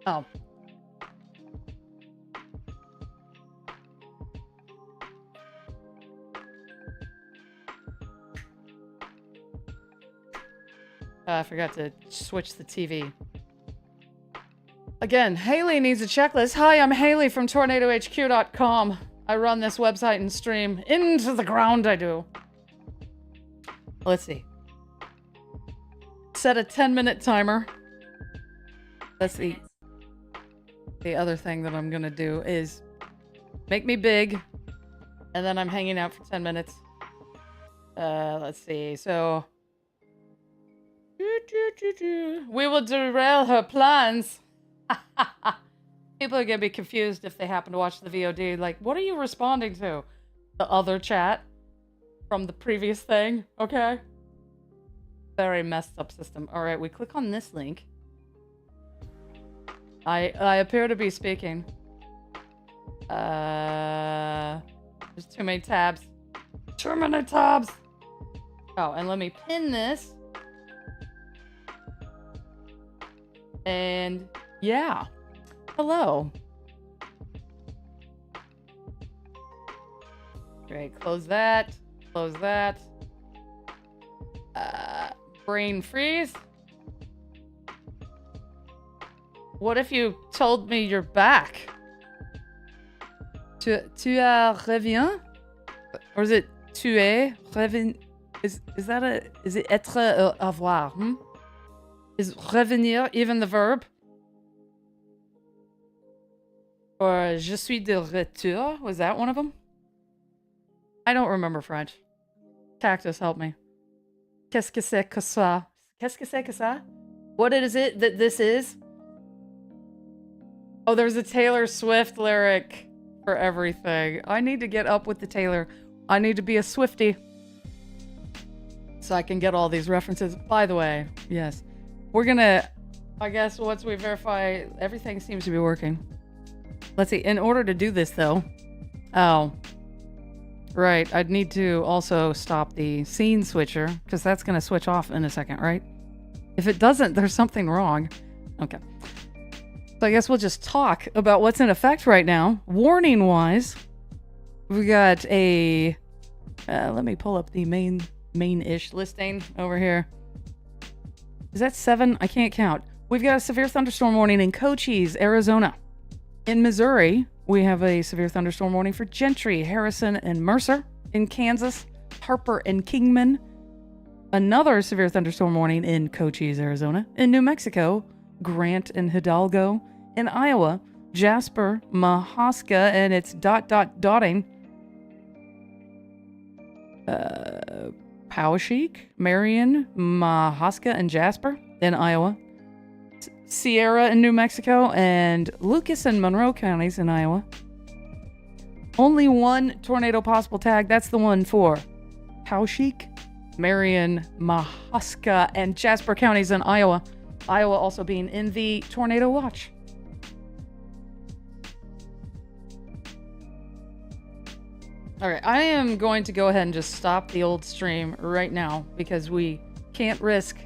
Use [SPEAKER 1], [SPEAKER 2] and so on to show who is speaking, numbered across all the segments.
[SPEAKER 1] Oh. I forgot to switch the TV. Again, Hayley needs a checklist. Hi, I'm Hayley from tornadohq.com. I run this website and stream into the ground, I do. Let's see. Set a 10-minute timer. That's the other thing that I'm gonna do is make me big, and then I'm hanging out for 10 minutes. Let's see. So we will derail her plans. People are gonna be confused if they happen to watch the VOD. Like, what are you responding to? The other chat from the previous thing, okay? Very messed up system. All right, we click on this link. I appear to be speaking. There's too many tabs. Too many tabs. Oh, and let me pin this. And yeah. Hello. Great, close that. Close that. Brain freeze. What if you told me you're back? Tu reviens? Or is it tu es revenir? Is that is it être avoir? Is revenir even the verb? Or je suis de retour? Was that one of them? I don't remember French. Cactus, help me. Qu'est-ce que c'est que ça? Qu'est-ce que c'est que ça? What is it that this is? Oh, there's a Taylor Swift lyric for everything. I need to get up with the Taylor. I need to be a Swiftie. So I can get all these references. By the way, yes. We're gonna... I guess once we verify, everything seems to be working. Let's see. In order to do this, though... Oh. Right. I'd need to also stop the scene switcher, because that's gonna switch off in a second, right? If it doesn't, there's something wrong. Okay. So I guess we'll just talk about what's in effect right now. Warning-wise, we got a... let me pull up the main-ish listing over here. Is that 7? I can't count. We've got a severe thunderstorm warning in Cochise, Arizona. In Missouri, we have a severe thunderstorm warning for Gentry, Harrison, and Mercer. In Kansas, Harper and Kingman. Another severe thunderstorm warning in Cochise, Arizona. In New Mexico, Grant and Hidalgo. In Iowa, Jasper, Mahaska, and it's dotting. Poweshiek, Marion, Mahaska, and Jasper in Iowa. Sierra in New Mexico, and Lucas and Monroe counties in Iowa. Only one tornado possible tag. That's the one for Poweshiek, Marion, Mahaska, and Jasper counties in Iowa. Iowa also being in the tornado watch. Alright, I am going to go ahead and just stop the old stream right now because we can't risk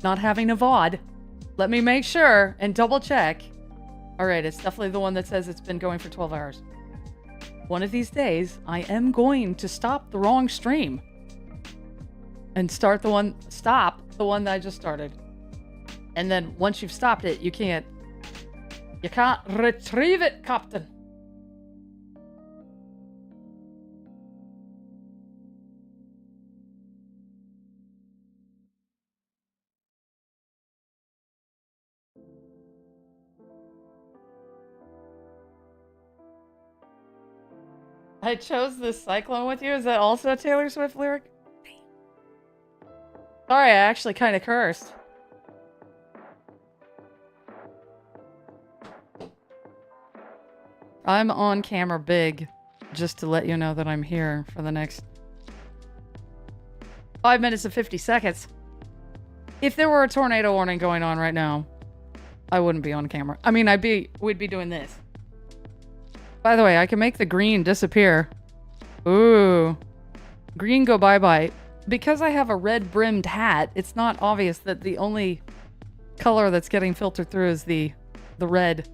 [SPEAKER 1] not having a VOD. Let me make sure and double check. Alright, it's definitely the one that says it's been going for 12 hours. One of these days, I am going to stop the wrong stream. And stop the one that I just started. And then once you've stopped it, you can't retrieve it, Captain. I chose this cyclone with you. Is that also a Taylor Swift lyric? Sorry, I actually kind of cursed. I'm on camera big, just to let you know that I'm here for the next 5 minutes and 50 seconds. If there were a tornado warning going on right now, I wouldn't be on camera. I mean, we'd be doing this. By the way, I can make the green disappear. Ooh. Green go bye-bye. Because I have a red-brimmed hat, it's not obvious that the only color that's getting filtered through is the the red.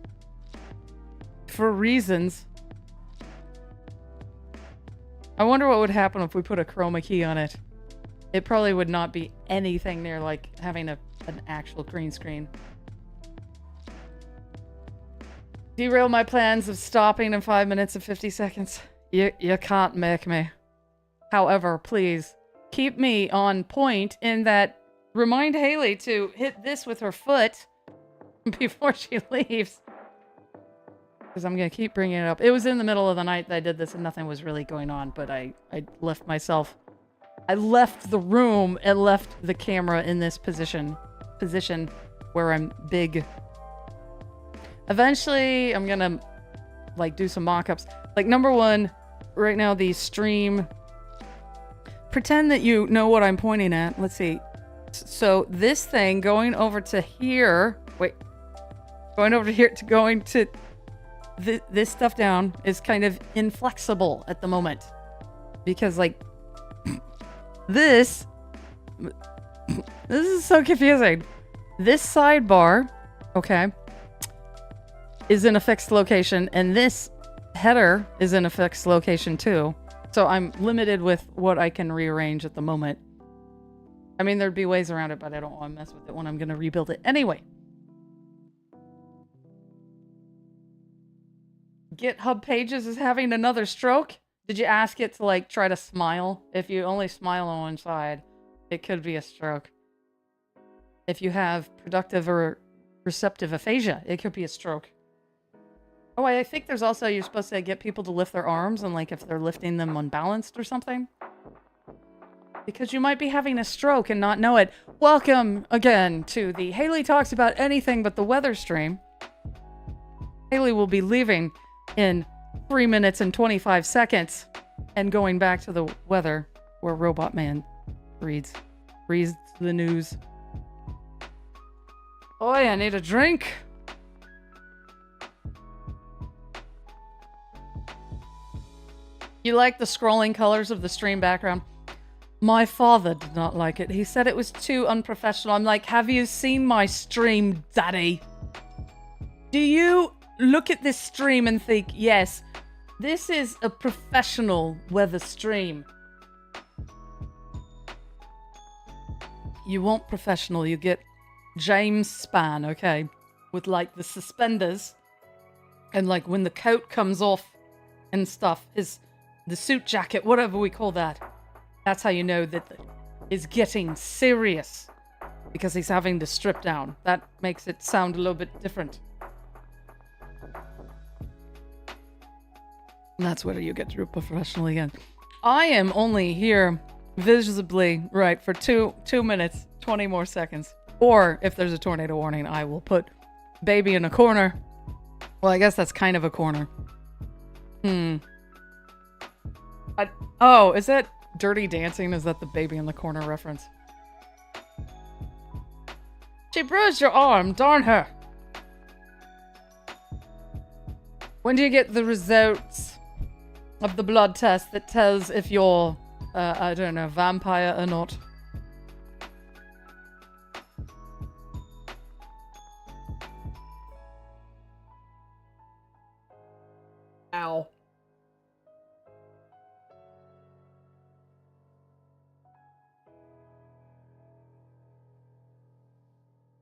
[SPEAKER 1] For reasons. I wonder what would happen if we put a chroma key on it. It probably would not be anything near like having an actual green screen. Derail my plans of stopping in 5 minutes and 50 seconds. You can't make me. However, please keep me on point in that remind Hayley to hit this with her foot before she leaves. Because I'm going to keep bringing it up. It was in the middle of the night that I did this and nothing was really going on, but I left myself... I left the room and left the camera in this position where I'm big. Eventually, I'm going to like do some mock-ups. Like number one, right now the stream... Pretend that you know what I'm pointing at. Let's see. So this thing going over to here... Wait. Going over to here to going to... this stuff down is kind of inflexible at the moment. Because, like, this is so confusing. This sidebar, okay, is in a fixed location, and this header is in a fixed location too. So I'm limited with what I can rearrange at the moment. I mean, there'd be ways around it, but I don't want to mess with it when I'm going to rebuild it. Anyway. GitHub Pages is having another stroke. Did you ask it to like try to smile? If you only smile on one side, it could be a stroke. If you have productive or receptive aphasia, it could be a stroke. Oh, I think there's also, you're supposed to get people to lift their arms and like if they're lifting them unbalanced or something. Because you might be having a stroke and not know it. Welcome again to the Hayley Talks About Anything But the Weather stream. Hayley will be leaving in 3 minutes and 25 seconds and going back to the weather where Robot Man reads the news. Oh, I need a drink. You like the scrolling colors of the stream background? My father did not like it. He said it was too unprofessional. I'm like, have you seen my stream, Daddy? Do you look at this stream and think, yes, this is a professional weather stream? You want professional, you get James Spann, okay? With like the suspenders and like when the coat comes off and stuff, the suit jacket, whatever we call that. That's how you know that is getting serious because he's having to strip down. That makes it sound a little bit different. And that's where you get through professionally again. I am only here visibly, right, for 2 minutes, 20 more seconds. Or if there's a tornado warning, I will put baby in a corner. Well, I guess that's kind of a corner. Oh, is that Dirty Dancing? Is that the baby in the corner reference? She bruised your arm, darn her. When do you get the results of the blood test that tells if you're, I don't know, vampire or not? Ow.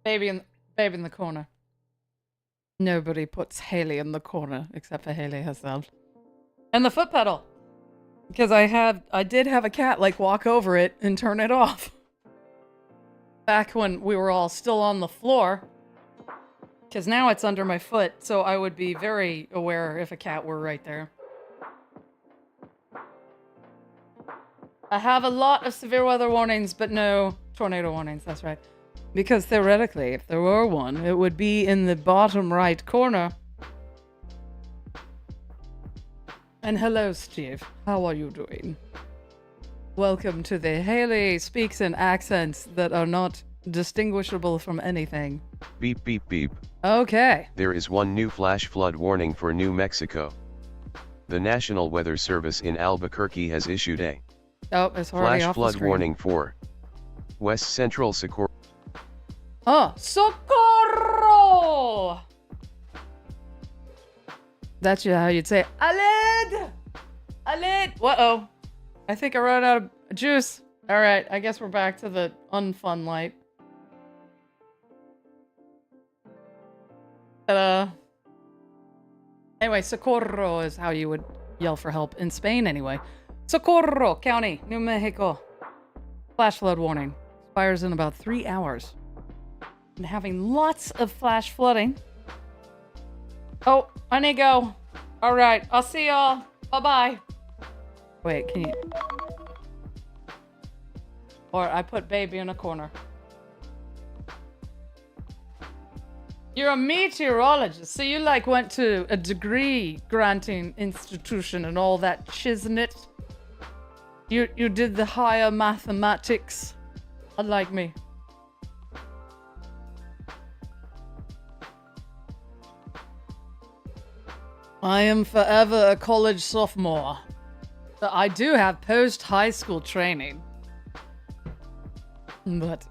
[SPEAKER 1] Baby in the corner. Nobody puts Hayley in the corner except for Hayley herself. And the foot pedal. Because I did have a cat like walk over it and turn it off. Back when we were all still on the floor. Because now it's under my foot, so I would be very aware if a cat were right there. I have a lot of severe weather warnings, but no tornado warnings, that's right. Because theoretically, if there were one, it would be in the bottom right corner. And hello, Steve. How are you doing? Welcome to the Hayley Speaks in accents that are not distinguishable from anything.
[SPEAKER 2] Beep beep beep.
[SPEAKER 1] Okay.
[SPEAKER 2] There is one new flash flood warning for New Mexico. The National Weather Service in Albuquerque has issued a
[SPEAKER 1] it's already
[SPEAKER 2] flash
[SPEAKER 1] off the
[SPEAKER 2] flood
[SPEAKER 1] screen.
[SPEAKER 2] warning for West Central Socorro.
[SPEAKER 1] Oh, socorro! That's how you'd say, Alid! Alid! Uh-oh. I think I ran out of juice. Alright, I guess we're back to the unfun light. Ta-da. Anyway, socorro is how you would yell for help in Spain anyway. Socorro County, New Mexico. Flash flood warning. Expires in about 3 hours. And having lots of flash flooding. Oh, I need to go. Alright, I'll see y'all. Bye-bye. Wait, can you... Or I put baby in a corner. You're a meteorologist, so you like went to a degree granting institution and all that shiznit. You did the higher mathematics. Unlike me. I am forever a college sophomore. But I do have post-high school training. But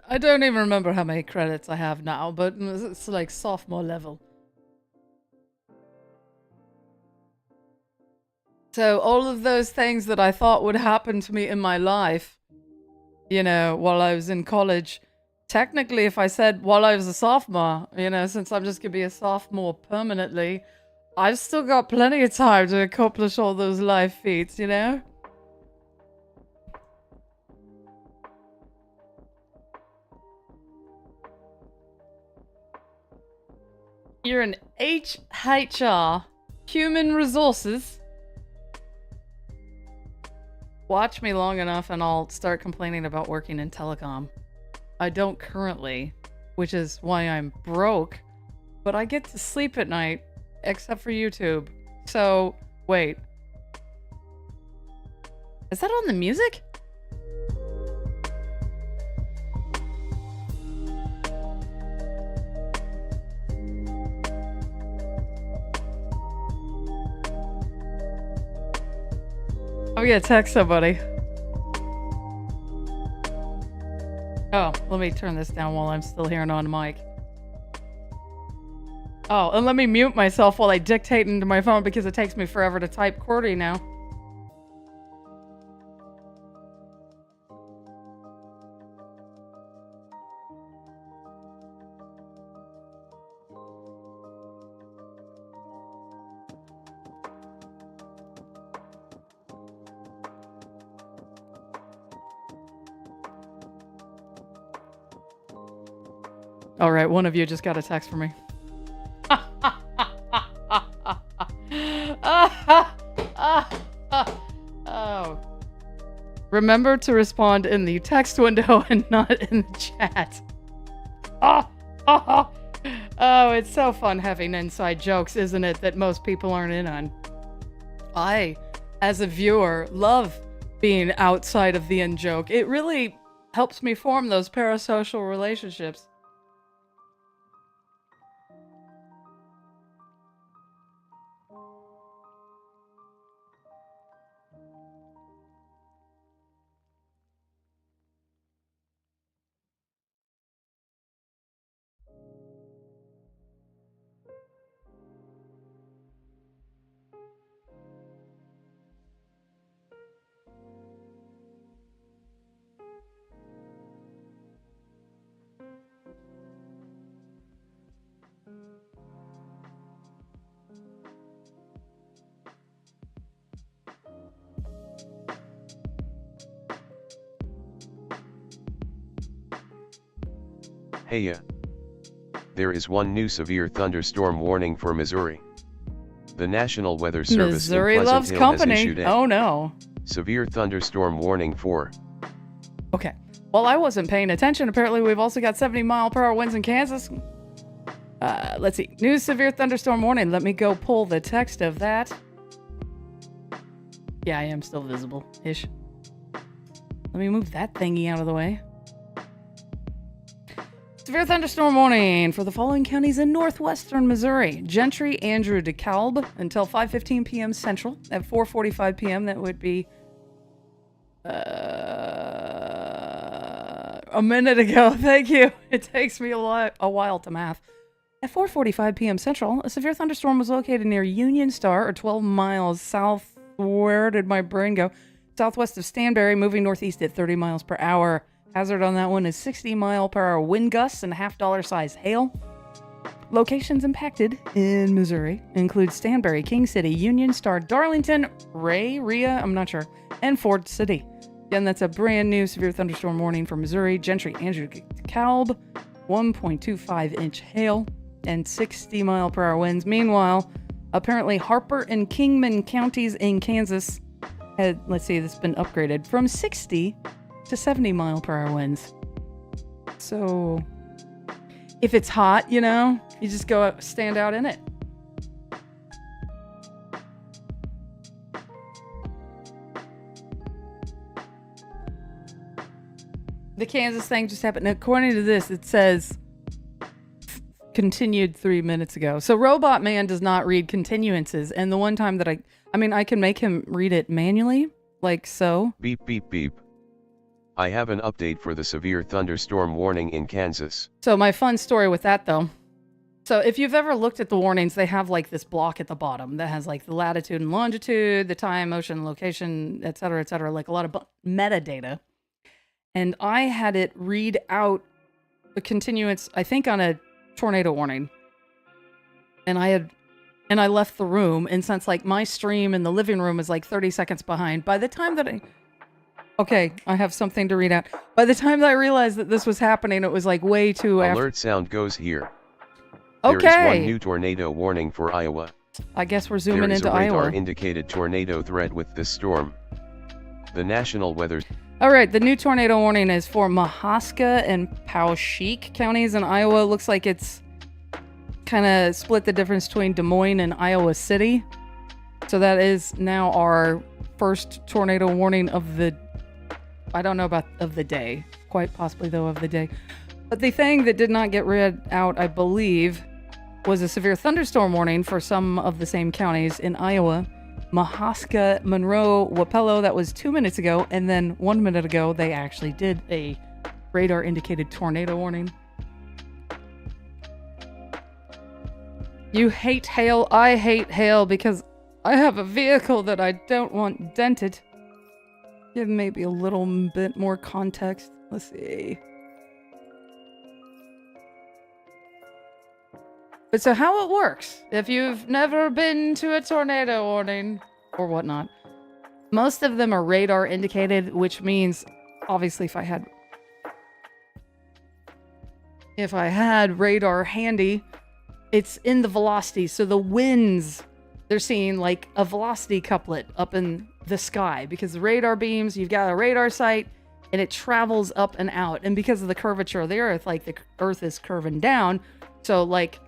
[SPEAKER 1] I don't even remember how many credits I have now, but it's like sophomore level. So all of those things that I thought would happen to me in my life, you know, while I was in college, technically if I said while I was a sophomore, you know, since I'm just going to be a sophomore permanently, I've still got plenty of time to accomplish all those life feats, you know? You're an HR, human resources. Watch me long enough and I'll start complaining about working in telecom. I don't currently, which is why I'm broke, but I get to sleep at night, except for YouTube. So, wait. Is that on the music? I'm gonna text somebody. Oh, let me turn this down while I'm still hearing on mic. Oh, and let me mute myself while I dictate into my phone because it takes me forever to type QWERTY now. All right, one of you just got a text from me. Oh. Remember to respond in the text window and not in the chat. Oh, it's so fun having inside jokes, isn't it, that most people aren't in on. I, as a viewer, love being outside of the in-joke. It really helps me form those parasocial relationships.
[SPEAKER 2] Hey there is one new severe thunderstorm warning for Missouri. The National Weather Service
[SPEAKER 1] Missouri
[SPEAKER 2] in Pleasant
[SPEAKER 1] loves
[SPEAKER 2] Hill
[SPEAKER 1] company.
[SPEAKER 2] has issued a
[SPEAKER 1] Oh no.
[SPEAKER 2] severe thunderstorm warning for.
[SPEAKER 1] Okay. Well, I wasn't paying attention. Apparently, we've also got 70-mile-per-hour winds in Kansas. Let's see. New severe thunderstorm warning. Let me go pull the text of that. Yeah, I am still visible-ish. Let me move that thingy out of the way. Severe thunderstorm warning for the following counties in northwestern Missouri. Gentry, Andrew, DeKalb until 5:15 p.m. Central. At 4:45 p.m. that would be a minute ago. Thank you. It takes me a while to math. At 4:45 p.m. Central, a severe thunderstorm was located near Union Star, or 12 miles south. Where did my brain go? Southwest of Stanberry, moving northeast at 30 miles per hour. Hazard on that one is 60 mile per hour wind gusts and $half size hail. Locations impacted in Missouri include Stanberry, King City, Union Star, Darlington, Rhea, I'm not sure, and Ford City. Again, that's a brand new severe thunderstorm warning for Missouri. Gentry, Andrew, DeKalb, 1.25-inch hail and 60 mile per hour winds. Meanwhile, apparently Harper and Kingman counties in Kansas had, let's see, this has been upgraded from 60 to 70 mile per hour winds. So if it's hot, you know, you just go out, stand out in it. The Kansas thing just happened. According to this, it says continued 3 minutes ago. So Robot Man does not read continuances. And the one time that I can make him read it manually, like so.
[SPEAKER 2] Beep, beep, beep. I have an update for the severe thunderstorm warning in Kansas.
[SPEAKER 1] So my fun story with that, though. So if you've ever looked at the warnings, they have like this block at the bottom that has like the latitude and longitude, the time, ocean, location, et cetera, like a lot of metadata. And I had it read out a continuance, I think, on a tornado warning. And I left the room, and since like my stream in the living room is like 30 seconds behind, by the time that I have something to read out. By the time that I realized that this was happening, it was like way too
[SPEAKER 2] Alert sound goes here.
[SPEAKER 1] Okay.
[SPEAKER 2] There is one new tornado warning for Iowa.
[SPEAKER 1] I guess we're zooming into
[SPEAKER 2] Iowa. There is a radar-indicated tornado threat with this storm. The National Weather...
[SPEAKER 1] All right, the new tornado warning is for Mahaska and Poweshiek counties in Iowa. It looks like it's kind of split the difference between Des Moines and Iowa City. So that is now our first tornado warning of the... I don't know about of the day. Quite possibly, though, of the day. But the thing that did not get read out, I believe, was a severe thunderstorm warning for some of the same counties in Iowa. Mahaska, Monroe, Wapello, that was 2 minutes ago. And then 1 minute ago, they actually did a radar-indicated tornado warning. You hate hail. I hate hail because I have a vehicle that I don't want dented. Give maybe a little bit more context. Let's see. But so how it works, if you've never been to a tornado warning or whatnot, most of them are radar indicated, which means obviously if I had radar handy, it's in the velocity. So the winds, they're seeing like a velocity couplet up in the sky because the radar beams, you've got a radar sight and it travels up and out. And because of the curvature of the earth, like the earth is curving down. So like,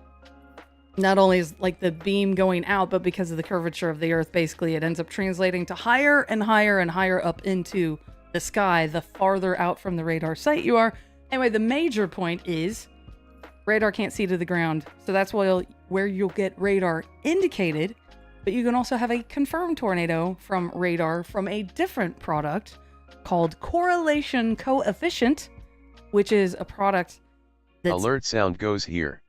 [SPEAKER 1] not only is like the beam going out, but because of the curvature of the earth, basically it ends up translating to higher and higher and higher up into the sky, the farther out from the radar sight you are. Anyway, the major point is radar can't see to the ground. So that's where you'll get radar indicated, but you can also have a confirmed tornado from radar from a different product called correlation coefficient, which is a product that's...
[SPEAKER 2] Alert sound goes here.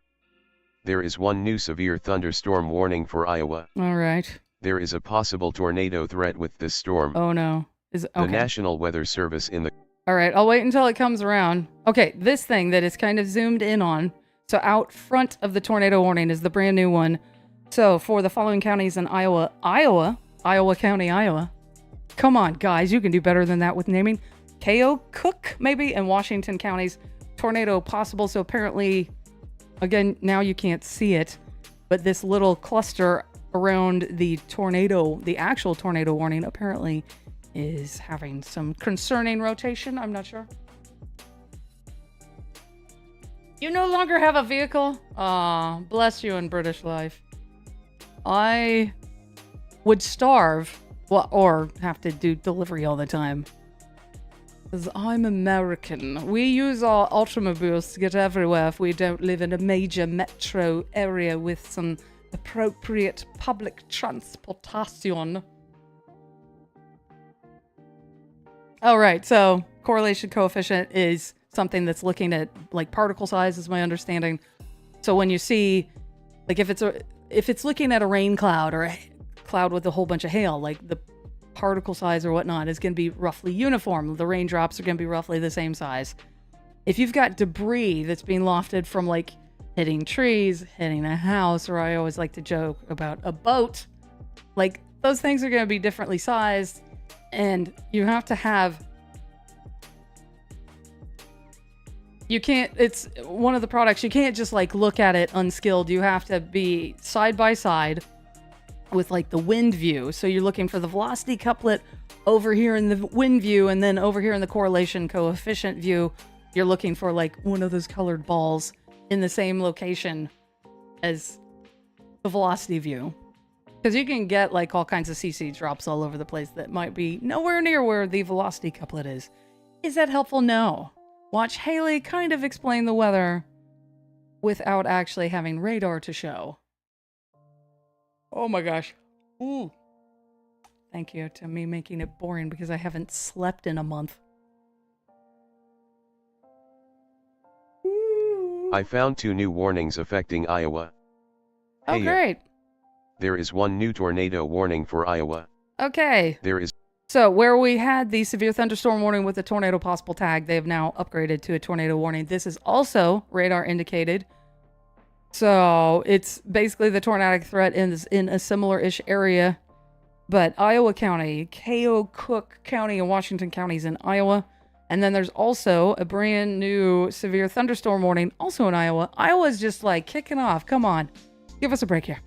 [SPEAKER 2] There is one new severe thunderstorm warning for Iowa.
[SPEAKER 1] All right.
[SPEAKER 2] There is a possible tornado threat with this storm.
[SPEAKER 1] Oh no. Okay.
[SPEAKER 2] The National Weather Service in the...
[SPEAKER 1] All right, I'll wait until it comes around. Okay, this thing that is kind of zoomed in on. So out front of the tornado warning is the brand new one. So for the following counties in Iowa County, Iowa. Come on, guys, you can do better than that with naming. Keokuk, maybe, and Washington counties. Tornado possible. So apparently, again, now you can't see it, but this little cluster around the tornado, the actual tornado warning, apparently is having some concerning rotation. I'm not sure. You no longer have a vehicle? Aw, bless you in British life. I would starve, well, or have to do delivery all the time. Because I'm American. We use our automobiles to get everywhere if we don't live in a major metro area with some appropriate public transportation. All right, so correlation coefficient is something that's looking at like particle size, is my understanding. So when you see, like if it's looking at a rain cloud or a cloud with a whole bunch of hail, like the particle size or whatnot is going to be roughly uniform. The raindrops are going to be roughly the same size. If you've got debris that's being lofted from like hitting trees, hitting a house, or I always like to joke about a boat, like those things are going to be differently sized, and you have to have, you can't, it's one of the products, you can't just like look at it unskilled. You have to be side by side with like the wind view. So you're looking for the velocity couplet over here in the wind view, and then over here in the correlation coefficient view, you're looking for like one of those colored balls in the same location as the velocity view. Because you can get like all kinds of CC drops all over the place that might be nowhere near where the velocity couplet is. Is that helpful? No. Watch Hayley kind of explain the weather without actually having radar to show. Oh my gosh. Ooh. Thank you to me making it boring because I haven't slept in a month.
[SPEAKER 2] I found 2 new warnings affecting Iowa.
[SPEAKER 1] Oh,
[SPEAKER 2] Hey,
[SPEAKER 1] great.
[SPEAKER 2] There is 1 new tornado warning for Iowa.
[SPEAKER 1] Okay.
[SPEAKER 2] There is.
[SPEAKER 1] So where we had the severe thunderstorm warning with the tornado possible tag, they have now upgraded to a tornado warning. This is also radar indicated. So it's basically the tornadic threat is in a similar-ish area. But Iowa County, Keokuk County, and Washington counties in Iowa. And then there's also a brand new severe thunderstorm warning also in Iowa. Iowa's just like kicking off. Come on. Give us a break here.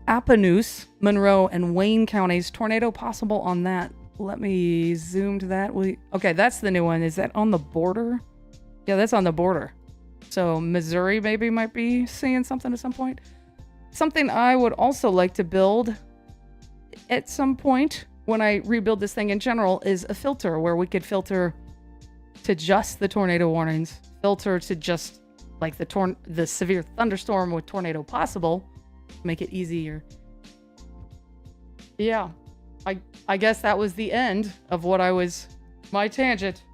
[SPEAKER 1] Appanoose, Monroe, and Wayne counties. Tornado possible on that. Let me zoom to that. Okay, that's the new one. Is that on the border? Yeah, that's on the border. So Missouri maybe might be seeing something at some point. Something I would also like to build at some point when I rebuild this thing in general is a filter where we could filter to just the tornado warnings, filter to just like the severe thunderstorm with tornado possible, make it easier. Yeah, I guess that was the end of what my tangent.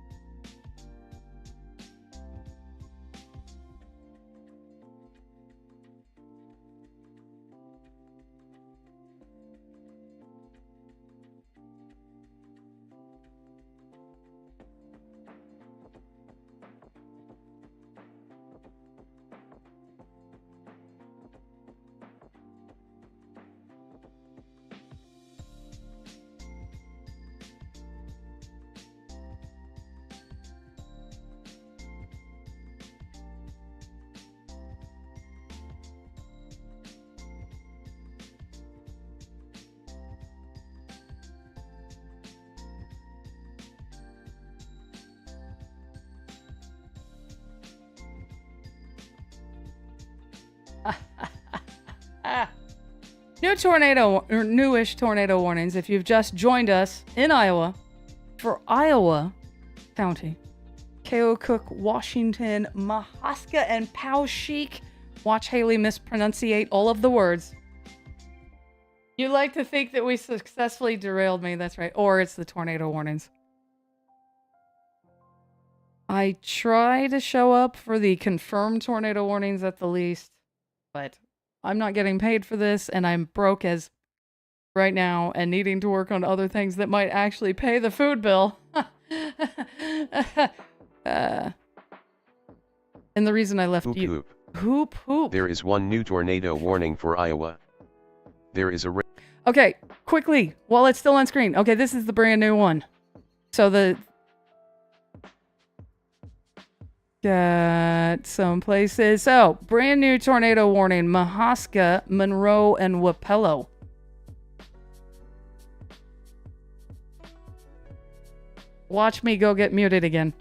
[SPEAKER 1] New tornado, or newish tornado warnings if you've just joined us in Iowa for Iowa County, Keokuk, Washington, Mahaska, and Poweshiek. Watch Hayley mispronunciate all of the words. You like to think that we successfully derailed me, that's right. Or it's the tornado warnings. I try to show up for the confirmed tornado warnings at the least, but I'm not getting paid for this, and I'm broke as right now and needing to work on other things that might actually pay the food bill. And the reason I left you... Hoop.
[SPEAKER 2] There is 1 new tornado warning for Iowa. There is a...
[SPEAKER 1] Okay, quickly, while it's still on screen. Okay, this is the brand new one. So got some places. So, brand new tornado warning. Mahaska, Monroe, and Wapello. Watch me go get muted again.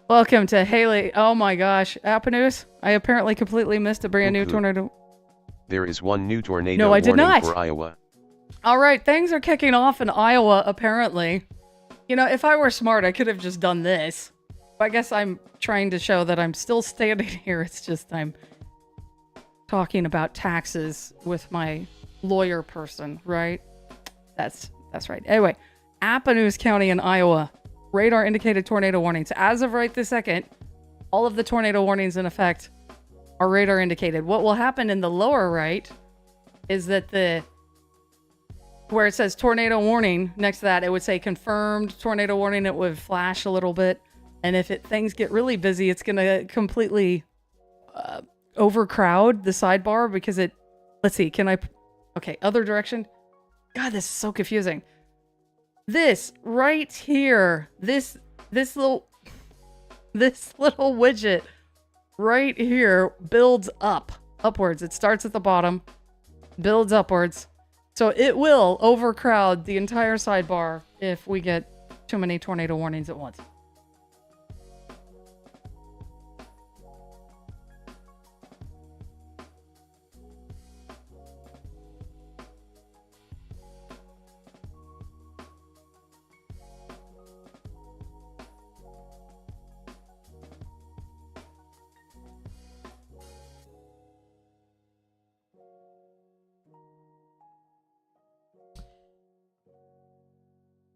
[SPEAKER 1] Welcome to Hayley. Oh my gosh. Appanus, I apparently completely missed a brand new tornado.
[SPEAKER 2] There is one new tornado
[SPEAKER 1] No, I did
[SPEAKER 2] warning
[SPEAKER 1] not.
[SPEAKER 2] for Iowa.
[SPEAKER 1] All right, things are kicking off in Iowa, apparently. You know, if I were smart, I could have just done this. But I guess I'm trying to show that I'm still standing here. It's just I'm talking about taxes with my lawyer person, right? That's right. Anyway, Appanus County in Iowa. Radar indicated tornado warnings. As of right this second, all of the tornado warnings in effect are radar indicated. What will happen in the lower right is that where it says tornado warning, next to that, it would say confirmed tornado warning. It would flash a little bit. And if things get really busy, it's going to completely overcrowd the sidebar because let's see, okay, other direction. God, this is so confusing. This right here, this little widget right here builds upwards. It starts at the bottom, builds upwards. So it will overcrowd the entire sidebar if we get too many tornado warnings at once.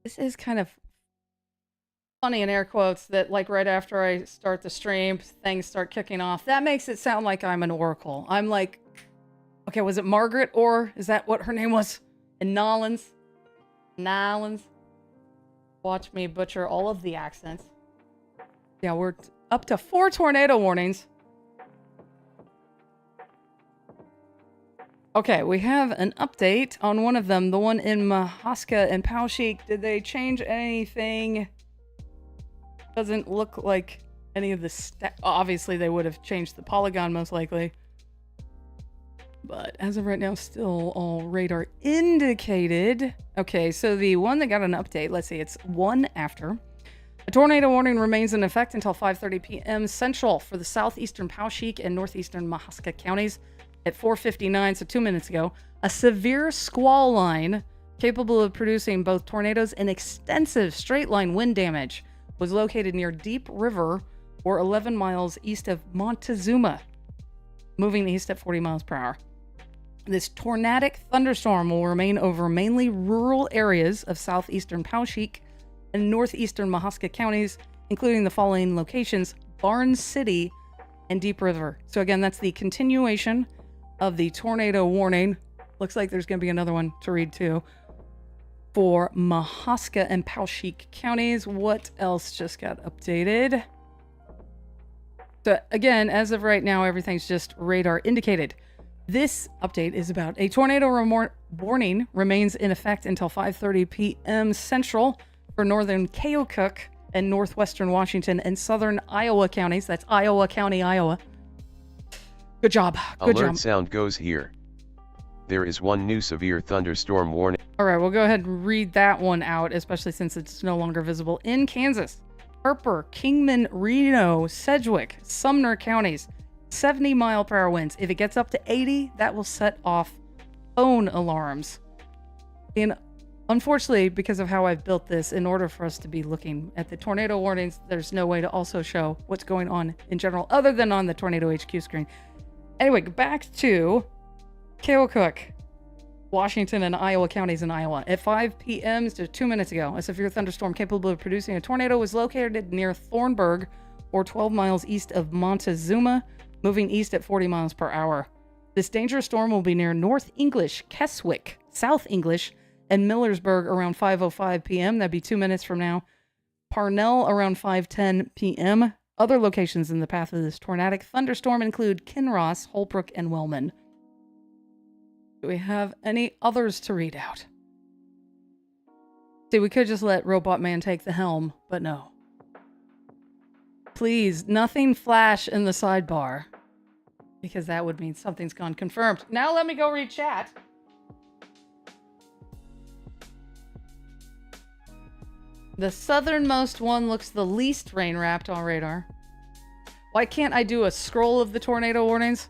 [SPEAKER 1] This is kind of funny in air quotes that like right after I start the stream, things start kicking off. That makes it sound like I'm an oracle. I'm like, okay, was it Margaret or is that what her name was? And Nolans? Watch me butcher all of the accents. Yeah, we're up to 4 tornado warnings. Okay, we have an update on one of them, the one in Mahaska and Powshik. Did they change anything? Doesn't look like any of the obviously they would have changed the polygon most likely. But as of right now, still all radar indicated. Okay, so the one that got an update, let's see, it's one after. A tornado warning remains in effect until 5:30 p.m. Central for the southeastern Powshik and northeastern Mahaska counties. At 4:59, so 2 minutes ago, a severe squall line capable of producing both tornadoes and extensive straight-line wind damage was located near Deep River, or 11 miles east of Montezuma, moving east at 40 miles per hour. This tornadic thunderstorm will remain over mainly rural areas of southeastern Powshik and northeastern Mahaska counties, including the following locations: Barnes City and Deep River. So again, that's the continuation of the tornado warning. Looks like there's going to be another one to read too for Mahaska and Powshik counties. What else just got updated? So again, as of right now, everything's just radar indicated. This update is about a tornado warning remains in effect until 5:30 p.m. Central for northern Keokuk and northwestern Washington and southern Iowa counties. That's Iowa County, Iowa. Good job. Good job.
[SPEAKER 2] Alert sound goes here. There is one new severe thunderstorm warning.
[SPEAKER 1] All right, we'll go ahead and read that one out, especially since it's no longer visible. In Kansas, Harper, Kingman, Reno, Sedgwick, Sumner counties, 70-mile-per-hour winds. If it gets up to 80, that will set off phone alarms. And unfortunately, because of how I've built this, in order for us to be looking at the tornado warnings, there's no way to also show what's going on in general other than on the Tornado HQ screen. Anyway, back to Keokuk, Washington, and Iowa counties in Iowa. At 5 p.m., so 2 minutes ago, a severe thunderstorm capable of producing a tornado was located near Thornburg, or 12 miles east of Montezuma, moving east at 40 miles per hour. This dangerous storm will be near North English, Keswick, South English, and Millersburg around 5:05 p.m. That'd be 2 minutes from now. Parnell around 5:10 p.m. Other locations in the path of this tornadic thunderstorm include Kinross, Holbrook, and Wellman. Do we have any others to read out? See, we could just let Robot Man take the helm, but no. Please, nothing flash in the sidebar, because that would mean something's gone confirmed. Now let me go read chat. The southernmost one looks the least rain-wrapped on radar. Why can't I do a scroll of the tornado warnings?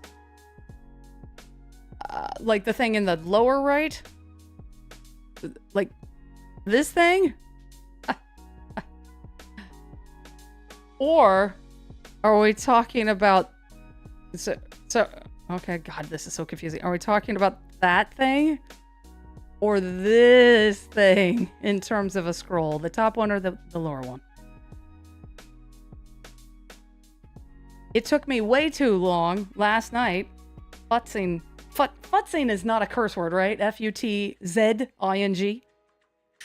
[SPEAKER 1] Like the thing in the lower right? Like this thing? Or are we talking about... So, okay, God, this is so confusing. Are we talking about that thing? Or this thing in terms of a scroll? The top one or the lower one? It took me way too long last night. Futzing. Futzing is not a curse word, right? Futzing.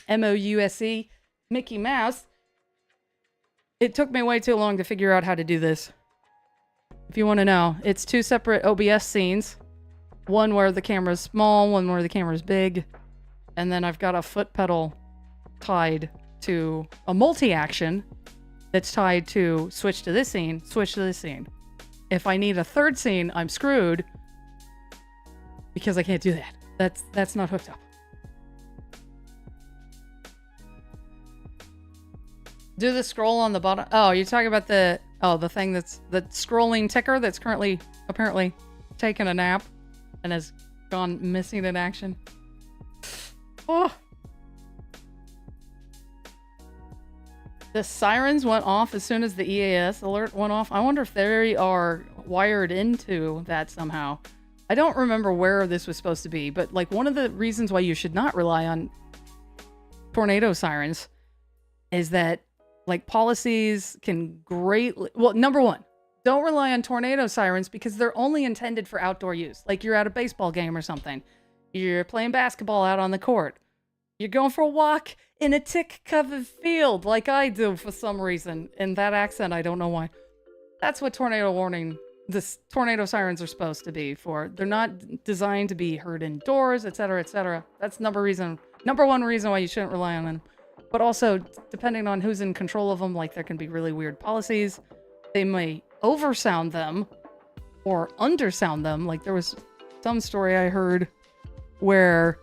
[SPEAKER 1] Mouse. Mickey Mouse. It took me way too long to figure out how to do this. If you want to know, it's 2 separate OBS scenes. One where the camera's small, one where the camera's big. And then I've got a foot pedal tied to a multi-action that's tied to switch to this scene, switch to this scene. If I need a third scene, I'm screwed because I can't do that. That's not hooked up. Do the scroll on the bottom. Oh, you're talking about the thing that's the scrolling ticker that's currently apparently taken a nap and has gone missing in action. Oh. The sirens went off as soon as the EAS alert went off. I wonder if they are wired into that somehow. I don't remember where this was supposed to be, but like one of the reasons why you should not rely on tornado sirens is that like policies can greatly... Well, number one, don't rely on tornado sirens because they're only intended for outdoor use. Like you're at a baseball game or something. You're playing basketball out on the court. You're going for a walk in a tick-covered field like I do for some reason. In that accent, I don't know why. That's what tornado tornado sirens are supposed to be for. They're not designed to be heard indoors, etc., etc. That's number one reason why you shouldn't rely on them. But also, depending on who's in control of them, like there can be really weird policies. They may oversound them or undersound them. Like there was some story I heard where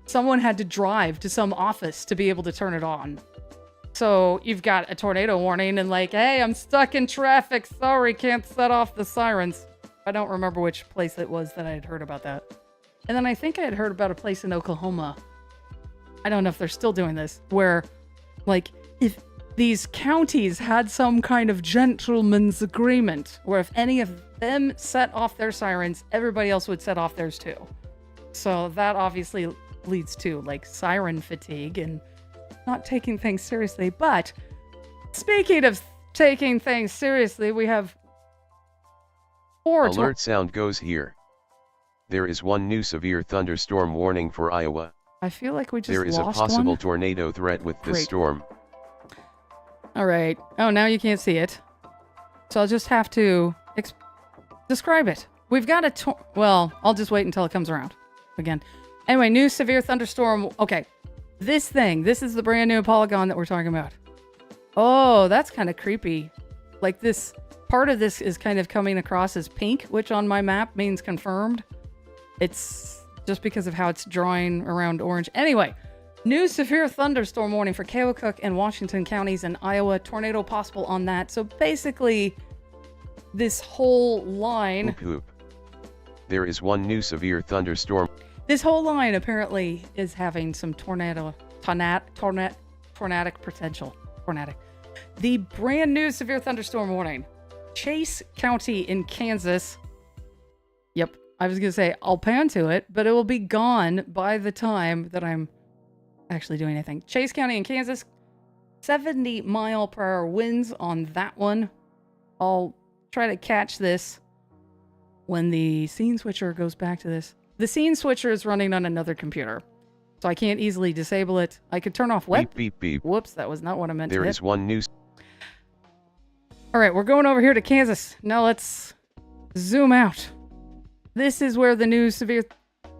[SPEAKER 1] someone had to drive to some office to be able to turn it on. So you've got a tornado warning and like, hey, I'm stuck in traffic. Sorry, can't set off the sirens. I don't remember which place it was that I had heard about that. And then I think I had heard about a place in Oklahoma. I don't know if they're still doing this, where like if these counties had some kind of gentleman's agreement where if any of them set off their sirens, everybody else would set off theirs too. So that obviously leads to like siren fatigue and not taking things seriously. But speaking of taking things seriously, we have
[SPEAKER 2] alert sound goes here. There is one new severe thunderstorm warning for Iowa.
[SPEAKER 1] I feel like we just
[SPEAKER 2] There is a
[SPEAKER 1] lost
[SPEAKER 2] possible
[SPEAKER 1] one.
[SPEAKER 2] tornado threat with this
[SPEAKER 1] Great.
[SPEAKER 2] storm.
[SPEAKER 1] All right. Oh, now you can't see it. So I'll just have to describe it. We've got a well, I'll just wait until it comes around again. Anyway, new severe thunderstorm. Okay. This is the brand new polygon that we're talking about. Oh, that's kind of creepy. Like this part of this is kind of coming across as pink, which on my map means confirmed. It's just because of how it's drawing around orange. Anyway, new severe thunderstorm warning for Keokuk and Washington counties and Iowa. Tornado possible on that. So basically, this whole line...
[SPEAKER 2] Hoop hoop. There is one new severe thunderstorm.
[SPEAKER 1] This whole line apparently is having some tornadic potential. Tornadic. The brand new severe thunderstorm warning. Chase County in Kansas. Yep. I was going to say, I'll pan to it, but it will be gone by the time that I'm actually doing anything. Chase County in Kansas, 70-mile-per-hour winds on that one. I'll try to catch this when the scene switcher goes back to this. The scene switcher is running on another computer, so I can't easily disable it. I could turn off web.
[SPEAKER 2] Beep, beep, beep.
[SPEAKER 1] Whoops, that was not what I meant to hit.
[SPEAKER 2] There is one new...
[SPEAKER 1] All right, we're going over here to Kansas. Now let's zoom out. This is where the new severe,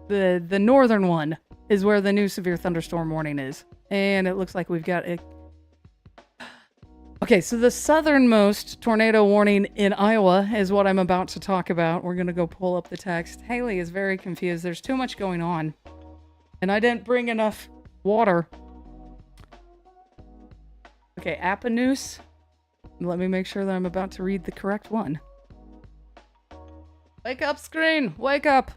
[SPEAKER 1] the northern one is where the new severe thunderstorm warning is. And it looks like we've got a... Okay, so the southernmost tornado warning in Iowa is what I'm about to talk about. We're going to go pull up the text. Hayley is very confused. There's too much going on. And I didn't bring enough water. Okay, Appanus. Let me make sure that I'm about to read the correct one. Wake up, screen! Wake up!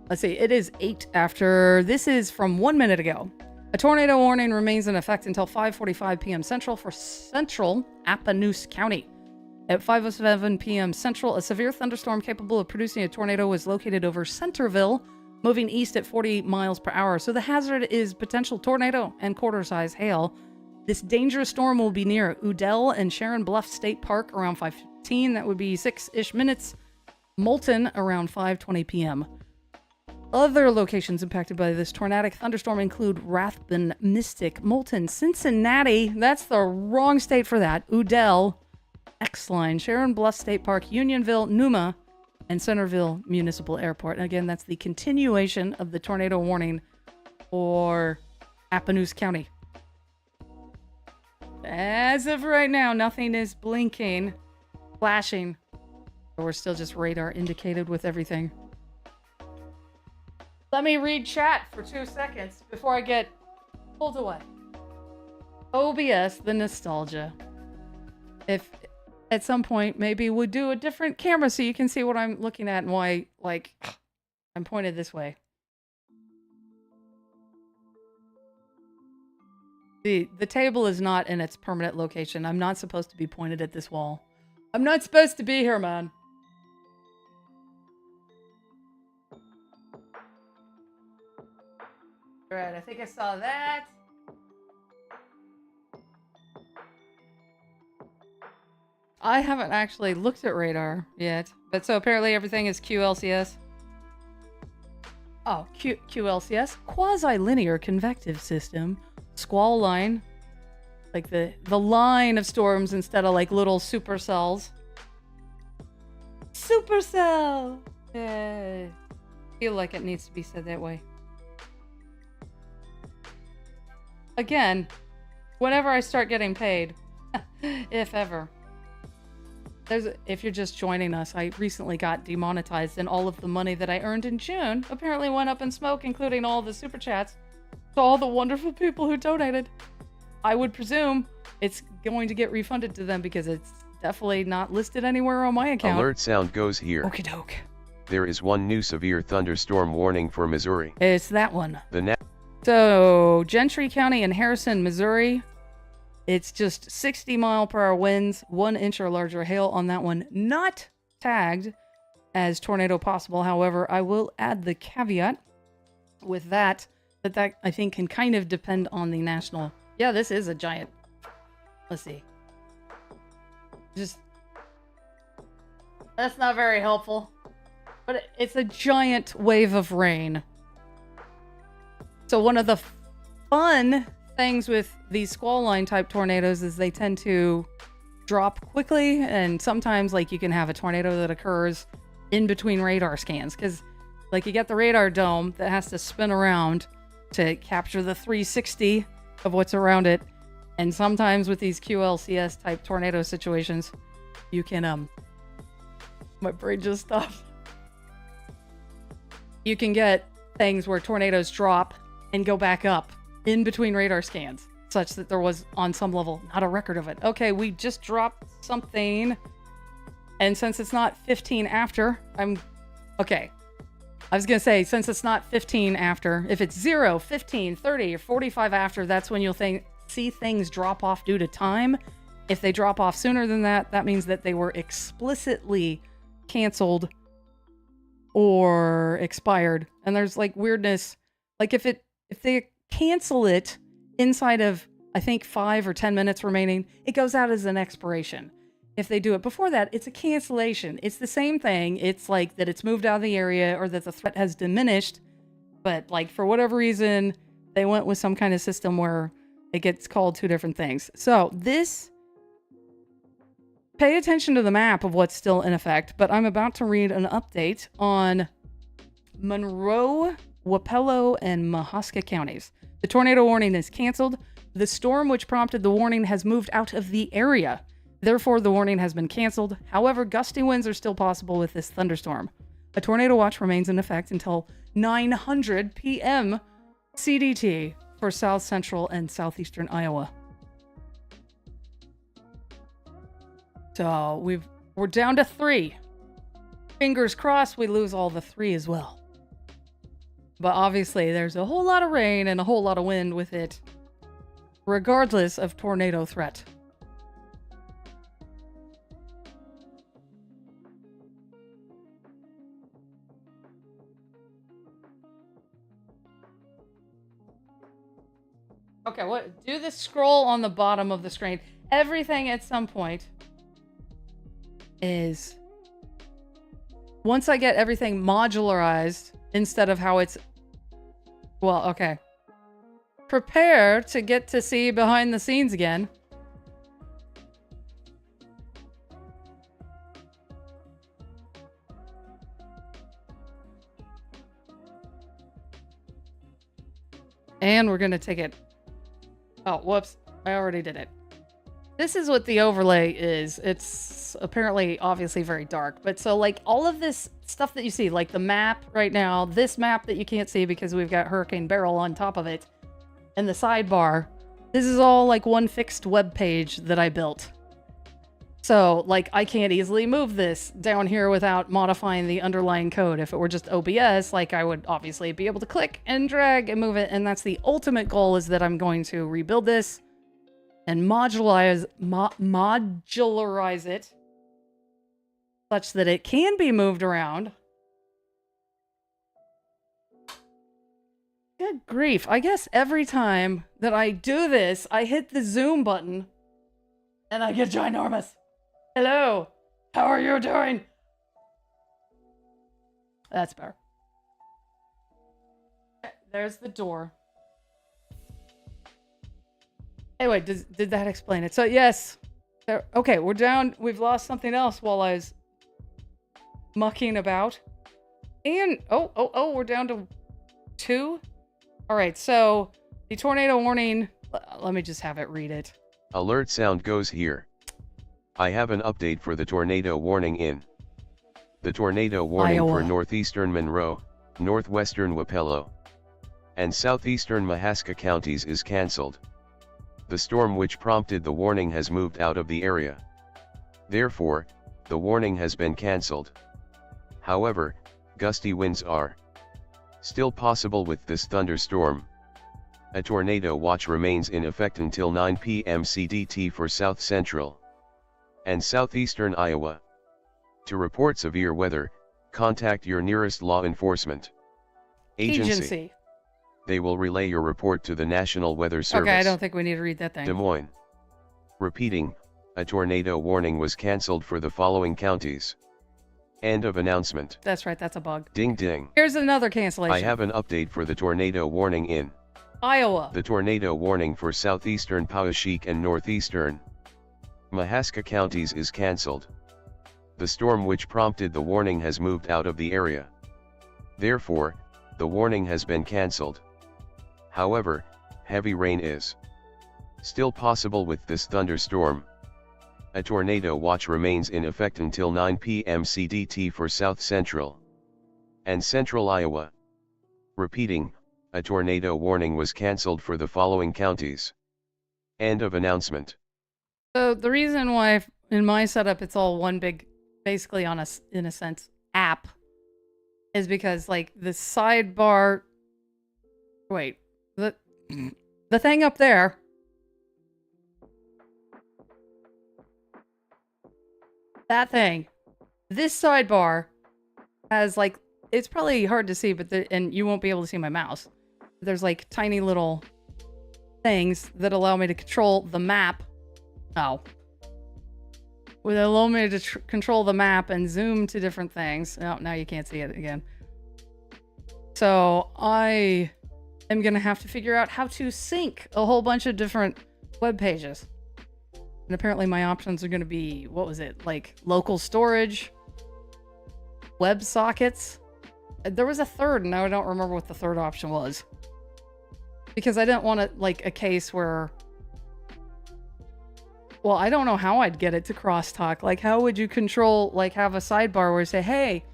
[SPEAKER 1] Let's see, it is 8 after. This is from 1 minute ago. A tornado warning remains in effect until 5:45 p.m. Central for Central Appanus County. At 5:07 p.m. Central, a severe thunderstorm capable of producing a tornado was located over Centerville, moving east at 40 miles per hour. So the hazard is potential tornado and quarter-size hail. This dangerous storm will be near Udell and Sharon Bluff State Park around 5:15. That would be 6-ish minutes. Moulton around 5:20 p.m. Other locations impacted by this tornadic thunderstorm include Rathbun, Mystic, Moulton, Cincinnati. That's the wrong state for that. Udell, X-Line, Sharon Bluff State Park, Unionville, Numa, and Centerville Municipal Airport. And again, that's the continuation of the tornado warning for Appanus County. As of right now, nothing is blinking, flashing. But we're still just radar indicated with everything. Let me read chat for 2 seconds before I get pulled away. OBS, the nostalgia. If at some point maybe we'll do a different camera so you can see what I'm looking at and why, like, I'm pointed this way. The table is not in its permanent location. I'm not supposed to be pointed at this wall. I'm not supposed to be here, man. Alright, I think I saw that. I haven't actually looked at radar yet, but so apparently everything is QLCS. Oh, QLCS, quasi-linear convective system, squall line, like the line of storms instead of like little supercells. Supercell! I feel like it needs to be said that way. Again, whenever I start getting paid, if ever. If you're just joining us, I recently got demonetized and all of the money that I earned in June apparently went up in smoke, including all the super chats to all the wonderful people who donated. I would presume it's going to get refunded to them because it's definitely not listed anywhere on my account.
[SPEAKER 2] Alert sound goes here.
[SPEAKER 1] Okie doke.
[SPEAKER 2] There is one new severe thunderstorm warning for Missouri.
[SPEAKER 1] It's that one. So, Gentry County in Harrison, Missouri. It's just 60-mile-per-hour winds, 1 inch or larger hail on that one. Not tagged as tornado possible. However, I will add the caveat with that I think can kind of depend on the national. Yeah, this is a giant. Let's see. That's not very helpful. But it's a giant wave of rain. So one of the fun things with these squall line type tornadoes is they tend to drop quickly, and sometimes like you can have a tornado that occurs in between radar scans because like you get the radar dome that has to spin around to capture the 360 of what's around it, and sometimes with these QLCS type tornado situations you can my brain just stopped. You can get things where tornadoes drop and go back up in between radar scans, such that there was, on some level, not a record of it. Okay, we just dropped something, and since it's not 15 after, okay. I was gonna say, since it's not 15 after, if it's 0, 15, 30, or 45 after, that's when you'll see things drop off due to time. If they drop off sooner than that, that means that they were explicitly canceled or expired. And there's like weirdness, like if they cancel it inside of, I think, 5 or 10 minutes remaining, it goes out as an expiration. If they do it before that, it's a cancellation. It's the same thing. It's like that it's moved out of the area or that the threat has diminished. But like for whatever reason, they went with some kind of system where it gets called 2 different things. So pay attention to the map of what's still in effect, but I'm about to read an update on Monroe, Wapello, and Mahaska counties. The tornado warning is canceled. The storm which prompted the warning has moved out of the area. Therefore, the warning has been canceled. However, gusty winds are still possible with this thunderstorm. A tornado watch remains in effect until 900 p.m. CDT for south central and southeastern Iowa. So we're down to 3. Fingers crossed we lose all the 3 as well. But obviously there's a whole lot of rain and a whole lot of wind with it, regardless of tornado threat. Okay, do the scroll on the bottom of the screen. Everything at some point is, once I get everything modularized instead of how it's, well, okay. Prepare to get to see behind the scenes again. And we're gonna take it. Oh, whoops. I already did it. This is what the overlay is. It's apparently obviously very dark. But so like all of this stuff that you see, like the map right now, this map that you can't see because we've got Hurricane Beryl on top of it, and the sidebar, this is all like one fixed web page that I built. So like I can't easily move this down here without modifying the underlying code. If it were just OBS, like I would obviously be able to click and drag and move it. And that's the ultimate goal, is that I'm going to rebuild this and modularize it such that it can be moved around. Good grief. I guess every time that I do this, I hit the zoom button and I get ginormous. Hello, how are you doing? That's better. There's the door. Anyway, did that explain it? So yes, okay, we're down. We've lost something else while I was mucking about. And, we're down to 2. All right, so the tornado warning, let me just have it read it.
[SPEAKER 2] Alert sound goes here. I have an update for the tornado warning in. The tornado warning
[SPEAKER 1] Iowa.
[SPEAKER 2] for northeastern Monroe, northwestern Wapello, and southeastern Mahaska counties is cancelled. The storm which prompted the warning has moved out of the area. Therefore, the warning has been cancelled. However, gusty winds are still possible with this thunderstorm. A tornado watch remains in effect until 9 p.m. CDT for south central and southeastern Iowa. To report severe weather, contact your nearest law enforcement agency. They will relay your report to the National Weather Service.
[SPEAKER 1] Okay, I don't think we need to read that thing.
[SPEAKER 2] Des Moines. Repeating, a tornado warning was cancelled for the following counties. End of announcement.
[SPEAKER 1] That's right, that's a bug.
[SPEAKER 2] Ding ding.
[SPEAKER 1] Here's another cancellation.
[SPEAKER 2] I have an update for the tornado warning in
[SPEAKER 1] Iowa.
[SPEAKER 2] The tornado warning for southeastern Poweshiek and northeastern Mahaska counties is cancelled. The storm which prompted the warning has moved out of the area. Therefore, the warning has been cancelled. However, heavy rain is still possible with this thunderstorm. A tornado watch remains in effect until 9 p.m. CDT for south central and central Iowa. Repeating, a tornado warning was cancelled for the following counties. End of announcement.
[SPEAKER 1] So the reason why in my setup it's all one big, basically in a sense, app, is because like the sidebar, wait, the thing up there, that thing, this sidebar has like, it's probably hard to see, but and you won't be able to see my mouse. There's like tiny little things that allow me to control the map. Oh. Would allow me to control the map and zoom to different things. Oh, now you can't see it again. So I am going to have to figure out how to sync a whole bunch of different web pages. And apparently my options are going to be, what was it? Like local storage, web sockets. There was a third, and now I don't remember what the third option was. Because I didn't want it like a case where, well, I don't know how I'd get it to crosstalk. Like, how would you control, like, have a sidebar where you say, hey,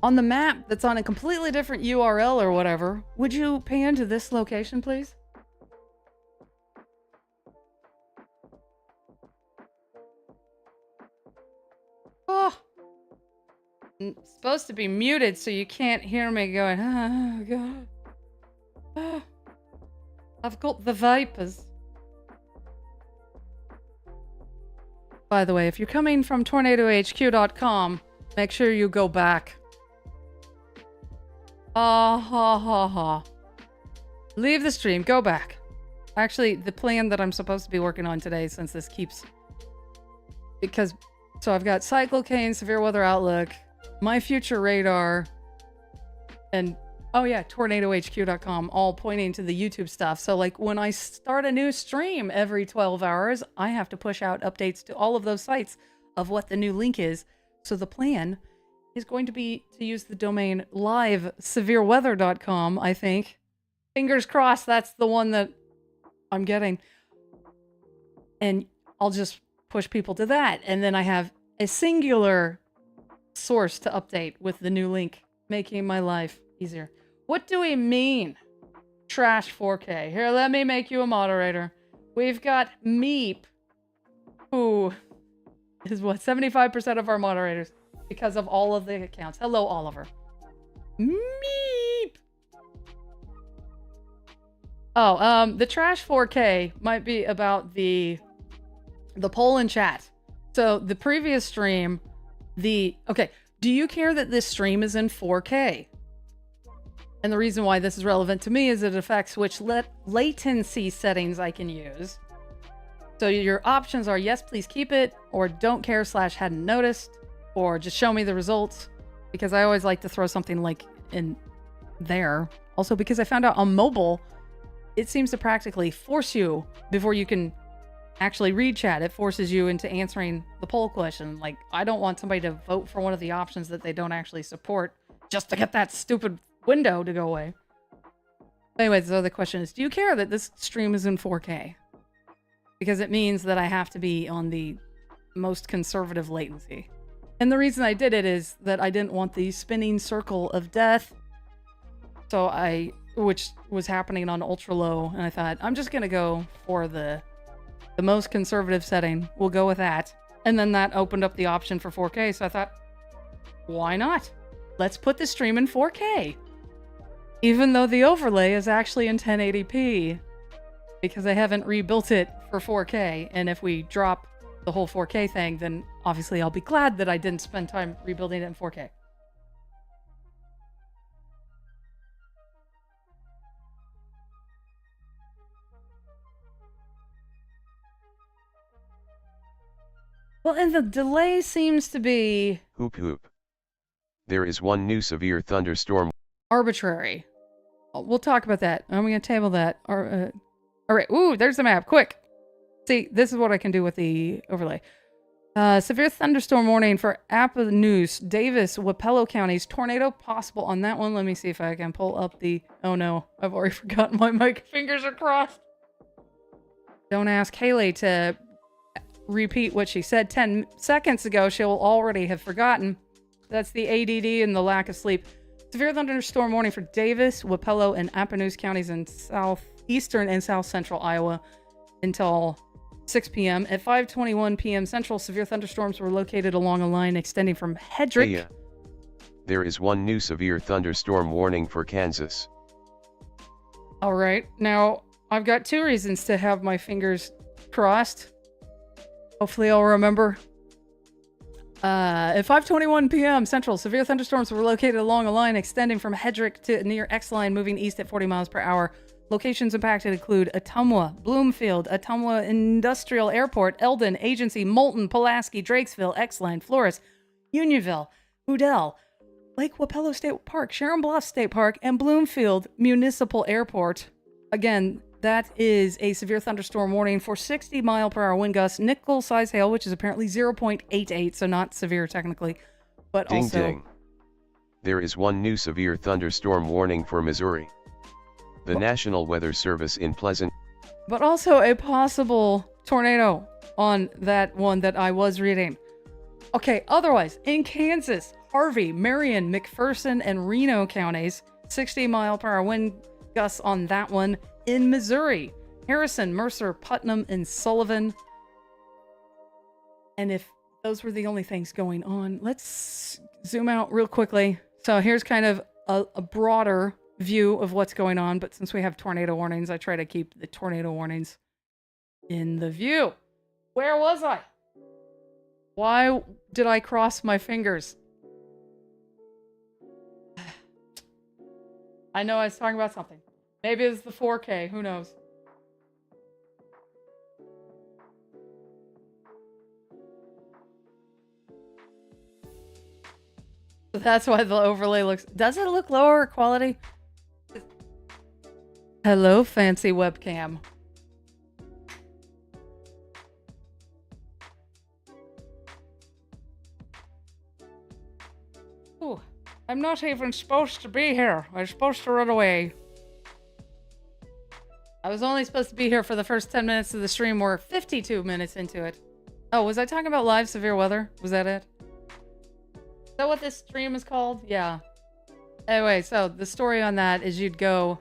[SPEAKER 1] on the map that's on a completely different URL or whatever, would you pan to this location, please? Oh, supposed to be muted so you can't hear me going, oh, God. Oh, I've got the vapors. By the way, if you're coming from tornadohq.com, make sure you go back. Ah, ha, ha, ha. Leave the stream, go back. Actually, the plan that I'm supposed to be working on today, since this keeps... Because... So I've got cyclocane, severe weather outlook, my future radar, and... Oh yeah, tornadohq.com, all pointing to the YouTube stuff. So like when I start a new stream every 12 hours, I have to push out updates to all of those sites of what the new link is. So the plan is going to be to use the domain livesevereweather.com, I think. Fingers crossed that's the one that I'm getting. And I'll just push people to that. And then I have a singular source to update with the new link, making my life easier. What do we mean? Trash 4K. Here, let me make you a moderator. We've got Meep, who is what, 75% of our moderators because of all of the accounts. Hello, Oliver. Meep. Oh, the Trash 4K might be about the poll in chat. So the previous stream, okay, do you care that this stream is in 4K? And the reason why this is relevant to me is it affects which latency settings I can use. So your options are yes, please keep it, or don't care / hadn't noticed, or just show me the results, because I always like to throw something like in there. Also because I found out on mobile, it seems to practically force you before you can actually read chat. It forces you into answering the poll question. Like, I don't want somebody to vote for one of the options that they don't actually support just to get that stupid window to go away. Anyways, so the question is, do you care that this stream is in 4K? Because it means that I have to be on the most conservative latency. And the reason I did it is that I didn't want the spinning circle of death. So which was happening on ultra low, and I thought, I'm just gonna go for the most conservative setting. We'll go with that. And then that opened up the option for 4K, so I thought, why not? Let's put the stream in 4K. Even though the overlay is actually in 1080p, because I haven't rebuilt it for 4K, and if we drop the whole 4K thing, then obviously I'll be glad that I didn't spend time rebuilding it in 4K. Well, and the delay seems to be...
[SPEAKER 2] Hoop hoop. There is one new severe thunderstorm.
[SPEAKER 1] Arbitrary. We'll talk about that. I'm going to table that. All right. Ooh, there's the map. Quick. See, this is what I can do with the overlay. Severe thunderstorm warning for Appanoose, Davis, Wapello counties. Tornado possible on that one. Let me see if I can pull up the... Oh no, I've already forgotten my mic. Fingers are crossed. Don't ask Hayley to repeat what she said 10 seconds ago. She'll already have forgotten. That's the ADD and the lack of sleep. Severe thunderstorm warning for Davis, Wapello, and Appanoose counties in southeastern and south central Iowa until 6 p.m. At 5:21 p.m. Central, severe thunderstorms were located along a line extending from Hedrick.
[SPEAKER 2] Hey, there is one new severe thunderstorm warning for Kansas.
[SPEAKER 1] All right. Now, I've got two reasons to have my fingers crossed. Hopefully I'll remember. At 5:21 p.m. Central, severe thunderstorms were located along a line extending from Hedrick to near X-Line, moving east at 40 miles per hour. Locations impacted include Ottumwa, Bloomfield, Ottumwa Industrial Airport, Eldon, Agency, Moulton, Pulaski, Drakesville, X-Line, Flores, Unionville, Udell, Lake Wapello State Park, Sharon Bluff State Park, and Bloomfield Municipal Airport. Again, that is a severe thunderstorm warning for 60-mile-per-hour wind gusts, nickel-size hail, which is apparently 0.88, so not severe technically, but
[SPEAKER 2] Ding
[SPEAKER 1] also...
[SPEAKER 2] ding. There is one new severe thunderstorm warning for Missouri. The National Weather Service in Pleasant...
[SPEAKER 1] But also a possible tornado on that one that I was reading. Okay, otherwise, in Kansas, Harvey, Marion, McPherson, and Reno counties, 60-mile-per-hour wind gusts on that one. In Missouri, Harrison, Mercer, Putnam, and Sullivan. And if those were the only things going on. Let's zoom out real quickly. So here's kind of a broader view of what's going on, but since we have tornado warnings, I try to keep the tornado warnings in the view. Where was I? Why did I cross my fingers? I know I was talking about something. Maybe it's the 4K, who knows? That's why the overlay looks... Does it look lower quality? Hello, fancy webcam. Ooh, I'm not even supposed to be here. I'm supposed to run away. I was only supposed to be here for the first 10 minutes of the stream. We're 52 minutes into it. Oh, was I talking about live severe weather? Was that it? Is that what this stream is called? Yeah. Anyway, so the story on that is you'd go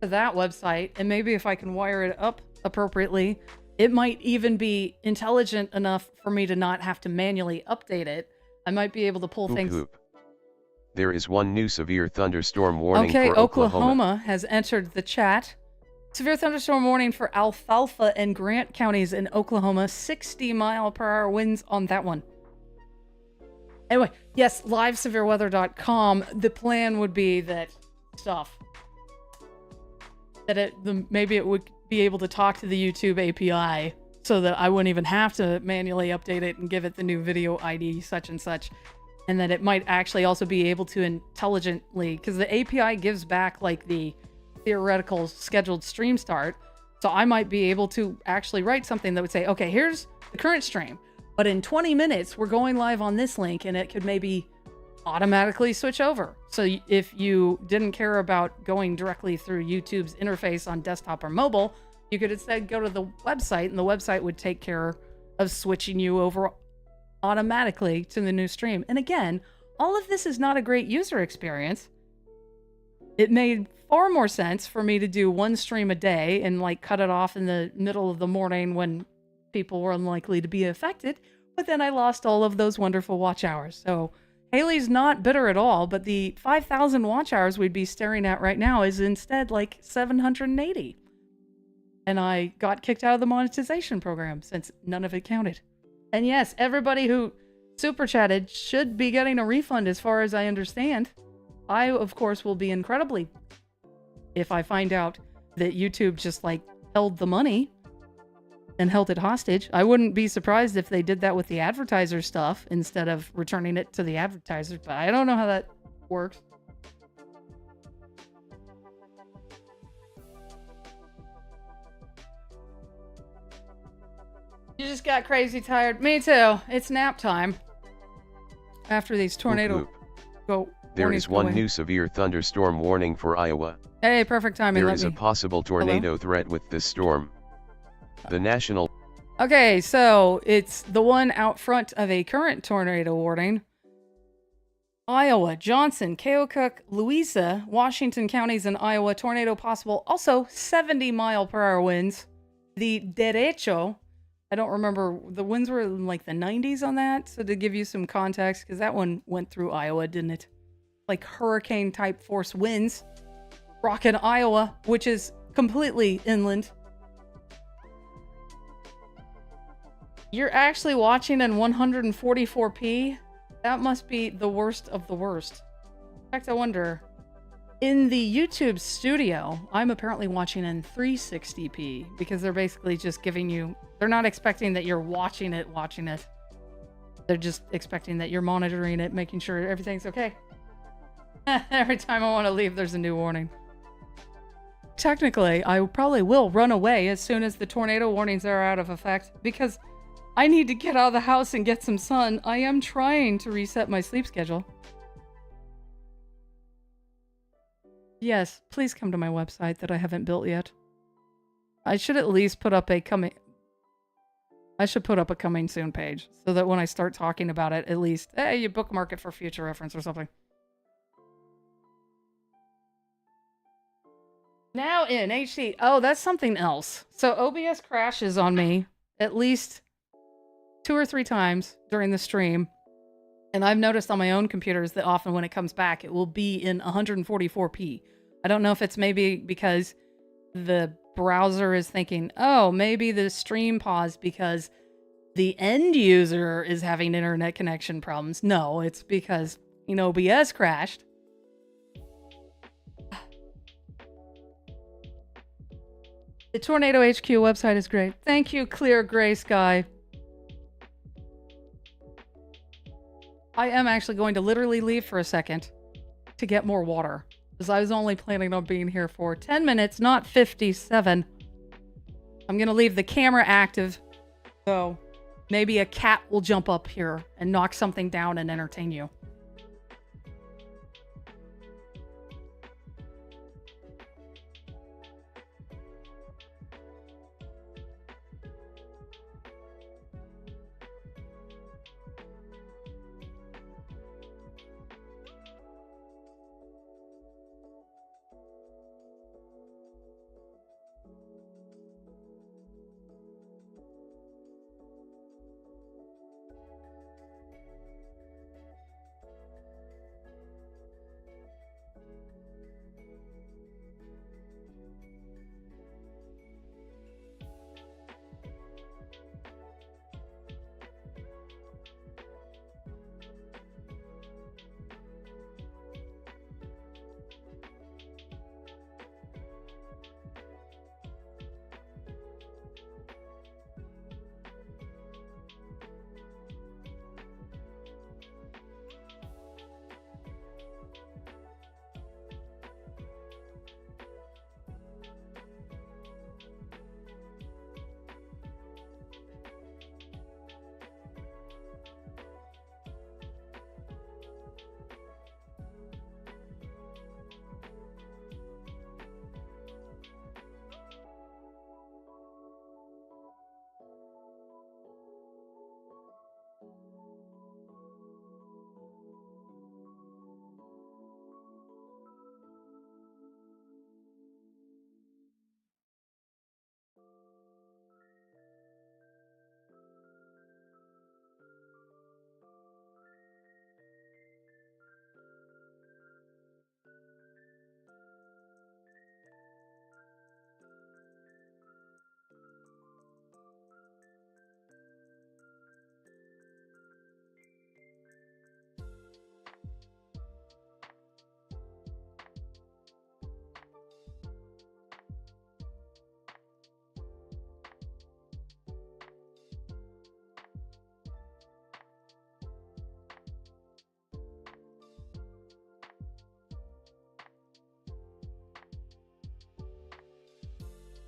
[SPEAKER 1] to that website, and maybe if I can wire it up appropriately, it might even be intelligent enough for me to not have to manually update it. I might be able to pull things...
[SPEAKER 2] There is one new severe thunderstorm warning
[SPEAKER 1] for
[SPEAKER 2] Oklahoma.
[SPEAKER 1] Oklahoma has entered the chat. Severe thunderstorm warning for Alfalfa and Grant counties in Oklahoma. 60-mile-per-hour winds on that one. Anyway, yes, livesevereweather.com. The plan would be that maybe it would be able to talk to the YouTube API so that I wouldn't even have to manually update it and give it the new video ID such and such. And that it might actually also be able to intelligently, because the API gives back like the theoretical scheduled stream start. So I might be able to actually write something that would say, okay, here's the current stream, but in 20 minutes, we're going live on this link, and it could maybe automatically switch over. So if you didn't care about going directly through YouTube's interface on desktop or mobile, you could instead go to the website, and the website would take care of switching you over automatically to the new stream. And again, all of this is not a great user experience. It made far more sense for me to do one stream a day and like cut it off in the middle of the morning when people were unlikely to be affected. But then I lost all of those wonderful watch hours. So Hayley's not bitter at all, but the 5,000 watch hours we'd be staring at right now is instead like 780. And I got kicked out of the monetization program since none of it counted. And yes, everybody who super chatted should be getting a refund as far as I understand. I, of course, will be incredibly if I find out that YouTube just like held the money and held it hostage. I wouldn't be surprised if they did that with the advertiser stuff instead of returning it to the advertisers, but I don't know how that works. You just got crazy tired. Me too. It's nap time. After these tornado
[SPEAKER 2] There is one new severe thunderstorm warning for Iowa.
[SPEAKER 1] Hey, perfect timing.
[SPEAKER 2] There is a possible tornado threat with this storm. The national...
[SPEAKER 1] Okay, so it's the one out front of a current tornado warning. Iowa, Johnson, Keokuk, Louisa, Washington counties in Iowa, tornado possible. Also, 70-mile-per-hour winds. The derecho... I don't remember, the winds were in like the 90s on that. So to give you some context, because that one went through Iowa, didn't it? Like hurricane type force winds. Rockin' Iowa, which is completely inland. You're actually watching in 144p? That must be the worst of the worst. In fact, I wonder, in the YouTube studio, I'm apparently watching in 360p because they're basically just giving you... They're not expecting that you're watching it. They're just expecting that you're monitoring it, making sure everything's okay. Every time I want to leave, there's a new warning. Technically, I probably will run away as soon as the tornado warnings are out of effect because I need to get out of the house and get some sun. I am trying to reset my sleep schedule. Yes, please come to my website that I haven't built yet. I should at least put up a coming soon page so that when I start talking about it, at least, hey, you bookmark it for future reference or something. Now in HD. Oh, that's something else. So OBS crashes on me at least 2 or 3 times during the stream. And I've noticed on my own computers that often when it comes back, it will be in 144p. I don't know if it's maybe because the browser is thinking, oh, maybe the stream paused because the end user is having internet connection problems. No, it's because, OBS crashed. The Tornado HQ website is great. Thank you, Clear Gray Sky. I am actually going to literally leave for a second to get more water, because I was only planning on being here for 10 minutes, not 57. I'm going to leave the camera active, so maybe a cat will jump up here and knock something down and entertain you.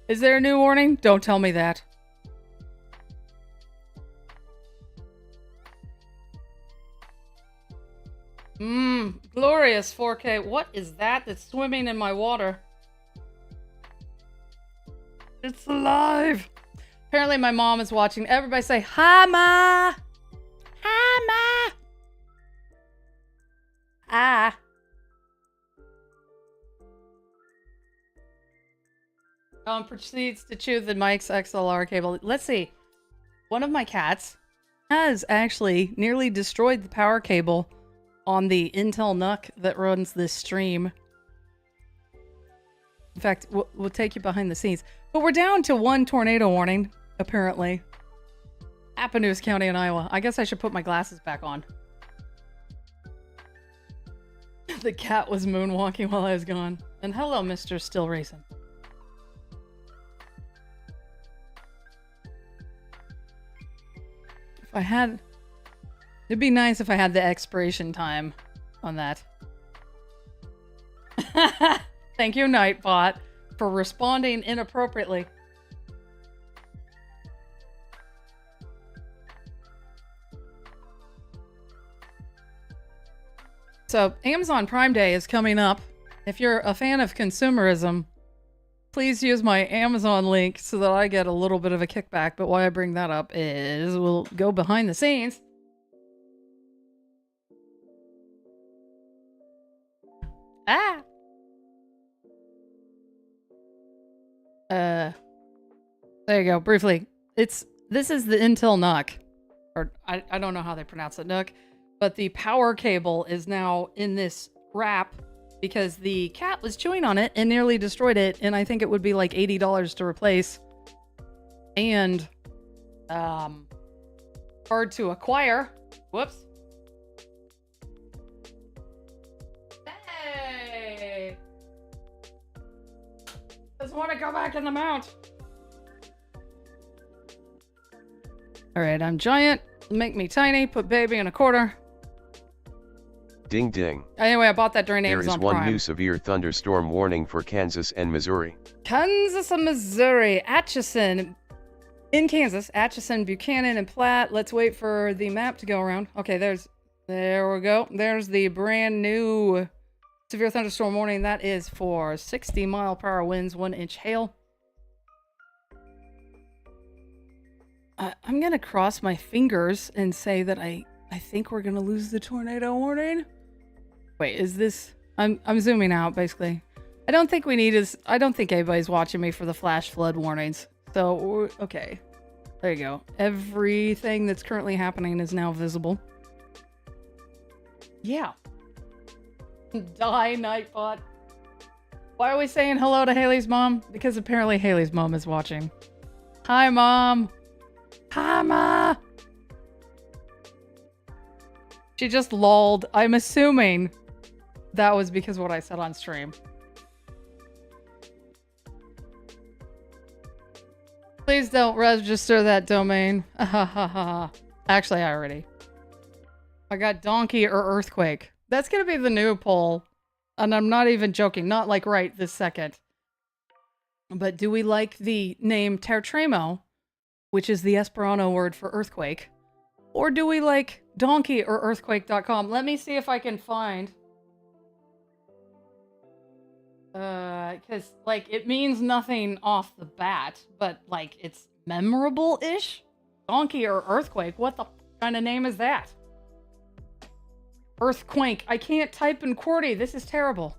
[SPEAKER 1] Is there a new warning? Don't tell me that. Glorious 4K. What is that that's swimming in my water? It's alive. Apparently my mom is watching. Everybody say, hi, Ma. Hi, Ma. Ah. Proceeds to chew the mic's XLR cable. Let's see. One of my cats has actually nearly destroyed the power cable on the Intel NUC that runs this stream. In fact, we'll take you behind the scenes. But we're down to 1 tornado warning, apparently. Appanoose County in Iowa. I guess I should put my glasses back on. The cat was moonwalking while I was gone. And hello, Mr. Still Racing. If I had... It'd be nice if I had the expiration time on that. Thank you, Nightbot, for responding inappropriately. So, Amazon Prime Day is coming up. If you're a fan of consumerism, please use my Amazon link so that I get a little bit of a kickback. But why I bring that up is we'll go behind the scenes. Ah! There you go, briefly. This is the Intel NUC. or I don't know how they pronounce it, Nook, but the power cable is now in this wrap because the cat was chewing on it and nearly destroyed it, and I think it would be like $80 to replace. And hard to acquire. Whoops. Hey! Just want to go back in the mount. Alright, I'm giant. Make me tiny. Put baby in a quarter.
[SPEAKER 2] Ding ding.
[SPEAKER 1] Anyway, I bought that during
[SPEAKER 2] There
[SPEAKER 1] Amazon
[SPEAKER 2] is one
[SPEAKER 1] Prime.
[SPEAKER 2] new severe thunderstorm warning for Kansas and Missouri.
[SPEAKER 1] Kansas and Missouri. Atchison. In Kansas. Atchison, Buchanan, and Platte. Let's wait for the map to go around. Okay, there we go. There's the brand new severe thunderstorm warning. That is for 60-mile-per-hour winds, 1-inch hail. I'm going to cross my fingers and say that I think we're going to lose the tornado warning. Wait, is this... I'm zooming out, basically. I don't think anybody's watching me for the flash flood warnings. So, okay. There you go. Everything that's currently happening is now visible. Yeah. Die, Nightbot. Why are we saying hello to Hayley's mom? Because apparently Hayley's mom is watching. Hi, Mom. Hi, Ma. She just lolled. I'm assuming that was because of what I said on stream. Please don't register that domain. Actually, I got donkey or earthquake. That's going to be the new poll. And I'm not even joking. Not like right this second. But do we like the name Tertremo, which is the Esperanto word for earthquake? Or do we like donkey or earthquake.com? Let me see if I can find... because, like, it means nothing off the bat, but, like, it's memorable-ish? Donkey or earthquake? What the kind of name is that? Earthquake. I can't type in QWERTY. This is terrible.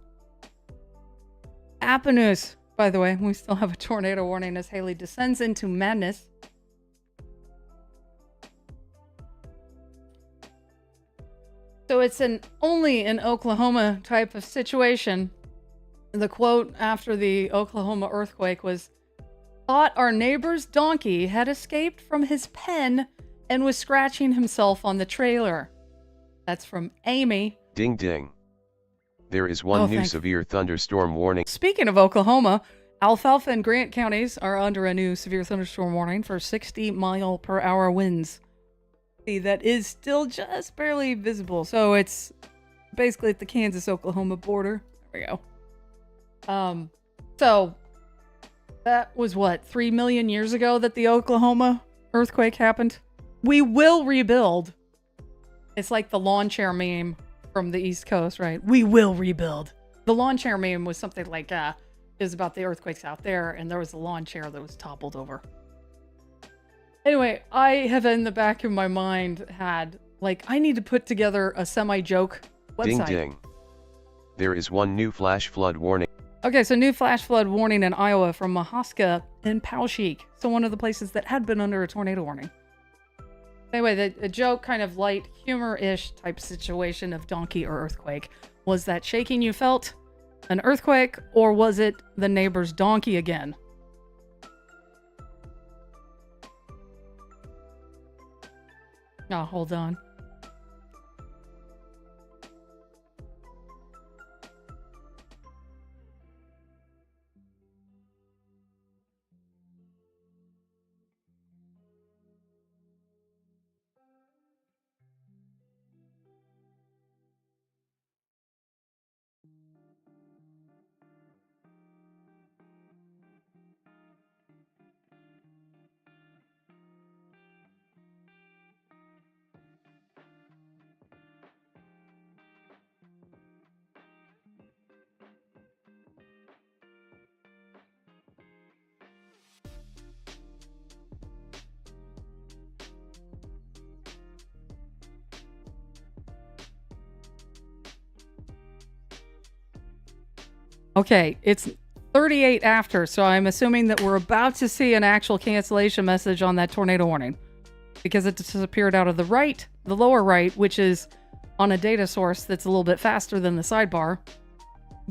[SPEAKER 1] Appanus. By the way, we still have a tornado warning as Hayley descends into madness. So it's only an Oklahoma type of situation. The quote after the Oklahoma earthquake was, "Thought our neighbor's donkey had escaped from his pen and was scratching himself on the trailer." That's from Amy.
[SPEAKER 2] Ding ding. There is one new severe thunderstorm warning.
[SPEAKER 1] Speaking of Oklahoma, Alfalfa and Grant counties are under a new severe thunderstorm warning for 60-mile-per-hour winds. See, that is still just barely visible. So it's basically at the Kansas-Oklahoma border. There we go. So that was what, 3 million years ago that the Oklahoma earthquake happened? We will rebuild. It's like the lawn chair meme from the East Coast, right? We will rebuild. The lawn chair meme was something like, is about the earthquakes out there, and there was a lawn chair that was toppled over. Anyway, I have in the back of my mind had, like, I need to put together a semi-joke website.
[SPEAKER 2] Ding ding. There is one new flash flood warning.
[SPEAKER 1] Okay, so new flash flood warning in Iowa from Mahaska and Poweshiek. So one of the places that had been under a tornado warning. Anyway, the joke, kind of light, humor-ish type situation of donkey or earthquake. Was that shaking you felt an earthquake, or was it the neighbor's donkey again? Oh, hold on. Okay, it's 38 after, so I'm assuming that we're about to see an actual cancellation message on that tornado warning. because it disappeared out of the right, the lower right, which is on a data source that's a little bit faster than the sidebar.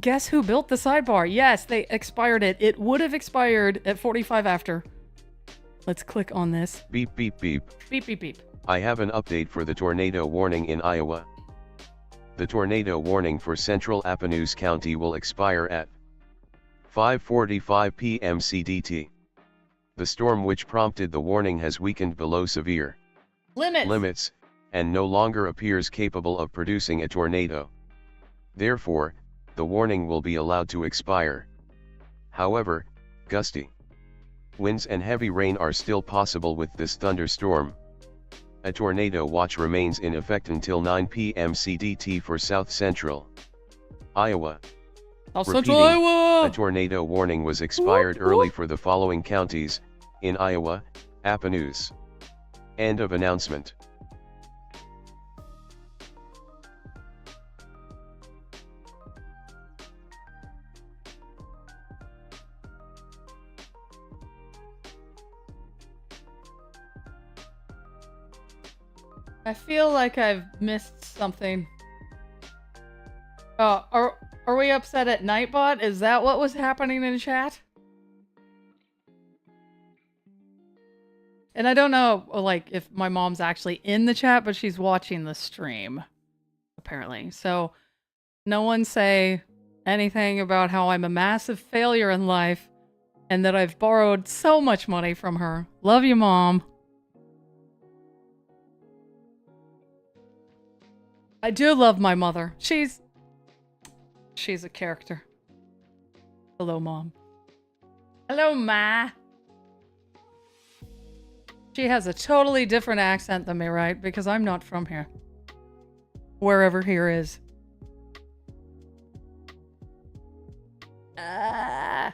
[SPEAKER 1] Guess who built the sidebar? Yes, they expired it. It would have expired at 45 after. Let's click on this.
[SPEAKER 2] Beep, beep, beep.
[SPEAKER 1] Beep, beep, beep.
[SPEAKER 2] I have an update for the tornado warning in Iowa. The tornado warning for Central Appanoose County will expire at 5:45 p.m. CDT. The storm which prompted the warning has weakened below severe limits, and no longer appears capable of producing a tornado. Therefore, the warning will be allowed to expire. However, gusty winds and heavy rain are still possible with this thunderstorm. A tornado watch remains in effect until 9 p.m. CDT for South Central Iowa.
[SPEAKER 1] South Central Iowa!
[SPEAKER 2] A tornado warning was expired early for the following counties, in Iowa, Appanoose. End of announcement.
[SPEAKER 1] I feel like I've missed something. Are we upset at Nightbot? Is that what was happening in chat? And I don't know, like, if my mom's actually in the chat, but she's watching the stream, apparently. So, no one say anything about how I'm a massive failure in life and that I've borrowed so much money from her. Love you, Mom. I do love my mother. She's a character. Hello, Mom. Hello, Ma. She has a totally different accent than me, right? Because I'm not from here. Wherever here is. Oh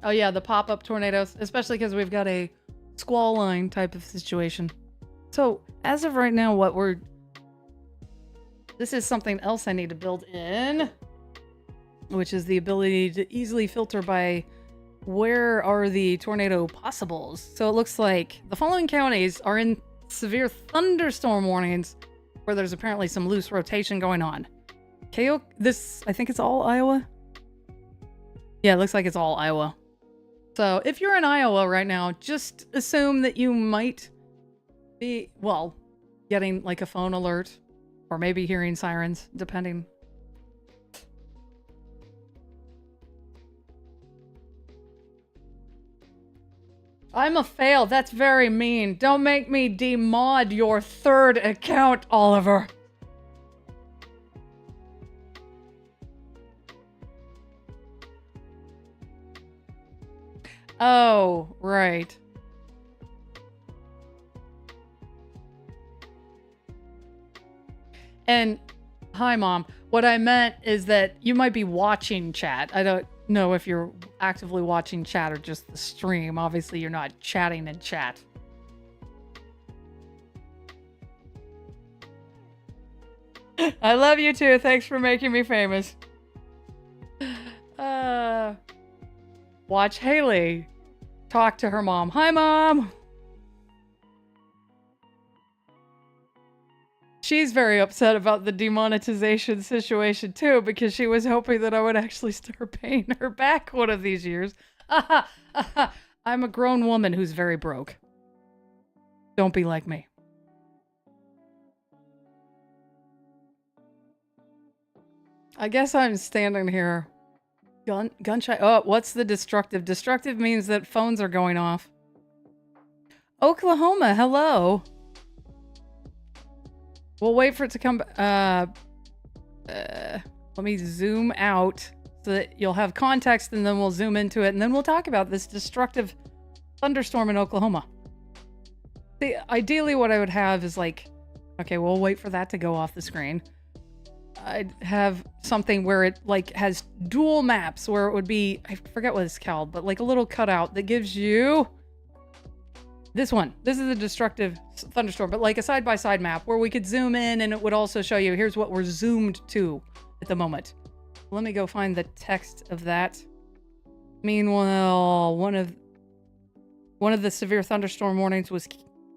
[SPEAKER 1] yeah, the pop-up tornadoes. Especially because we've got a squall line type of situation. So, as of right now, this is something else I need to build in, which is the ability to easily filter by where are the tornado possibles. So it looks like the following counties are in severe thunderstorm warnings where there's apparently some loose rotation going on. I think it's all Iowa. Yeah, it looks like it's all Iowa. So if you're in Iowa right now, just assume that you might be, well, getting like a phone alert. Or maybe hearing sirens, depending. I'm a fail. That's very mean. Don't make me demod your third account, Oliver. Oh, right. And hi, Mom. What I meant is that you might be watching chat. I don't know if you're actively watching chat or just the stream. Obviously, you're not chatting in chat. I love you too. Thanks for making me famous. Watch Hayley talk to her mom. Hi, Mom. She's very upset about the demonetization situation too, because she was hoping that I would actually start paying her back one of these years. I'm a grown woman who's very broke. Don't be like me. I guess I'm standing here. Gun shy. Oh, what's the destructive? Destructive means that phones are going off. Oklahoma, hello. We'll wait for it to come. Let me zoom out so that you'll have context, and then we'll zoom into it, and then we'll talk about this destructive thunderstorm in Oklahoma. See, ideally what I would have is like, okay, we'll wait for that to go off the screen. I'd have something where it like has dual maps, where it would be, I forget what it's called, but like a little cutout that gives you this one. This is a destructive thunderstorm, but like a side-by-side map where we could zoom in and it would also show you, here's what we're zoomed to at the moment. Let me go find the text of that. Meanwhile, One of the severe thunderstorm warnings was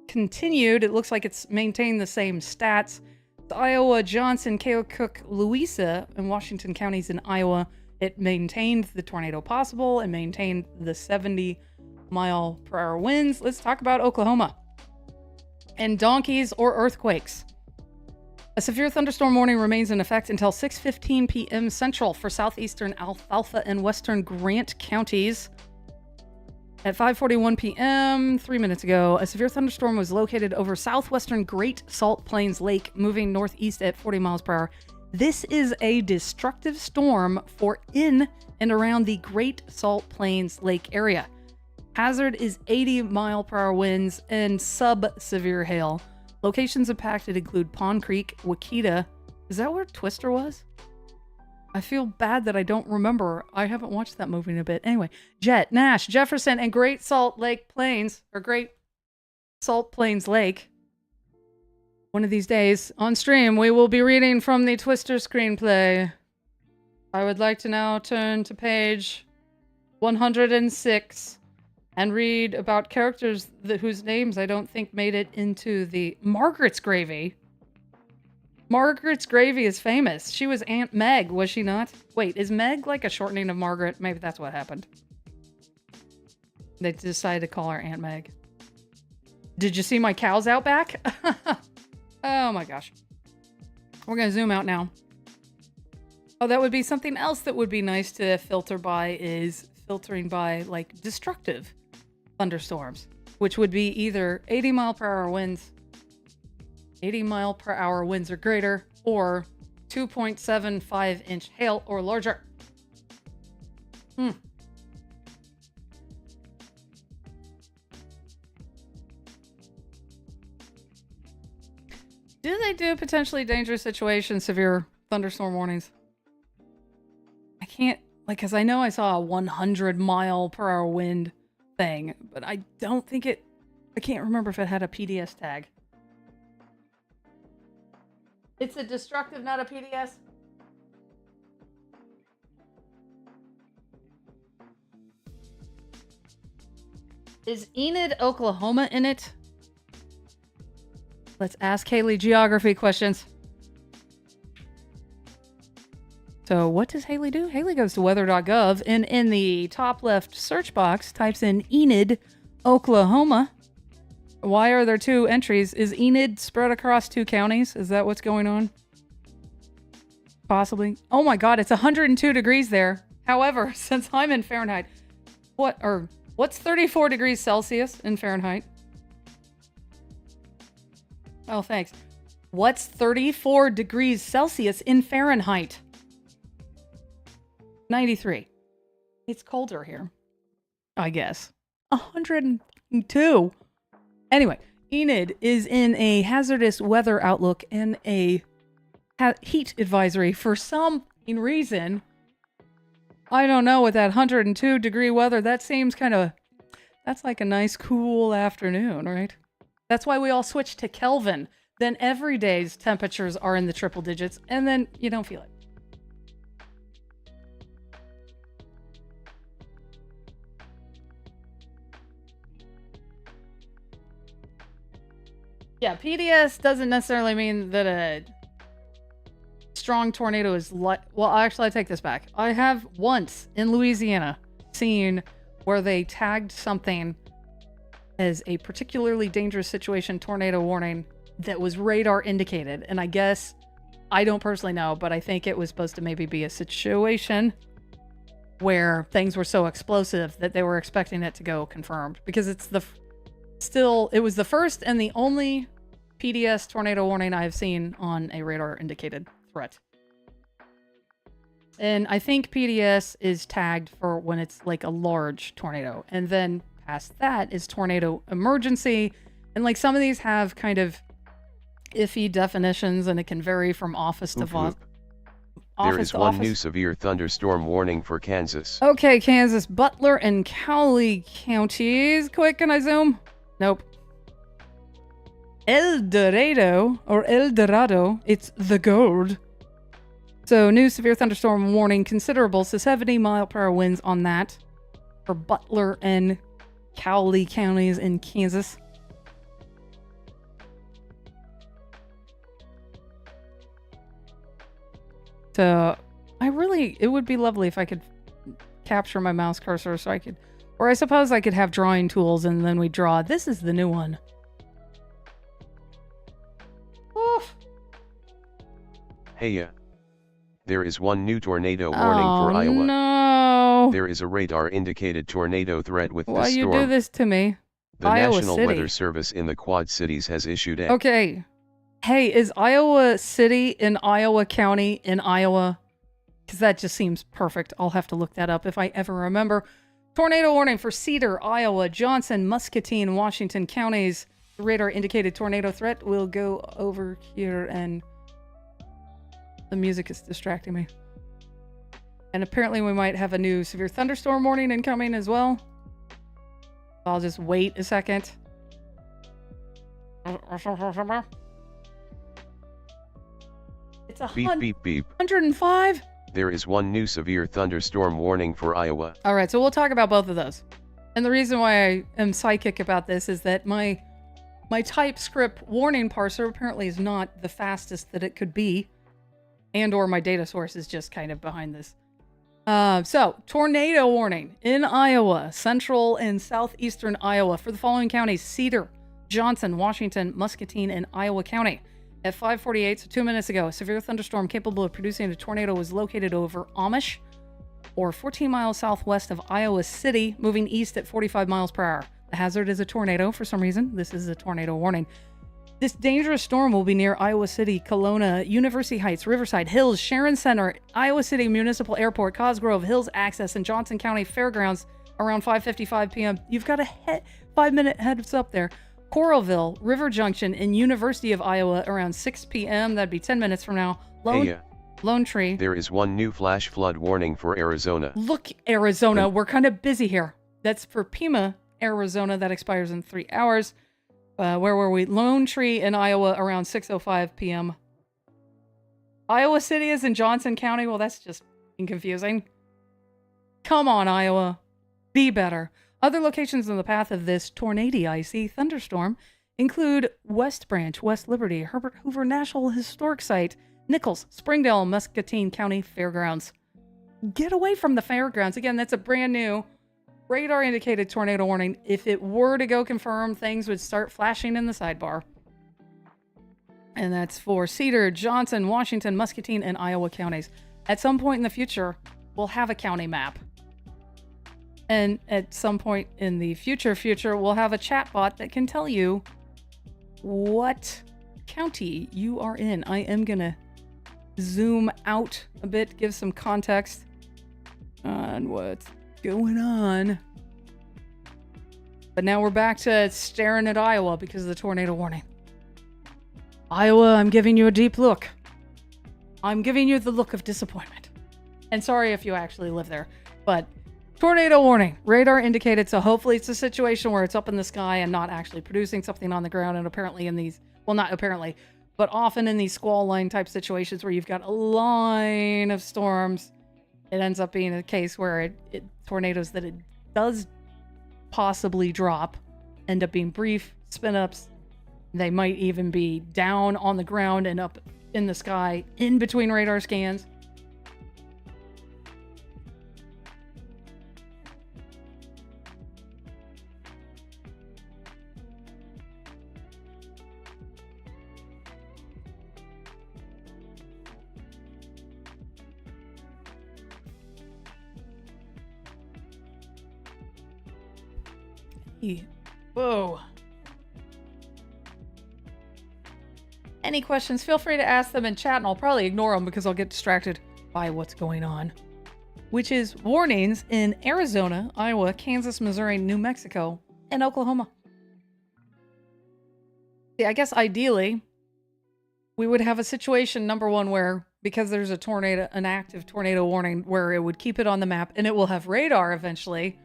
[SPEAKER 1] continued. It looks like it's maintained the same stats. Iowa, Johnson, Keokuk, Louisa, and Washington counties in Iowa, it maintained the tornado possible and maintained the 70-mile-per-hour winds. Let's talk about Oklahoma. And donkeys or earthquakes. A severe thunderstorm warning remains in effect until 6:15 p.m. Central for southeastern Alfalfa and western Grant counties. At 5:41 p.m., 3 minutes ago, a severe thunderstorm was located over southwestern Great Salt Plains Lake, moving northeast at 40 miles per hour. This is a destructive storm for in and around the Great Salt Plains Lake area. Hazard is 80-mile-per-hour winds and sub-severe hail. Locations impacted include Pond Creek, Wakita. Is that where Twister was? I feel bad that I don't remember. I haven't watched that movie in a bit. Anyway, Jet, Nash, Jefferson, and Great Salt Lake Plains, or Great Salt Plains Lake. One of these days, on stream, we will be reading from the Twister screenplay. I would like to now turn to page 106 and read about characters whose names I don't think made it into the... Margaret's Gravy. Margaret's Gravy is famous. She was Aunt Meg, was she not? Wait, is Meg like a shortening of Margaret? Maybe that's what happened. They decided to call her Aunt Meg. Did you see my cows out back? Oh my gosh. We're gonna zoom out now. Oh, that would be something else that would be nice to filter by, is filtering by like destructive thunderstorms, which would be either 80-mile-per-hour winds, 80-mile-per-hour winds or greater, or 2.75-inch hail or larger. Do they do potentially dangerous situations, severe thunderstorm warnings? I can't, like, because I know I saw a 100-mile-per-hour wind thing, but I don't think it, I can't remember if it had a PDS tag. It's a destructive, not a PDS? Is Enid, Oklahoma in it? Let's ask Hayley geography questions. So what does Hayley do? Hayley goes to weather.gov and in the top left search box types in Enid, Oklahoma. Why are there two entries? Is Enid spread across two counties? Is that what's going on? Possibly. Oh my god, it's 102 degrees there. However, since I'm in Fahrenheit, what's 34 degrees Celsius in Fahrenheit? Oh, thanks. What's 34 degrees Celsius in Fahrenheit? 93. It's colder here, I guess. 102. Anyway, Enid is in a hazardous weather outlook and a heat advisory for some reason. I don't know, with that 102 degree weather, that seems kind of, that's like a nice cool afternoon, right? That's why we all switched to Kelvin. Then every day's temperatures are in the triple digits, and then you don't feel it. Yeah, PDS doesn't necessarily mean that a strong tornado is well, actually, I take this back. I have once in Louisiana seen where they tagged something as a particularly dangerous situation tornado warning that was radar indicated. And I guess, I don't personally know, but I think it was supposed to maybe be a situation where things were so explosive that they were expecting it to go confirmed. Because it's it was the first and the only PDS tornado warning I've seen on a radar indicated threat. And I think PDS is tagged for when it's like a large tornado. And then past that is tornado emergency. And like some of these have kind of iffy definitions and it can vary from office to office.
[SPEAKER 2] There is one new severe thunderstorm warning for Kansas.
[SPEAKER 1] Okay, Kansas, Butler and Cowley counties. Quick, can I zoom? Nope. El Dorado, it's the gold. So, new severe thunderstorm warning, considerable, so 70-mile-per-hour winds on that for Butler and Cowley counties in Kansas. So it would be lovely if I could capture my mouse cursor so I could, or I suppose I could have drawing tools and then we draw. This is the new one. Oof.
[SPEAKER 2] Hey, there is one new tornado warning for Iowa.
[SPEAKER 1] No.
[SPEAKER 2] There is a radar-indicated tornado threat with
[SPEAKER 1] Why
[SPEAKER 2] this
[SPEAKER 1] you
[SPEAKER 2] storm.
[SPEAKER 1] do this to me?
[SPEAKER 2] The
[SPEAKER 1] Iowa
[SPEAKER 2] National
[SPEAKER 1] City.
[SPEAKER 2] Weather Service in the Quad Cities has issued a...
[SPEAKER 1] Okay. Hey, is Iowa City in Iowa County in Iowa? Because that just seems perfect. I'll have to look that up if I ever remember. Tornado warning for Cedar, Iowa, Johnson, Muscatine, Washington counties. The radar indicated tornado threat. We'll go over here and the music is distracting me. And apparently we might have a new severe thunderstorm warning incoming as well. I'll just wait a second. It's
[SPEAKER 2] Beep, beep, beep.
[SPEAKER 1] 105.
[SPEAKER 2] There is one new severe thunderstorm warning for Iowa.
[SPEAKER 1] All right, so we'll talk about both of those. And the reason why I am psychic about this is that my TypeScript warning parser apparently is not the fastest that it could be. And or my data source is just kind of behind this. So, tornado warning in Iowa, central and southeastern Iowa for the following counties: Cedar, Johnson, Washington, Muscatine, and Iowa County. At 5:48, so 2 minutes ago, a severe thunderstorm capable of producing a tornado was located over Amish, or 14 miles southwest of Iowa City, moving east at 45 miles per hour. The hazard is a tornado for some reason. This is a tornado warning. This dangerous storm will be near Iowa City, Kelowna, University Heights, Riverside, Hills, Sharon Center, Iowa City Municipal Airport, Cosgrove, Hills Access, and Johnson County Fairgrounds around 5:55 p.m. You've got a 5-minute heads up there. Coralville, River Junction, and University of Iowa around 6 p.m. That'd be 10 minutes from now. Lone Tree.
[SPEAKER 2] There is one new flash flood warning for Arizona.
[SPEAKER 1] Look, Arizona, we're kind of busy here. That's for Pima, Arizona. That expires in 3 hours. Where were we? Lone Tree in Iowa around 6:05 p.m. Iowa City is in Johnson County. Well, that's just confusing. Come on, Iowa. Be better. Other locations in the path of this tornado-icy thunderstorm include West Branch, West Liberty, Herbert Hoover National Historic Site, Nichols, Springdale, Muscatine County Fairgrounds. Get away from the fairgrounds. Again, that's a brand new radar-indicated tornado warning. If it were to go confirmed, things would start flashing in the sidebar. And that's for Cedar, Johnson, Washington, Muscatine, and Iowa counties. At some point in the future, we'll have a county map. And at some point in the future, we'll have a chatbot that can tell you what county you are in. I am going to zoom out a bit, give some context on what's going on. But now we're back to staring at Iowa because of the tornado warning. Iowa, I'm giving you a deep look. I'm giving you the look of disappointment. And sorry if you actually live there, but tornado warning, radar indicated, so hopefully it's a situation where it's up in the sky and not actually producing something on the ground. And apparently in these, well, not apparently, but often in these squall line type situations where you've got a line of storms, it ends up being a case where tornadoes that it does possibly drop end up being brief spin-ups. They might even be down on the ground and up in the sky in between radar scans. Whoa. Any questions, feel free to ask them in chat and I'll probably ignore them because I'll get distracted by what's going on. Which is warnings in Arizona, Iowa, Kansas, Missouri, New Mexico, and Oklahoma. See, I guess ideally, we would have a situation, number one, where because there's an active tornado warning, where it would keep it on the map and it will have radar eventually.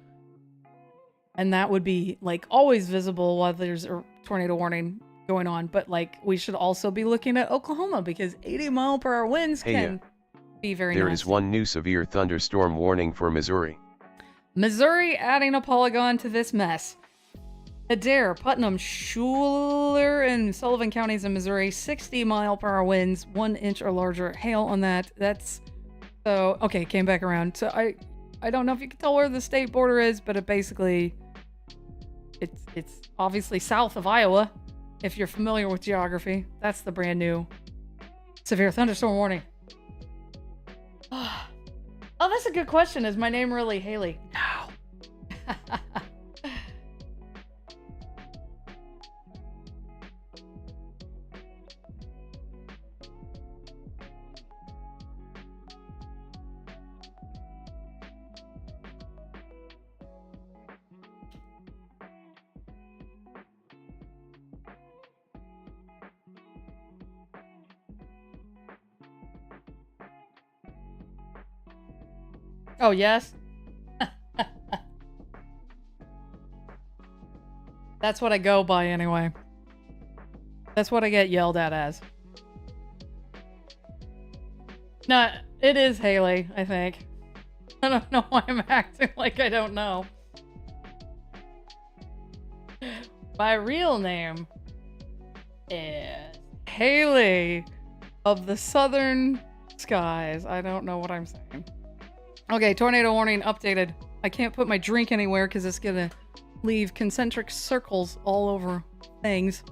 [SPEAKER 1] And that would be like always visible while there's a tornado warning going on. But like we should also be looking at Oklahoma because 80-mile-per-hour winds can be very
[SPEAKER 2] There
[SPEAKER 1] nasty.
[SPEAKER 2] is one new severe thunderstorm warning for Missouri.
[SPEAKER 1] Missouri adding a polygon to this mess. Adair, Putnam, Schuyler, and Sullivan counties in Missouri, 60-mile-per-hour winds, 1 inch or larger. Hail on that. That's so okay. Came back around. So I don't know if you can tell where the state border is, but it's obviously south of Iowa. If you're familiar with geography, that's the brand new severe thunderstorm warning. Oh, that's a good question. Is my name really Hayley? No. Oh, yes? That's what I go by anyway. That's what I get yelled at as. No, it is Hayley, I think. I don't know why I'm acting like I don't know. My real name is Hayley of the Southern Skies. I don't know what I'm saying. Okay, tornado warning updated. I can't put my drink anywhere because it's gonna leave concentric circles all over things.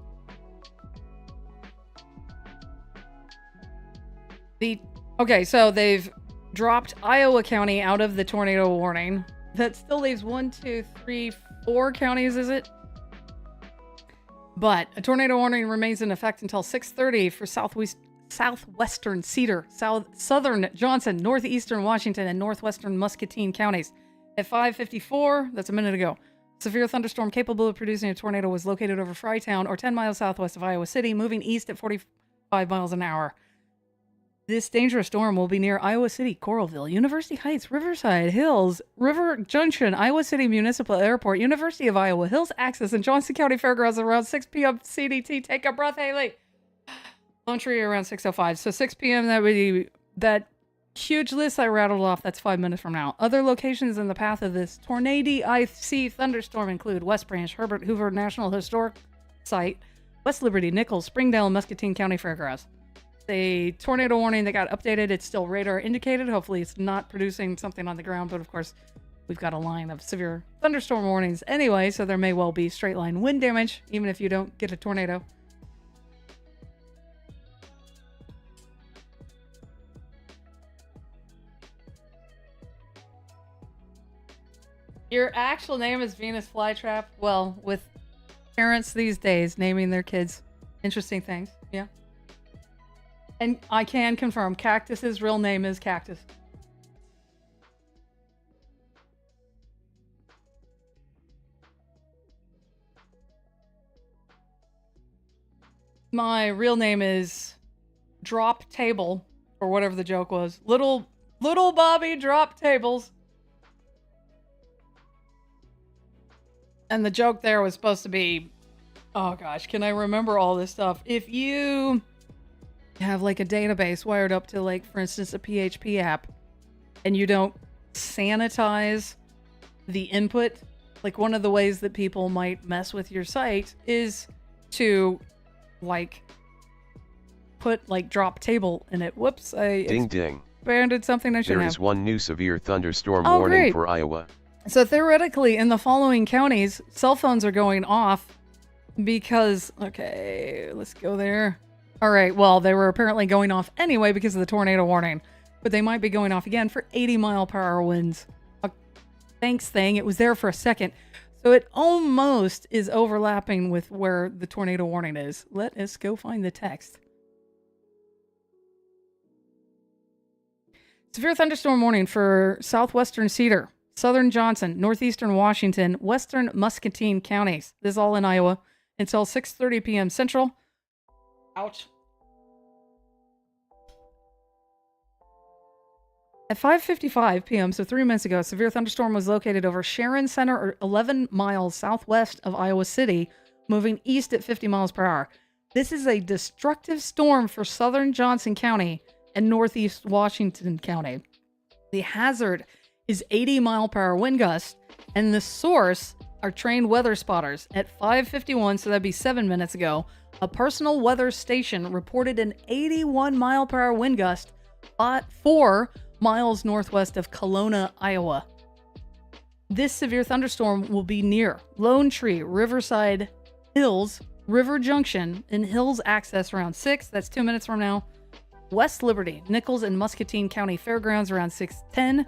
[SPEAKER 1] Okay, so they've dropped Iowa County out of the tornado warning. That still leaves 1, 2, 3, 4 counties, is it? But a tornado warning remains in effect until 6:30 for southwestern Cedar, southern Johnson, northeastern Washington, and northwestern Muscatine counties. At 5:54, that's a minute ago, severe thunderstorm capable of producing a tornado was located over Frytown, or 10 miles southwest of Iowa City, moving east at 45 miles an hour. This dangerous storm will be near Iowa City, Coralville, University Heights, Riverside Hills, River Junction, Iowa City Municipal Airport, University of Iowa, Hills Access, and Johnson County Fairgrounds around 6 p.m. CDT. Take a breath, Hayley. Lone Tree around 6:05. So 6 p.m. that would be that huge list I rattled off. That's 5 minutes from now. Other locations in the path of this tornado-IC thunderstorm include West Branch, Herbert Hoover National Historic Site, West Liberty, Nichols, Springdale, and Muscatine County Fairgrounds. The tornado warning that got updated, it's still radar indicated. Hopefully it's not producing something on the ground, but of course we've got a line of severe thunderstorm warnings anyway, so there may well be straight line wind damage, even if you don't get a tornado. Your actual name is Venus Flytrap? Well, with parents these days naming their kids interesting things, yeah. And I can confirm, Cactus's real name is Cactus. My real name is Drop Table, or whatever the joke was. Little Bobby Drop Tables. And the joke there was supposed to be, oh gosh, can I remember all this stuff? If you have like a database wired up to, like, for instance, a PHP app, and you don't sanitize the input, like, one of the ways that people might mess with your site is to, like, put, like, drop table in it. Whoops, I
[SPEAKER 2] ding.
[SPEAKER 1] expanded something I shouldn't have.
[SPEAKER 2] There is one new severe thunderstorm warning
[SPEAKER 1] great.
[SPEAKER 2] for Iowa.
[SPEAKER 1] So theoretically, in the following counties, cell phones are going off because, okay, let's go there. All right, well, they were apparently going off anyway because of the tornado warning, but they might be going off again for 80-mile-per-hour winds. Thanks thing, it was there for a second. So it almost is overlapping with where the tornado warning is. Let us go find the text. Severe thunderstorm warning for southwestern Cedar, southern Johnson, northeastern Washington, western Muscatine counties. This is all in Iowa until 6:30 p.m. Central. Ouch. At 5:55 p.m., so 3 minutes ago, a severe thunderstorm was located over Sharon Center, or 11 miles southwest of Iowa City, moving east at 50 miles per hour. This is a destructive storm for southern Johnson County and northeast Washington County. The hazard is 80-mile-per-hour wind gusts, and the source are trained weather spotters. At 5:51, so that'd be 7 minutes ago, a personal weather station reported an 81-mile-per-hour wind gust 4 miles northwest of Kelowna, Iowa. This severe thunderstorm will be near Lone Tree, Riverside Hills, River Junction, and Hills Access around 6. That's 2 minutes from now. West Liberty, Nichols, and Muscatine County Fairgrounds around 6:10.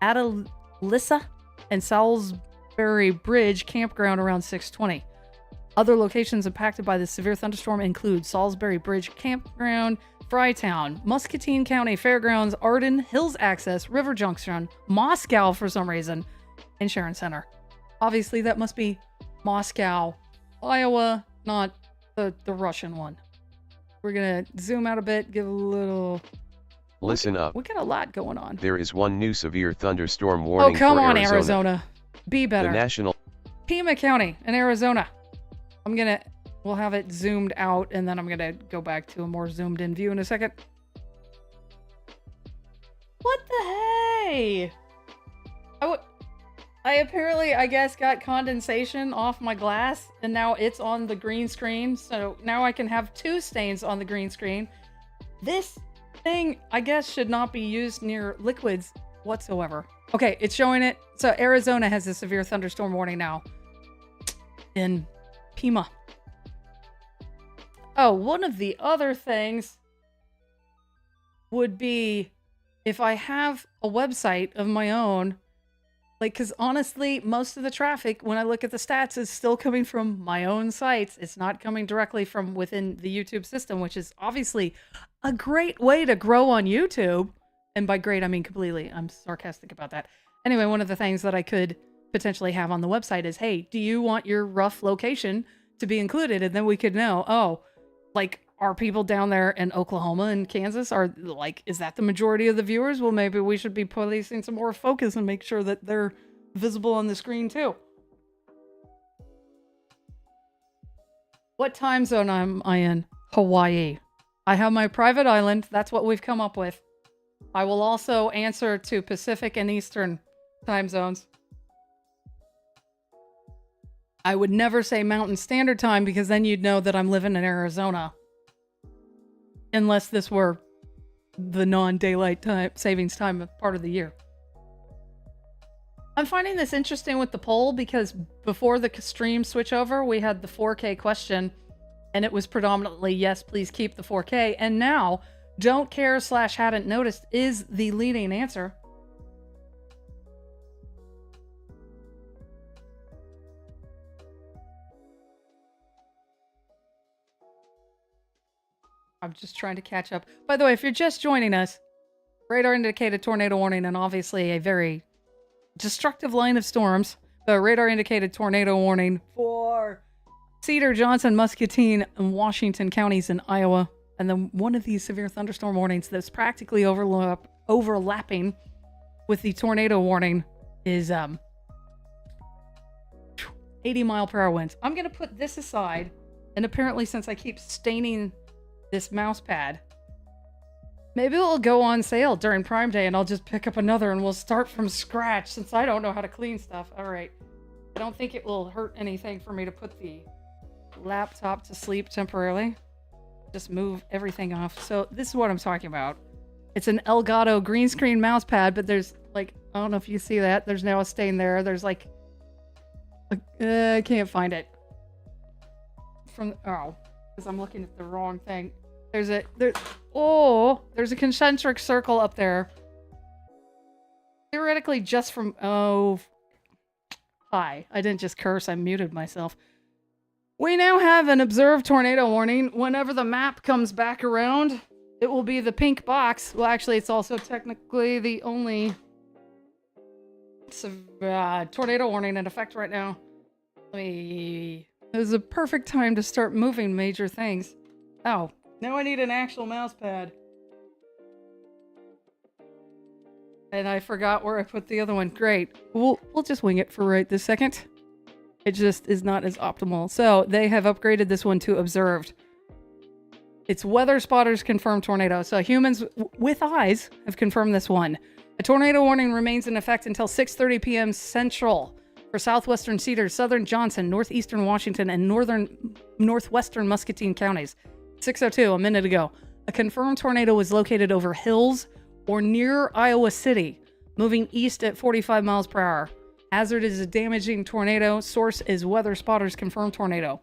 [SPEAKER 1] Atalissa and Salisbury Bridge Campground around 6:20. Other locations impacted by the severe thunderstorm include Salisbury Bridge Campground, Frytown, Muscatine County Fairgrounds, Arden, Hills Access, River Junction, Moscow for some reason, and Sharon Center. Obviously, that must be Moscow, Iowa, not the Russian one. We're going to zoom out a bit, give a little...
[SPEAKER 2] Listen up.
[SPEAKER 1] We got a lot going on.
[SPEAKER 2] There is one new severe thunderstorm warning
[SPEAKER 1] come
[SPEAKER 2] for
[SPEAKER 1] on,
[SPEAKER 2] Arizona.
[SPEAKER 1] Arizona. Be better.
[SPEAKER 2] The national...
[SPEAKER 1] Pima County in Arizona. We'll have it zoomed out, and then I'm going to go back to a more zoomed in view in a second. What the hey? I apparently, I guess, got condensation off my glass, and now it's on the green screen. So now I can have 2 stains on the green screen. This thing, I guess, should not be used near liquids whatsoever. Okay, it's showing it. So Arizona has a severe thunderstorm warning now in Pima. Oh, one of the other things would be if I have a website of my own, like, because honestly, most of the traffic, when I look at the stats, is still coming from my own sites. It's not coming directly from within the YouTube system, which is obviously a great way to grow on YouTube. And by great, I mean completely. I'm sarcastic about that. Anyway, one of the things that I could potentially have on the website is, hey, do you want your rough location to be included? And then we could know, oh, like, are people down there in Oklahoma and Kansas, are like, is that the majority of the viewers? Well, maybe we should be placing some more focus and make sure that they're visible on the screen too. What time zone am I in? Hawaii. I have my private island. That's what we've come up with. I will also answer to Pacific and Eastern time zones. I would never say Mountain Standard Time because then you'd know that I'm living in Arizona. Unless this were the non-daylight time savings time part of the year. I'm finding this interesting with the poll because before the stream switchover, we had the 4K question and it was predominantly, yes, please keep the 4K. And now, don't care / hadn't noticed is the leading answer. I'm just trying to catch up. By the way, if you're just joining us, radar indicated tornado warning and obviously a very destructive line of storms. The radar indicated tornado warning for Cedar, Johnson, Muscatine, and Washington counties in Iowa. And then one of these severe thunderstorm warnings that's practically overlapping with the tornado warning is 80-mile-per-hour winds. I'm going to put this aside. And apparently, since I keep staining this mouse pad, maybe it'll go on sale during Prime Day and I'll just pick up another and we'll start from scratch since I don't know how to clean stuff. All right. I don't think it will hurt anything for me to put the laptop to sleep temporarily. Just move everything off. So this is what I'm talking about. It's an Elgato green screen mouse pad, but there's like, I don't know if you see that. There's now a stain there. There's like, I can't find it. Because I'm looking at the wrong thing. There's a concentric circle up there. Theoretically, just from... Hi. I didn't just curse. I muted myself. We now have an observed tornado warning. Whenever the map comes back around, it will be the pink box. Well, actually, it's also technically the only tornado warning in effect right now. It was a perfect time to start moving major things. Oh, now I need an actual mouse pad. And I forgot where I put the other one. Great. We'll just wing it for right this second. It just is not as optimal. So they have upgraded this one to observed. It's weather spotters confirmed tornado. So humans with eyes have confirmed this one. A tornado warning remains in effect until 6:30 p.m. Central for southwestern Cedar, southern Johnson, northeastern Washington, and northwestern Muscatine counties. 6:02, a minute ago. A confirmed tornado was located over hills or near Iowa City, moving east at 45 miles per hour. Hazard is a damaging tornado. Source is Weather Spotters confirmed tornado.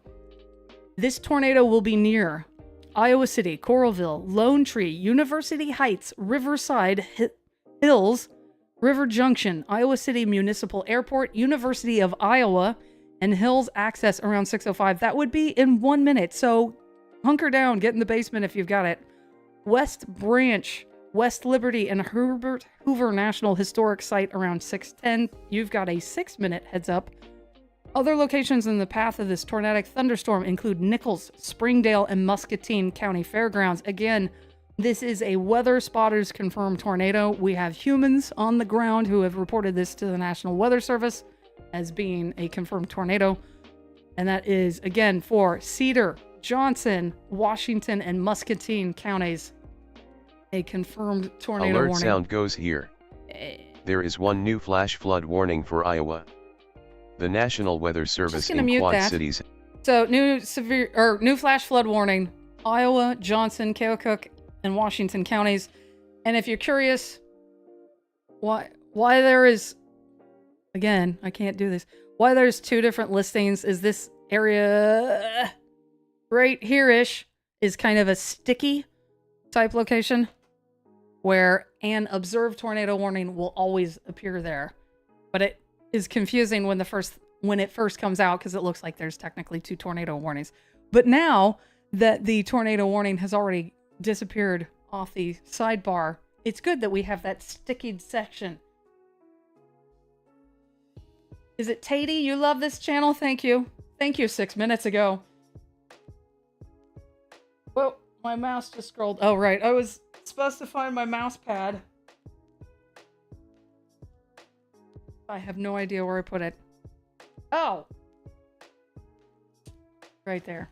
[SPEAKER 1] This tornado will be near Iowa City, Coralville, Lone Tree, University Heights, Riverside Hills, River Junction, Iowa City Municipal Airport, University of Iowa, and Hills Access around 6:05. That would be in 1 minute, so hunker down, get in the basement if you've got it. West Branch, West Liberty, and Herbert Hoover National Historic Site around 6:10. You've got a 6-minute heads up. Other locations in the path of this tornadic thunderstorm include Nichols, Springdale, and Muscatine County Fairgrounds. Again, this is a Weather Spotters confirmed tornado. We have humans on the ground who have reported this to the National Weather Service as being a confirmed tornado. And that is, again, for Cedar, Johnson, Washington, and Muscatine counties. A confirmed tornado
[SPEAKER 2] Alert
[SPEAKER 1] warning.
[SPEAKER 2] sound goes here. There is one new flash flood warning for Iowa. The National Weather Service in Quad Cities.
[SPEAKER 1] So new flash flood warning. Iowa, Johnson, Keokuk, and Washington counties. And if you're curious why there is, again, I can't do this. Why there's 2 different listings is this area right here-ish is kind of a sticky type location where an observed tornado warning will always appear there. But it is confusing when it first comes out because it looks like there's technically 2 tornado warnings. But now that the tornado warning has already disappeared off the sidebar, it's good that we have that sticky section. Is it Tatey? You love this channel? Thank you. Thank you 6 minutes ago. Whoa, my mouse just scrolled. Oh, right. I was supposed to find my mouse pad. I have no idea where I put it. Oh! Right there.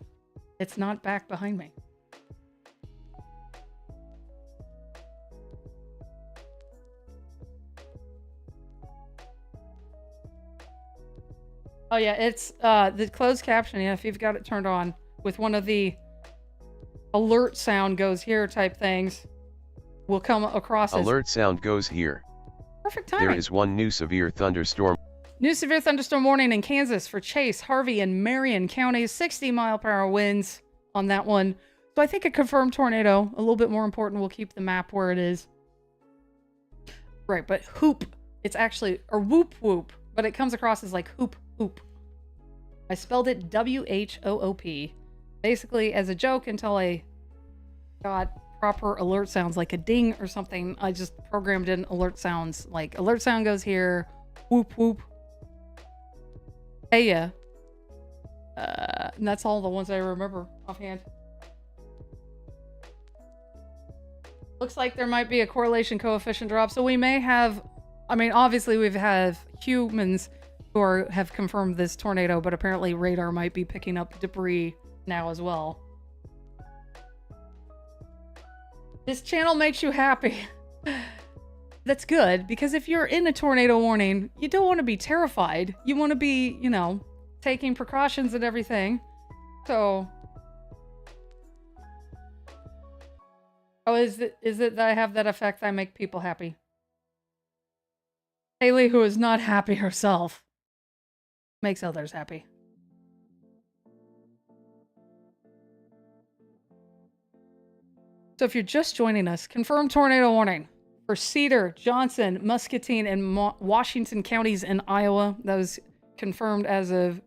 [SPEAKER 1] It's not back behind me. Oh yeah, it's the closed caption, yeah, if you've got it turned on with one of the alert sound goes here type things will come across as
[SPEAKER 2] alert sound goes here.
[SPEAKER 1] Perfect timing.
[SPEAKER 2] There is one new severe thunderstorm.
[SPEAKER 1] New severe thunderstorm warning in Kansas for Chase, Harvey, and Marion counties. 60-mile-per-hour winds on that one. So I think a confirmed tornado, a little bit more important, we'll keep the map where it is. Right, but hoop, it's actually, or whoop whoop, but it comes across as like hoop hoop. I spelled it W-H-O-O-P, basically as a joke until I got proper alert sounds like a ding or something. I just programmed in alert sounds like alert sound goes here, whoop whoop. Hey, yeah. And that's all the ones I remember offhand. Looks like there might be a correlation coefficient drop. So we may have, I mean, obviously we've had humans who have confirmed this tornado, but apparently radar might be picking up debris now as well. This channel makes you happy. That's good, because if you're in a tornado warning, you don't want to be terrified. You want to be, you know, taking precautions and everything. So, oh, is it that I have that effect? I make people happy. Hayley, who is not happy herself, makes others happy. So if you're just joining us, confirmed tornado warning for Cedar, Johnson, Muscatine, and Washington counties in Iowa. That was confirmed as of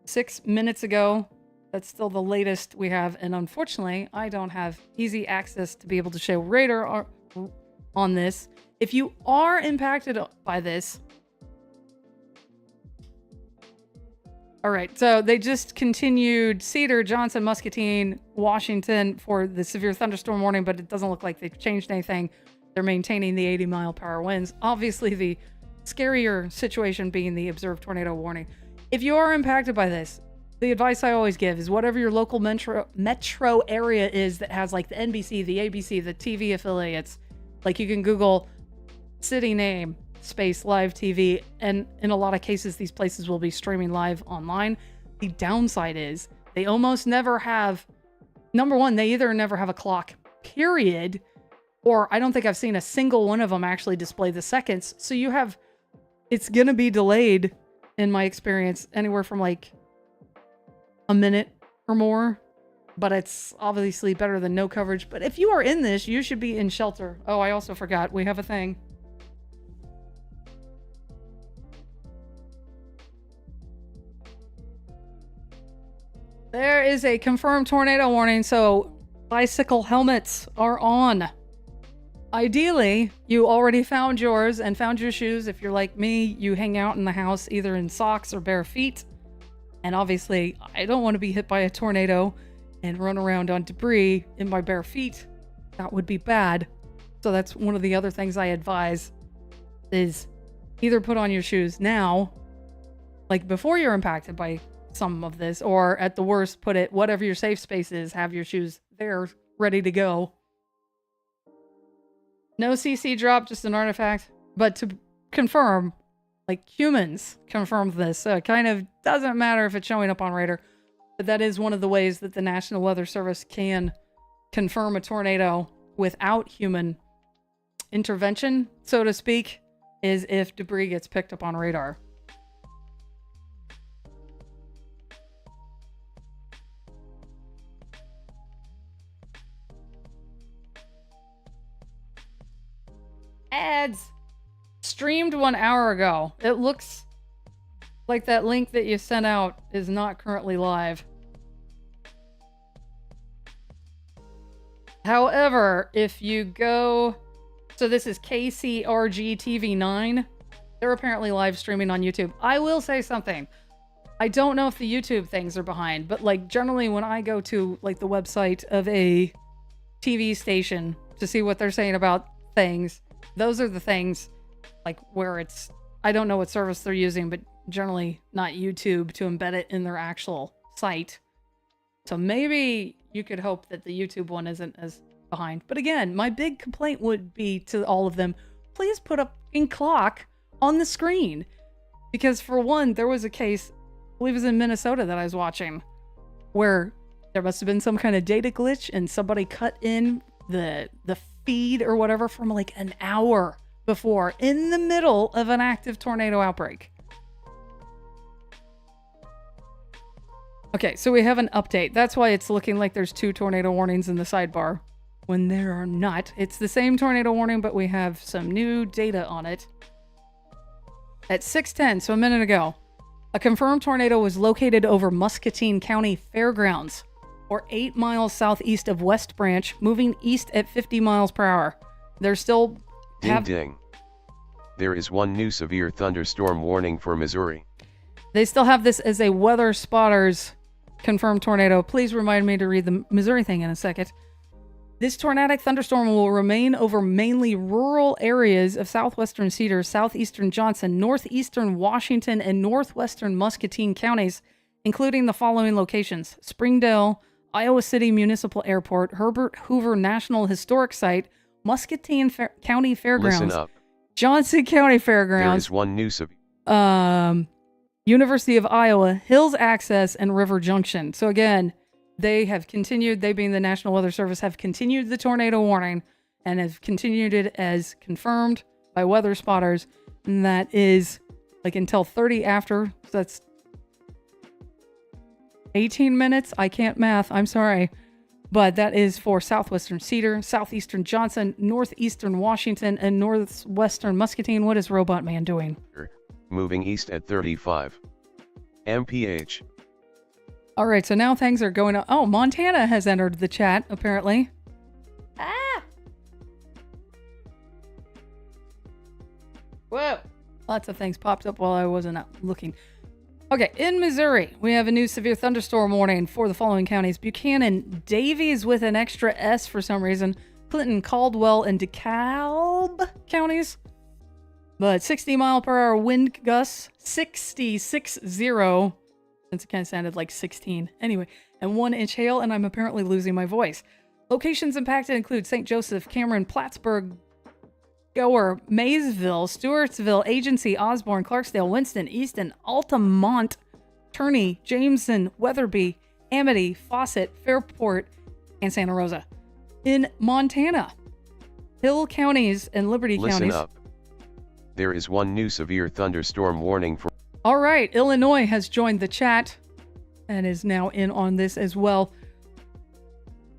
[SPEAKER 1] 6 minutes ago. That's still the latest we have. And unfortunately, I don't have easy access to be able to show radar on this. If you are impacted by this, all right, so they just continued Cedar, Johnson, Muscatine, Washington for the severe thunderstorm warning, but it doesn't look like they've changed anything. They're maintaining the 80-mile-per-hour winds. Obviously, the scarier situation being the observed tornado warning. If you are impacted by this, the advice I always give is whatever your local metro area is that has like the NBC, the ABC, the TV affiliates, like you can Google city name, space live TV. And in a lot of cases, these places will be streaming live online. The downside is they almost never have, number one, they either never have a clock, period, or I don't think I've seen a single one of them actually display the seconds. So you have, it's going to be delayed, in my experience, anywhere from like a minute or more. But it's obviously better than no coverage. But if you are in this, you should be in shelter. Oh, I also forgot. We have a thing. There is a confirmed tornado warning, so bicycle helmets are on. Ideally, you already found yours and found your shoes. If you're like me, you hang out in the house either in socks or bare feet. And obviously, I don't want to be hit by a tornado and run around on debris in my bare feet. That would be bad. So that's one of the other things I advise is either put on your shoes now, like before you're impacted by some of this, or at the worst, put it, whatever your safe space is, have your shoes there ready to go. No CC drop, just an artifact. But to confirm, like humans confirmed this, so it kind of doesn't matter if it's showing up on radar. But that is one of the ways that the National Weather Service can confirm a tornado without human intervention, so to speak, is if debris gets picked up on radar. Ads! Streamed 1 hour ago. It looks like that link that you sent out is not currently live. However, if you go... So this is KCRG TV 9. They're apparently live streaming on YouTube. I will say something. I don't know if the YouTube things are behind, but like generally when I go to like the website of a TV station to see what they're saying about things, those are the things like where it's... I don't know what service they're using, but generally not YouTube to embed it in their actual site. So maybe you could hope that the YouTube one isn't as behind. But again, my big complaint would be to all of them, please put up in clock on the screen. Because for one, there was a case, I believe it was in Minnesota that I was watching, where there must have been some kind of data glitch and somebody cut in the feed or whatever from like an hour before in the middle of an active tornado outbreak. Okay, so we have an update. That's why it's looking like there's 2 tornado warnings in the sidebar when there are not. It's the same tornado warning, but we have some new data on it. At 6:10, so a minute ago, a confirmed tornado was located over Muscatine County Fairgrounds, or 8 miles southeast of West Branch, moving east at 50 miles per hour. There's still...
[SPEAKER 2] Ding. There is one new severe thunderstorm warning for Missouri.
[SPEAKER 1] They still have this as a weather spotters confirmed tornado. Please remind me to read the Missouri thing in a second. This tornadic thunderstorm will remain over mainly rural areas of southwestern Cedar, southeastern Johnson, northeastern Washington, and northwestern Muscatine counties, including the following locations: Springdale, Iowa City Municipal Airport, Herbert Hoover National Historic Site, Muscatine County Fairgrounds,
[SPEAKER 2] Listen up.
[SPEAKER 1] Johnson County Fairgrounds.
[SPEAKER 2] There is one new severe...
[SPEAKER 1] University of Iowa, Hills Access, and River Junction. So again, they have continued, they being the National Weather Service, have continued the tornado warning and have continued it as confirmed by weather spotters. And that is like until 30 after. So that's 18 minutes. I can't math. I'm sorry. But that is for southwestern Cedar, southeastern Johnson, northeastern Washington, and northwestern Muscatine. What is Robot Man doing?
[SPEAKER 2] Moving east at 35 mph.
[SPEAKER 1] All right, so now things are going on. Oh, Montana has entered the chat, apparently. Ah! Whoa! Lots of things popped up while I wasn't out looking. Okay, in Missouri, we have a new severe thunderstorm warning for the following counties: Buchanan, Davies with an extra S for some reason, Clinton, Caldwell, and DeKalb counties. But 60 mile per hour wind gusts, 60, since it kind of sounded like 16. Anyway, and 1 inch hail, and I'm apparently losing my voice. Locations impacted include St. Joseph, Cameron, Plattsburgh, Gower, Maysville, Stewartsville, Agency, Osborne, Clarksdale, Winston, Easton, Altamont, Turney, Jameson, Weatherby, Amity, Fawcett, Fairport, and Santa Rosa. In Montana, Hill counties and Liberty
[SPEAKER 2] Listen
[SPEAKER 1] counties.
[SPEAKER 2] up. There is one new severe thunderstorm warning for...
[SPEAKER 1] All right, Illinois has joined the chat and is now in on this as well.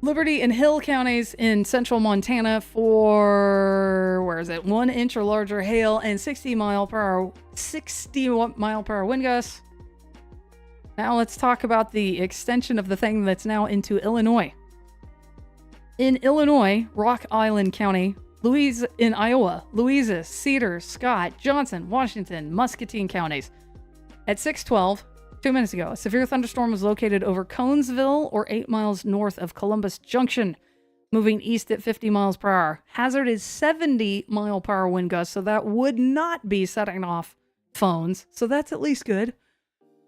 [SPEAKER 1] Liberty and Hill counties in central Montana for, 1 inch or larger hail and 60 mile per hour wind gusts. Now let's talk about the extension of the thing that's now into Illinois. In Illinois, Rock Island County, in Iowa, Louisa, Cedar, Scott, Johnson, Washington, Muscatine counties. At 6:12, 2 minutes ago, a severe thunderstorm was located over Conesville or 8 miles north of Columbus Junction, moving east at 50 miles per hour. Hazard is 70 mile per hour wind gusts, so that would not be setting off phones. So that's at least good.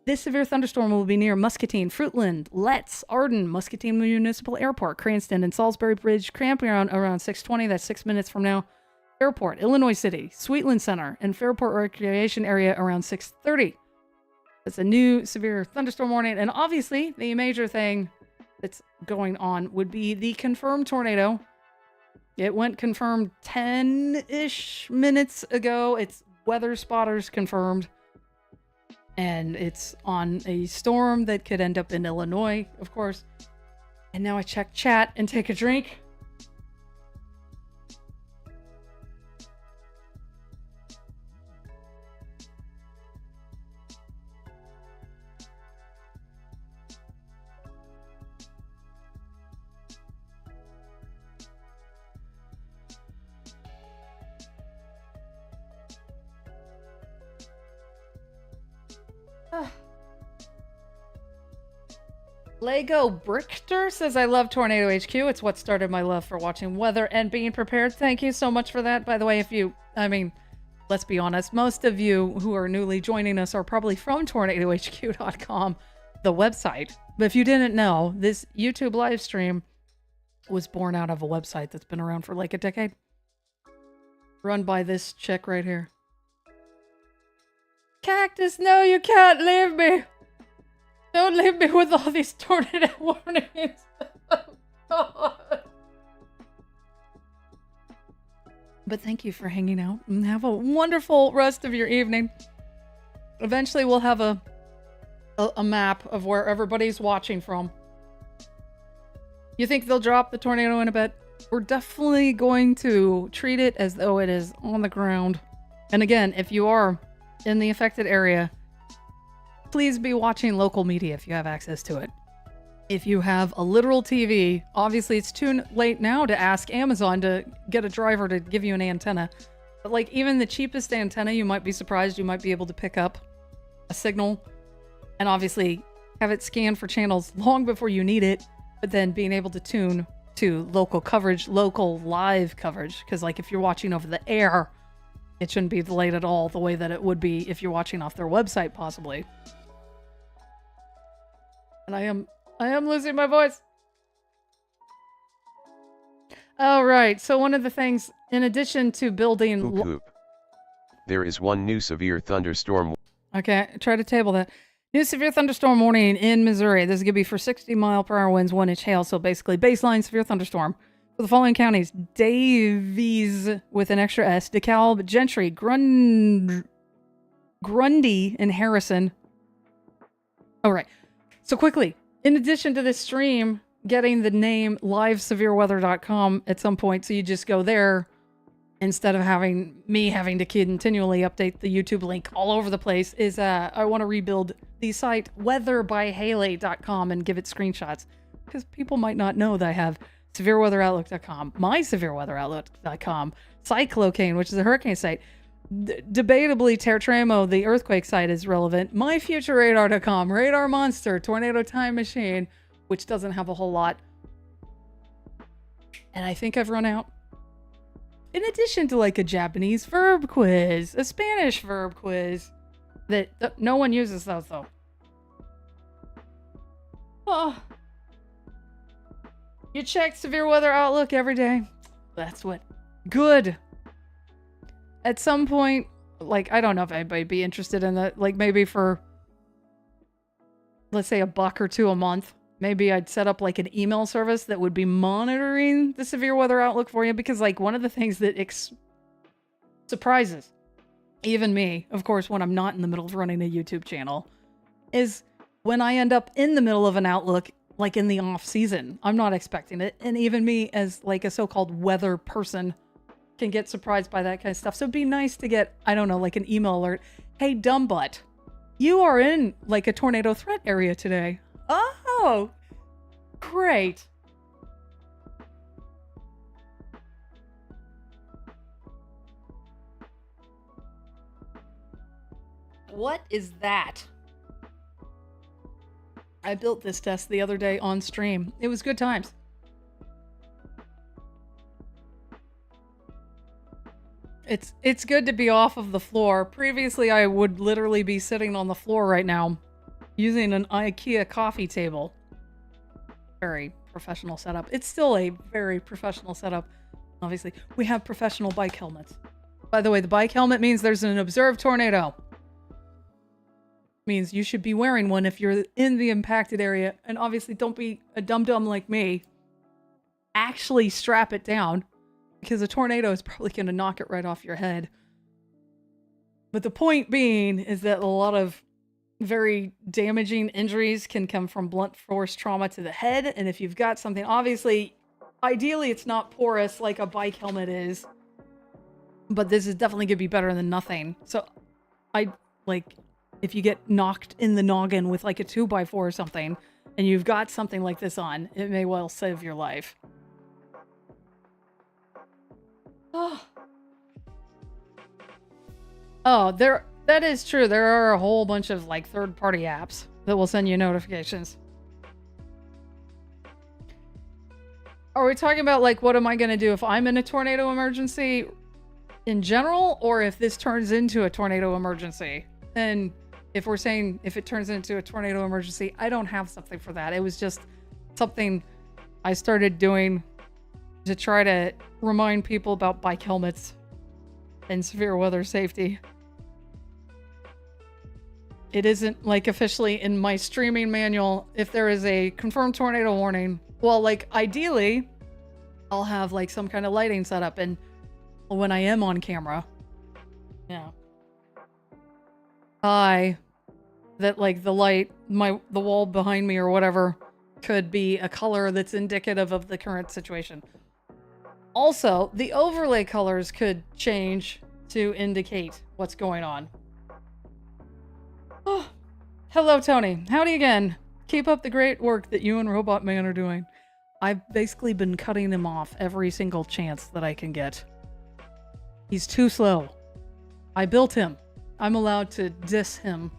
[SPEAKER 1] This severe thunderstorm will be near Muscatine, Fruitland, Letts, Arden, Muscatine Municipal Airport, Cranston, and Salisbury Bridge, Campground around 6:20. That's 6 minutes from now. Airport, Illinois City, Sweetland Center, and Fairport Recreation Area around 6:30. It's a new severe thunderstorm warning, and obviously the major thing that's going on would be the confirmed tornado. It went confirmed 10-ish minutes ago. It's weather spotters confirmed, and it's on a storm that could end up in Illinois, of course. And now I check chat and take a drink. Lego Brichter says, I love Tornado HQ. It's what started my love for watching weather and being prepared. Thank you so much for that. By the way, let's be honest, most of you who are newly joining us are probably from tornadohq.com, the website. But if you didn't know, this YouTube live stream was born out of a website that's been around for like a decade. Run by this chick right here. Cactus, no, you can't leave me. Don't leave me with all these tornado warnings. God. But thank you for hanging out and have a wonderful rest of your evening. Eventually we'll have a map of where everybody's watching from. You think they'll drop the tornado in a bit? We're definitely going to treat it as though it is on the ground. And again, if you are in the affected area, please be watching local media if you have access to it. If you have a literal TV, obviously it's too late now to ask Amazon to get a driver to give you an antenna. But like even the cheapest antenna, you might be surprised you might be able to pick up a signal and obviously have it scan for channels long before you need it, but then being able to tune to local coverage, local live coverage. Because like if you're watching over the air, it shouldn't be delayed at all the way that it would be if you're watching off their website possibly. And I am losing my voice. All right. So one of the things, in addition to building...
[SPEAKER 2] Poop. There is one new severe thunderstorm.
[SPEAKER 1] Okay. Try to table that. New severe thunderstorm warning in Missouri. This is going to be for 60 mile per hour winds, 1 inch hail. So basically baseline severe thunderstorm for the following counties: Davies with an extra S, DeKalb, Gentry, Grundy, and Harrison. All right. So quickly, in addition to this stream, getting the name livesevereweather.com at some point, so you just go there instead of having to continually update the YouTube link all over the place, is I want to rebuild the site weatherbyhayley.com and give it screenshots, because people might not know that I have severeweatheroutlook.com, mysevereweatheroutlook.com, Cyclocane, which is a hurricane site. Debatably, Tertremo, the earthquake site, is relevant. MyFutureRadar.com, Radar Monster, Tornado Time Machine, which doesn't have a whole lot. And I think I've run out. In addition to like a Japanese verb quiz, a Spanish verb quiz, that no one uses those though. Oh. You check Severe Weather Outlook every day. That's what. Good. at some point, like, I don't know if anybody'd be interested in that. Like, maybe for, let's say, $1 or $2 a month. Maybe I'd set up like an email service that would be monitoring the severe weather outlook for you. Because like one of the things that surprises even me, of course, when I'm not in the middle of running a YouTube channel, is when I end up in the middle of an outlook, like in the off season. I'm not expecting it. And even me as like a so-called weather person can get surprised by that kind of stuff. So it'd be nice to get, I don't know, like an email alert. Hey, dumb butt, you are in like a tornado threat area today. Oh, great. What is that? I built this desk the other day on stream. It was good times. It's good to be off of the floor. Previously, I would literally be sitting on the floor right now using an IKEA coffee table. Very professional setup. It's still a very professional setup. Obviously, we have professional bike helmets. By the way, the bike helmet means there's an observed tornado. Means you should be wearing one if you're in the impacted area. And obviously, don't be a dum-dum like me. Actually strap it down, because a tornado is probably going to knock it right off your head. But the point being is that a lot of very damaging injuries can come from blunt force trauma to the head. And if you've got something, obviously, ideally it's not porous like a bike helmet is. But this is definitely going to be better than nothing. So if you get knocked in the noggin with like a 2x4 or something, and you've got something like this on, it may well save your life. Oh, that is true. There are a whole bunch of like third-party apps that will send you notifications. Are we talking about like what am I going to do if I'm in a tornado emergency in general, or if this turns into a tornado emergency? And if we're saying if it turns into a tornado emergency, I don't have something for that. It was just something I started doing to try to remind people about bike helmets and severe weather safety. It isn't like officially in my streaming manual. If there is a confirmed tornado warning, well, like ideally I'll have like some kind of lighting set up, and when I am on camera, yeah, that like the light, the wall behind me or whatever could be a color that's indicative of the current situation. Also, the overlay colors could change to indicate what's going on. Oh, hello, Tony. Howdy again. Keep up the great work that you and Robot Man are doing. I've basically been cutting him off every single chance that I can get. He's too slow. I built him. I'm allowed to diss him.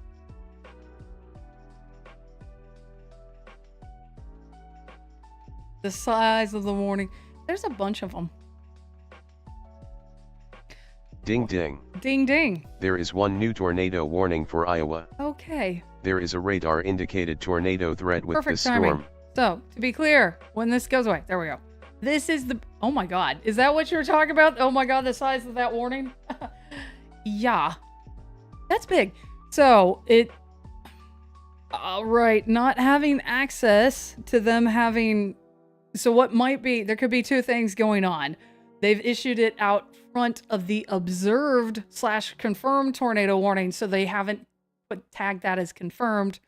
[SPEAKER 1] The size of the warning. There's a bunch of them.
[SPEAKER 2] Ding ding.
[SPEAKER 1] Ding ding.
[SPEAKER 2] There is one new tornado warning for Iowa.
[SPEAKER 1] Okay.
[SPEAKER 2] There is a radar indicated tornado threat with
[SPEAKER 1] Perfect
[SPEAKER 2] the storm.
[SPEAKER 1] timing. So, to be clear, when this goes away, there we go. This is the, oh my God. Is that what you were talking about? Oh my God, the size of that warning? Yeah. That's big. So, right, not having access to them having, so what might be, there could be two things going on. They've issued it out front of the observed / confirmed tornado warning, so they haven't tagged that as confirmed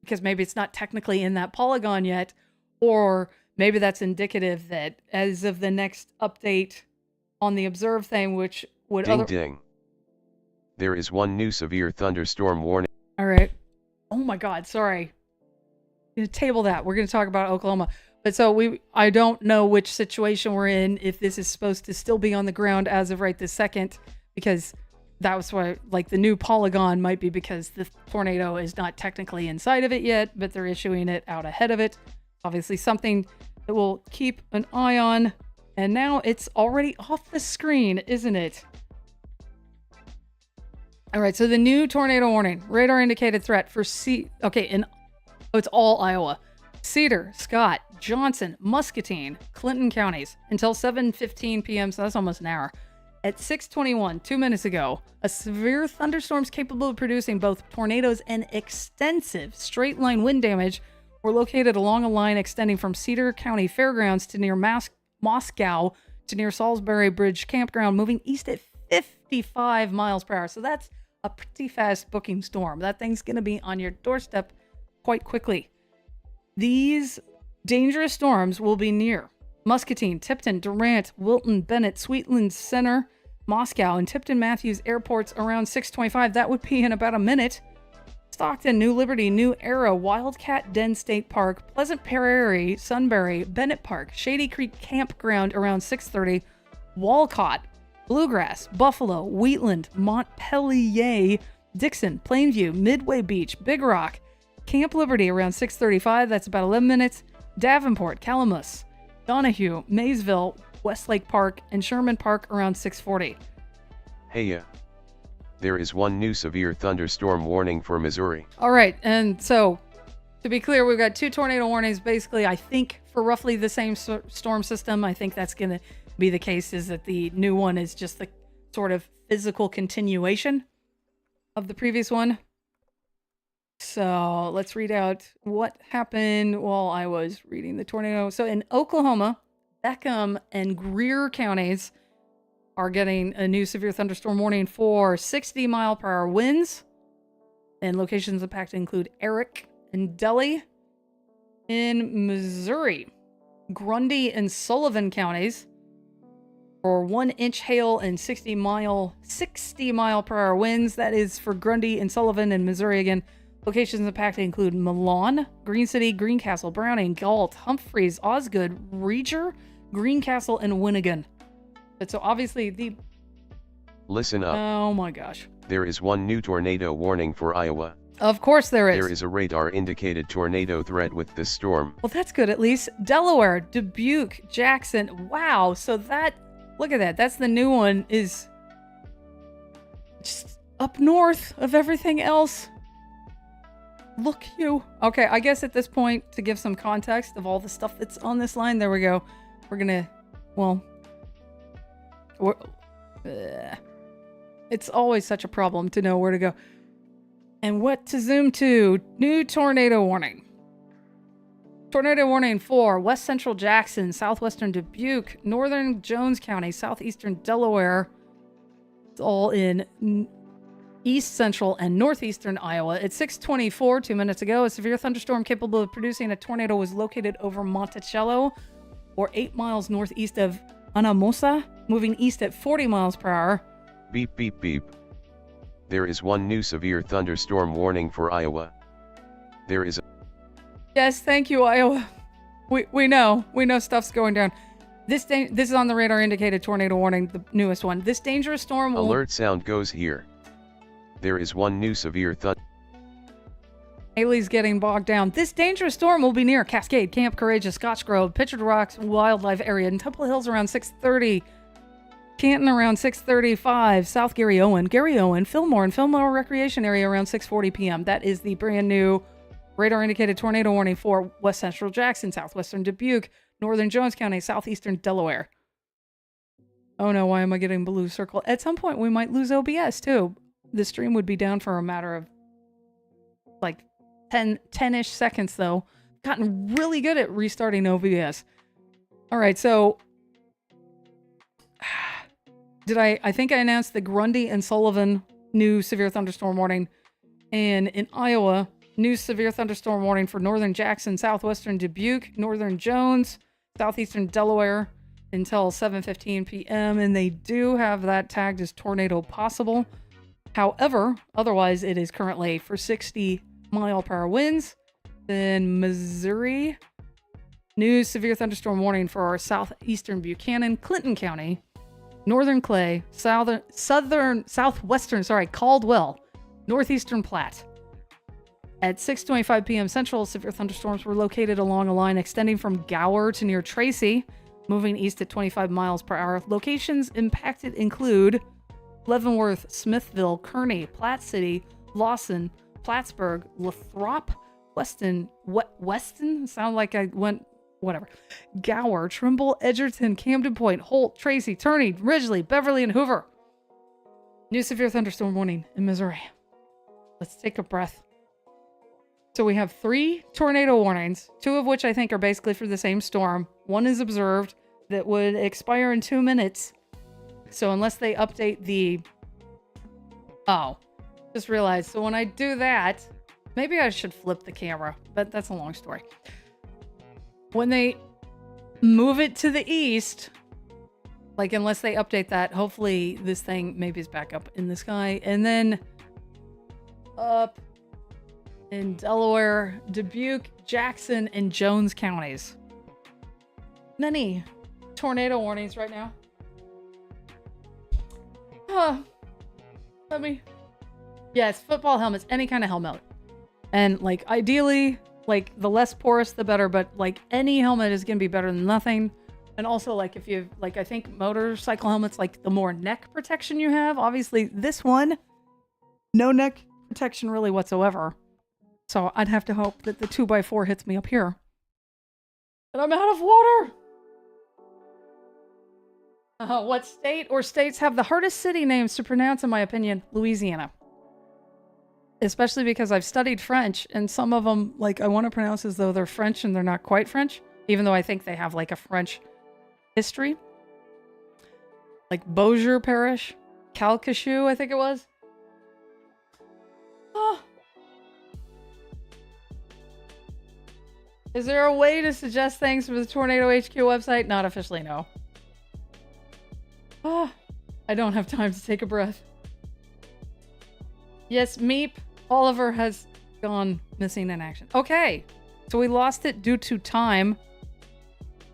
[SPEAKER 1] because maybe it's not technically in that polygon yet, or maybe that's indicative that as of the next update on the observed thing, which would
[SPEAKER 2] Ding. There is one new severe thunderstorm warning.
[SPEAKER 1] All right. Oh my God, sorry. I'm gonna table that. We're gonna talk about Oklahoma. But so I don't know which situation we're in, if this is supposed to still be on the ground as of right this second, because that was why, like, the new polygon might be because the tornado is not technically inside of it yet, but they're issuing it out ahead of it. Obviously something that we'll keep an eye on. And now it's already off the screen, isn't it? All right, so the new tornado warning, radar indicated threat for it's all Iowa. Cedar, Scott, Johnson, Muscatine, Clinton counties until 7:15 p.m. So that's almost an hour. At 6:21, 2 minutes ago, a severe thunderstorms capable of producing both tornadoes and extensive straight-line wind damage were located along a line extending from Cedar County Fairgrounds to near Moscow to near Salisbury Bridge Campground, moving east at 55 miles per hour. So that's a pretty fast booking storm. That thing's going to be on your doorstep quite quickly. These dangerous storms will be near Muscatine, Tipton, Durant, Wilton, Bennett, Sweetland Center, Moscow, and Tipton Matthews airports around 6:25. That would be in about a minute. Stockton, New Liberty, New Era, Wildcat Den State Park, Pleasant Prairie, Sunbury, Bennett Park, Shady Creek Campground around 6:30, Walcott, Bluegrass, Buffalo, Wheatland, Montpelier, Dixon, Plainview, Midway Beach, Big Rock, Camp Liberty around 6:35. That's about 11 minutes. Davenport, Calamus, Donahue, Maysville, Westlake Park, and Sherman Park around 6:40.
[SPEAKER 2] Hey, there is one new severe thunderstorm warning for Missouri.
[SPEAKER 1] All right, and so to be clear, we've got 2 tornado warnings, basically, I think, for roughly the same storm system. I think that's going to be the case, is that the new one is just the sort of physical continuation of the previous one. So let's read out what happened while I was reading the tornado. So in Oklahoma, Beckham and Greer counties are getting a new severe thunderstorm warning for 60-mile-per-hour winds. And locations impacted include Eric and Delhi. In Missouri, Grundy and Sullivan counties for 1-inch hail and 60-mile-per-hour winds. That is for Grundy and Sullivan in Missouri again. Locations impacted include Milan, Green City, Greencastle, Browning, Galt, Humphreys, Osgood, Reger, Greencastle, and Winnegan. So obviously
[SPEAKER 2] Listen up.
[SPEAKER 1] Oh my gosh.
[SPEAKER 2] There is one new tornado warning for Iowa.
[SPEAKER 1] Of course there is.
[SPEAKER 2] There is a radar-indicated tornado threat with this storm.
[SPEAKER 1] Well, that's good at least. Delaware, Dubuque, Jackson. Wow. So look at that. That's the new one, is just up north of everything else. Look you. Okay, I guess at this point, to give some context of all the stuff that's on this line, there we go. We're gonna, it's always such a problem to know where to go and what to zoom to. New tornado warning. Tornado warning for West Central Jackson, Southwestern Dubuque, Northern Jones County, Southeastern Delaware. It's all in East Central and Northeastern Iowa. At 6:24, 2 minutes ago, a severe thunderstorm capable of producing a tornado was located over Monticello, or 8 miles northeast of Anamosa, moving east at 40 miles per hour.
[SPEAKER 2] Beep beep beep. There is one new severe thunderstorm warning for Iowa. There is a...
[SPEAKER 1] Yes, thank you, Iowa. We know stuff's going down. This is on the radar indicated tornado warning, the newest one. This dangerous storm will...
[SPEAKER 2] Alert sound goes here. There is one new severe thunder.
[SPEAKER 1] Hayley's getting bogged down. This dangerous storm will be near Cascade, Camp Courageous, Scotch Grove, Pitcher Rocks Wildlife Area, and Temple Hills around 6:30. Canton around 6:35. South Gary Owen, Fillmore, and Fillmore Recreation Area around 6:40 p.m. That is the brand new radar indicated tornado warning for West Central Jackson, Southwestern Dubuque, Northern Jones County, Southeastern Delaware. Oh no, why am I getting blue circle? At some point we might lose OBS too. The stream would be down for a matter of like 10-ish seconds though. Gotten really good at restarting OBS. All right, so I think I announced the Grundy and Sullivan new severe thunderstorm warning. And in Iowa, new severe thunderstorm warning for Northern Jackson, Southwestern Dubuque, Northern Jones, Southeastern Delaware until 7:15 p.m. And they do have that tagged as tornado possible. However, otherwise it is currently for 60-mile-per-hour winds. Then Missouri, new severe thunderstorm warning for our southeastern Buchanan, Clinton County, Northern Clay, southwestern, Caldwell, northeastern Platte. At 6:25 p.m. Central, severe thunderstorms were located along a line extending from Gower to near Tracy, moving east at 25 miles per hour. Locations impacted include Leavenworth, Smithville, Kearney, Platte City, Lawson, Plattsburgh, Lathrop, Weston. Sound like I went whatever. Gower, Trimble, Edgerton, Camden Point, Holt, Tracy, Turney, Ridgely, Beverly, and Hoover. New severe thunderstorm warning in Missouri. Let's take a breath. So we have 3 tornado warnings, 2 of which I think are basically for the same storm. One is observed that would expire in 2 minutes. So unless they update the... Oh, just realized. So when I do that, maybe I should flip the camera, but that's a long story. When they move it to the east, like unless they update that, hopefully this thing maybe is back up in the sky. And then up in Delaware, Dubuque, Jackson, and Jones counties. Many tornado warnings right now. Yes, football helmets, any kind of helmet. And like ideally, like the less porous the better, but like any helmet is going to be better than nothing. And also like if you like, I think motorcycle helmets, like the more neck protection you have, obviously this one, no neck protection really whatsoever. So I'd have to hope that the 2x4 hits me up here. And I'm out of water. What state or states have the hardest city names to pronounce, in my opinion? Louisiana. Especially because I've studied French, and some of them, like, I want to pronounce as though they're French and they're not quite French, even though I think they have, like, a French history. Like Beaujeu Parish, Calcasieu, I think it was. Oh. Is there a way to suggest things for the Tornado HQ website? Not officially, no. Oh, I don't have time to take a breath. Yes, Meep. Oliver has gone missing in action. Okay, so we lost it due to time.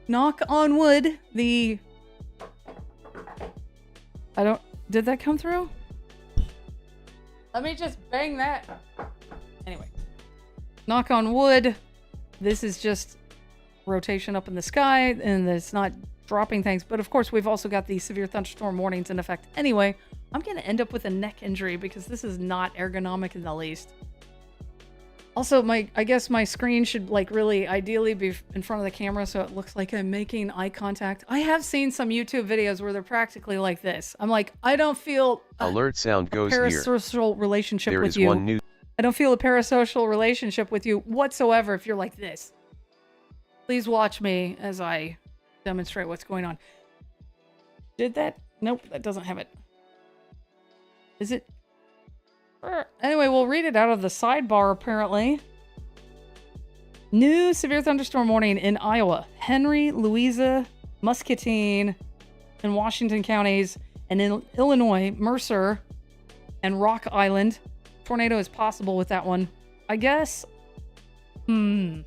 [SPEAKER 1] Knock on wood. Did that come through? Let me just bang that. Anyway. Knock on wood. This is just rotation up in the sky, and it's not dropping things. But of course, we've also got the severe thunderstorm warnings in effect. Anyway, I'm going to end up with a neck injury because this is not ergonomic in the least. Also, I guess my screen should like really ideally be in front of the camera so it looks like I'm making eye contact. I have seen some YouTube videos where they're practically like this. I'm like, I don't feel
[SPEAKER 2] alert sound goes here.
[SPEAKER 1] Parasocial relationship
[SPEAKER 2] There
[SPEAKER 1] with
[SPEAKER 2] is
[SPEAKER 1] you.
[SPEAKER 2] one new.
[SPEAKER 1] I don't feel a parasocial relationship with you whatsoever if you're like this. Please watch me as I demonstrate what's going on. Did that? Nope, that doesn't have it. Is it? Anyway, we'll read it out of the sidebar, apparently. New severe thunderstorm warning in Iowa, Henry, Louisa, Muscatine, and Washington counties, and in Illinois, Mercer, and Rock Island. Tornado is possible with that one. I guess. At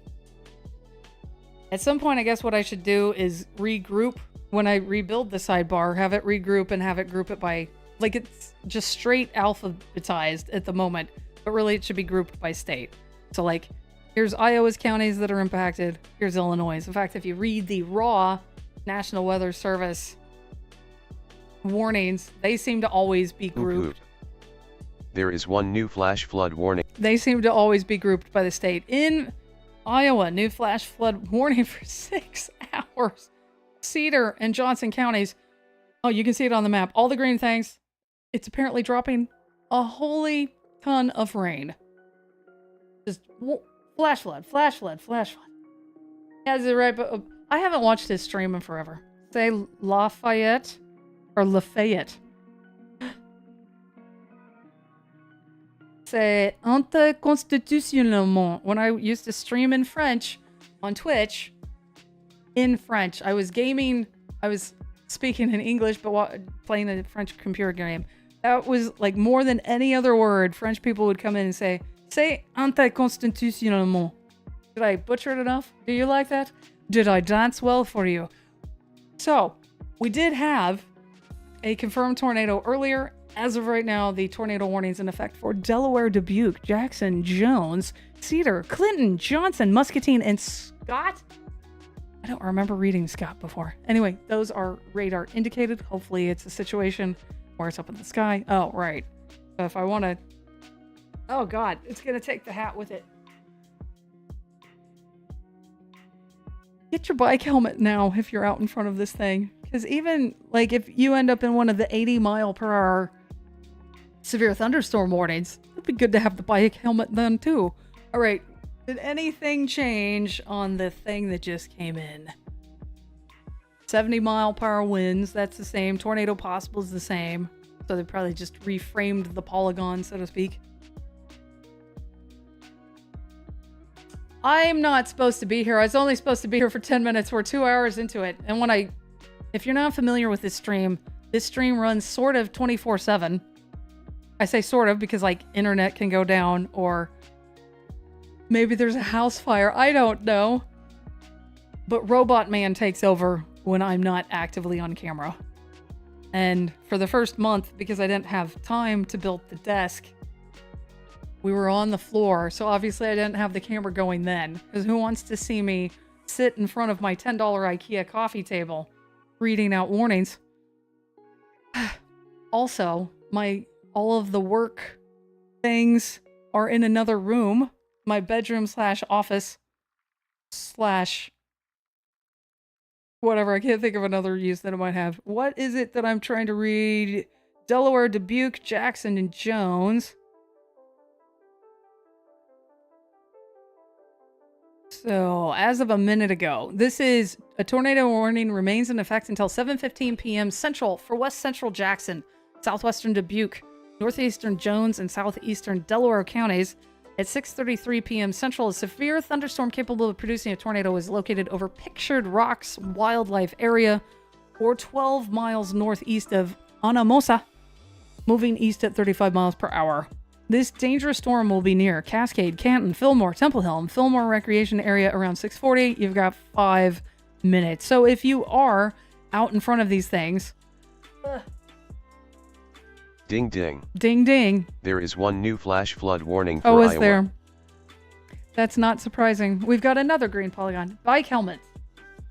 [SPEAKER 1] some point, I guess what I should do is regroup when I rebuild the sidebar, have it regroup and have it group it by, like it's just straight alphabetized at the moment, but really it should be grouped by state. So like, here's Iowa's counties that are impacted. Here's Illinois'. In fact, if you read the raw National Weather Service warnings, they seem to always be grouped.
[SPEAKER 2] There is one new flash flood warning.
[SPEAKER 1] They seem to always be grouped by the state. In Iowa, new flash flood warning for 6 hours. Cedar and Johnson counties. Oh, you can see it on the map. All the green things. It's apparently dropping a holy ton of rain. Just flash flood, flash flood, flash flood. Yeah, is it right? But I haven't watched his stream in forever. Say Lafayette or Lafayette. C'est anticonstitutionnellement. When I used to stream in French on Twitch, in French, I was gaming, I was speaking in English, but playing a French computer game. That was like more than any other word. French people would come in and say, c'est anticonstitutionnellement. Did I butcher it enough? Do you like that? Did I dance well for you? So, we did have a confirmed tornado earlier. As of right now, the tornado warning is in effect for Delaware, Dubuque, Jackson, Jones, Cedar, Clinton, Johnson, Muscatine, and Scott. I don't remember reading Scott before. Anyway, those are radar indicated. Hopefully it's a situation where it's up in the sky. Oh, right. So if I want to... Oh, God. It's going to take the hat with it. Get your bike helmet now if you're out in front of this thing. Because even, like, if you end up in one of the 80-mile-per-hour severe thunderstorm warnings, it'd be good to have the bike helmet then, too. All right. Did anything change on the thing that just came in? 70-mile-per-hour winds, that's the same. Tornado possible is the same. So they probably just reframed the polygon, so to speak. I'm not supposed to be here. I was only supposed to be here for 10 minutes. We're 2 hours into it. And if you're not familiar with this stream runs sort of 24/7. I say sort of because like internet can go down or maybe there's a house fire. I don't know. But Robot Man takes over when I'm not actively on camera. And for the first month, because I didn't have time to build the desk, we were on the floor, so obviously I didn't have the camera going then. Because who wants to see me sit in front of my $10 IKEA coffee table reading out warnings? Also, all of the work things are in another room. My bedroom / office / whatever. I can't think of another use that it might have. What is it that I'm trying to read? Delaware, Dubuque, Jackson, and Jones. So, as of a minute ago, this is a tornado warning remains in effect until 7:15 p.m. Central for West Central Jackson, Southwestern Dubuque, Northeastern Jones, and Southeastern Delaware counties. At 6:33 p.m. Central, a severe thunderstorm capable of producing a tornado is located over Pictured Rocks Wildlife Area, or 12 miles northeast of Anamosa, moving east at 35 miles per hour. This dangerous storm will be near Cascade, Canton, Fillmore, Temple Hill, and Fillmore Recreation Area around 6:40. You've got 5 minutes. So if you are out in front of these things...
[SPEAKER 2] Ding ding.
[SPEAKER 1] Ding ding.
[SPEAKER 2] There is one new flash flood warning for
[SPEAKER 1] Iowa.
[SPEAKER 2] Iowa.
[SPEAKER 1] Oh, is there? That's not surprising. We've got another green polygon. Bike helmets.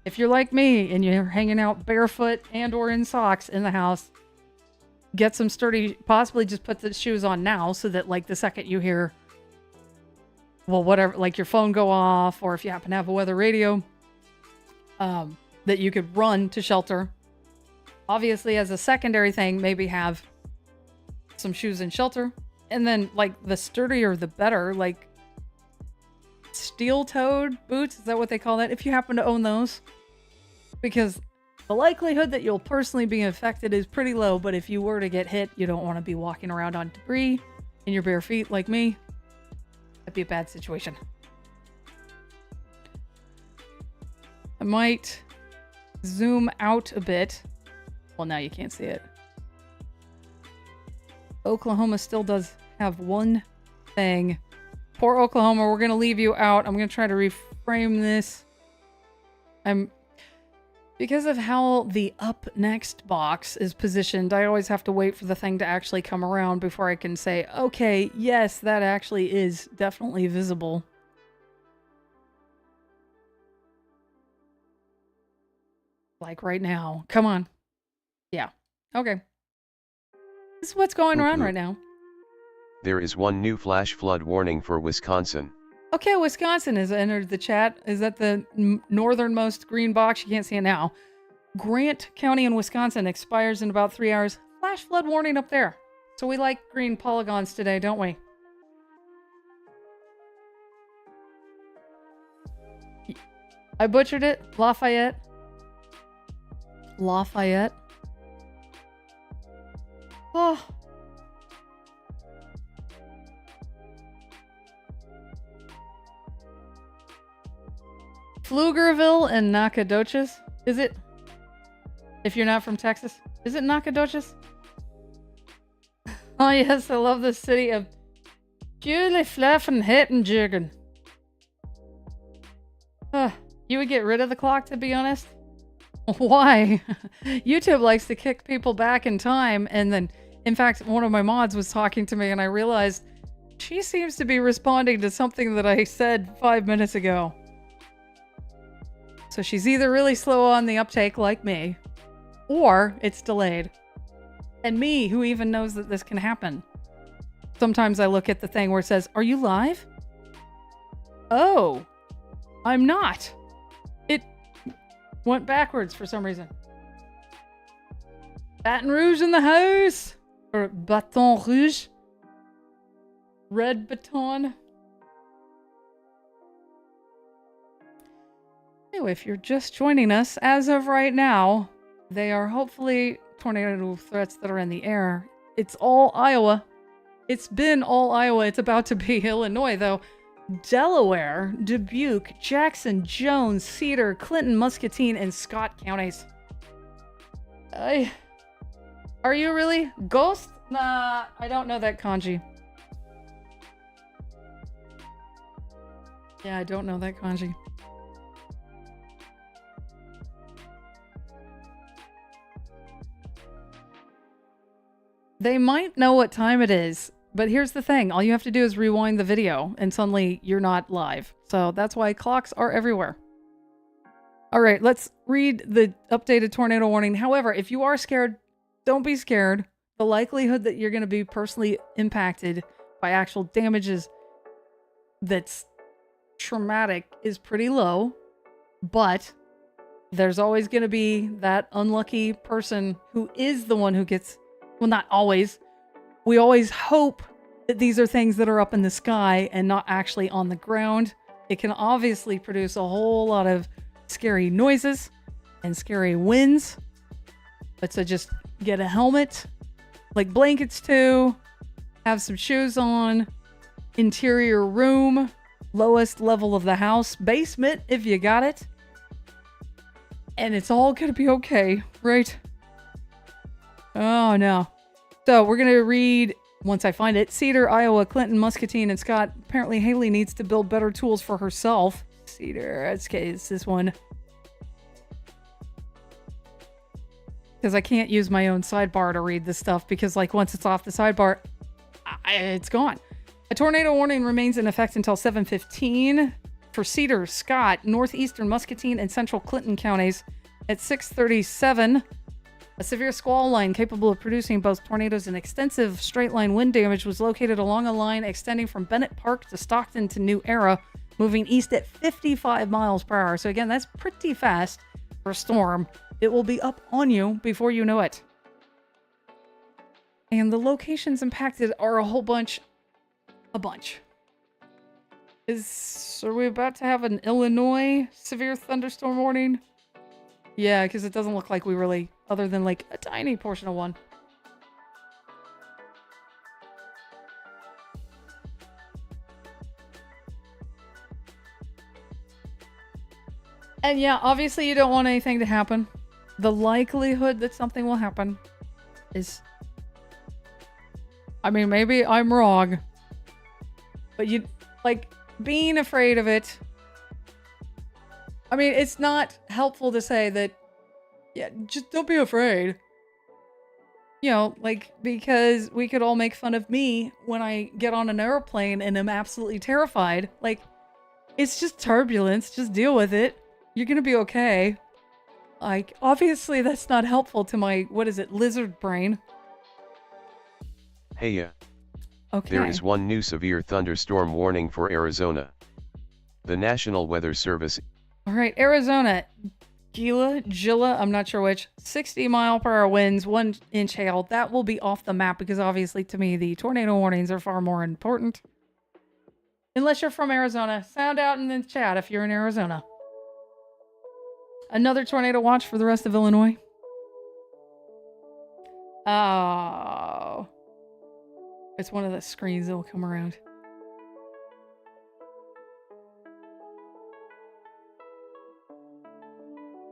[SPEAKER 1] If you're like me and you're hanging out barefoot and or in socks in the house, get some sturdy, possibly just put the shoes on now so that like the second you hear, well, whatever, like your phone go off, or if you happen to have a weather radio, that you could run to shelter. Obviously, as a secondary thing, maybe have some shoes and shelter. And then like the sturdier, the better, like steel-toed boots. Is that what they call that? If you happen to own those, because the likelihood that you'll personally be affected is pretty low, but if you were to get hit, you don't want to be walking around on debris in your bare feet like me. That'd be a bad situation. I might zoom out a bit. Well, now you can't see it. Oklahoma still does have one thing. Poor Oklahoma, we're going to leave you out. I'm going to try to reframe this. Because of how the up next box is positioned, I always have to wait for the thing to actually come around before I can say, okay, yes, that actually is definitely visible. Like right now. Come on. Yeah. Okay. This is what's going around right now.
[SPEAKER 2] There is one new flash flood warning for Wisconsin.
[SPEAKER 1] Okay, Wisconsin has entered the chat. Is that the northernmost green box? You can't see it now. Grant County in Wisconsin expires in about 3 hours. Flash flood warning up there. So we like green polygons today, don't we? I butchered it. Lafayette. Oh. Pflugerville and Nacogdoches? Is it? If you're not from Texas. Is it Nacogdoches? Oh yes, I love the city of Julie Flaffen Hettenjurgen. You would get rid of the clock, to be honest? Why? YouTube likes to kick people back in time, and then, in fact, one of my mods was talking to me, and I realized she seems to be responding to something that I said 5 minutes ago. So she's either really slow on the uptake like me, or it's delayed. And me, who even knows that this can happen. Sometimes I look at the thing where it says, "Are you live?" Oh, I'm not. went backwards for some reason. Baton Rouge in the house. Or Baton Rouge. Red baton. Anyway, if you're just joining us, as of right now, they are hopefully tornado threats that are in the air. It's all Iowa. It's been all Iowa. It's about to be Illinois, though. Delaware, Dubuque, Jackson, Jones, Cedar, Clinton, Muscatine, and Scott counties. Are you really? Ghost? Nah, I don't know that kanji. Yeah, I don't know that kanji. They might know what time it is, but here's the thing. All you have to do is rewind the video, and suddenly you're not live. So that's why clocks are everywhere. All right, let's read the updated tornado warning. However, if you are scared, don't be scared. The likelihood that you're going to be personally impacted by actual damages that's traumatic is pretty low, but there's always going to be that unlucky person who is the one who gets... Well, not always. We always hope that these are things that are up in the sky and not actually on the ground. It can obviously produce a whole lot of scary noises and scary winds. But so just get a helmet, like blankets too, have some shoes on, interior room, lowest level of the house, basement if you got it. And it's all gonna be okay, right? Oh, no. So we're going to read, once I find it, Cedar, Iowa, Clinton, Muscatine, and Scott. Apparently Hayley needs to build better tools for herself. Cedar, okay, it's this one. Because I can't use my own sidebar to read this stuff because, like, once it's off the sidebar, it's gone. A tornado warning remains in effect until 7:15 for Cedar, Scott, northeastern Muscatine, and central Clinton counties. At 6:37... A severe squall line capable of producing both tornadoes and extensive straight-line wind damage was located along a line extending from Bennett Park to Stockton to New Era, moving east at 55 miles per hour. So again, that's pretty fast for a storm. It will be up on you before you know it. And the locations impacted are a whole bunch. A bunch. Are we about to have an Illinois severe thunderstorm warning? Yeah, because it doesn't look like we really... Other than like a tiny portion of one. And yeah, obviously you don't want anything to happen. The likelihood that something will happen is... I mean, maybe I'm wrong. But you... Like, being afraid of it... I mean, it's not helpful to say that yeah, just don't be afraid. You know, like, because we could all make fun of me when I get on an airplane and am absolutely terrified. Like, it's just turbulence. Just deal with it. You're gonna be okay. Like, obviously that's not helpful to my, what is it, lizard brain.
[SPEAKER 2] Hey, yeah.
[SPEAKER 1] Okay.
[SPEAKER 2] There is one new severe thunderstorm warning for Arizona. The National Weather Service...
[SPEAKER 1] All right, Arizona. Gila, I'm not sure which. 60 mile per hour winds, 1 inch hail. That will be off the map because obviously to me the tornado warnings are far more important. Unless you're from Arizona. Sound out in the chat if you're in Arizona. Another tornado watch for the rest of Illinois. Oh. It's one of the screens that will come around.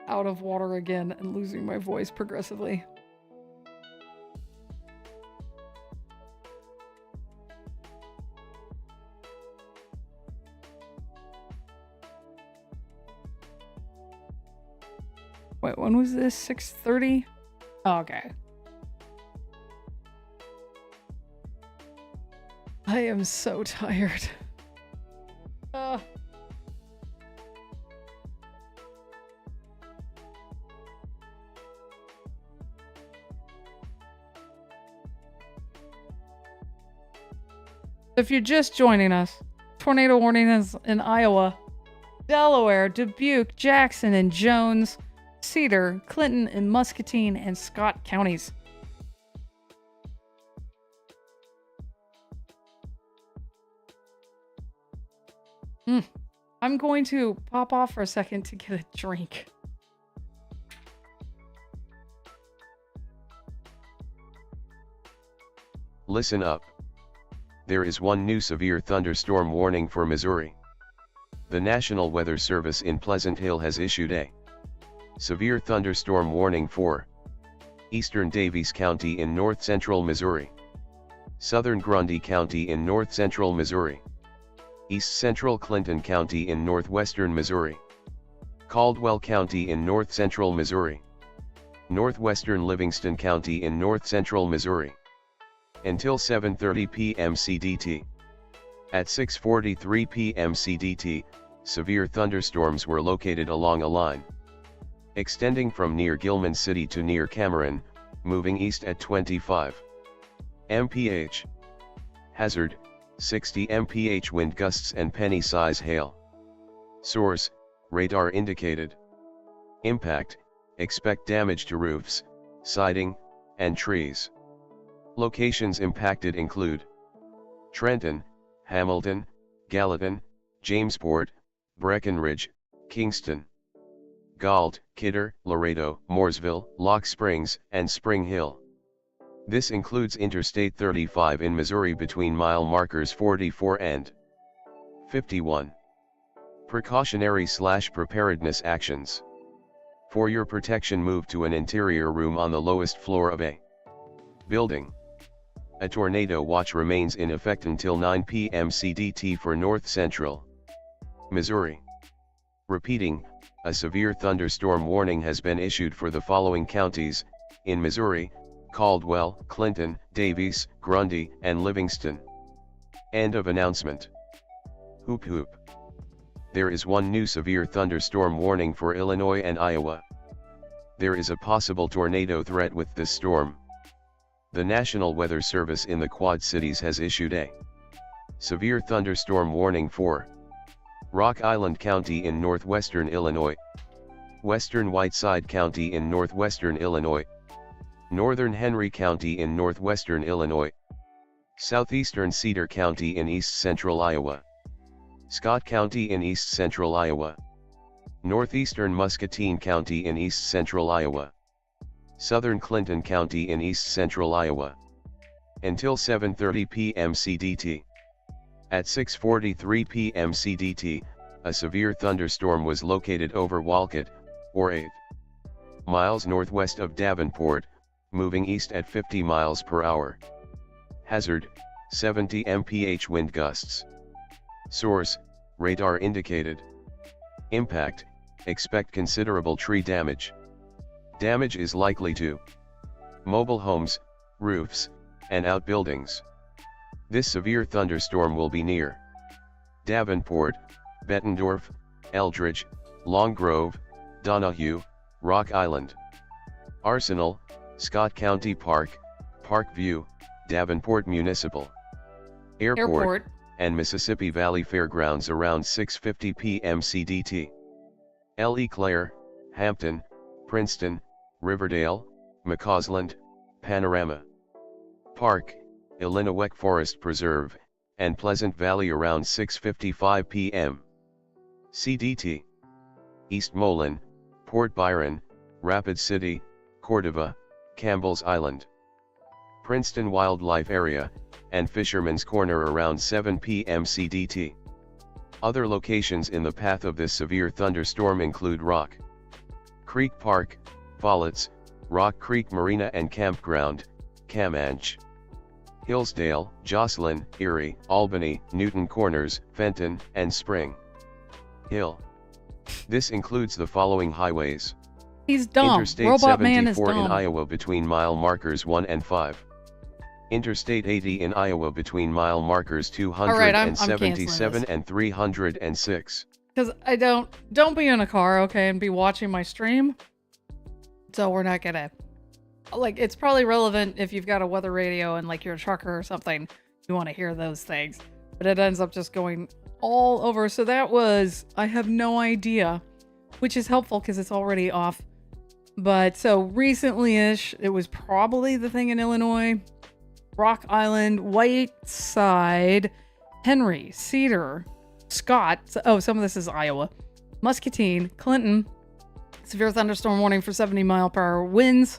[SPEAKER 1] Out of water again and losing my voice progressively. Wait, when was this? 6:30? Oh, okay. I am so tired. If you're just joining us, tornado warning is in Iowa, Delaware, Dubuque, Jackson, and Jones, Cedar, Clinton, and Muscatine and Scott counties. I'm going to pop off for a second to get a drink.
[SPEAKER 2] Listen up. There is one new severe thunderstorm warning for Missouri. The National Weather Service in Pleasant Hill has issued a severe thunderstorm warning for eastern Daviess County in north-central Missouri, southern Grundy County in north-central Missouri, east-central Clinton County in northwestern Missouri, Caldwell County in north-central Missouri, northwestern Livingston County in north-central Missouri. Until 7:30 p.m. CDT. At 6:43 p.m. CDT, severe thunderstorms were located along a line extending from near Gilman City to near Cameron, moving east at 25 mph. Hazard, 60 mph wind gusts and penny-size hail. Source, radar indicated. Impact, expect damage to roofs, siding, and trees. Locations impacted include Trenton, Hamilton, Gallatin, Jamesport, Breckenridge, Kingston, Galt, Kidder, Laredo, Mooresville, Lock Springs, and Spring Hill. This includes Interstate 35 in Missouri between mile markers 44 and 51. Precautionary/preparedness actions. For your protection, move to an interior room on the lowest floor of a building. A tornado watch remains in effect until 9 p.m. CDT for North Central Missouri. Repeating, a severe thunderstorm warning has been issued for the following counties in Missouri: Caldwell, Clinton, Daviess, Grundy, and Livingston. End of announcement. Hoop hoop. There is one new severe thunderstorm warning for Illinois and Iowa. There is a possible tornado threat with this storm. The National Weather Service in the Quad Cities has issued a severe thunderstorm warning for Rock Island County in northwestern Illinois, western Whiteside County in northwestern Illinois, northern Henry County in northwestern Illinois, southeastern Cedar County in east-central Iowa, Scott County in east-central Iowa, northeastern Muscatine County in east-central Iowa, southern Clinton County in east-central Iowa. Until 7:30 p.m. CDT. At 6:43 p.m. CDT, a severe thunderstorm was located over Walcott, or 8 miles northwest of Davenport, moving east at 50 miles per hour. Hazard, 70 mph wind gusts. Source, radar indicated. Impact, expect considerable tree damage. Damage is likely to mobile homes, roofs, and outbuildings. This severe thunderstorm will be near Davenport, Bettendorf, Eldridge, Long Grove, Donahue, Rock Island, Arsenal, Scott County Park, Parkview, Davenport Municipal Airport, and Mississippi Valley Fairgrounds around 6:50 p.m. CDT. L'Eau Claire, Hampton, Princeton, Riverdale, McCausland, Panorama Park, Illinois Forest Preserve, and Pleasant Valley around 6:55 p.m. CDT. East Moline, Port Byron, Rapid City, Cordova, Campbell's Island, Princeton Wildlife Area, and Fisherman's Corner around 7 p.m. CDT. Other locations in the path of this severe thunderstorm include Rock Creek Park, Follets, Rock Creek Marina and Campground, Camanche, Hillsdale, Jocelyn, Erie, Albany, Newton Corners, Fenton, and Spring Hill. This includes the following highways.
[SPEAKER 1] He's dumb.
[SPEAKER 2] Interstate
[SPEAKER 1] Robot
[SPEAKER 2] 74
[SPEAKER 1] man is dumb.
[SPEAKER 2] in Iowa between mile markers 1 and 5. Interstate 80 in Iowa between mile markers 277 and 306.
[SPEAKER 1] Because I don't be in a car, okay, and be watching my stream. So we're not gonna, like, it's probably relevant if you've got a weather radio and like you're a trucker or something, you want to hear those things. But it ends up just going all over. So that was, I have no idea, which is helpful because it's already off But so recently-ish, it was probably the thing in Illinois. Rock Island, Whiteside, Henry, Cedar, Scott. Oh, some of this is Iowa. Muscatine, Clinton. Severe thunderstorm warning for 70-mile-per-hour winds.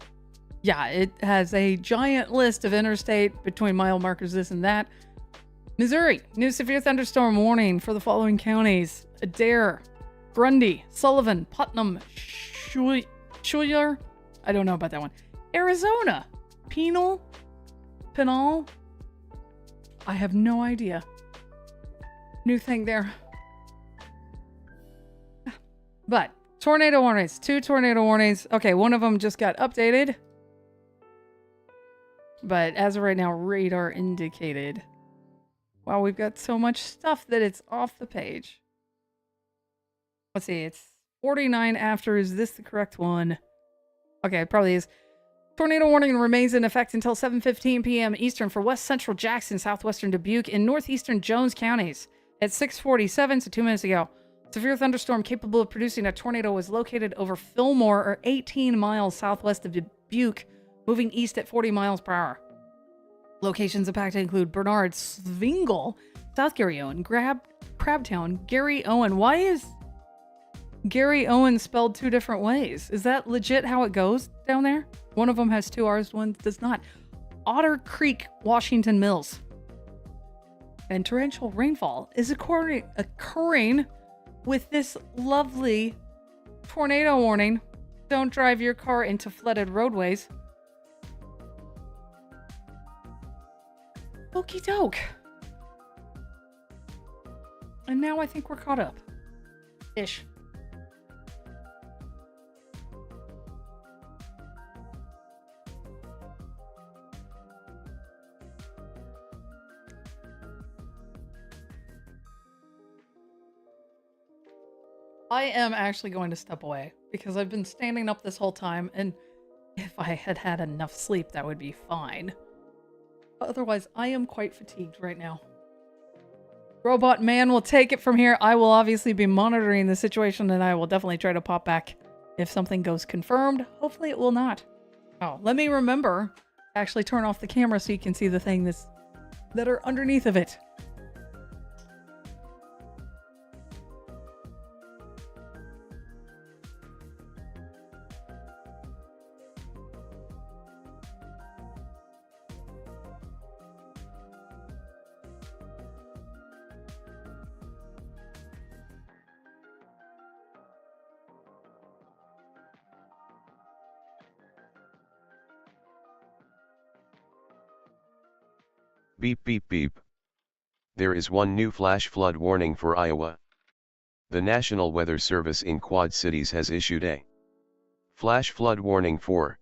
[SPEAKER 1] Yeah, it has a giant list of interstate between mile markers, this and that. Missouri, new severe thunderstorm warning for the following counties: Adair, Grundy, Sullivan, Putnam, Schuyler. I don't know about that one. Arizona, Pinal. I have no idea. New thing there. But tornado warnings, 2 tornado warnings. Okay, one of them just got updated. But as of right now, radar indicated. Wow, we've got so much stuff that it's off the page. Let's see, it's 49 after. Is this the correct one? Okay, it probably is. Tornado warning remains in effect until 7:15 p.m. Eastern for west central Jackson, southwestern Dubuque, and northeastern Jones counties. At 6:47, so 2 minutes ago, severe thunderstorm capable of producing a tornado was located over Fillmore, or 18 miles southwest of Dubuque, moving east at 40 miles per hour. Locations impacted include Bernard, Svingel, South Gary Owen, Crabtown, Gary Owen. Why is Gary Owen spelled 2 different ways? Is that legit how it goes down there? One of them has 2 R's, one does not. Otter Creek, Washington Mills. And torrential rainfall is occurring with this lovely tornado warning. Don't drive your car into flooded roadways. Okie doke. And now I think we're caught up. Ish. I am actually going to step away because I've been standing up this whole time, and if I had had enough sleep, that would be fine. Otherwise, I am quite fatigued right now. Robot Man will take it from here. I will obviously be monitoring the situation, and I will definitely try to pop back if something goes confirmed. Hopefully it will not. Oh, let me remember to actually turn off the camera so you can see the thing that are underneath of it.
[SPEAKER 2] Beep beep beep. There is one new flash flood warning for Iowa. The National Weather Service in Quad Cities has issued a flash flood warning for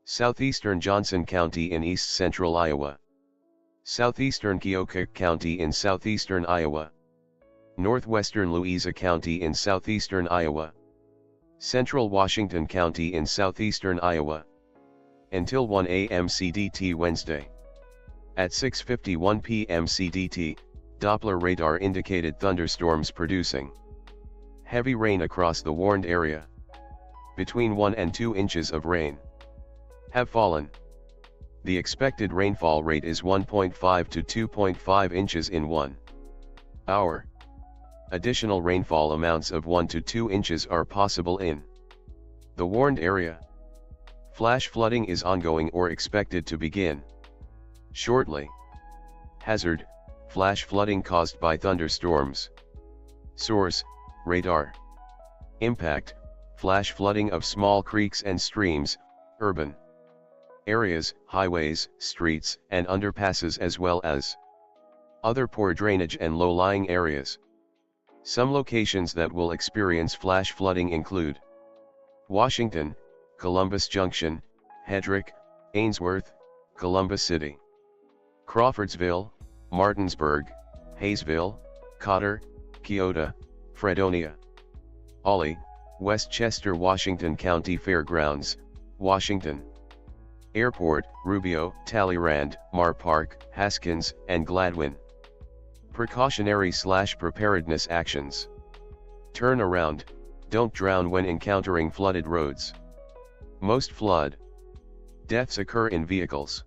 [SPEAKER 2] southeastern Johnson County in east central Iowa, southeastern Keokuk County in southeastern Iowa, northwestern Louisa County in southeastern Iowa, central Washington County in southeastern Iowa, until 1 a.m. CDT Wednesday. At 6:51 p.m. CDT, Doppler radar indicated thunderstorms producing heavy rain across the warned area. Between 1 and 2 inches of rain have fallen. The expected rainfall rate is 1.5 to 2.5 inches in 1 hour. Additional rainfall amounts of 1 to 2 inches are possible in the warned area. Flash flooding is ongoing or expected to begin shortly. Hazard: flash flooding caused by thunderstorms. Source: radar. Impact: flash flooding of small creeks and streams, urban areas, highways, streets, and underpasses, as well as other poor drainage and low-lying areas. Some locations that will experience flash flooding include Washington, Columbus Junction, Hedrick, Ainsworth, Columbus City, Crawfordsville, Martinsburg, Hayesville, Cotter, Keota, Fredonia, Ollie, Westchester, Washington County Fairgrounds, Washington Airport, Rubio, Talleyrand, Mar Park, Haskins, and Gladwin. Precautionary/preparedness actions. Turn around, don't drown when encountering flooded roads. Most flood deaths occur in vehicles.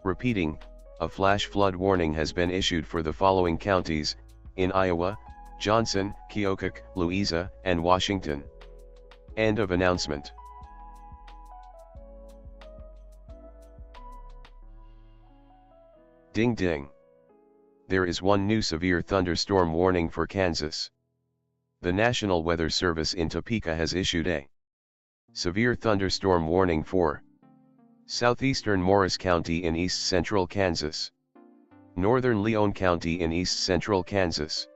[SPEAKER 2] Repeating, a flash flood warning has been issued for the following counties, in Iowa, Johnson, Keokuk, Louisa, and Washington. End of announcement. Ding ding. There is one new severe thunderstorm warning for Kansas. The National Weather Service in Topeka has issued a severe thunderstorm warning for southeastern Morris County in east central Kansas, northern Leon County in east central Kansas,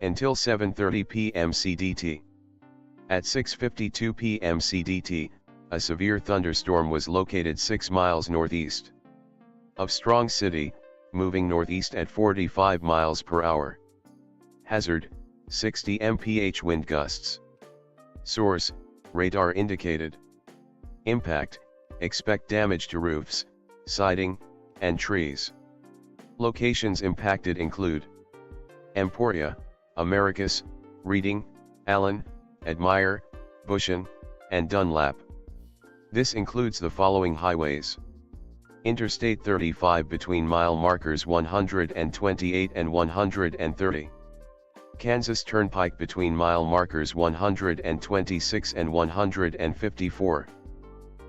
[SPEAKER 2] until 7:30 p.m. CDT. At 6:52 p.m. CDT, a severe thunderstorm was located 6 miles northeast of Strong City, moving northeast at 45 miles per hour. Hazard, 60 mph wind gusts. Source, radar indicated. Impact, expect damage to roofs, siding, and trees. Locations impacted include Emporia, Americus, Reading, Allen, Admire, Bushen, and Dunlap. This includes the following highways: Interstate 35 between mile markers 128 and 130. Kansas Turnpike between mile markers 126 and 154.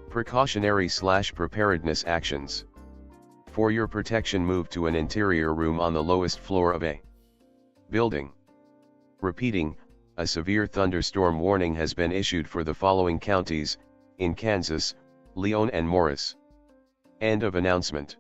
[SPEAKER 2] Precautionary/preparedness actions. For your protection, move to an interior room on the lowest floor of a building. Repeating, a severe thunderstorm warning has been issued for the following counties, in Kansas, Leon and Morris. End of announcement.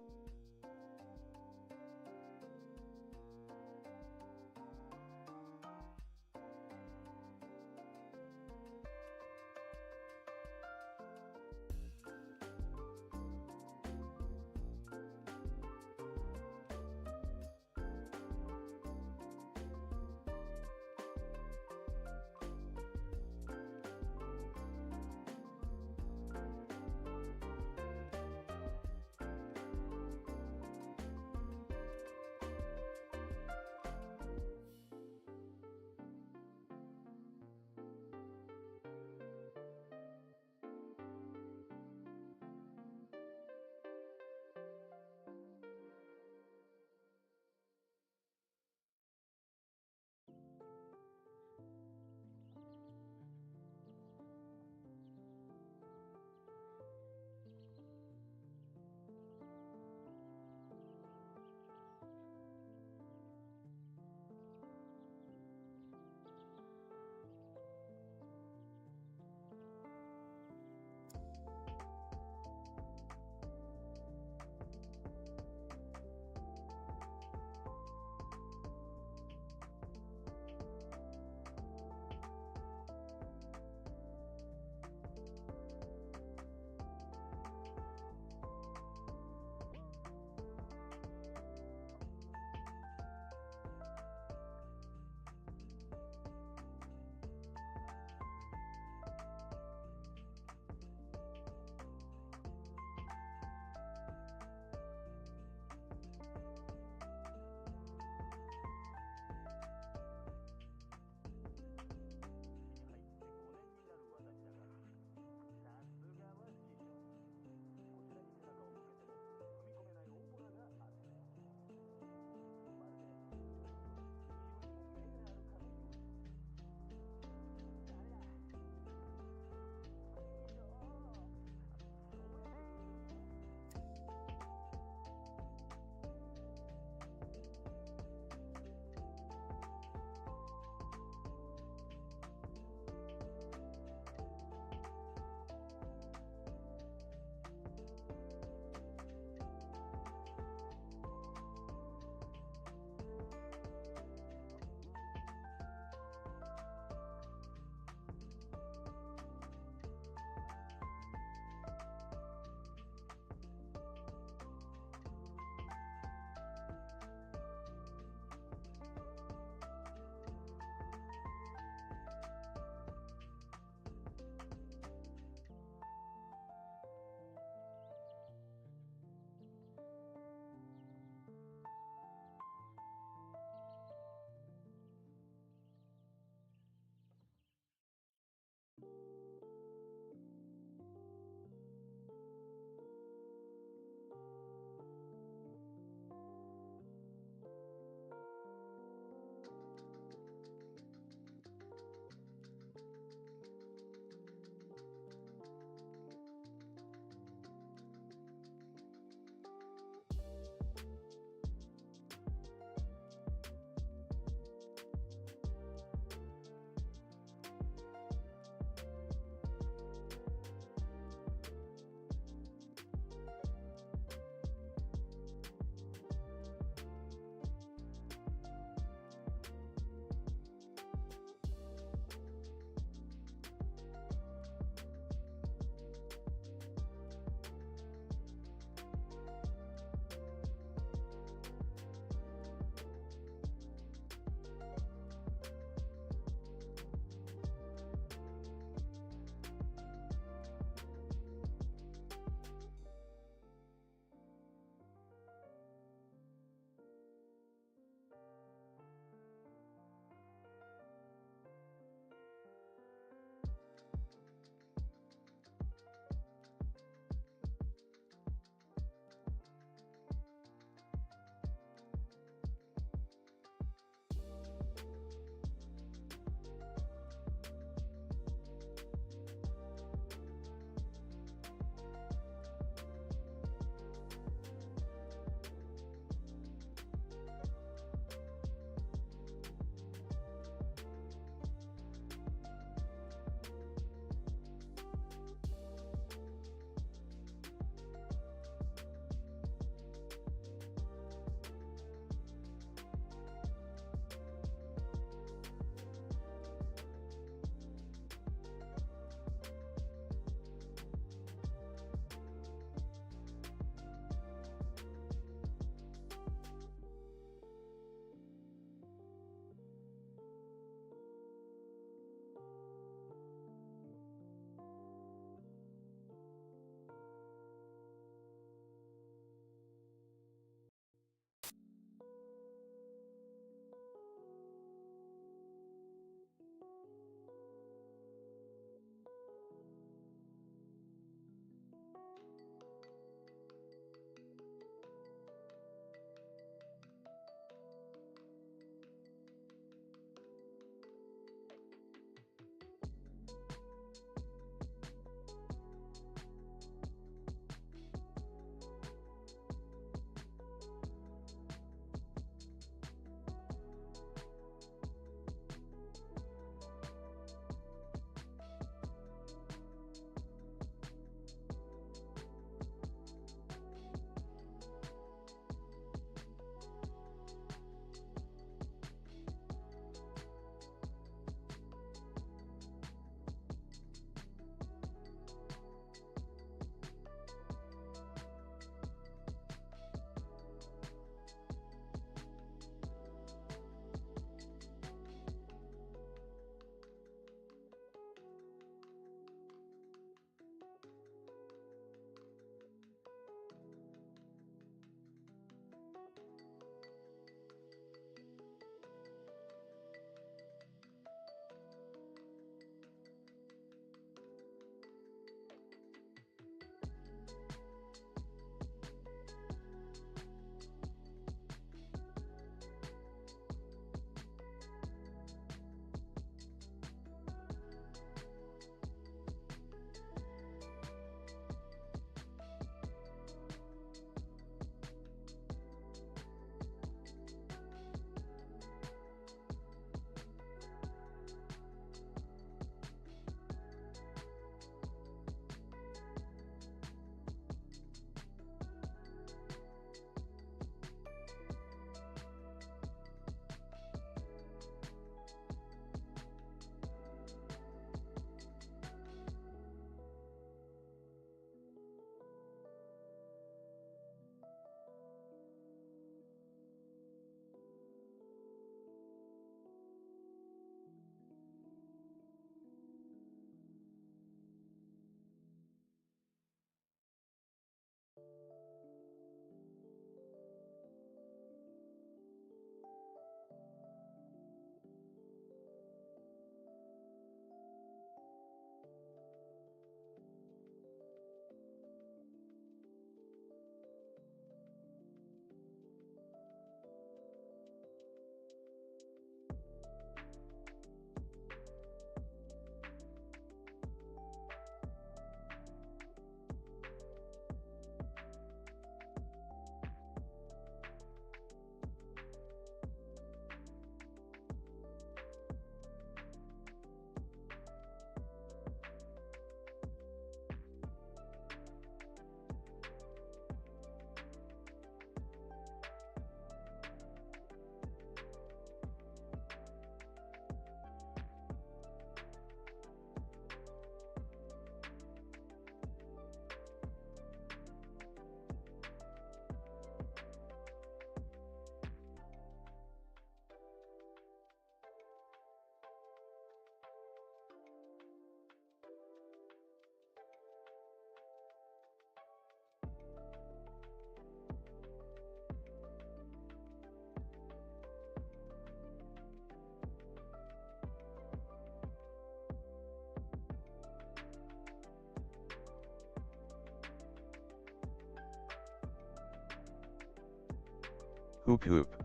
[SPEAKER 2] Hoop hoop.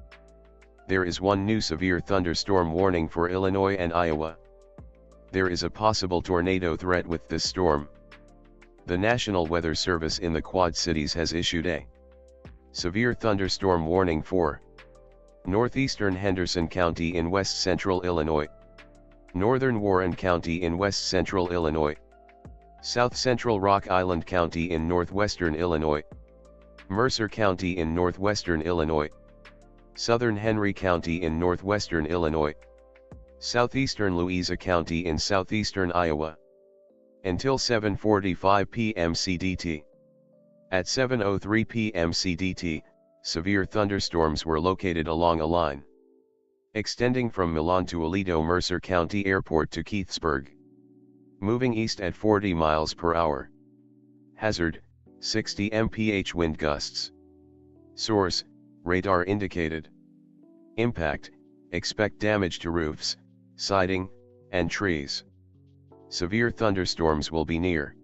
[SPEAKER 2] There is one new severe thunderstorm warning for Illinois and Iowa. There is a possible tornado threat with this storm. The National Weather Service in the Quad Cities has issued a severe thunderstorm warning for northeastern Henderson County in west central Illinois, northern Warren County in west central Illinois, south central Rock Island County in northwestern Illinois, Mercer County in northwestern Illinois, southern Henry County in northwestern Illinois, southeastern Louisa County in southeastern Iowa. Until 7:45 p.m. CDT. At 7:03 p.m. CDT, severe thunderstorms were located along a line extending from Milan to Aledo Mercer County Airport to Keithsburg, moving east at 40 miles per hour. Hazard, 60 mph wind gusts. Source, radar indicated. Impact, expect damage to roofs, siding, and trees. Severe thunderstorms will be near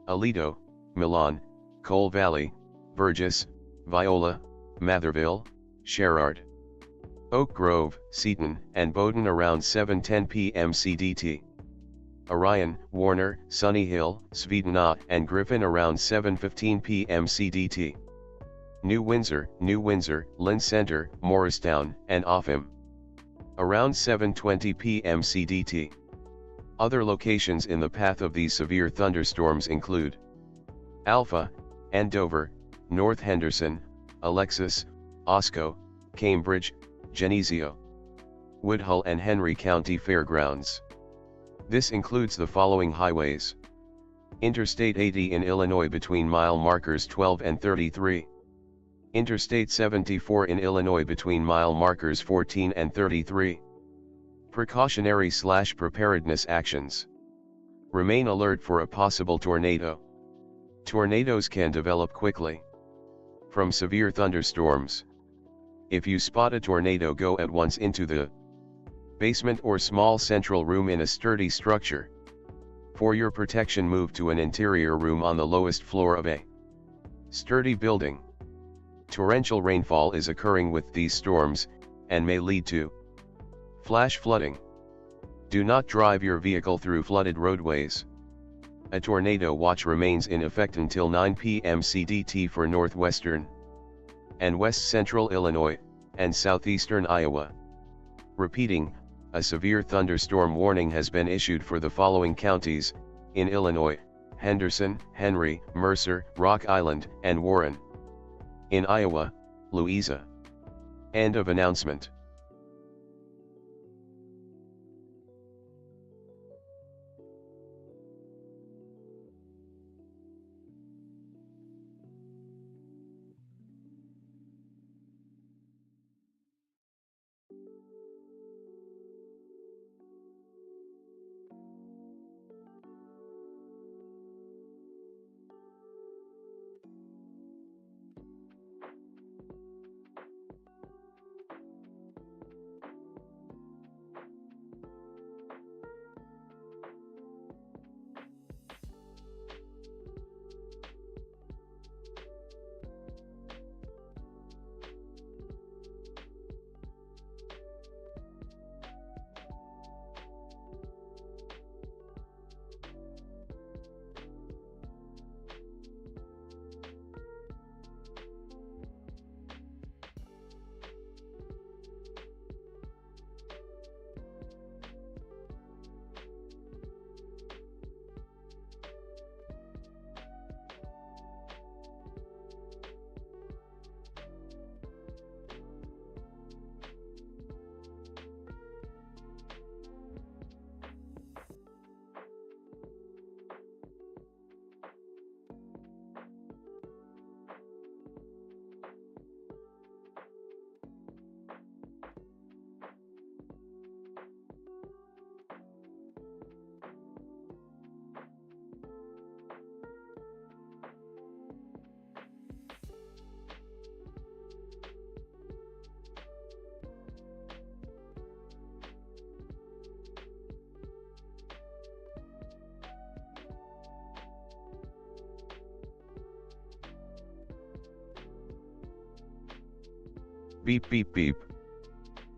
[SPEAKER 2] Aledo, Milan, Cole Valley, Burgess, Viola, Matherville, Sherrard, Oak Grove, Seaton, and Bowdoin around 7:10 p.m. CDT. Orion, Warner, Sunny Hill, Svedena, and Griffin around 7:15 p.m. CDT. New Windsor, Lynn Center, Morristown, and Offham around 7:20 p.m. CDT. Other locations in the path of these severe thunderstorms include Alpha, Andover, North Henderson, Alexis, Osco, Cambridge, Geneseo, Woodhull and Henry County Fairgrounds. This includes the following highways: Interstate 80 in Illinois between mile markers 12 and 33. Interstate 74 in Illinois between mile markers 14 and 33. Precautionary/preparedness actions. Remain alert for a possible tornado. Tornadoes can develop quickly from severe thunderstorms. If you spot a tornado, go at once into the basement or small central room in a sturdy structure. For your protection, move to an interior room on the lowest floor of a sturdy building. Torrential rainfall is occurring with these storms, and may lead to flash flooding. Do not drive your vehicle through flooded roadways. A tornado watch remains in effect until 9 p.m. CDT for northwestern and west central Illinois, and southeastern Iowa. Repeating, a severe thunderstorm warning has been issued for the following counties, in Illinois: Henderson, Henry, Mercer, Rock Island, and Warren. In Iowa, Louisa. End of announcement. Beep beep beep.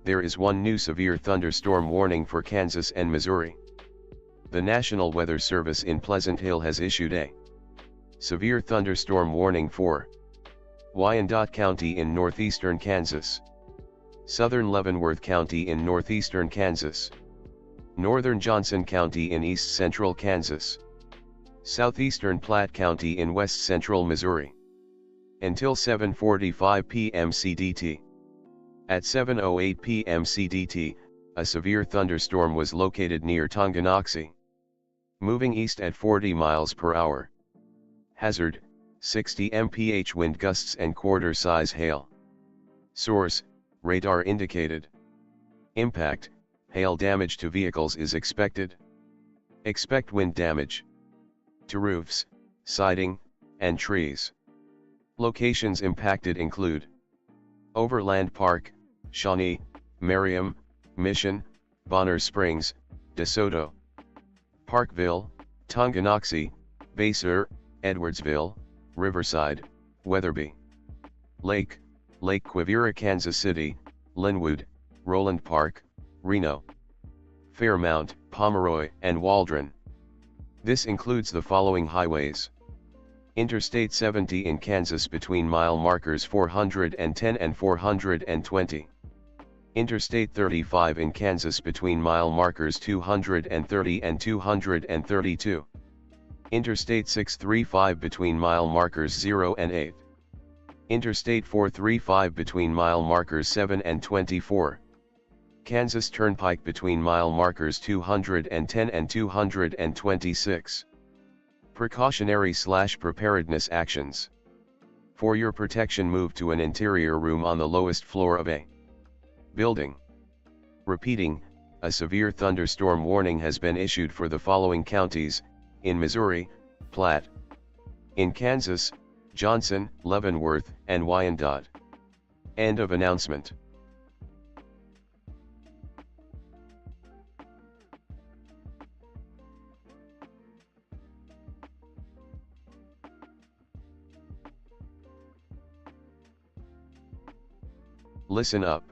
[SPEAKER 2] There is one new severe thunderstorm warning for Kansas and Missouri. The National Weather Service in Pleasant Hill has issued a severe thunderstorm warning for Wyandotte County in northeastern Kansas, southern Leavenworth County in northeastern Kansas, northern Johnson County in east central Kansas, southeastern Platte County in west central Missouri. Until 7:45 p.m. CDT. At 7:08 p.m. CDT, a severe thunderstorm was located near Tonganoxie, moving east at 40 miles per hour. Hazard: 60 mph wind gusts and quarter-size hail. Source: radar indicated. Impact: hail damage to vehicles is expected. Expect wind damage to roofs, siding, and trees. Locations impacted include Overland Park, Shawnee, Merriam, Mission, Bonner Springs, DeSoto, Parkville, Tonganoxie, Basehor, Edwardsville, Riverside, Weatherby, Lake Quivira, Kansas City, Linwood, Roland Park, Reno, Fairmount, Pomeroy, and Waldron. This includes the following highways: Interstate 70 in Kansas between mile markers 410 and 420. Interstate 35 in Kansas between mile markers 230 and 232. Interstate 635 between mile markers 0 and 8. Interstate 435 between mile markers 7 and 24. Kansas Turnpike between mile markers 210 and 226. Precautionary/preparedness actions. For your protection, move to an interior room on the lowest floor of a building. Repeating, a severe thunderstorm warning has been issued for the following counties: in Missouri, Platte; in Kansas, Johnson, Leavenworth, and Wyandotte. End of announcement. Listen up.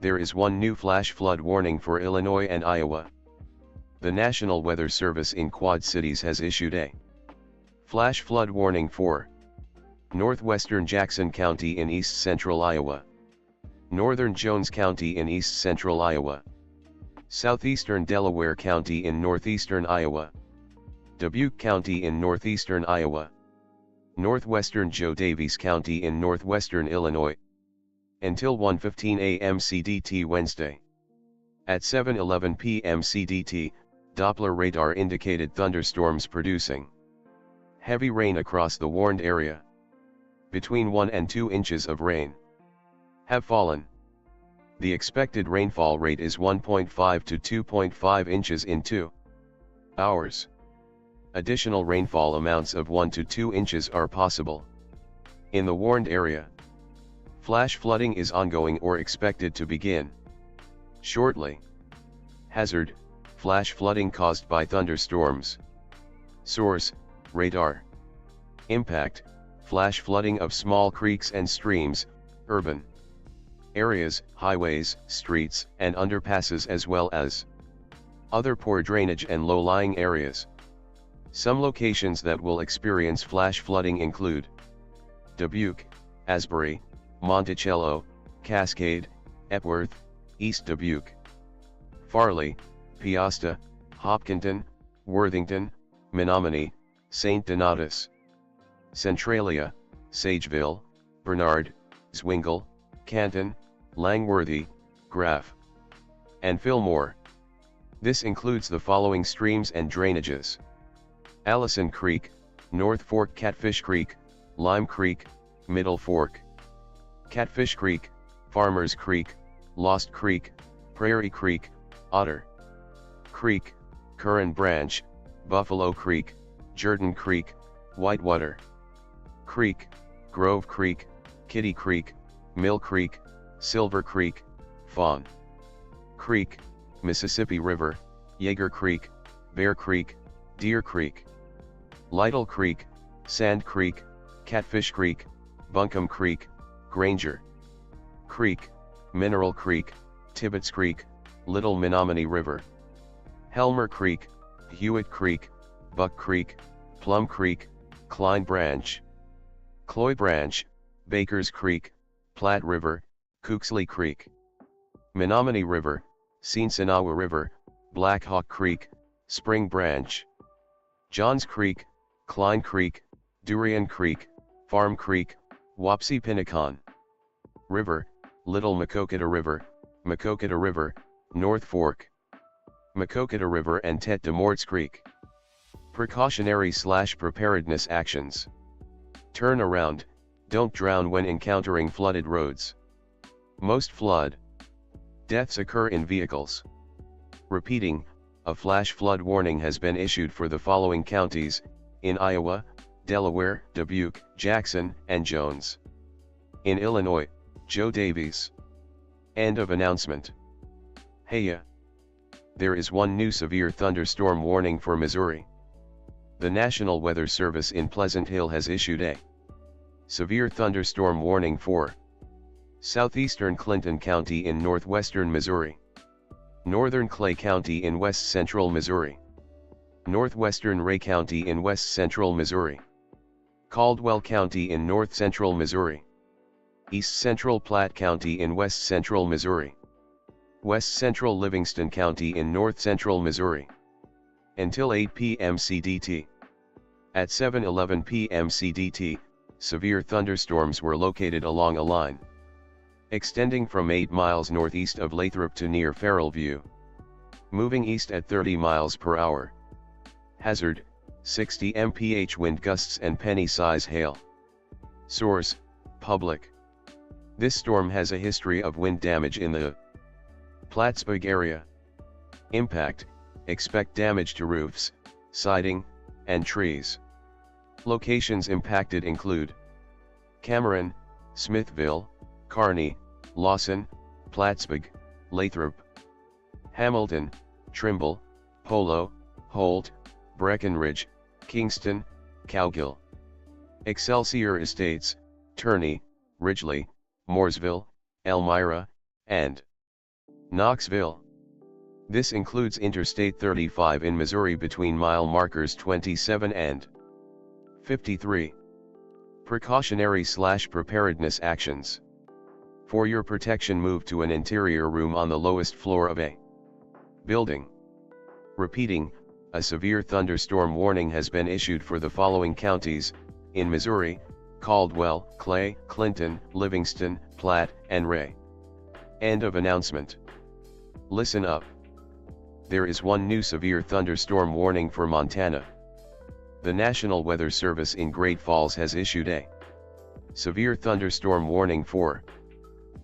[SPEAKER 2] There is one new flash flood warning for Illinois and Iowa. The National Weather Service in Quad Cities has issued a flash flood warning for northwestern Jackson County in east central Iowa, northern Jones County in east central Iowa, southeastern Delaware County in northeastern Iowa, Dubuque County in northeastern Iowa, northwestern Joe Daviess County in northwestern Illinois. Until 1:15 a.m. CDT Wednesday. At 7:11 p.m. CDT, Doppler radar indicated thunderstorms producing heavy rain across the warned area. Between 1 and 2 inches of rain have fallen. The expected rainfall rate is 1.5 to 2.5 inches in 2 hours. Additional rainfall amounts of 1 to 2 inches are possible in the warned area. Flash flooding is ongoing or expected to begin shortly. Hazard: flash flooding caused by thunderstorms. Source: radar. Impact: flash flooding of small creeks and streams, urban areas, highways, streets, and underpasses, as well as other poor drainage and low-lying areas. Some locations that will experience flash flooding include Dubuque, Asbury, Monticello, Cascade, Epworth, East Dubuque, Farley, Peosta, Hopkinton, Worthington, Menominee, St. Donatus, Centralia, Sageville, Bernard, Zwingle, Canton, Langworthy, Graff, and Fillmore. This includes the following streams and drainages: Allison Creek, North Fork, Catfish Creek, Lime Creek, Middle Fork, Catfish Creek, Farmers Creek, Lost Creek, Prairie Creek, Otter Creek, Curran Branch, Buffalo Creek, Jordan Creek, Whitewater Creek, Grove Creek, Kitty Creek, Mill Creek, Silver Creek, Fawn Creek, Mississippi River, Yeager Creek, Bear Creek, Deer Creek, Lytle Creek, Sand Creek, Catfish Creek, Buncombe Creek, Granger Creek, Mineral Creek, Tibbetts Creek, Little Menominee River, Helmer Creek, Hewitt Creek, Buck Creek, Plum Creek, Klein Branch, Cloy Branch, Bakers Creek, Platte River, Cooksley Creek, Menominee River, Cincinnati River, Black Hawk Creek, Spring Branch, Johns Creek, Klein Creek, Durian Creek, Farm Creek, Wapsipinicon River, Little Maquoketa River, North Fork, Maquoketa River and Tete de Morts Creek. Precautionary/preparedness actions. Turn around, don't drown when encountering flooded roads. Most flood deaths occur in vehicles. Repeating, a flash flood warning has been issued for the following counties, in Iowa, Delaware, Dubuque, Jackson, and Jones. In Illinois, Joe Davies. End of announcement. Heya. There is one new severe thunderstorm warning for Missouri. The National Weather Service in Pleasant Hill has issued a severe thunderstorm warning for southeastern Clinton County in northwestern Missouri, northern Clay County in west central Missouri, northwestern Ray County in west central Missouri, Caldwell County in north central Missouri, east central Platte County in west central Missouri, west central Livingston County in north central Missouri. Until 8 p.m. CDT. At 7:11 p.m. CDT, severe thunderstorms were located along a line extending from 8 miles northeast of Lathrop to near Farrell View, moving east at 30 miles per hour. Hazard, 60 mph wind gusts and penny-size hail. Source, Public. This storm has a history of wind damage in the Plattsburgh area. Impact, expect damage to roofs, siding, and trees. Locations impacted include Cameron, Smithville, Kearney, Lawson, Plattsburgh, Lathrop, Hamilton, Trimble, Polo, Holt, Breckenridge, Kingston, Cowgill, Excelsior Estates, Turney, Ridgely, Mooresville, Elmira, and Knoxville. This includes Interstate 35 in Missouri between mile markers 27 and 53. Precautionary/preparedness actions. For your protection, move to an interior room on the lowest floor of a building. Repeating, a severe thunderstorm warning has been issued for the following counties, in Missouri, Caldwell, Clay, Clinton, Livingston, Platte, and Ray. End of announcement. Listen up. There is one new severe thunderstorm warning for Montana. The National Weather Service in Great Falls has issued a severe thunderstorm warning for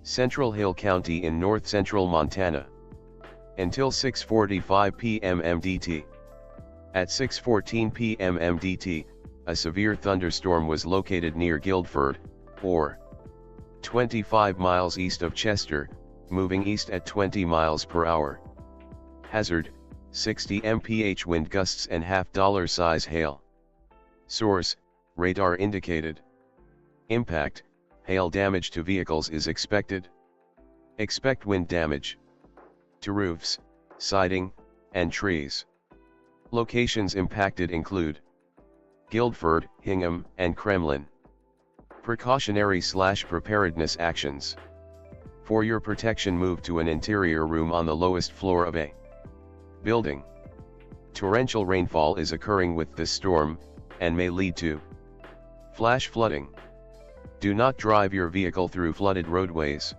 [SPEAKER 2] Central Hill County in north-central Montana. Until 6:45 p.m. MDT. At 6:14 p.m. MDT, a severe thunderstorm was located near Guildford, or 25 miles east of Chester, moving east at 20 miles per hour. Hazard, 60 mph wind gusts and $size hail. Source, radar indicated. Impact, hail damage to vehicles is expected. Expect wind damage to roofs, siding, and trees. Locations impacted include Guildford, Hingham, and Kremlin. Precautionary/preparedness actions. For your protection, move to an interior room on the lowest floor of a building. Torrential rainfall is occurring with this storm, and may lead to flash flooding. Do not drive your vehicle through flooded roadways.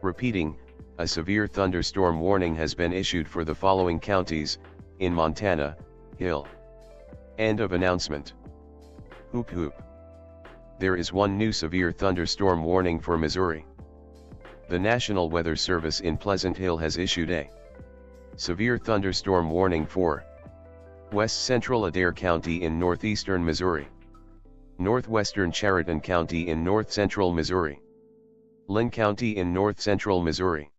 [SPEAKER 2] Repeating, a severe thunderstorm warning has been issued for the following counties, in Montana, Hill. End of announcement. Hoop hoop. There is one new severe thunderstorm warning for Missouri. The National Weather Service in Pleasant Hill has issued a severe thunderstorm warning for West Central Adair County in northeastern Missouri, northwestern Chariton County in north-central Missouri, Lynn County in north-central Missouri,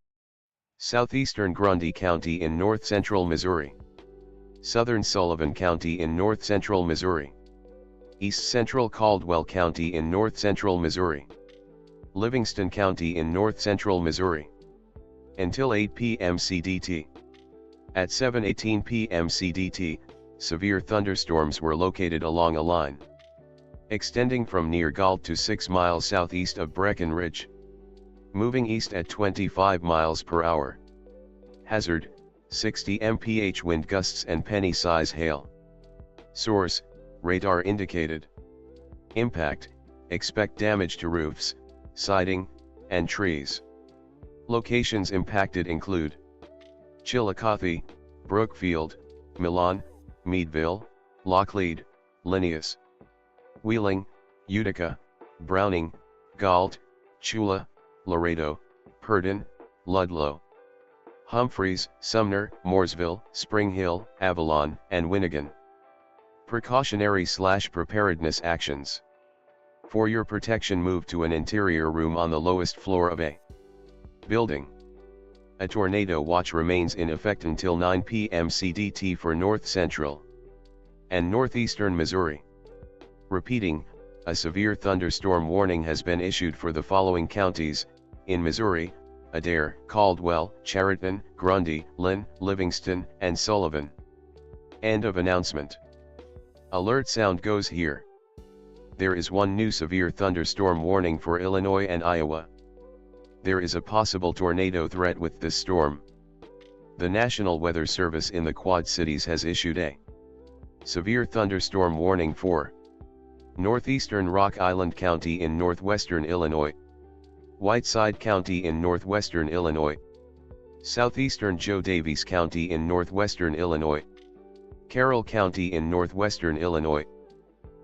[SPEAKER 2] southeastern Grundy County in north-central Missouri, southern Sullivan County in north-central Missouri, east central Caldwell County in north-central Missouri, Livingston County in north-central Missouri. Until 8 p.m. CDT. At 7:18 p.m. CDT, severe thunderstorms were located along a line extending from near Galt to 6 miles southeast of Breckenridge, moving east at 25 miles per hour. Hazard: 60 mph wind gusts and penny-size hail. Source: radar indicated. Impact: expect damage to roofs, siding, and trees. Locations impacted include Chillicothe, Brookfield, Milan, Meadville, Lockleed, Linneus, Wheeling, Utica, Browning, Galt, Chula, Laredo, Purdon, Ludlow, Humphreys, Sumner, Mooresville, Spring Hill, Avalon, and Winnegan. Precautionary/preparedness actions. For your protection, move to an interior room on the lowest floor of a building. A tornado watch remains in effect until 9 p.m. CDT for north central and northeastern Missouri. Repeating, a severe thunderstorm warning has been issued for the following counties in Missouri: Adair, Caldwell, Chariton, Grundy, Lynn, Livingston, and Sullivan. End of announcement. Alert sound goes here. There is one new severe thunderstorm warning for Illinois and Iowa. There is a possible tornado threat with this storm. The National Weather Service in the Quad Cities has issued a severe thunderstorm warning for northeastern Rock Island County in northwestern Illinois, Whiteside County in northwestern Illinois, southeastern Joe Daviess County in northwestern Illinois, Carroll County in northwestern Illinois,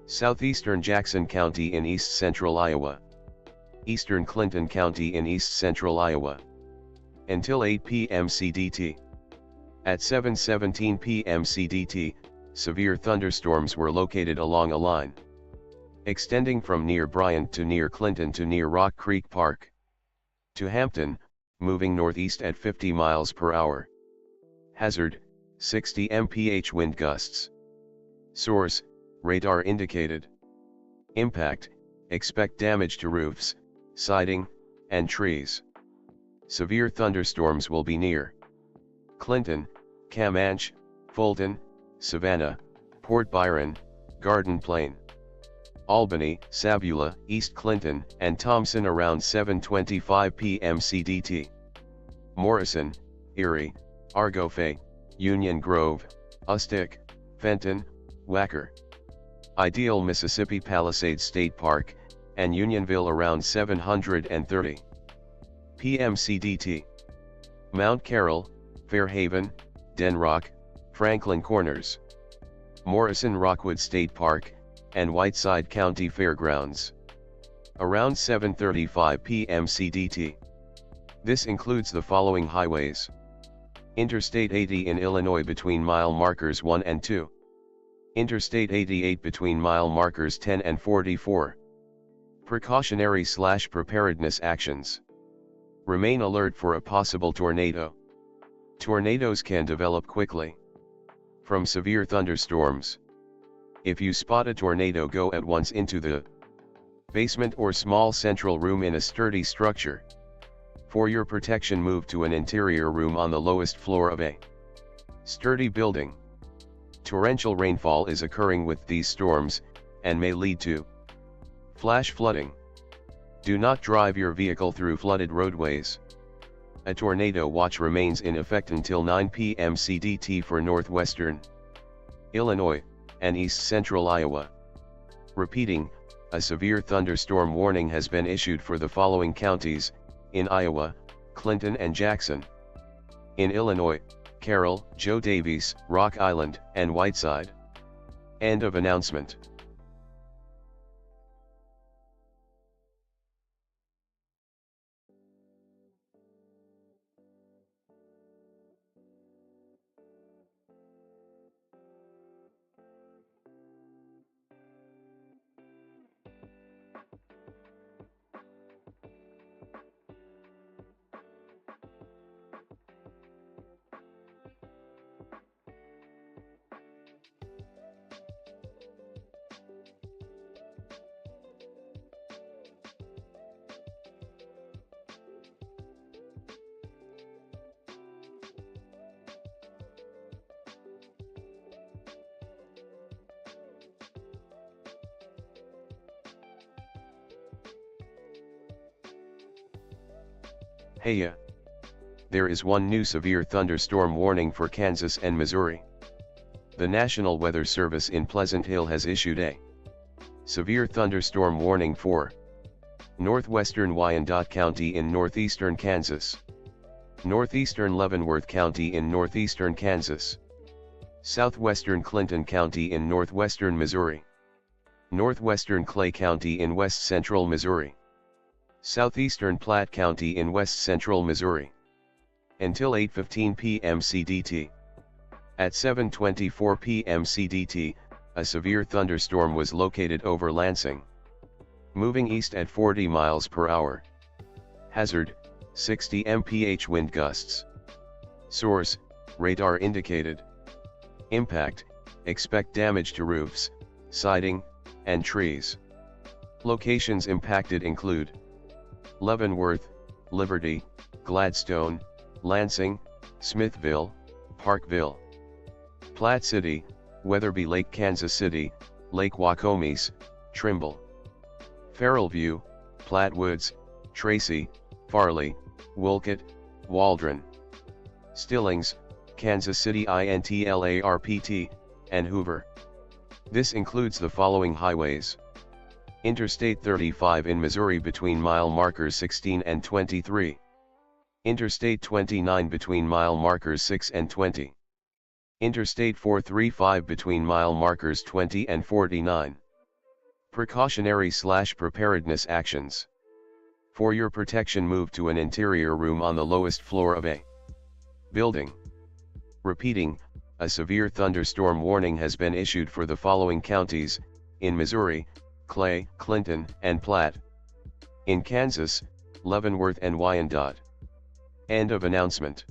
[SPEAKER 2] southeastern Jackson County in east central Iowa, eastern Clinton County in east central Iowa. Until 8 p.m. CDT. At 7:17 p.m. CDT, severe thunderstorms were located along a line extending from near Bryant to near Clinton to near Rock Creek Park to Hampton, moving northeast at 50 miles per hour. Hazard: 60 mph wind gusts. Source: radar indicated. Impact: expect damage to roofs, siding, and trees. Severe thunderstorms will be near Clinton, Camanche, Fulton, Savannah, Port Byron, Garden Plain, Albany, Sabula, East Clinton, and Thompson around 7:25 p.m. CDT. Morrison, Erie, Argofay, Union Grove, Ustic, Fenton, Wacker, Ideal, Mississippi Palisades State Park, and Unionville around 7:30 p.m. CDT. Mount Carroll, Fairhaven, Denrock, Franklin Corners, Morrison Rockwood State Park, and Whiteside County Fairgrounds around 7:35 p.m. CDT. This includes the following highways: Interstate 80 in Illinois between mile markers 1 and 2. Interstate 88 between mile markers 10 and 44. Precautionary/preparedness actions. Remain alert for a possible tornado. Tornadoes can develop quickly from severe thunderstorms. If you spot a tornado, go at once into the basement or small central room in a sturdy structure. For your protection, move to an interior room on the lowest floor of a sturdy building. Torrential rainfall is occurring with these storms, and may lead to flash flooding. Do not drive your vehicle through flooded roadways. A tornado watch remains in effect until 9 p.m. CDT for northwestern Illinois and east central Iowa. Repeating, a severe thunderstorm warning has been issued for the following counties in Iowa: Clinton and Jackson. In Illinois: Carroll, Joe Daviess, Rock Island, and Whiteside. End of announcement. Heya. There is one new severe thunderstorm warning for Kansas and Missouri. The National Weather Service in Pleasant Hill has issued a severe thunderstorm warning for northwestern Wyandotte County in northeastern Kansas, northeastern Leavenworth County in northeastern Kansas, southwestern Clinton County in northwestern Missouri, northwestern Clay County in west central Missouri, southeastern Platte County in west central Missouri, until 8:15 p.m. CDT. At 7:24 p.m. CDT, a severe thunderstorm was located over Lansing, moving east at 40 miles per hour. Hazard, 60 mph wind gusts. Source, radar indicated. Impact, expect damage to roofs, siding, and trees. Locations impacted include Leavenworth, Liberty, Gladstone, Lansing, Smithville, Parkville, Platte City, Weatherby Lake, Kansas City, Lake Wacomice, Trimble, Farrellview, Platte Woods, Tracy, Farley, Wolcott, Waldron, Stillings, Kansas City INTLARPT, and Hoover. This includes the following highways: Interstate 35 in Missouri between mile markers 16 and 23. Interstate 29 between mile markers 6 and 20. Interstate 435 between mile markers 20 and 49. Precautionary/preparedness actions. For your protection, move to an interior room on the lowest floor of a building. Repeating, a severe thunderstorm warning has been issued for the following counties: in Missouri, Clay, Clinton, and Platte. In Kansas, Leavenworth and Wyandotte. End of announcement.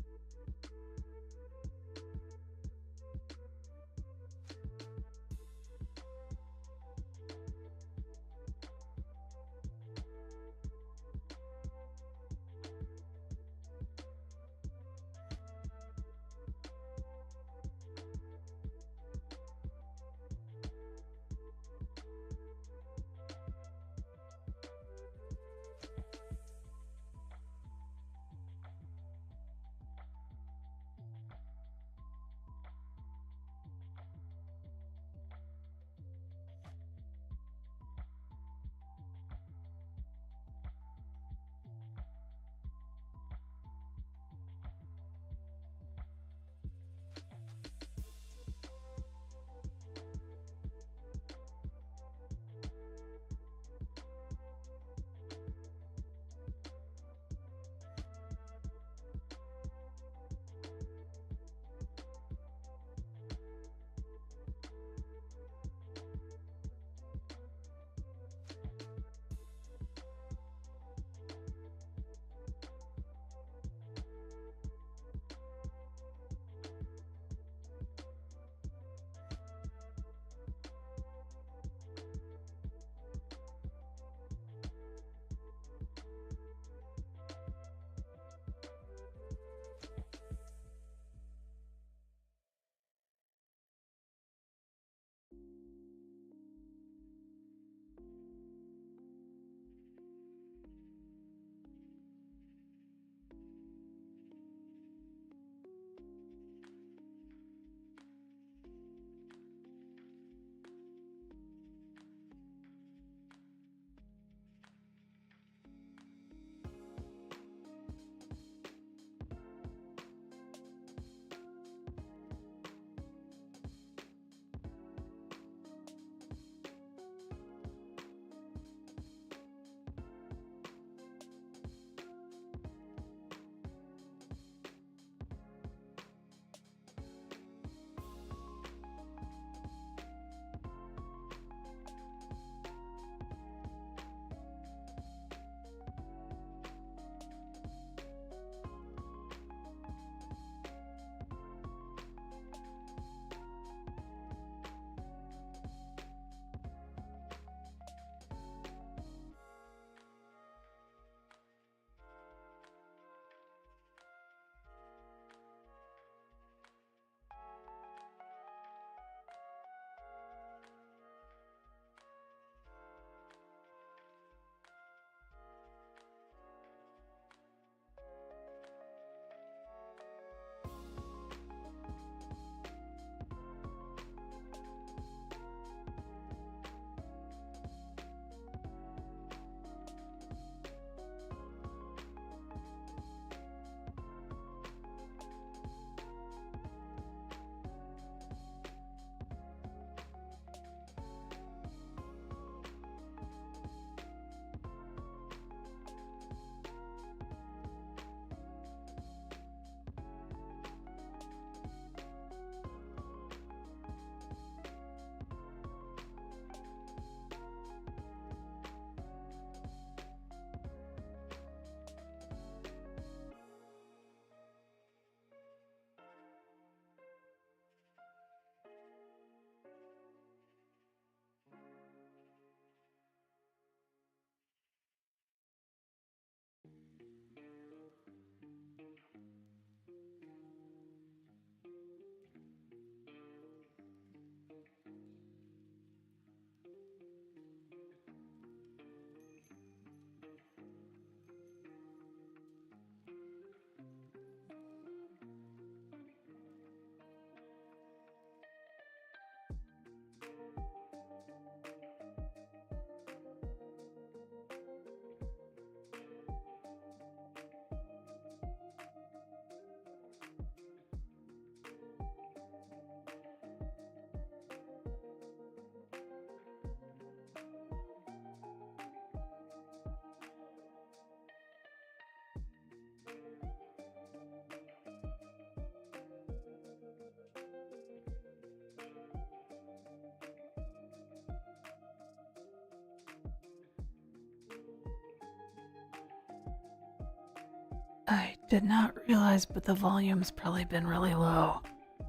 [SPEAKER 1] did not realize, but the volume's probably been really low.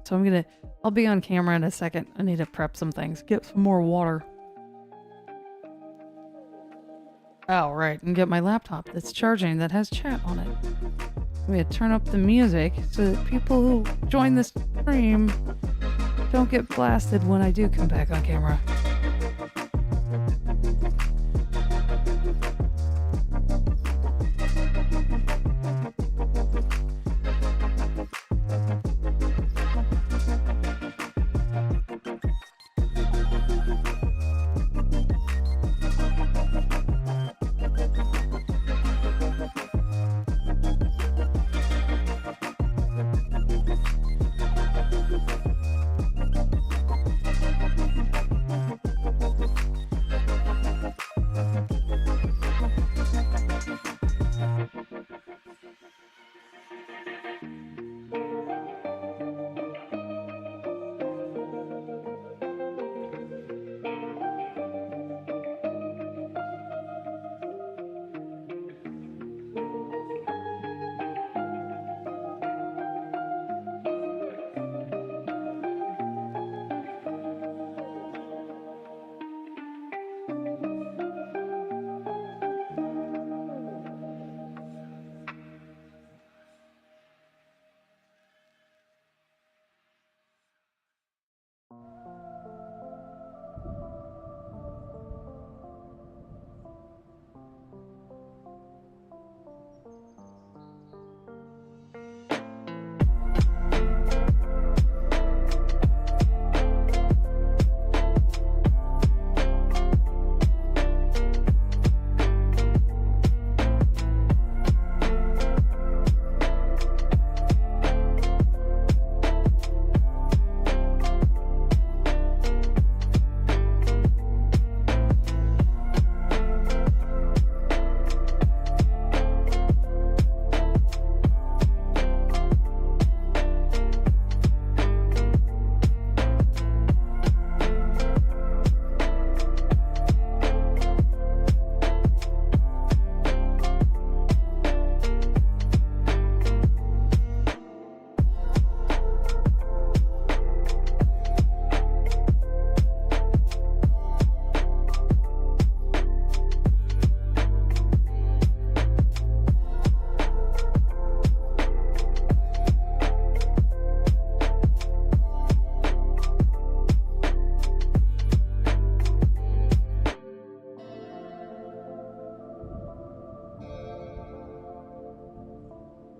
[SPEAKER 1] So I'll be on camera in a second. I need to prep some things, get some more water. Oh, right, and get my laptop that's charging that has chat on it. I'm gonna turn up the music so that people who join the stream don't get blasted when I do come back on camera.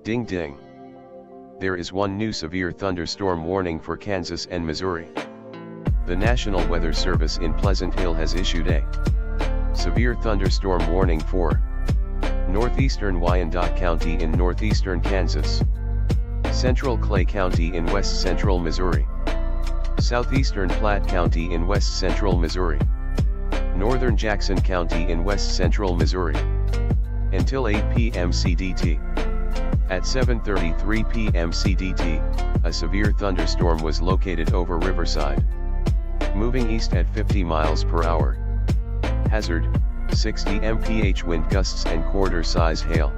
[SPEAKER 2] Ding ding. There is one new severe thunderstorm warning for Kansas and Missouri. The National Weather Service in Pleasant Hill has issued a severe thunderstorm warning for northeastern Wyandotte County in northeastern Kansas, central Clay County in west central Missouri, southeastern Platte County in west central Missouri, northern Jackson County in west central Missouri, until 8 p.m. CDT. At 7:33 p.m. CDT, a severe thunderstorm was located over Riverside, moving east at 50 miles per hour. Hazard, 60 mph wind gusts and quarter-size hail.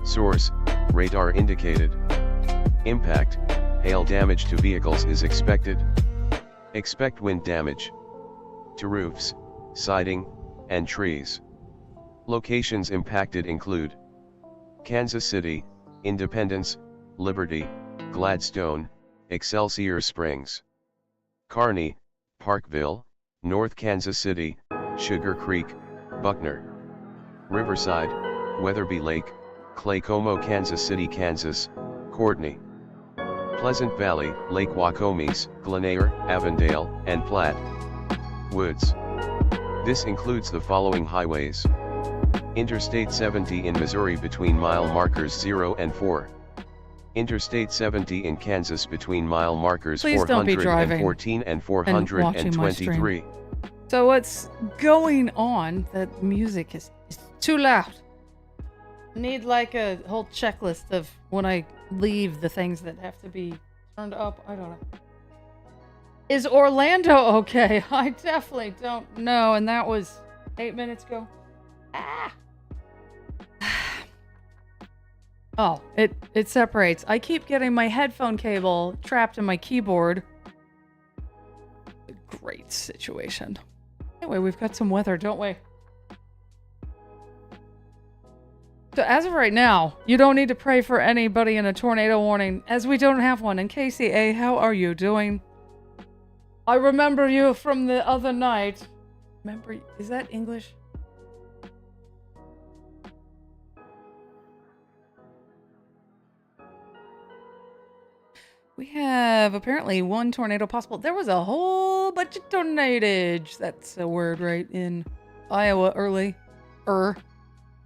[SPEAKER 2] Source, radar indicated. Impact, hail damage to vehicles is expected. Expect wind damage to roofs, siding, and trees. Locations impacted include Kansas City, Independence, Liberty, Gladstone, Excelsior Springs, Kearney, Parkville, North Kansas City, Sugar Creek, Buckner, Riverside, Weatherby Lake, Claycomo, Kansas City, Kansas, Courtney, Pleasant Valley, Lake Wacomies, Glenair, Avondale, and Platte. Woods. This includes the following highways. Interstate 70 in Missouri between mile markers 0 and 4. Interstate 70 in Kansas between mile markers 414 and 423.
[SPEAKER 1] So what's going on? That music is too loud. Need like a whole checklist of when I leave the things that have to be turned up. I don't know. Is Orlando okay? I definitely don't know. And that was 8 minutes ago. Ah. Oh, it separates. I keep getting my headphone cable trapped in my keyboard. Great situation. Anyway, we've got some weather, don't we? So as of right now, you don't need to pray for anybody in a tornado warning, as we don't have one. And Casey A, how are you doing? I remember you from the other night. Remember, is that English? We have apparently one tornado possible. There was a whole bunch of tornadoes. That's a word, right? In Iowa early.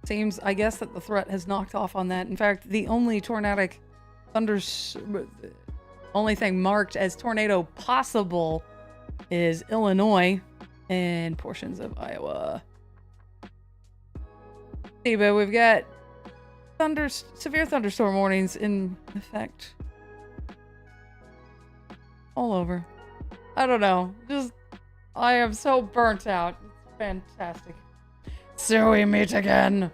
[SPEAKER 1] Seems, I guess, that the threat has knocked off on that. In fact, the only tornadic only thing marked as tornado possible is Illinois and portions of Iowa. See, but we've got severe thunderstorm warnings in effect all over. I don't know. I am so burnt out. It's fantastic. So we meet again.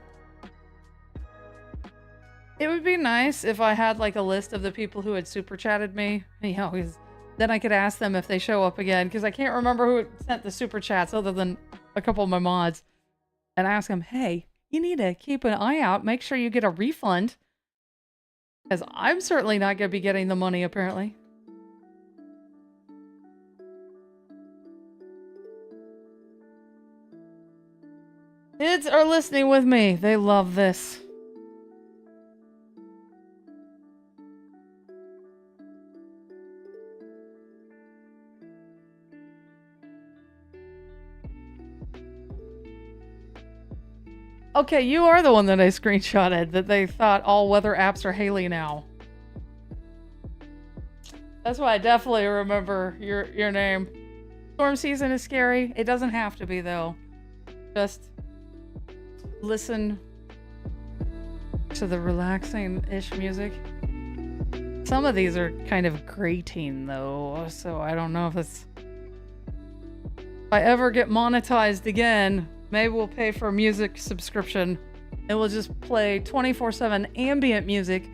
[SPEAKER 1] It would be nice if I had like a list of the people who had super chatted me. You know, then I could ask them if they show up again, because I can't remember who sent the super chats other than a couple of my mods, and ask them, hey, you need to keep an eye out. Make sure you get a refund, because I'm certainly not going to be getting the money apparently. Kids are listening with me. They love this. Okay, you are the one that I screenshotted that they thought all weather apps are Hayley now. That's why I definitely remember your name. Storm season is scary. It doesn't have to be though. Just listen to the relaxing-ish music. Some of these are kind of grating though, so I don't know if it's... If I ever get monetized again, maybe we'll pay for a music subscription and we'll just play 24/7 ambient music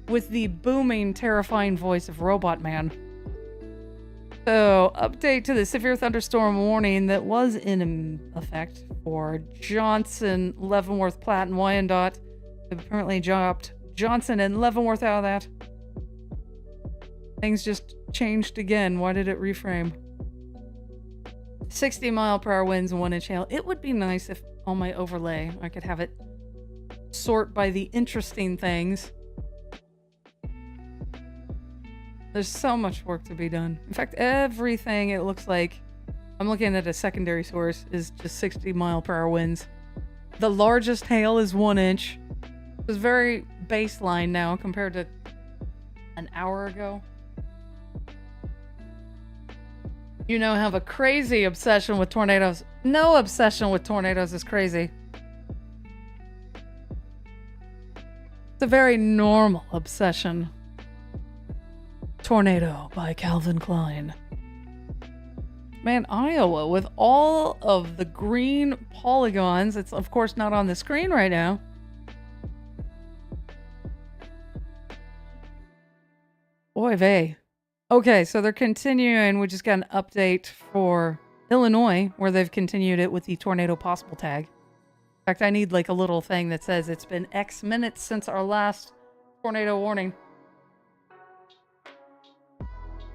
[SPEAKER 1] with the booming, terrifying voice of Robot Man. So, update to the severe thunderstorm warning that was in effect for Johnson, Leavenworth, Platte, and Wyandotte. They've apparently dropped Johnson and Leavenworth out of that. Things just changed again. Why did it reframe? 60-mile-per-hour winds and 1-inch hail. It would be nice if on my overlay I could have it sort by the interesting things. There's so much work to be done. In fact, everything it looks like, I'm looking at a secondary source, is just 60-mile-per-hour winds. The largest hail is 1 inch. It's very baseline now compared to an hour ago. You know, have a crazy obsession with tornadoes. No obsession with tornadoes is crazy. It's a very normal obsession. Tornado by Calvin Klein. Man, Iowa, with all of the green polygons, it's of course not on the screen right now. Boy vey. Okay, so they're continuing. We just got an update for Illinois, where they've continued it with the tornado possible tag. In fact, I need like a little thing that says it's been X minutes since our last tornado warning.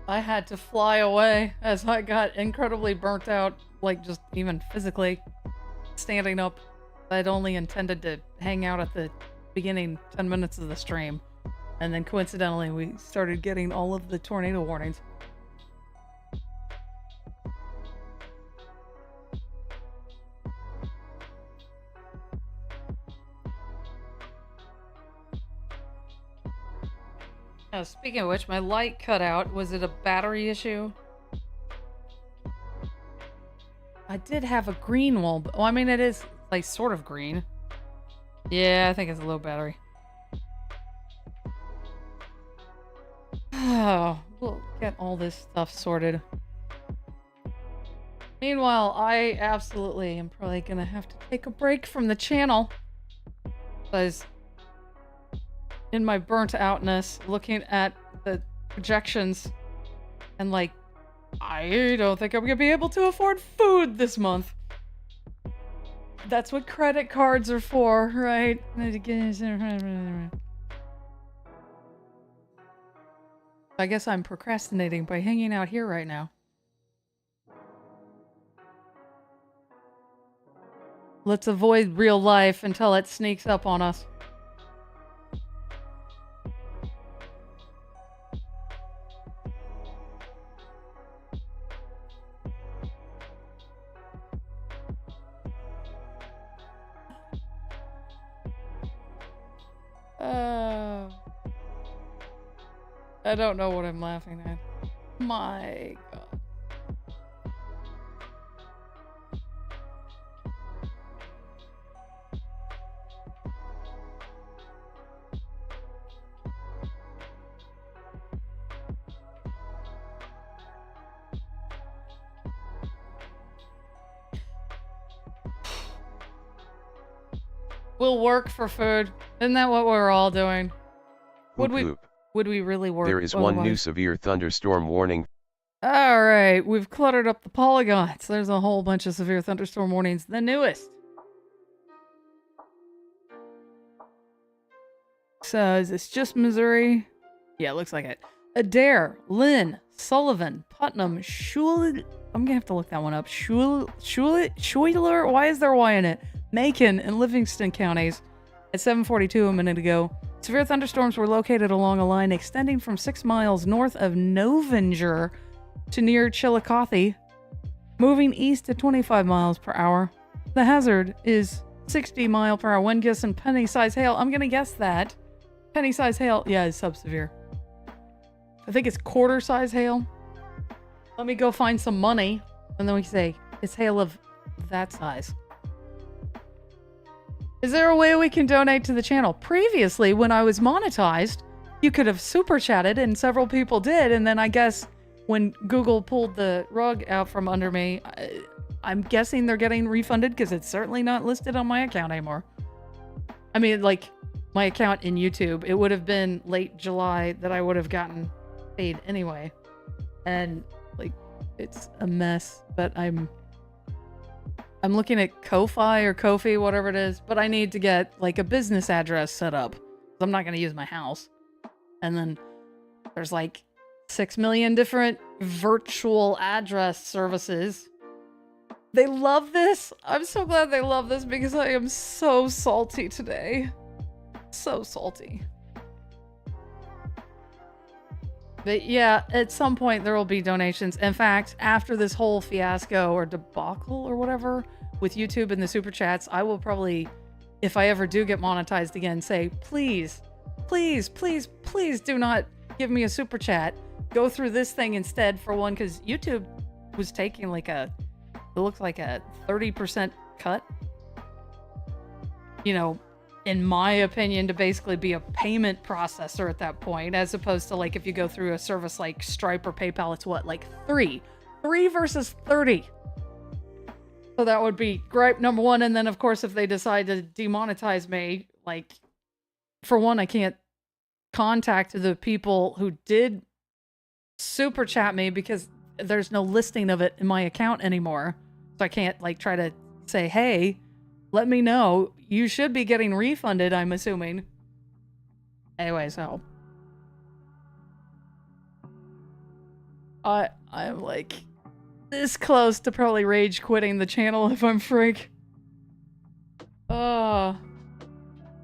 [SPEAKER 1] I had to fly away as I got incredibly burnt out, like just even physically standing up. I'd only intended to hang out at the beginning 10 minutes of the stream. And then coincidentally, we started getting all of the tornado warnings. Oh, speaking of which, my light cut out. Was it a battery issue? I did have a green wall. Well, I mean, it is like sort of green. Yeah, I think it's a low battery. Oh, we'll get all this stuff sorted. Meanwhile, I absolutely am probably gonna have to take a break from the channel. Because in my burnt outness, looking at the projections and like, I don't think I'm gonna be able to afford food this month. That's what credit cards are for, right? I guess I'm procrastinating by hanging out here right now. Let's avoid real life until it sneaks up on us. I don't know what I'm laughing at. My God. We'll work for food. Isn't that what we're all doing? Would we really work?
[SPEAKER 2] There is one new severe thunderstorm warning.
[SPEAKER 1] All right, we've cluttered up the polygons. There's a whole bunch of severe thunderstorm warnings. The newest. So is this just Missouri? Yeah, it looks like it. Adair, Lynn, Sullivan, Putnam, Schuyler. I'm gonna have to look that one up. Schuyler. Why is there a Y in it? Macon and Livingston counties. At 7:42 a minute ago, severe thunderstorms were located along a line extending from 6 miles north of Novinger to near Chillicothe, moving east at 25 miles per hour. The hazard is 60 mile per hour wind gusts and penny-sized hail. I'm gonna guess that. Penny-sized hail, yeah, is sub-severe. I think it's quarter-size hail. Let me go find some money, and then we can say, it's hail of that size. Is there a way we can donate to the channel? Previously, when I was monetized, you could have super chatted, and several people did, and then I guess when Google pulled the rug out from under me, I'm guessing they're getting refunded because it's certainly not listed on my account anymore. I mean, like, my account in YouTube, it would have been late July that I would have gotten paid anyway. And, like, it's a mess, but I'm looking at Ko-Fi or Ko-Fi, whatever it is, but I need to get, like, a business address set up. I'm not going to use my house. And then there's, like, 6 million different virtual address services. They love this. I'm so glad they love this because I am so salty today. So salty. But yeah, at some point there will be donations. In fact, after this whole fiasco or debacle or whatever with YouTube and the super chats, I will probably, if I ever do get monetized again, say, please, please, please, please do not give me a super chat. Go through this thing instead for one, because YouTube was taking like it looks like a 30% cut. You know, in my opinion, to basically be a payment processor at that point, as opposed to like if you go through a service like Stripe or PayPal, it's what, like 3 versus 30. So that would be gripe number one. And then of course, if they decide to demonetize me, like, for one, I can't contact the people who did super chat me because there's no listing of it in my account anymore. So I can't like try to say, hey, let me know. You should be getting refunded, I'm assuming. Anyway, so I'm like this close to probably rage quitting the channel if I'm frank.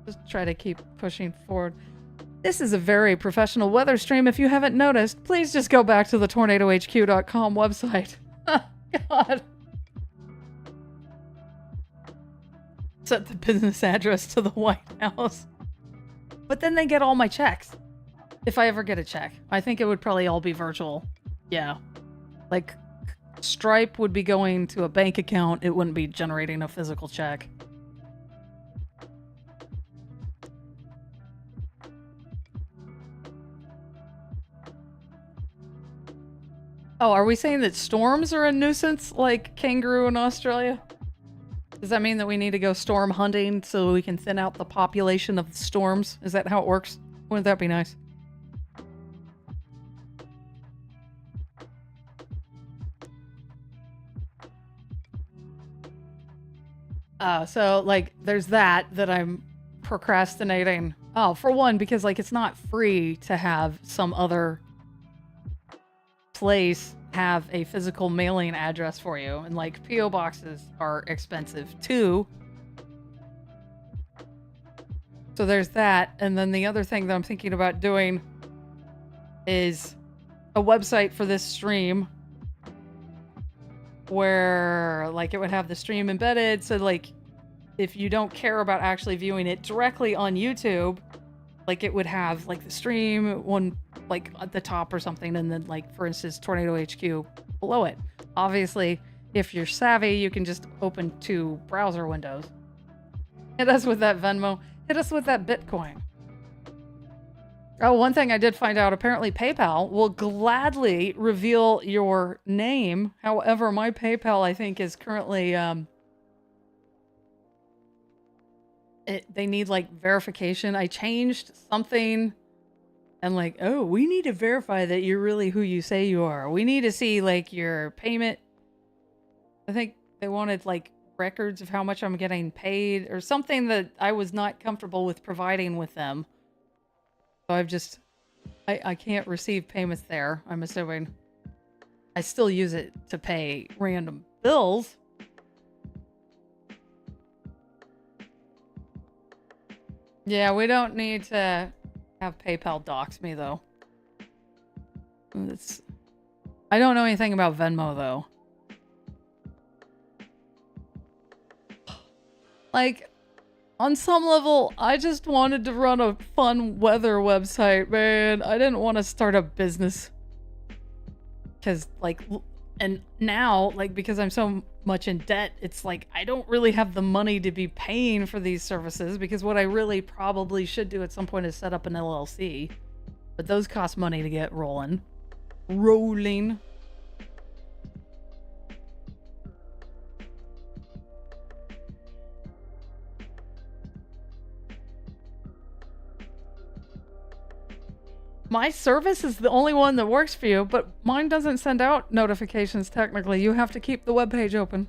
[SPEAKER 1] Just try to keep pushing forward. This is a very professional weather stream. If you haven't noticed, please just go back to the tornadohq.com website. God. Set the business address to the White House. But then they get all my checks. If I ever get a check. I think it would probably all be virtual. Yeah. Like, Stripe would be going to a bank account. It wouldn't be generating a physical check. Oh, are we saying that storms are a nuisance like kangaroo in Australia? Does that mean that we need to go storm hunting so we can thin out the population of the storms? Is that how it works? Wouldn't that be nice? So like there's that I'm procrastinating. Oh, for one, because like it's not free to have some other place have a physical mailing address for you, and like PO boxes are expensive too. So there's that, and then the other thing that I'm thinking about doing is a website for this stream where like it would have the stream embedded, so like if you don't care about actually viewing it directly on YouTube, like it would have like the stream one like at the top or something, and then like for instance Tornado HQ below it. Obviously, if you're savvy, you can just open 2 browser windows. Hit us with that Venmo. Hit us with that Bitcoin. Oh, one thing I did find out, apparently PayPal will gladly reveal your name. However, my PayPal, I think, is currently, they need like verification. I changed something and like, oh, we need to verify that you're really who you say you are. We need to see like your payment. I think they wanted like records of how much I'm getting paid or something that I was not comfortable with providing with them. So I've just, I can't receive payments there, I'm assuming. I still use it to pay random bills. Yeah, we don't need to have PayPal dox me, though. I don't know anything about Venmo, though. Like, on some level, I just wanted to run a fun weather website, man. I didn't want to start a business. Because, like, and now, like, because I'm so much in debt, it's like, I don't really have the money to be paying for these services, because what I really probably should do at some point is set up an LLC. But those cost money to get rolling. My service is the only one that works for you, but mine doesn't send out notifications technically. You have to keep the webpage open.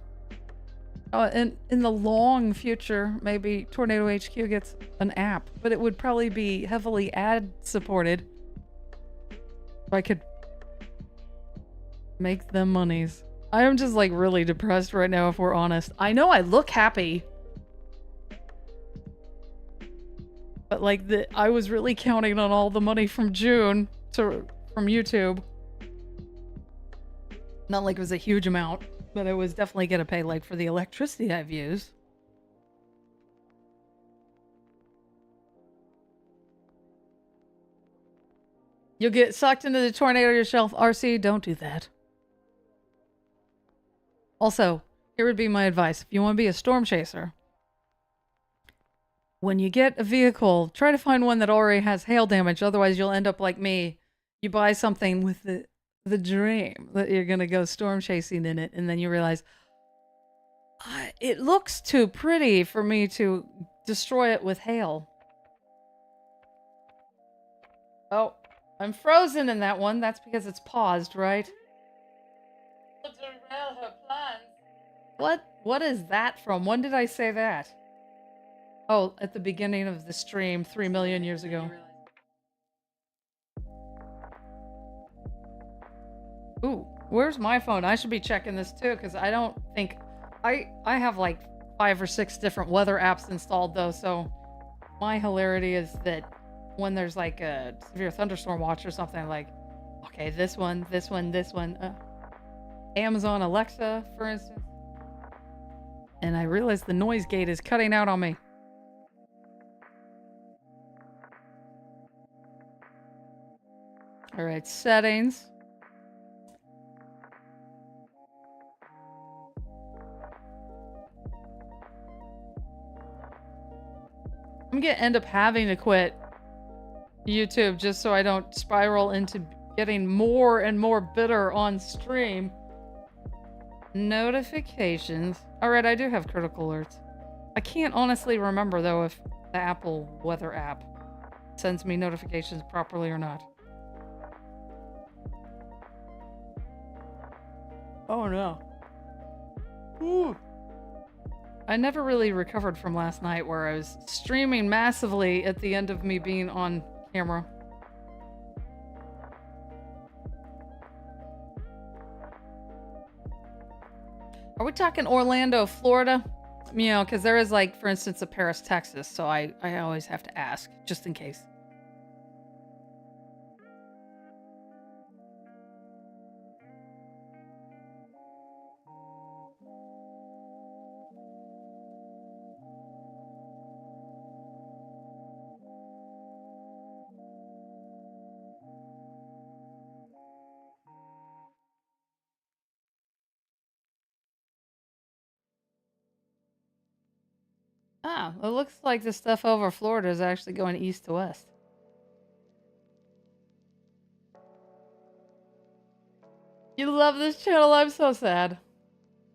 [SPEAKER 1] In the long future, maybe Tornado HQ gets an app, but it would probably be heavily ad supported. So I could make them monies. I am just like really depressed right now, if we're honest. I know I look happy. But like I was really counting on all the money from June from YouTube. Not like it was a huge amount, but I was definitely gonna pay like for the electricity I've used. You'll get sucked into the tornado yourself, RC. Don't do that. Also, here would be my advice. If you want to be a storm chaser, when you get a vehicle, try to find one that already has hail damage. Otherwise, you'll end up like me. You buy something with the dream that you're going to go storm chasing in it, and then you realize, it looks too pretty for me to destroy it with hail. Oh, I'm frozen in that one. That's because it's paused, right? Derail her plans. What is that from? When did I say that? Oh, at the beginning of the stream 3 million years ago. Ooh, where's my phone? I should be checking this too, because I don't think... I have like 5 or 6 different weather apps installed though, so my hilarity is that when there's like a severe thunderstorm watch or something, like, okay, this one, Amazon Alexa, for instance. And I realize the noise gate is cutting out on me. All right, settings. I'm gonna end up having to quit YouTube just so I don't spiral into getting more and more bitter on stream. Notifications. All right, I do have critical alerts. I can't honestly remember though if the Apple weather app sends me notifications properly or not. Oh no. Ooh. I never really recovered from last night where I was streaming massively at the end of me being on camera. Are we talking Orlando, Florida? You know, because there is, like, for instance, a Paris, Texas, so I always have to ask, just in case. Ah, it looks like the stuff over Florida is actually going east to west. You love this channel? I'm so sad.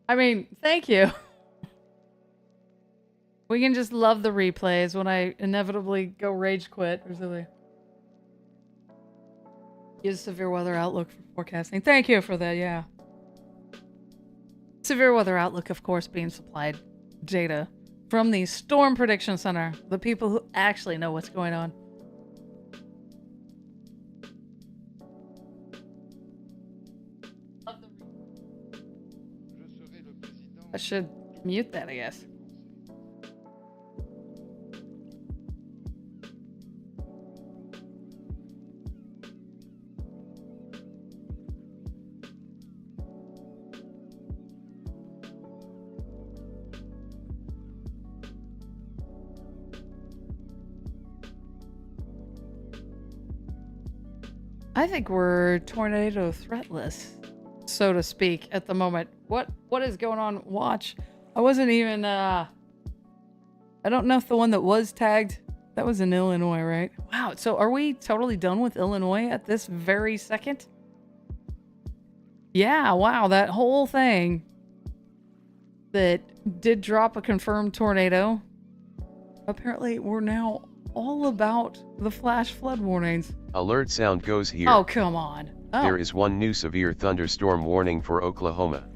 [SPEAKER 1] I mean, thank you. We can just love the replays when I inevitably go rage quit or something. Use severe weather outlook for forecasting. Thank you for that, yeah. Severe weather outlook, of course, being supplied data from the Storm Prediction Center, the people who actually know what's going on. I should mute that, I guess. I think we're tornado threatless, so to speak, at the moment. What is going on? Watch. I wasn't even, I don't know if the one that was tagged, that was in Illinois, right? Wow, so are we totally done with Illinois at this very second? Yeah, wow, that whole thing that did drop a confirmed tornado. Apparently, we're now all about the flash flood warnings.
[SPEAKER 2] Alert sound goes here.
[SPEAKER 1] Oh, come on. Oh.
[SPEAKER 2] There is one new severe thunderstorm warning for Oklahoma.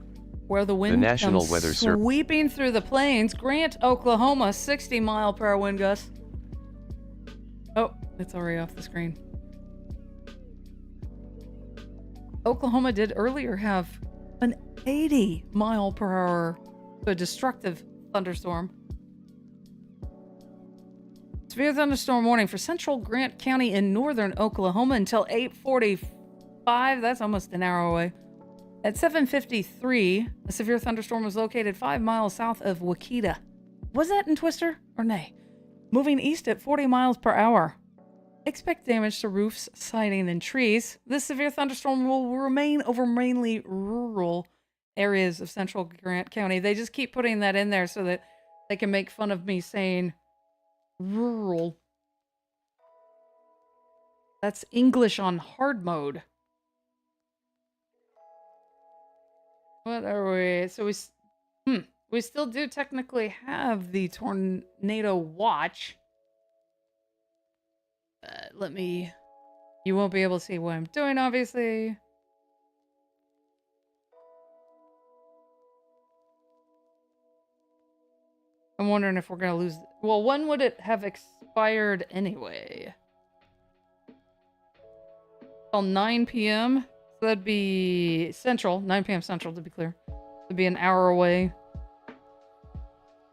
[SPEAKER 1] Where the wind
[SPEAKER 2] National
[SPEAKER 1] comes
[SPEAKER 2] Weather Service
[SPEAKER 1] sweeping through the plains. Grant, Oklahoma, 60-mile-per-hour wind gusts. Oh, it's already off the screen. Oklahoma did earlier have an 80-mile-per-hour, so destructive thunderstorm. Severe thunderstorm warning for central Grant County in northern Oklahoma until 8:45. That's almost an hour away. At 7:53, a severe thunderstorm was located 5 miles south of Wakita. Was that in Twister or nay? Moving east at 40 miles per hour. Expect damage to roofs, siding, and trees. This severe thunderstorm will remain over mainly rural areas of central Grant County. They just keep putting that in there so that they can make fun of me saying rural. That's English on hard mode. What are we? So we still do technically have the tornado watch. Let me. You won't be able to see what I'm doing, obviously. I'm wondering if we're gonna lose. Well, when would it have expired anyway? Till 9 p.m. So that'd be Central, 9 p.m. Central to be clear. It'd be an hour away.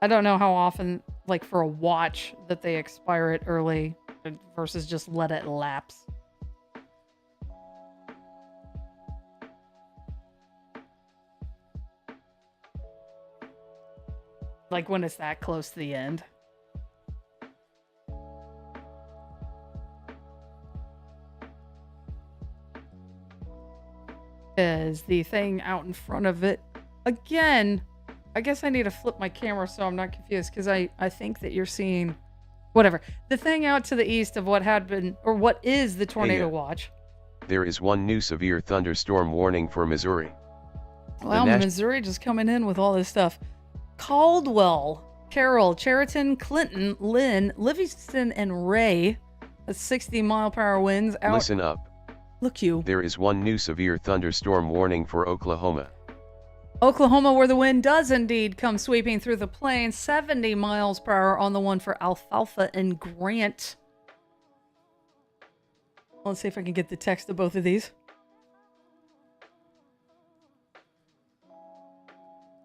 [SPEAKER 1] I don't know how often, like for a watch, that they expire it early versus just let it lapse. Like when it's that close to the end. Is the thing out in front of it. Again, I guess I need to flip my camera so I'm not confused, because I think that you're seeing whatever. The thing out to the east of what had been, or what is the tornado watch.
[SPEAKER 2] There is one new severe thunderstorm warning for Missouri.
[SPEAKER 1] Wow, Missouri just coming in with all this stuff. Caldwell, Carroll, Cheriton, Clinton, Lynn, Livingston, and Ray That's 60-mile-per-hour winds. Out.
[SPEAKER 2] Listen up.
[SPEAKER 1] Look you.
[SPEAKER 2] There is one new severe thunderstorm warning for Oklahoma.
[SPEAKER 1] Oklahoma, where the wind does indeed come sweeping through the plains. 70 miles per hour on the one for Alfalfa and Grant. Let's see if I can get the text of both of these.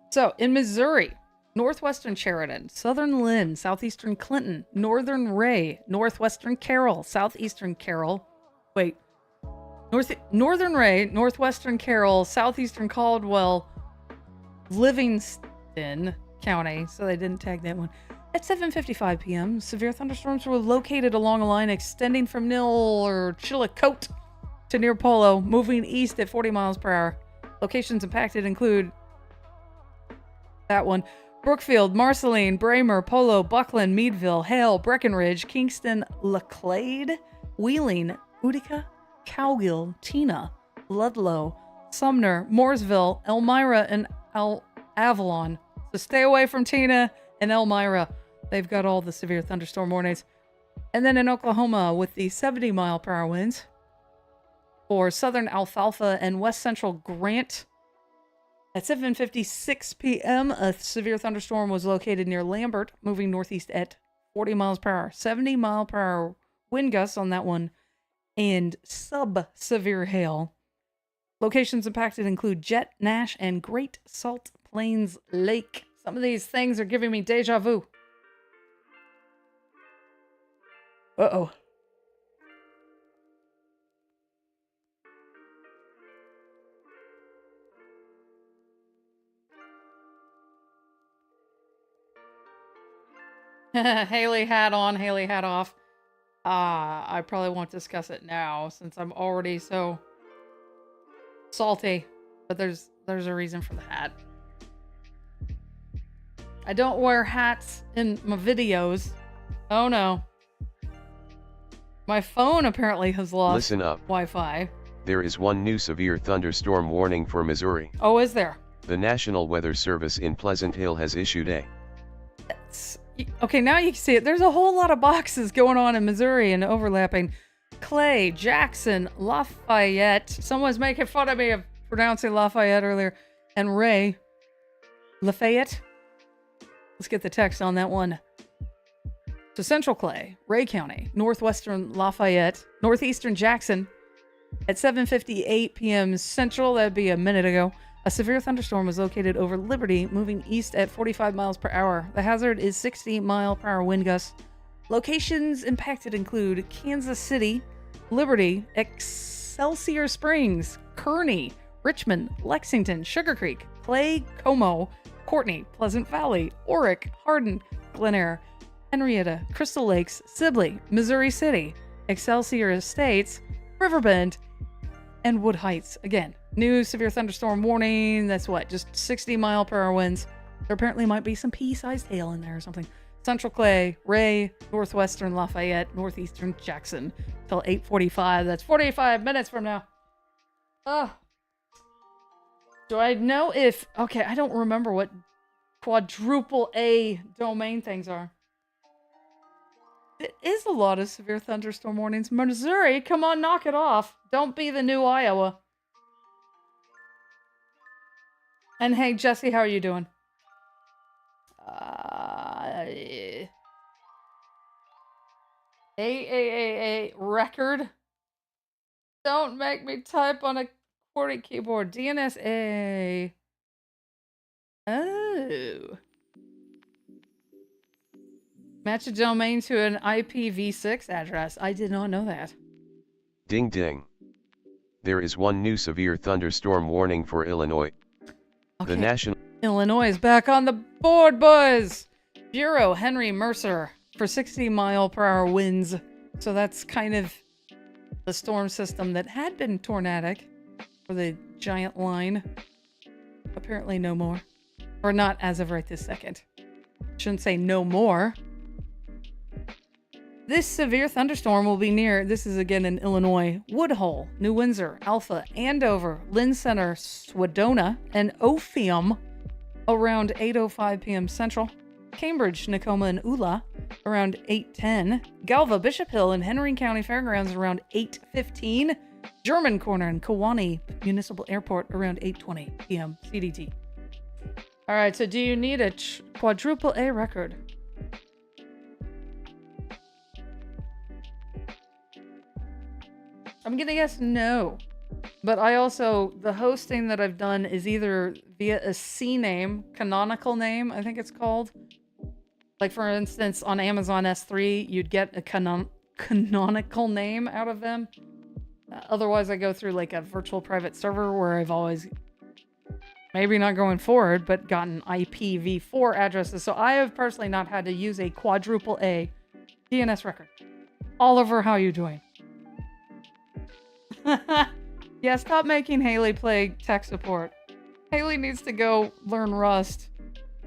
[SPEAKER 1] So, in Missouri, northwestern Sheridan, southern Lynn, southeastern Clinton, northern Ray, northwestern Carroll, southeastern Carroll. Wait. Northern Ray, northwestern Carroll, southeastern Caldwell, Livingston County. So they didn't tag that one. At 7:55 p.m., severe thunderstorms were located along a line extending from Chillicothe to near Polo, moving east at 40 miles per hour. Locations impacted include that one: Brookfield, Marceline, Bramer, Polo, Buckland, Meadville, Hale, Breckenridge, Kingston, Laclade, Wheeling, Utica, Cowgill, Tina, Ludlow, Sumner, Mooresville, Elmira, and Avalon. So stay away from Tina and Elmira. They've got all the severe thunderstorm warnings. And then in Oklahoma, with the 70-mile-per-hour winds for southern Alfalfa and west central Grant. At 7:56 p.m., a severe thunderstorm was located near Lambert, moving northeast at 40 miles per hour. 70-mile-per-hour wind gusts on that one, and sub-severe hail. Locations impacted include Jet, Nash, and Great Salt Plains Lake. Some of these things are giving me deja vu. Uh-oh. Hayley hat on, Hayley hat off. I probably won't discuss it now since I'm already so salty. But there's a reason for the hat. I don't wear hats in my videos. Oh no. My phone apparently has lost
[SPEAKER 2] Listen up.
[SPEAKER 1] Wi-Fi.
[SPEAKER 2] There is one new severe thunderstorm warning for Missouri.
[SPEAKER 1] Oh, is there?
[SPEAKER 2] The National Weather Service in Pleasant Hill has issued a...
[SPEAKER 1] Okay, now you can see it. There's a whole lot of boxes going on in Missouri and overlapping. Clay, Jackson, Lafayette. Someone's making fun of me of pronouncing Lafayette earlier. And Ray. Lafayette. Let's get the text on that one. So Central Clay, Ray County, northwestern Lafayette, northeastern Jackson. At 7:58 p.m. Central, that'd be a minute ago, a severe thunderstorm was located over Liberty, moving east at 45 miles per hour. The hazard is 60-mile-per-hour wind gusts. Locations impacted include Kansas City, Liberty, Excelsior Springs, Kearney, Richmond, Lexington, Sugar Creek, Clay, Como, Courtney, Pleasant Valley, Oric, Hardin, Glen Henrietta, Crystal Lakes, Sibley, Missouri City, Excelsior Estates, Riverbend, and Wood Heights. Again, new severe thunderstorm warning. That's what, just 60-mile-per-hour winds. There apparently might be some pea-sized hail in there or something. Central Clay, Ray, northwestern Lafayette, northeastern Jackson. Till 8:45. That's 45 minutes from now. Do I know if... Okay, I don't remember what quadruple A domain things are. It is a lot of severe thunderstorm warnings. Missouri, come on, knock it off. Don't be the new Iowa. And hey, Jesse, how are you doing? Record. Don't make me type on a QWERTY keyboard. DNSA. Oh. Match a domain to an IPv6 address. I did not know that.
[SPEAKER 2] Ding ding. There is one new severe thunderstorm warning for Illinois.
[SPEAKER 1] Okay.
[SPEAKER 2] The national...
[SPEAKER 1] Illinois is back on the board, boys! Bureau Henry Mercer for 60-mile-per-hour winds. So that's kind of the storm system that had been tornadic for the giant line. Apparently no more. Or not as of right this second. Shouldn't say no more. This severe thunderstorm will be near, this is again in Illinois, Woodhull, New Windsor, Alpha, Andover, Lynn Center, Swedona, and Ophium around 8:05 p.m. Central. Cambridge, Nakoma, and Ula around 8:10. Galva, Bishop Hill, and Henry County Fairgrounds around 8:15. German Corner and Kewanee Municipal Airport around 8:20 p.m. CDT. All right, so do you need a quadruple A record? I'm gonna guess no. But I also, the hosting that I've done is either via a C name, canonical name, I think it's called. Like for instance, on Amazon S3, you'd get a canonical name out of them. Otherwise, I go through like a virtual private server where I've always, maybe not going forward, but gotten IPv4 addresses. So I have personally not had to use a quadruple A DNS record. Oliver, how you doing? Yeah, stop making Hayley play tech support. Hayley needs to go learn Rust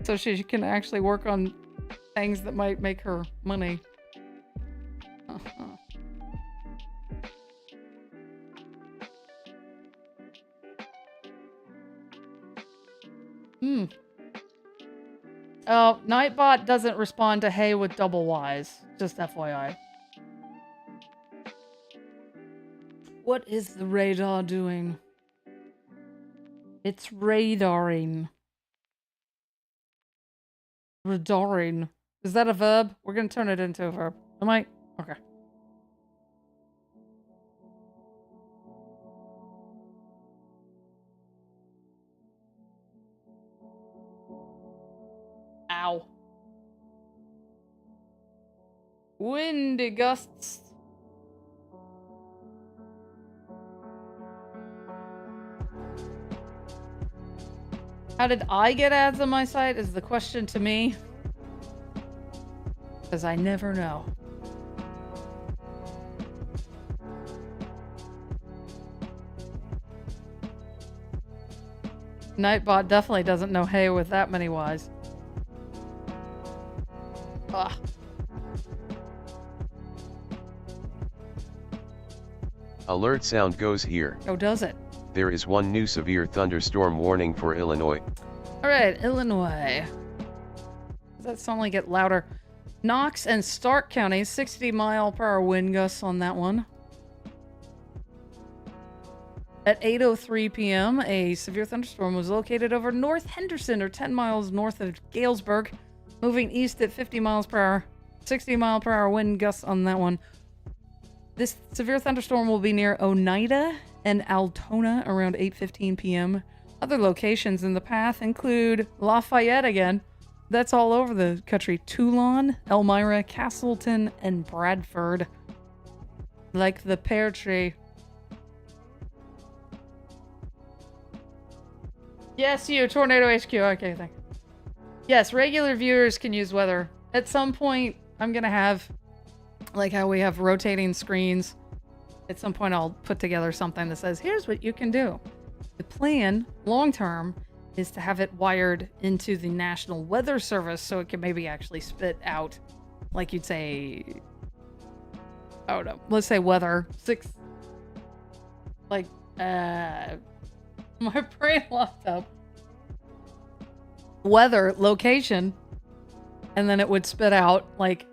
[SPEAKER 1] so she can actually work on things that might make her money. Oh, Nightbot doesn't respond to hey with double Y's. Just FYI. What is the radar doing? It's radaring. Radaring. Is that a verb? We're gonna turn it into a verb. Am I? Okay. Ow. Windy gusts. How did I get ads on my site is the question to me. Because I never know. Nightbot definitely doesn't know hey with that many Y's. Ugh.
[SPEAKER 2] Alert sound goes here.
[SPEAKER 1] Oh, does it?
[SPEAKER 2] There is one new severe thunderstorm warning for Illinois.
[SPEAKER 1] Alright, Illinois. Does that suddenly get louder? Knox and Stark counties, 60-mile-per-hour wind gusts on that one. At 8:03 p.m., a severe thunderstorm was located over North Henderson, or 10 miles north of Galesburg, moving east at 50 miles per hour. 60-mile-per-hour wind gusts on that one. This severe thunderstorm will be near Oneida and Altona around 8:15 p.m. Other locations in the path include Lafayette again. That's all over the country. Toulon, Elmira, Castleton, and Bradford. Like the pear tree. Yes, you, Tornado HQ. Okay, thanks. Yes, regular viewers can use weather. At some point, I'm gonna have, like how we have rotating screens. At some point, I'll put together something that says, here's what you can do. The plan, long term, is to have it wired into the National Weather Service so it can maybe actually spit out, like you'd say, I don't know, let's say weather, my brain locked up. Weather, location, and then it would spit out, like,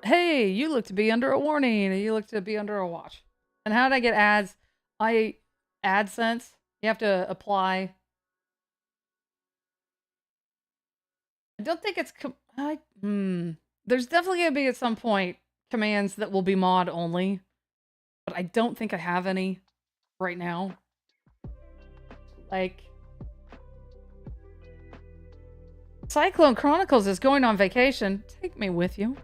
[SPEAKER 1] hey, you look to be under a warning, you look to be under a watch. And how did I get ads? AdSense, you have to apply. I don't think it's, there's definitely going to be at some point commands that will be mod only, but I don't think I have any right now. Like, Cyclone Chronicles is going on vacation. Take me with you.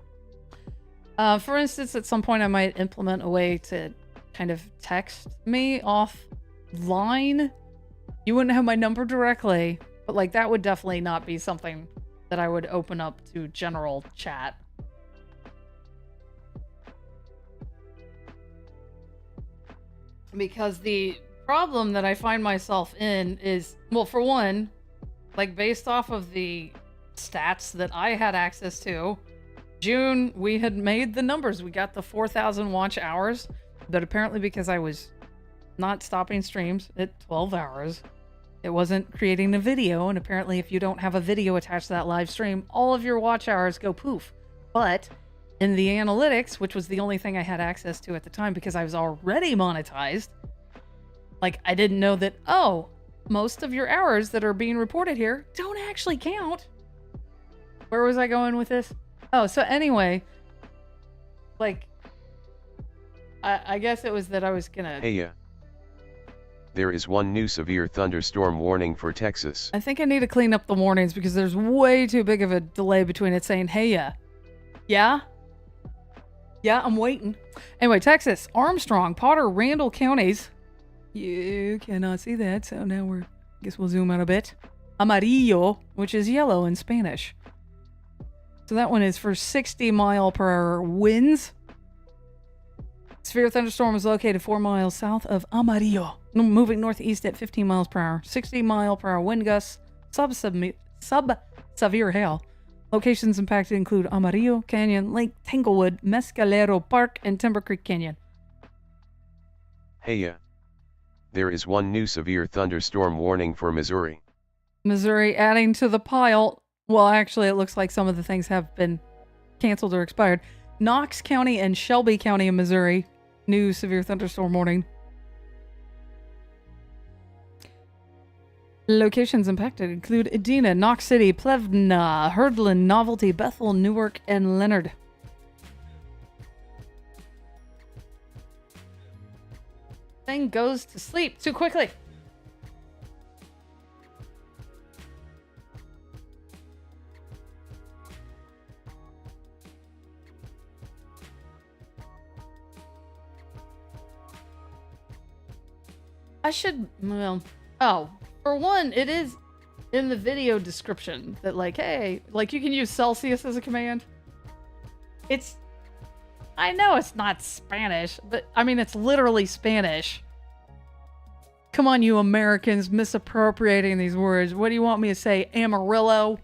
[SPEAKER 1] For instance, at some point I might implement a way to kind of text me offline. You wouldn't have my number directly, but like that would definitely not be something that I would open up to general chat. Because the problem that I find myself in is, well, for one, like based off of the stats that I had access to, June, we had made the numbers. We got the 4,000 watch hours, but apparently because I was not stopping streams at 12 hours, It wasn't creating a video, and apparently if you don't have a video attached to that live stream, all of your watch hours go poof. But in the analytics, which was the only thing I had access to at the time because I was already monetized, like I didn't know that, oh, most of your hours that are being reported here don't actually count. Where was I going with this? Oh, so anyway, like, I guess it was that I was gonna...
[SPEAKER 2] Hey ya. There is one new severe thunderstorm warning for Texas.
[SPEAKER 1] I think I need to clean up the warnings because there's way too big of a delay between it saying, hey ya. Yeah? Yeah, I'm waiting. Anyway, Texas, Armstrong, Potter, Randall counties. You cannot see that, so now I guess we'll zoom out a bit. Amarillo, which is yellow in Spanish. So that one is for 60-mile-per-hour winds. Severe thunderstorm is located 4 miles south of Amarillo, moving northeast at 15 miles per hour. 60-mile-per-hour wind gusts, sub-severe hail. Locations impacted include Amarillo Canyon, Lake Tanglewood, Mescalero Park, and Timber Creek Canyon.
[SPEAKER 2] Hey ya. There is one new severe thunderstorm warning for Missouri.
[SPEAKER 1] Missouri adding to the pile. Well, actually, it looks like some of the things have been canceled or expired. Knox County and Shelby County in Missouri. New severe thunderstorm warning. Locations impacted include Edina, Knox City, Plevna, Herdland, Novelty, Bethel, Newark, and Leonard. Thing goes to sleep too quickly. I should, well, oh, for one, it is in the video description that like, hey, like you can use Celsius as a command. It's, I know it's not Spanish, but I mean, it's literally Spanish. Come on, you Americans misappropriating these words. What do you want me to say? Amarillo?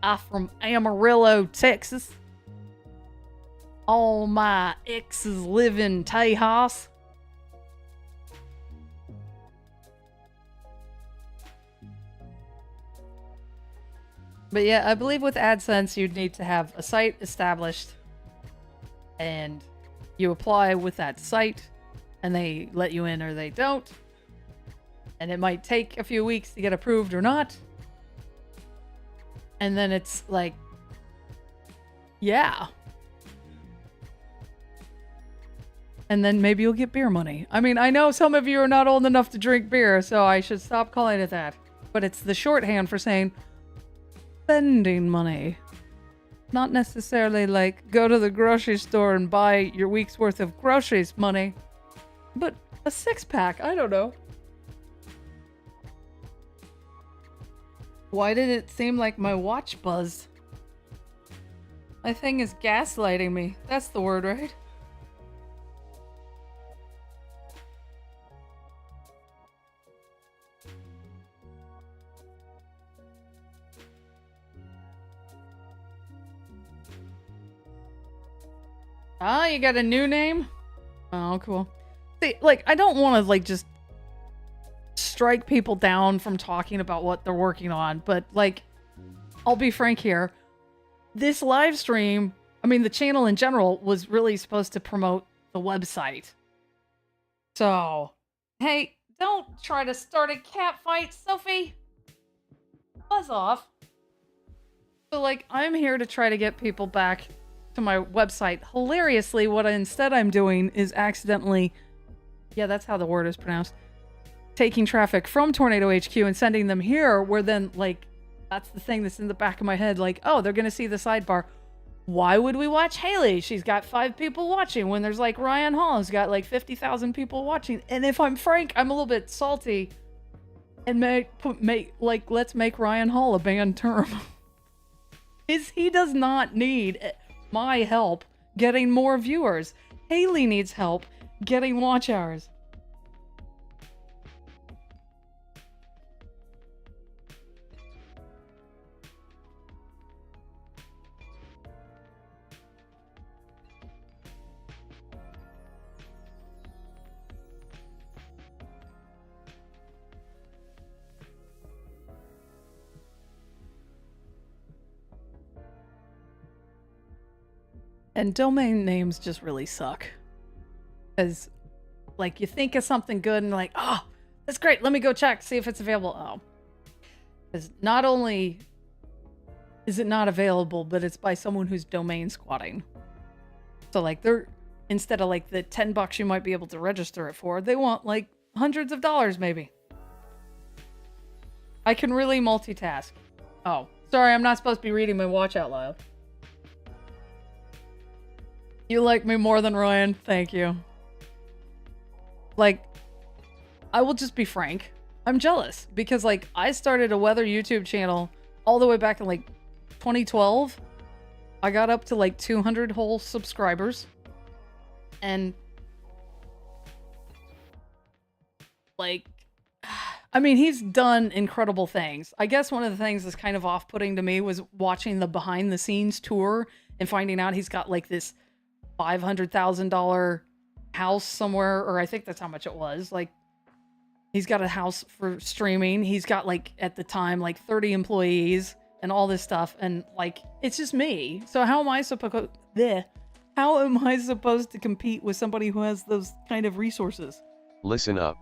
[SPEAKER 1] I'm from Amarillo, Texas. All my exes live in Tejas. But yeah, I believe with AdSense, you'd need to have a site established and you apply with that site and they let you in or they don't. And it might take a few weeks to get approved or not. And then it's like, yeah. And then maybe you'll get beer money. I mean, I know some of you are not old enough to drink beer, so I should stop calling it that. But it's the shorthand for saying spending money. Not necessarily like go to the grocery store and buy your week's worth of groceries money, but a 6-pack, I don't know. Why did it seem like my watch buzzed? My thing is gaslighting me. That's the word, right? Ah, you got a new name? Oh, cool. See, like, I don't want to, like, just strike people down from talking about what they're working on, but, like, I'll be frank here. This live stream, I mean, the channel in general, was really supposed to promote the website. So, hey, don't try to start a cat fight, Sophie! Buzz off. So, like, I'm here to try to get people back to my website. Hilariously, what instead I'm doing is accidentally, yeah, that's how the word is pronounced, taking traffic from Tornado HQ and sending them here, where then, like, that's the thing that's in the back of my head, like, oh, they're gonna see the sidebar. Why would we watch Hayley? She's got 5 people watching, when there's, like, Ryan Hall who's got, like, 50,000 people watching. And if I'm frank, I'm a little bit salty and let's make Ryan Hall a banned term. He does not need my help getting more viewers. Hayley needs help getting watch hours. And domain names just really suck. Because, like, you think of something good and like, oh, that's great. Let me go check, see if it's available. Oh. Because not only is it not available, but it's by someone who's domain squatting. So, like, they're, instead of, like, the $10 you might be able to register it for, they want, like, hundreds of dollars, maybe. I can really multitask. Oh, sorry, I'm not supposed to be reading my watch out loud. You like me more than Ryan? Thank you. Like, I will just be frank. I'm jealous because, like, I started a weather YouTube channel all the way back in, like, 2012. I got up to, like, 200 whole subscribers. And, like, I mean, he's done incredible things. I guess one of the things that's kind of off-putting to me was watching the behind-the-scenes tour and finding out he's got, like, this $500,000 house somewhere, or I think that's how much it was. Like, he's got a house for streaming. He's got, like, at the time, like 30 employees and all this stuff. And, like, it's just me. So how am I supposed to compete with somebody who has those kind of resources?
[SPEAKER 2] Listen up.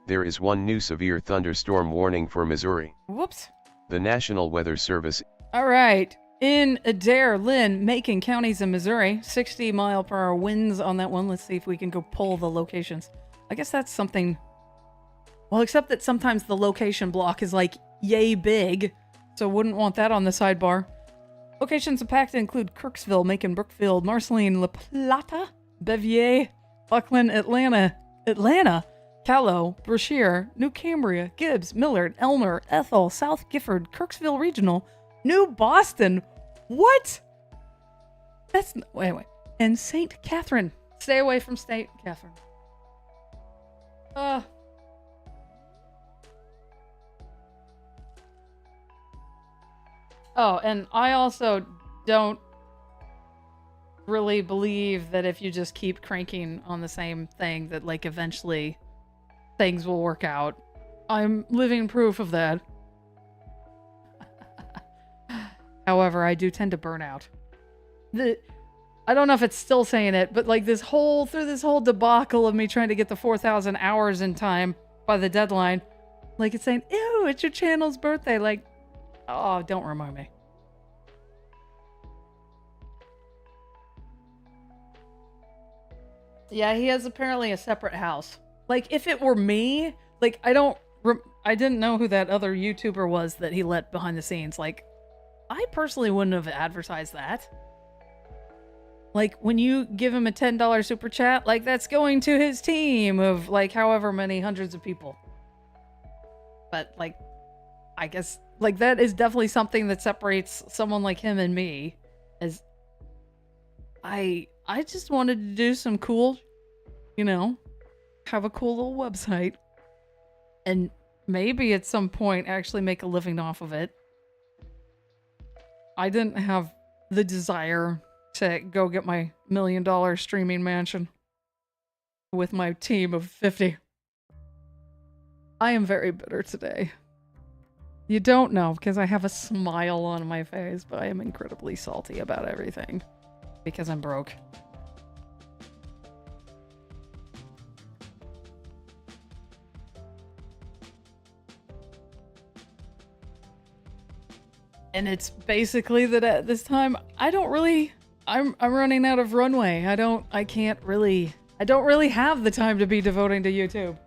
[SPEAKER 2] There is one new severe thunderstorm warning for Missouri.
[SPEAKER 1] Whoops.
[SPEAKER 2] The National Weather Service.
[SPEAKER 1] All right. In Adair, Lynn, Macon counties in Missouri, 60-mile-per-hour winds on that one. Let's see if we can go pull the locations. I guess that's something. Well, except that sometimes the location block is like yay big, so wouldn't want that on the sidebar. Locations impacted include Kirksville, Macon, Brookfield, Marceline, La Plata, Bevier, Buckland, Atlanta, Callow, Brashear, New Cambria, Gibbs, Millard, Elmer, Ethel, South Gifford, Kirksville Regional, New Boston. What? That's wait. And St. Catherine. Stay away from St. Catherine. Oh, and I also don't really believe that if you just keep cranking on the same thing that, like, eventually things will work out. I'm living proof of that. However, I do tend to burn out. I don't know if it's still saying it, but, like, through this whole debacle of me trying to get the 4,000 hours in time by the deadline, like, it's saying, ew, it's your channel's birthday. Like, oh, don't remind me. Yeah, he has apparently a separate house. Like, if it were me, like, I didn't know who that other YouTuber was that he let behind the scenes. Like, I personally wouldn't have advertised that. Like, when you give him a $10 super chat, like, that's going to his team of, like, however many hundreds of people. But, like, I guess, like, that is definitely something that separates someone like him and me. As I just wanted to do some cool, you know, have a cool little website. And maybe at some point actually make a living off of it. I didn't have the desire to go get my $1 million streaming mansion with my team of 50. I am very bitter today. You don't know because I have a smile on my face, but I am incredibly salty about everything because I'm broke. And it's basically that at this time, I'm running out of runway. I don't really have the time to be devoting to YouTube.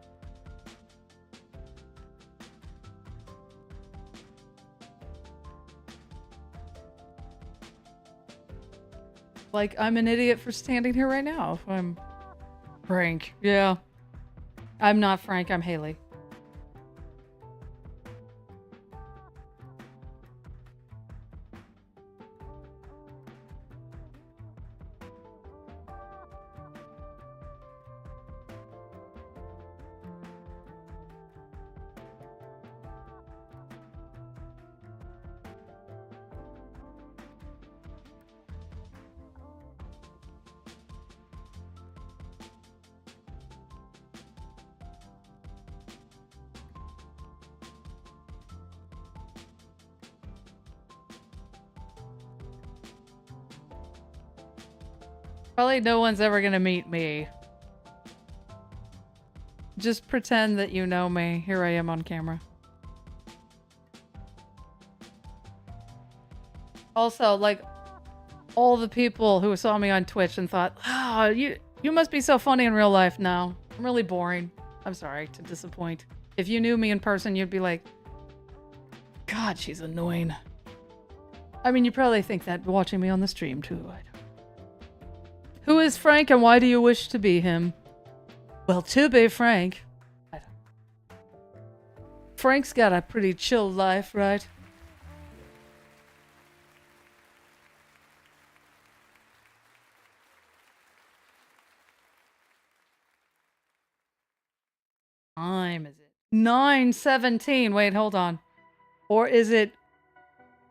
[SPEAKER 1] Like, I'm an idiot for standing here right now. I'm Frank. Yeah. I'm not Frank, I'm Hayley. Probably no one's ever gonna meet me. Just pretend that you know me. Here I am on camera. Also, like, all the people who saw me on Twitch and thought, oh, you must be so funny in real life. No, I'm really boring. I'm sorry to disappoint. If you knew me in person, you'd be like, God, she's annoying. I mean, you probably think that watching me on the stream, too. Who is Frank and why do you wish to be him? Well, to be frank, Frank's got a pretty chill life, right? Time is it? 9:17. Wait, hold on. Or is it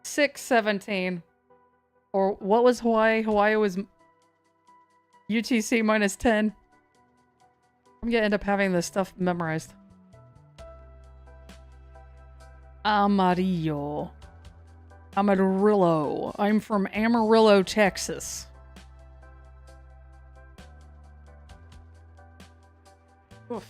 [SPEAKER 1] 6:17? Or what was Hawaii? Hawaii was UTC minus 10. I'm gonna end up having this stuff memorized. Amarillo. Amarillo. I'm from Amarillo, Texas. Oof.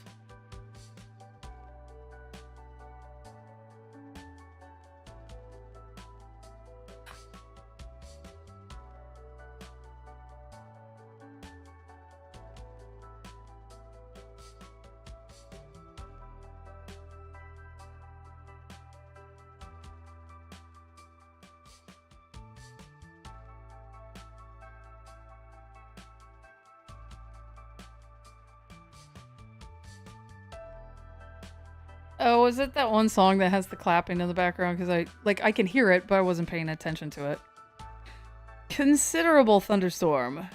[SPEAKER 1] Oh, is it that one song that has the clapping in the background? Because I can hear it, but I wasn't paying attention to it. Considerable thunderstorm.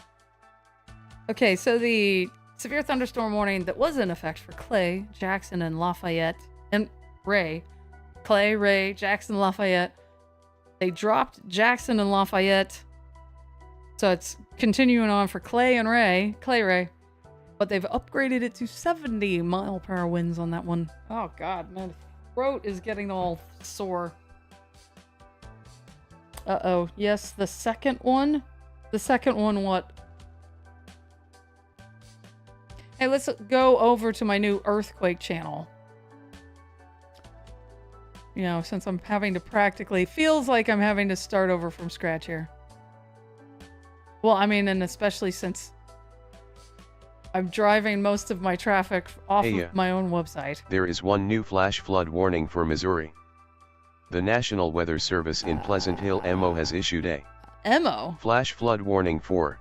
[SPEAKER 1] Okay, so the severe thunderstorm warning that was in effect for Clay, Jackson, and Lafayette, and Ray. Clay, Ray, Jackson, Lafayette. They dropped Jackson and Lafayette. So it's continuing on for Clay and Ray. Clay, Ray. But they've upgraded it to 70 mile per hour winds on that one. Oh god, man. Throat is getting all sore. Uh-oh. Yes, the second one? The second one what? Hey, let's go over to my new earthquake channel. You know, since I'm having to practically... Feels like I'm having to start over from scratch here. Well, I mean, and especially since... I'm driving most of my traffic off of my own website.
[SPEAKER 2] There is one new flash flood warning for Missouri. The National Weather Service in Pleasant Hill, MO has issued a flash flood warning for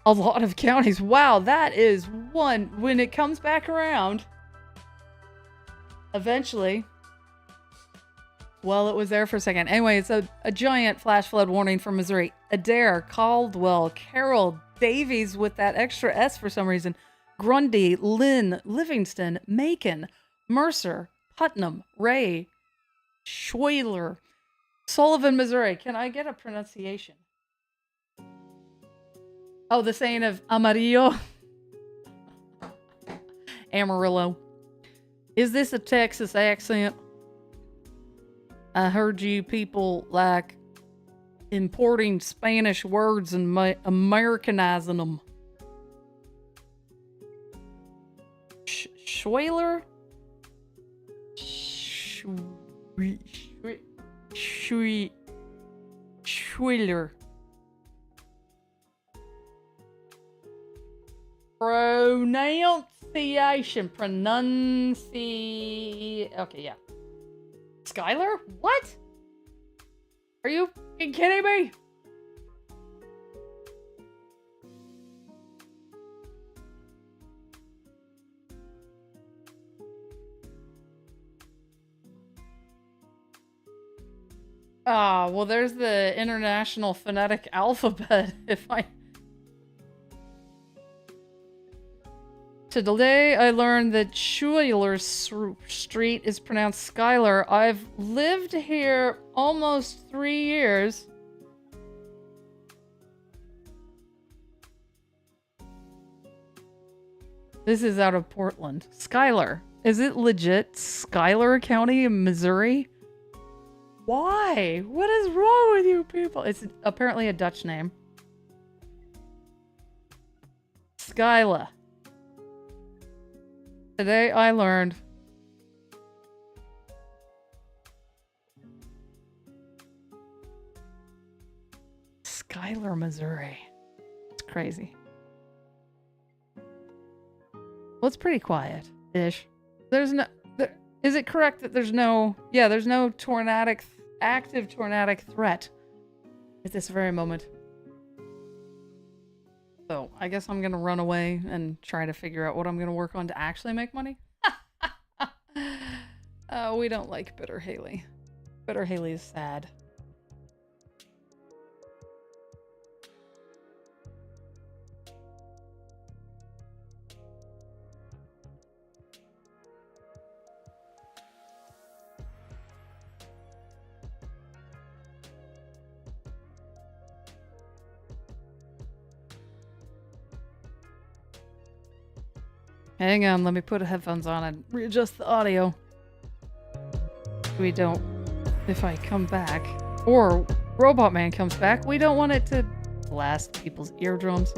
[SPEAKER 1] a lot of counties. Wow, that is one. When it comes back around, eventually. Well, it was there for a second. Anyway, it's a giant flash flood warning for Missouri. Adair, Caldwell, Carroll, Davies with that extra S for some reason. Grundy, Lynn, Livingston, Macon, Mercer, Putnam, Ray, Schuyler, Sullivan, Missouri. Can I get a pronunciation? Oh, the saying of Amarillo. Amarillo. Is this a Texas accent? I heard you people like importing Spanish words and Americanizing them. Schuyler? Schuyler. Pronunciation. Okay, yeah. Skylar? What? Are you kidding me? Ah, well, there's the international phonetic alphabet. Today I learned that Schuyler Street is pronounced Skylar. I've lived here almost 3 years. This is out of Portland. Skylar. Is it legit Schuyler County in Missouri? Why? What is wrong with you people? It's apparently a Dutch name. Skyla. Today I learned Schuyler, Missouri. It's crazy. Well, it's pretty quiet-ish. There's no... Is it correct that there's no... Yeah, there's no active tornadic threat at this very moment. So, I guess I'm gonna run away and try to figure out what I'm gonna work on to actually make money. We don't like Bitter Hayley. Bitter Hayley is sad. Hang on, let me put headphones on and readjust the audio. We don't... If I come back, or Robot Man comes back, we don't want it to blast people's eardrums.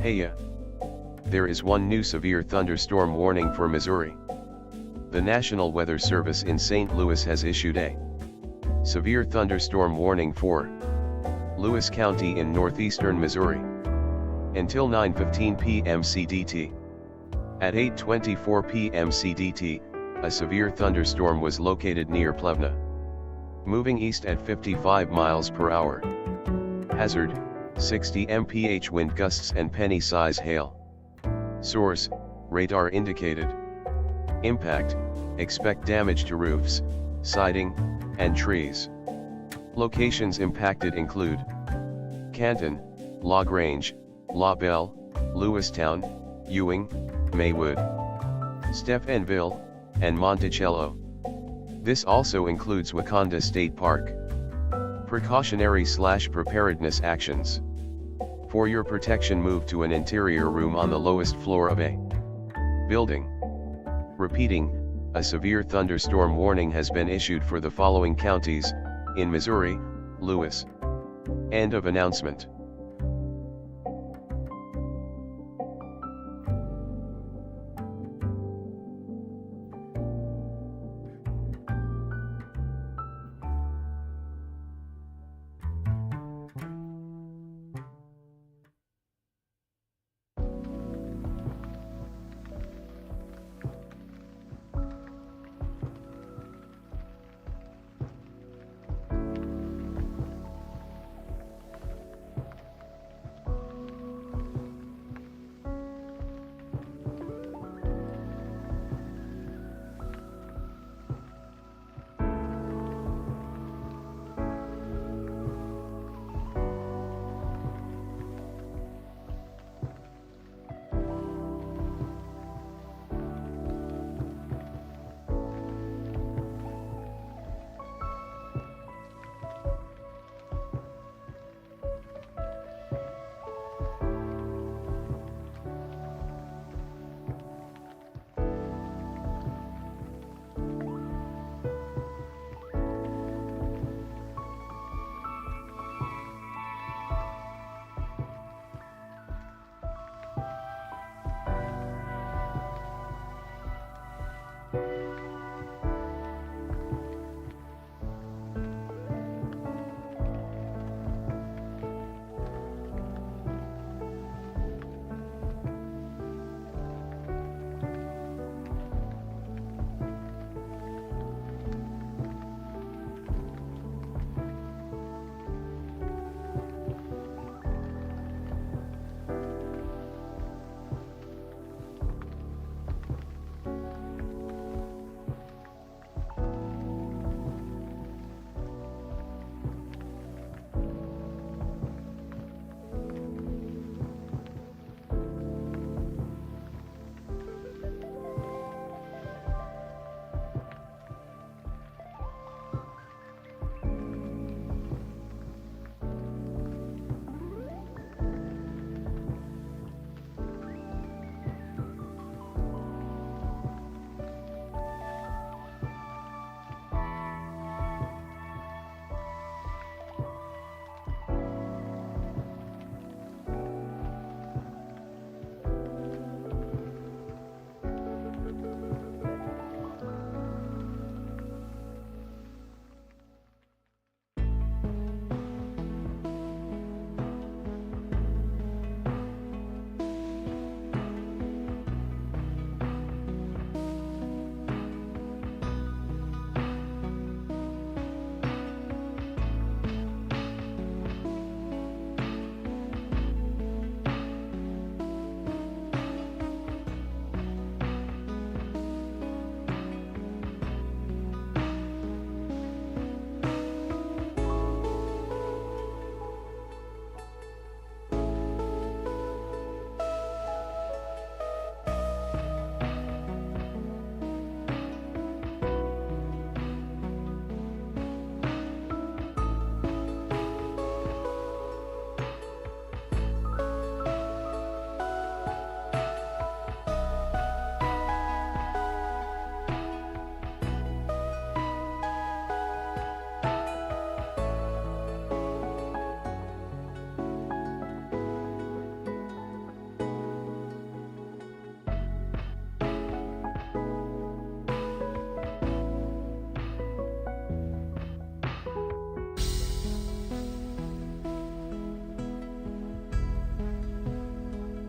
[SPEAKER 2] Hey there is one new severe thunderstorm warning for Missouri. The National Weather Service in St. Louis has issued a severe thunderstorm warning for Lewis County in northeastern Missouri until 9:15 p.m. CDT. At 8:24 p.m. CDT, a severe thunderstorm was located near Plevna, moving east at 55 miles per hour. Hazard: 60 mph wind gusts and penny-size hail. Source: radar indicated. Impact: expect damage to roofs, siding, and trees. Locations impacted include Canton, La Grange, La Belle, Lewistown, Ewing, Maywood, Stephenville, and Monticello. This also includes Wakanda State Park. Precautionary/preparedness actions. For your protection, move to an interior room on the lowest floor of a building. Repeating, a severe thunderstorm warning has been issued for the following counties in Missouri: Lewis. End of announcement.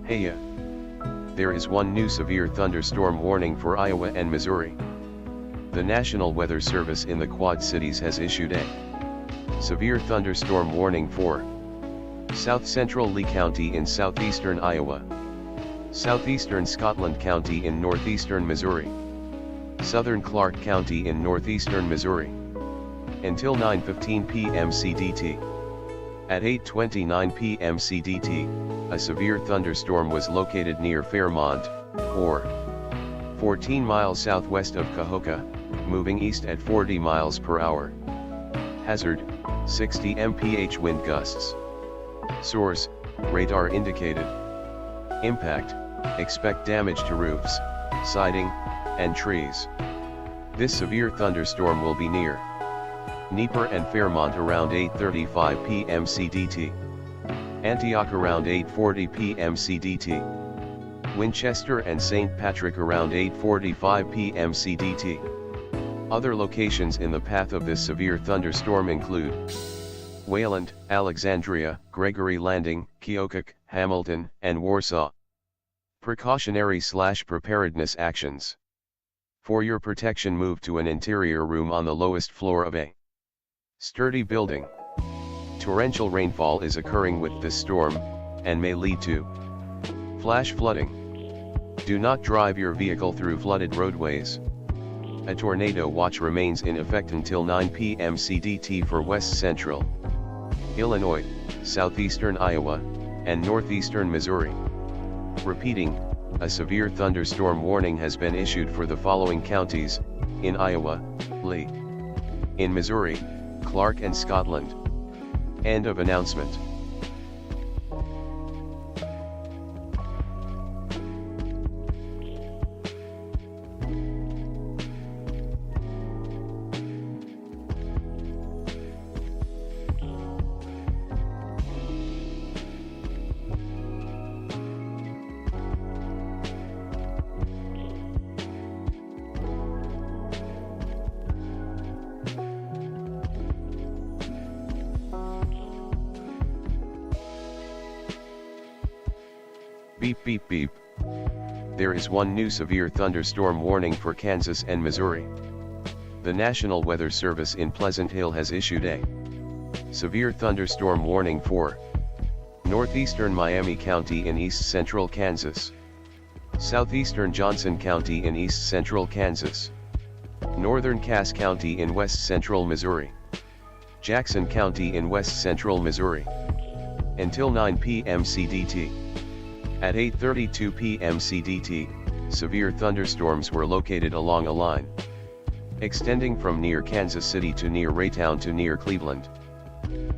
[SPEAKER 2] Heya. There is one new severe thunderstorm warning for Iowa and Missouri. The National Weather Service in the Quad Cities has issued a severe thunderstorm warning for South Central Lee County in southeastern Iowa, southeastern Scotland County in northeastern Missouri, southern Clark County in northeastern Missouri, until 9:15 p.m. CDT. At 8:29 p.m. CDT, a severe thunderstorm was located near Fairmont, or 14 miles southwest of Cahokia, moving east at 40 miles per hour. Hazard, 60 mph wind gusts. Source, radar indicated. Impact, expect damage to roofs, siding, and trees. This severe thunderstorm will be near Dnieper and Fairmont around 8:35 p.m. CDT. Antioch around 8:40 p.m. CDT. Winchester and St. Patrick around 8:45 p.m. CDT. Other locations in the path of this severe thunderstorm include Wayland, Alexandria, Gregory Landing, Keokuk, Hamilton, and Warsaw. Precautionary/preparedness actions. For your protection, move to an interior room on the lowest floor of a sturdy building. Torrential rainfall is occurring with this storm, and may lead to flash flooding. Do not drive your vehicle through flooded roadways. A tornado watch remains in effect until 9 p.m. CDT for West Central Illinois, southeastern Iowa, and northeastern Missouri. Repeating, a severe thunderstorm warning has been issued for the following counties: in Iowa, Lee; in Missouri, Clark and Scotland. End of announcement. Beep beep beep. There is one new severe thunderstorm warning for Kansas and Missouri. The National Weather Service in Pleasant Hill has issued a severe thunderstorm warning for northeastern Miami County in east central Kansas, southeastern Johnson County in east central Kansas, northern Cass County in west central Missouri, Jackson County in west central Missouri. Until 9 p.m. CDT. At 8:32 p.m. CDT, severe thunderstorms were located along a line extending from near Kansas City to near Raytown to near Cleveland,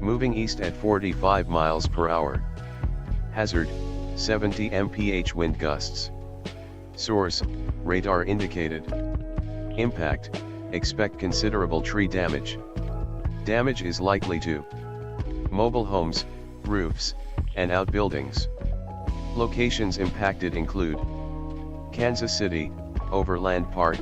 [SPEAKER 2] moving east at 45 miles per hour. Hazard, 70 mph wind gusts. Source, radar indicated. Impact, expect considerable tree damage. Damage is likely to mobile homes, roofs, and outbuildings. Locations impacted include Kansas City, Overland Park,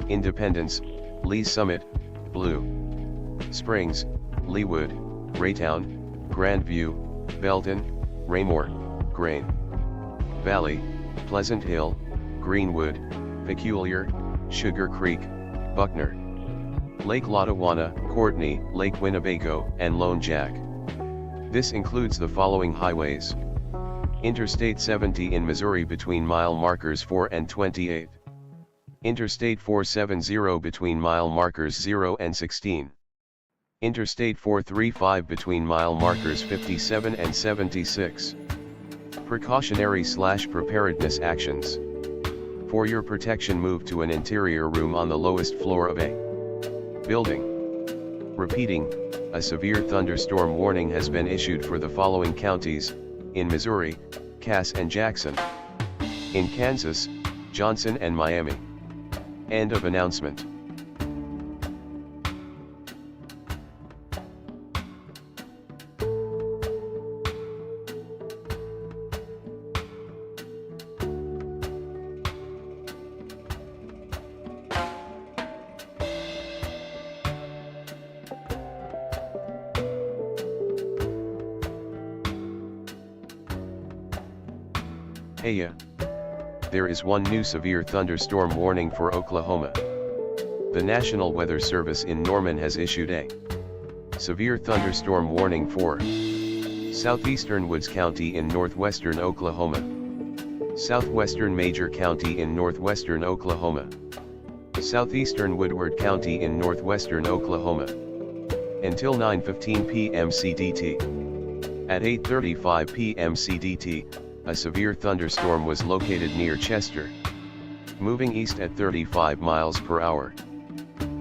[SPEAKER 2] Independence, Lee Summit, Blue Springs, Leawood, Raytown, Grandview, Belton, Raymore, Grain Valley, Pleasant Hill, Greenwood, Peculiar, Sugar Creek, Buckner, Lake Lotawana, Courtney, Lake Winnebago, and Lone Jack. This includes the following highways: Interstate 70 in Missouri between mile markers 4 and 28. Interstate 470 between mile markers 0 and 16. Interstate 435 between mile markers 57 and 76. Precautionary/preparedness actions. For your protection, move to an interior room on the lowest floor of a building. Repeating, a severe thunderstorm warning has been issued for the following counties: in Missouri, Cass and Jackson; in Kansas, Johnson and Miami. End of announcement. Hey, there is one new severe thunderstorm warning for Oklahoma. The National Weather Service in Norman has issued a severe thunderstorm warning for southeastern Woods County in northwestern Oklahoma, southwestern Major County in northwestern Oklahoma, southeastern Woodward County in northwestern Oklahoma, until 9:15 p.m. CDT. At 8:35 p.m. CDT, a severe thunderstorm was located near Chester, moving east at 35 miles per hour.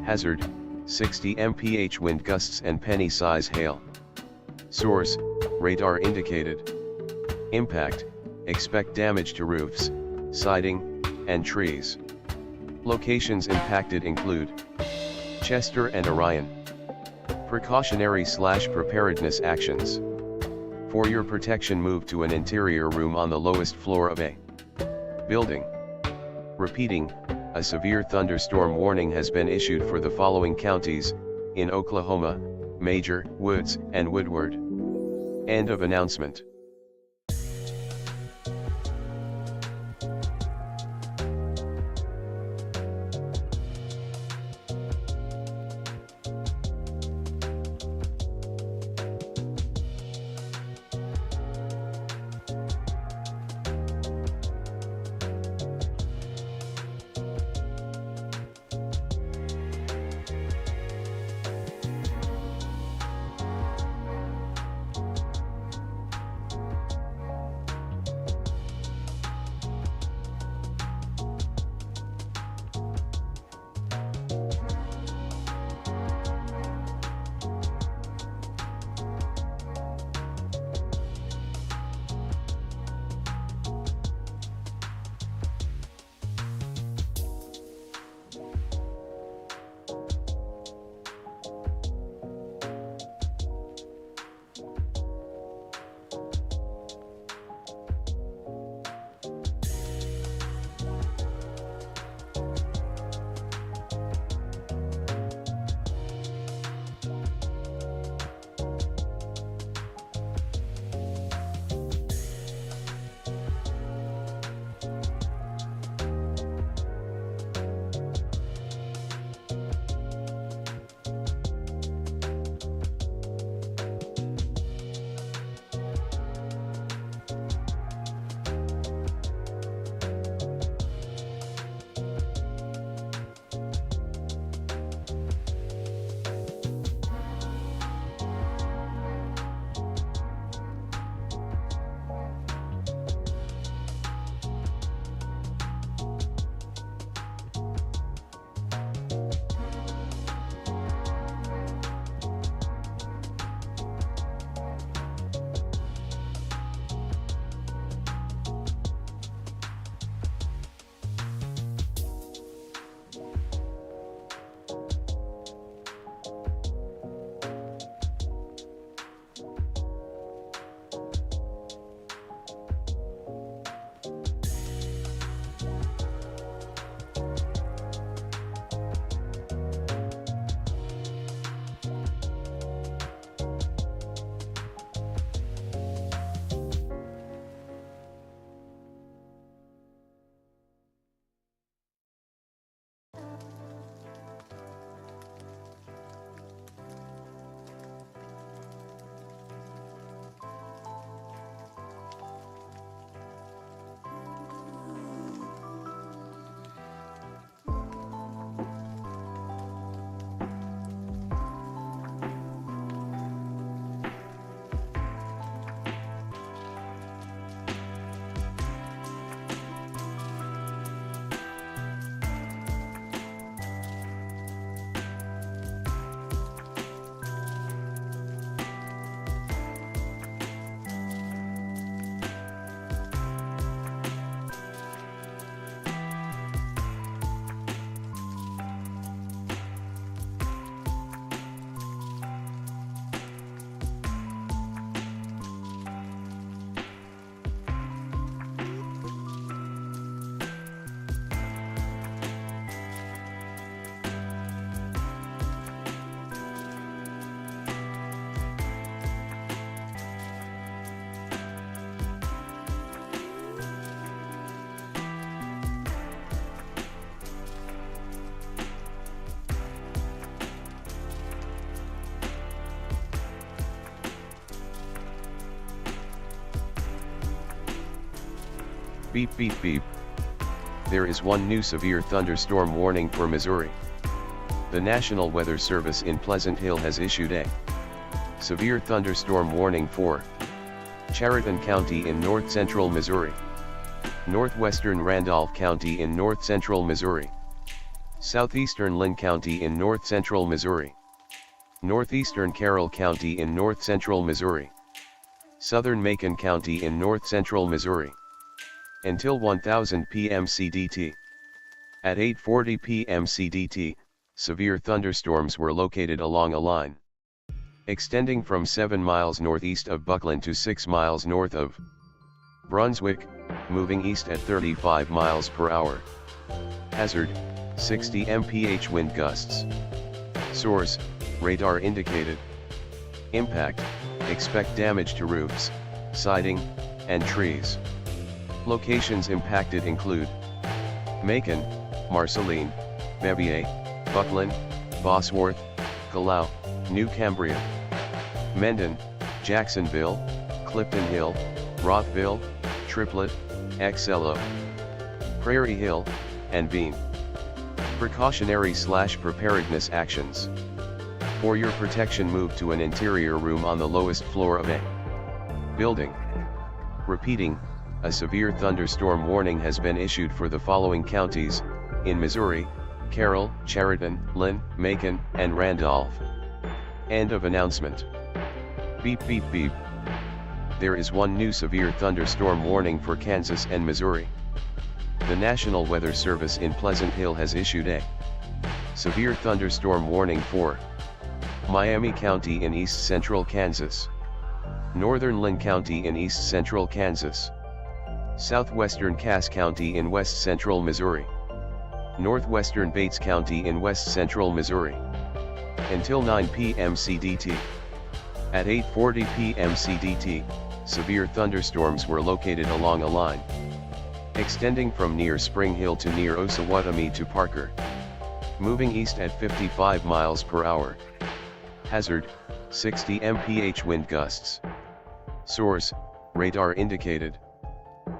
[SPEAKER 2] Hazard, 60 mph wind gusts and penny-size hail. Source, radar indicated. Impact, expect damage to roofs, siding, and trees. Locations impacted include Chester and Orion. Precautionary/preparedness actions. For your protection, move to an interior room on the lowest floor of a building. Repeating, a severe thunderstorm warning has been issued for the following counties in Oklahoma: Major, Woods, and Woodward. End of announcement. Beep beep beep. There is one new severe thunderstorm warning for Missouri. The National Weather Service in Pleasant Hill has issued a severe thunderstorm warning for Chariton County in north-central Missouri, northwestern Randolph County in north-central Missouri, southeastern Lynn County in north-central Missouri, northeastern Carroll County in north-central Missouri, southern Macon County in north-central Missouri. Until 1000 p.m. CDT. At 8:40 p.m. CDT, severe thunderstorms were located along a line extending from 7 miles northeast of Buckland to 6 miles north of Brunswick, moving east at 35 miles per hour. Hazard, 60 mph wind gusts. Source, radar indicated. Impact, expect damage to roofs, siding, and trees. Locations impacted include Macon, Marceline, Bevier, Buckland, Bosworth, Calao, New Cambria, Mendon, Jacksonville, Clifton Hill, Rothville, Triplet, Excello, Prairie Hill, and Bean. Precautionary/preparedness actions. For your protection, move to an interior room on the lowest floor of a building. Repeating, a severe thunderstorm warning has been issued for the following counties, in Missouri: Carroll, Chariton, Lynn, Macon, and Randolph. End of announcement. Beep beep beep. There is one new severe thunderstorm warning for Kansas and Missouri. The National Weather Service in Pleasant Hill has issued a severe thunderstorm warning for Miami County in east-central Kansas, northern Lynn County in east-central Kansas, southwestern Cass County in west-central Missouri, northwestern Bates County in west-central Missouri. Until 9 p.m. CDT. At 8:40 p.m. CDT, severe thunderstorms were located along a line extending from near Spring Hill to near Osawatomie to Parker, moving east at 55 miles per hour. Hazard, 60 mph wind gusts. Source, radar indicated.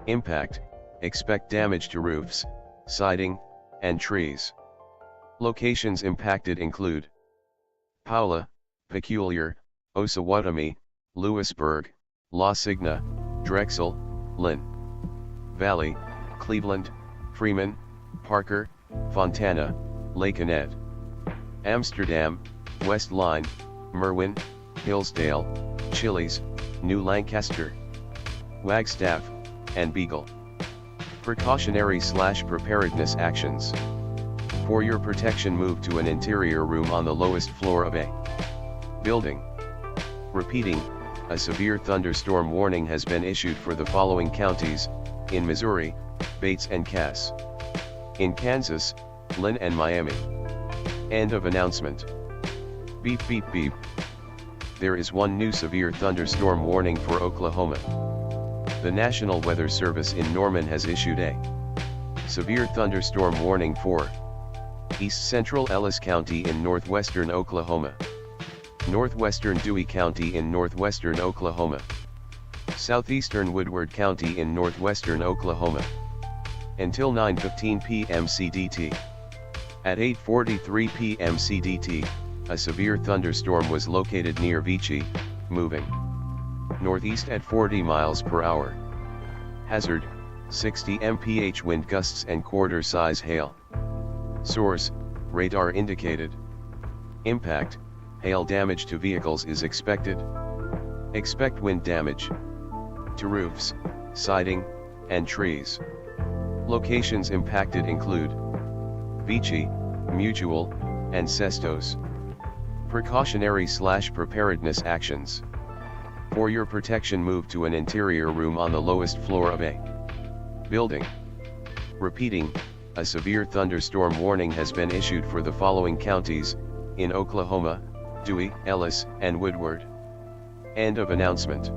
[SPEAKER 2] Impact, expect damage to roofs, siding, and trees. Locations impacted include Paula, Peculiar, Osawatomie, Lewisburg, La Signa, Drexel, Lynn Valley, Cleveland, Freeman, Parker, Fontana, Lakenet, Amsterdam, West Line, Merwin, Hillsdale, Chili's, New Lancaster, Wagstaff, and Beagle. Precautionary/preparedness actions. For your protection, move to an interior room on the lowest floor of a building. Repeating, a severe thunderstorm warning has been issued for the following counties, in Missouri: Bates and Cass. In Kansas, Lynn and Miami. End of announcement. Beep beep beep. There is one new severe thunderstorm warning for Oklahoma. The National Weather Service in Norman has issued a severe thunderstorm warning for East Central Ellis County in northwestern Oklahoma, northwestern Dewey County in northwestern Oklahoma, southeastern Woodward County in northwestern Oklahoma. Until 9:15 p.m. CDT. At 8:43 p.m. CDT, a severe thunderstorm was located near Vichy, moving northeast at 40 miles per hour. Hazard, 60 mph wind gusts and quarter-size hail. Source, radar indicated. Impact, hail damage to vehicles is expected. Expect wind damage to roofs, siding, and trees. Locations impacted include Vichy, Mutual, and Sestos. Precautionary/preparedness actions. For your protection, move to an interior room on the lowest floor of a building. Repeating, a severe thunderstorm warning has been issued for the following counties, in Oklahoma: Dewey, Ellis, and Woodward. End of announcement.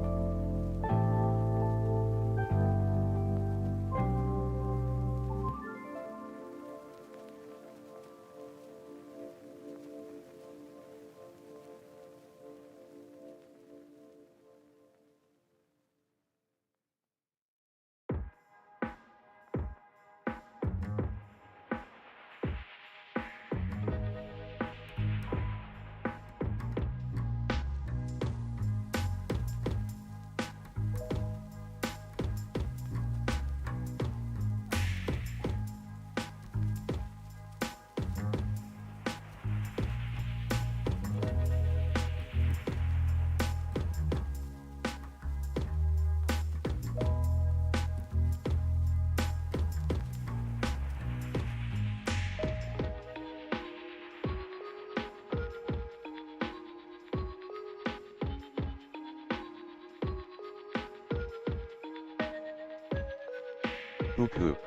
[SPEAKER 2] Hoop hoop.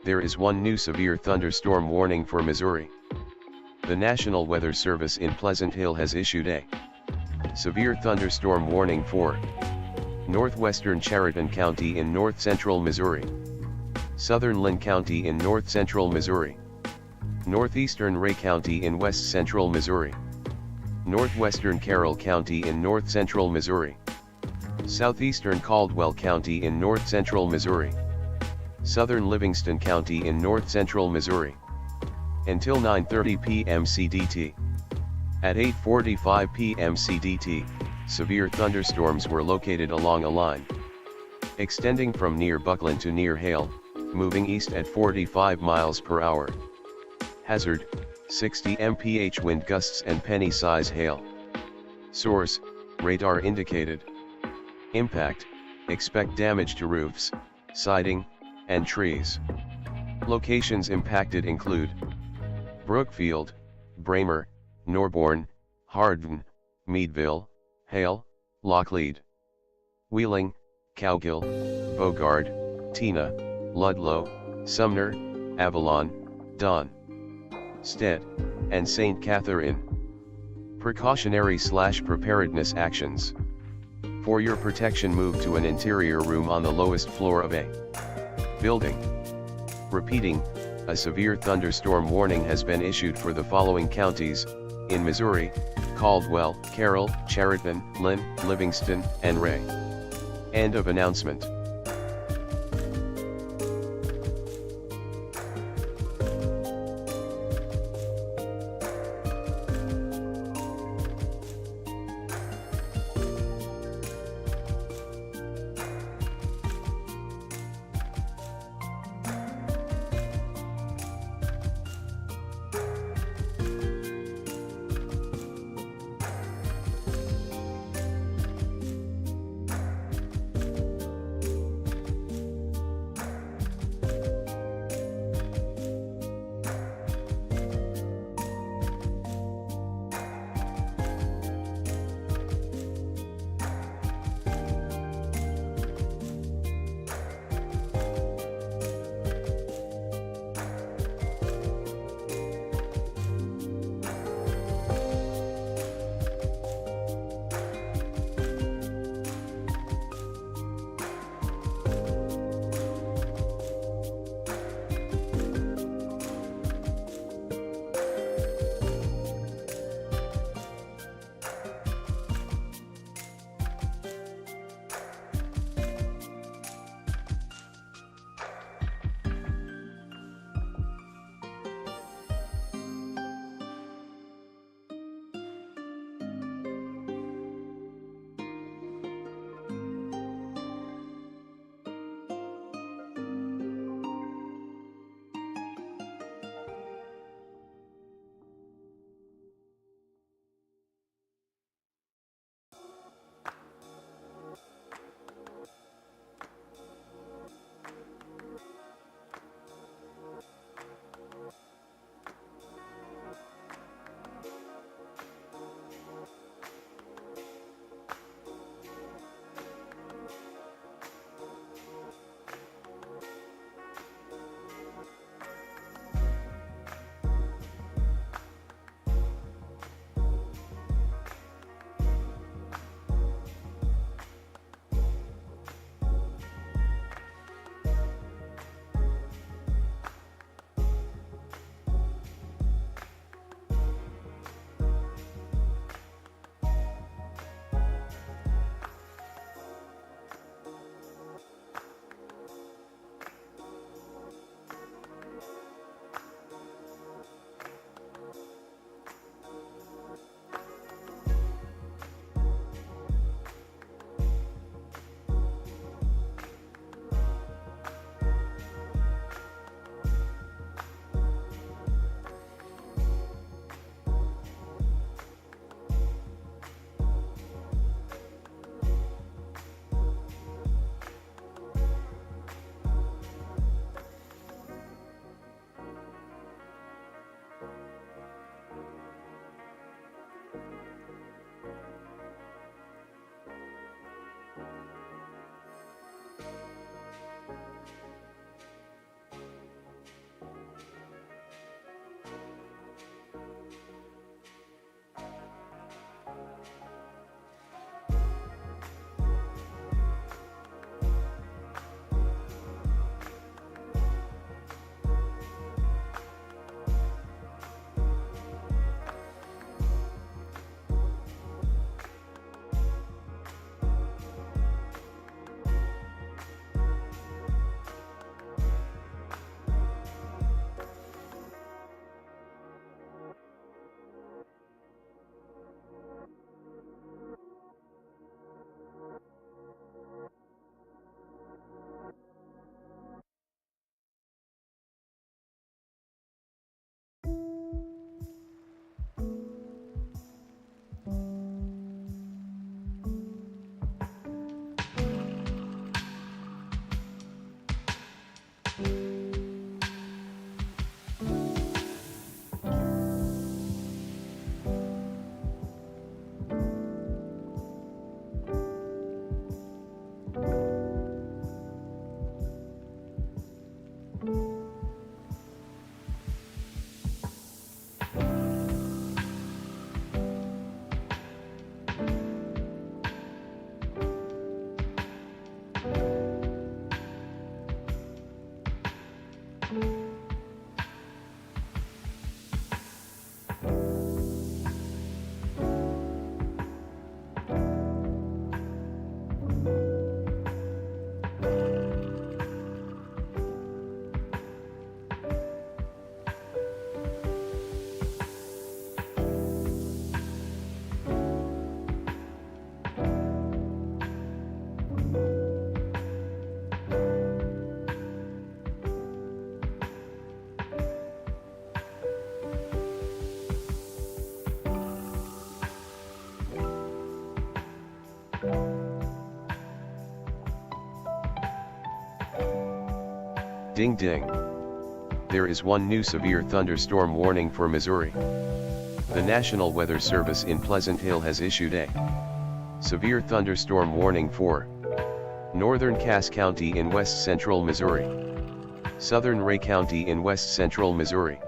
[SPEAKER 2] There is one new severe thunderstorm warning for Missouri. The National Weather Service in Pleasant Hill has issued a severe thunderstorm warning for northwestern Chariton County in north-central Missouri, southern Lynn County in north-central Missouri, northeastern Ray County in west-central Missouri, northwestern Carroll County in north-central Missouri, southeastern Caldwell County in north-central Missouri, southern Livingston County in north-central Missouri. Until 9:30 p.m. CDT. At 8:45 p.m. CDT, severe thunderstorms were located along a line extending from near Buckland to near Hale, moving east at 45 miles per hour. Hazard, 60 mph wind gusts and penny-size hail. Source, radar indicated. Impact, expect damage to roofs, siding, and trees. Locations impacted include Brookfield, Bramer, Norborn, Hardin, Meadville, Hale, Locklead, Wheeling, Cowgill, Bogard, Tina, Ludlow, Sumner, Avalon, Don, Stead, and St. Catherine. Precautionary/preparedness actions. For your protection, move to an interior room on the lowest floor of a building. Repeating, a severe thunderstorm warning has been issued for the following counties in Missouri: Caldwell, Carroll, Chariton, Lynn, Livingston, and Ray. End of announcement. Ding ding. There is one new severe thunderstorm warning for Missouri. The National Weather Service in Pleasant Hill has issued a severe thunderstorm warning for northern Cass County in west central Missouri, southern Ray County in west central Missouri,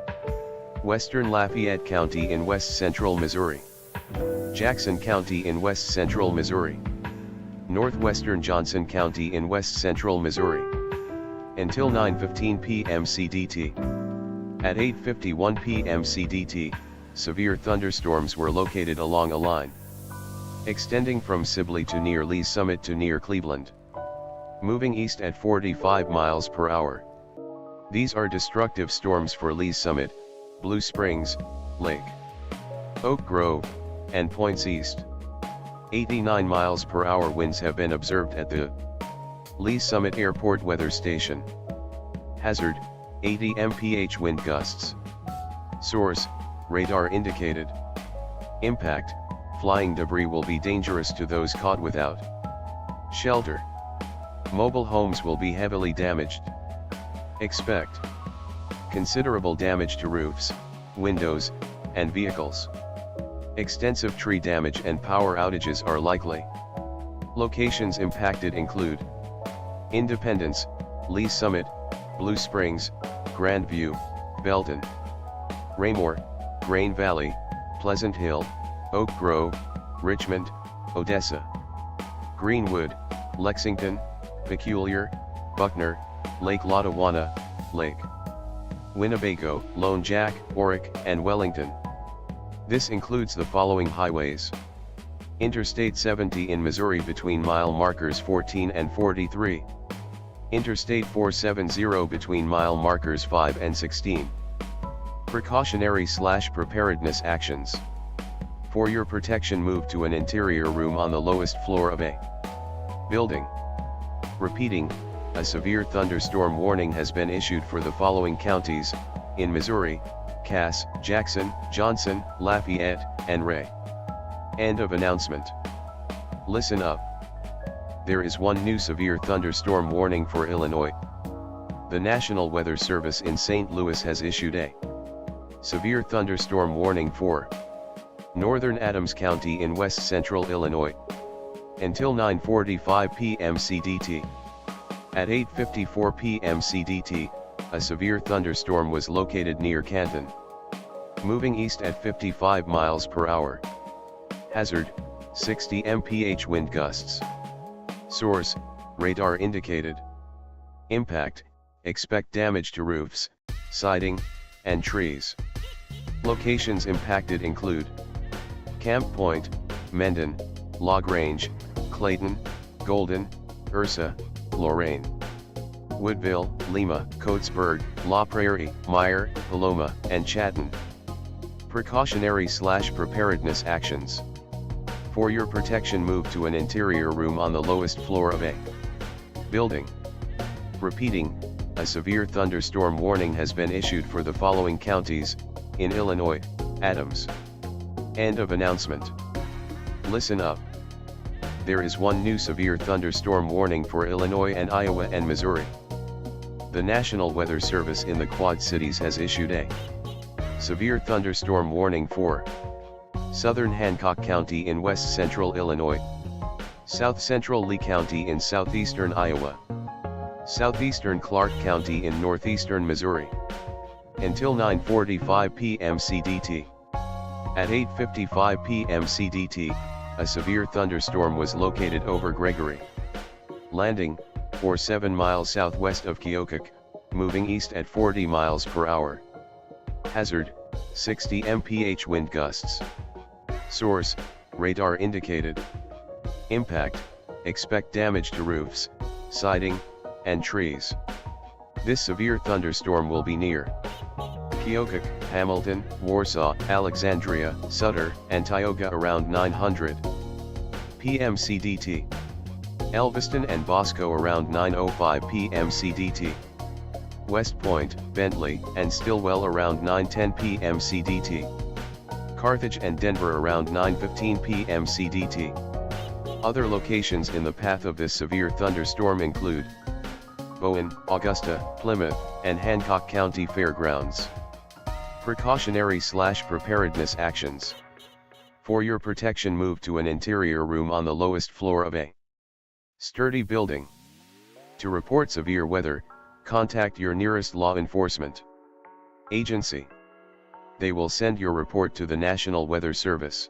[SPEAKER 2] western Lafayette County in west central Missouri, Jackson County in west central Missouri, northwestern Johnson County in west central Missouri. Until 9:15 p.m. CDT. At 8:51 p.m. CDT, severe thunderstorms were located along a line extending from Sibley to near Lee's Summit to near Cleveland, moving east at 45 miles per hour. These are destructive storms for Lee's Summit, Blue Springs, Lake Oak Grove, and points east. 89 miles per hour winds have been observed at the Lee's Summit Airport Weather Station. Hazard, 80 mph wind gusts. Source, radar indicated. Impact, flying debris will be dangerous to those caught without shelter. Mobile homes will be heavily damaged. Expect considerable damage to roofs, windows, and vehicles. Extensive tree damage and power outages are likely. Locations impacted include Independence, Lee's Summit, Blue Springs, Grandview, Belton, Raymore, Grain Valley, Pleasant Hill, Oak Grove, Richmond, Odessa, Greenwood, Lexington, Peculiar, Buckner, Lake Lotawana, Lake Winnebago, Lone Jack, Orick, and Wellington. This includes the following highways: Interstate 70 in Missouri between mile markers 14 and 43. Interstate 470 between mile markers 5 and 16. Precautionary/preparedness actions. For your protection, move to an interior room on the lowest floor of a building. Repeating, a severe thunderstorm warning has been issued for the following counties in Missouri: Cass, Jackson, Johnson, Lafayette, and Ray. End of announcement. Listen up. There is one new severe thunderstorm warning for Illinois. The National Weather Service in St. Louis has issued a severe thunderstorm warning for northern Adams County in west central Illinois. Until 9:45 p.m. CDT. At 8:54 p.m. CDT, a severe thunderstorm was located near Canton, moving east at 55 miles per hour. Hazard, 60 mph wind gusts. Source, radar indicated. Impact, expect damage to roofs, siding, and trees. Locations impacted include Camp Point, Mendon, Log Range, Clayton, Golden, Ursa, Lorain, Woodville, Lima, Coatesburg, La Prairie, Meyer, Paloma, and Chatton. Precautionary/preparedness actions. For your protection, move to an interior room on the lowest floor of a building. Repeating, a severe thunderstorm warning has been issued for the following counties in Illinois: Adams. End of announcement. Listen up. There is one new severe thunderstorm warning for Illinois and Iowa and Missouri. The National Weather Service in the Quad Cities has issued a severe thunderstorm warning for southern Hancock County in west central Illinois, south central Lee County in southeastern Iowa, Southeastern Clark County in northeastern Missouri. Until 9:45 p.m. CDT. At 8:55 p.m. CDT, a severe thunderstorm was located over Gregory Landing, or 7 miles southwest of Keokuk, moving east at 40 miles per hour. Hazard, 60 mph wind gusts. Source, radar indicated. Impact, expect damage to roofs, siding, and trees. This severe thunderstorm will be near Keokuk, Hamilton, Warsaw, Alexandria, Sutter, and Tioga around 900 p.m. CDT. Elviston and Bosco around 9:05 p.m. CDT. West Point, Bentley, and Stillwell around 9:10 p.m. CDT. Carthage and Denver around 9:15 p.m. CDT. Other locations in the path of this severe thunderstorm include Bowen, Augusta, Plymouth, and Hancock County Fairgrounds. Precautionary/preparedness actions. For your protection, move to an interior room on the lowest floor of a sturdy building. To report severe weather, contact your nearest law enforcement agency. They will send your report to the National Weather Service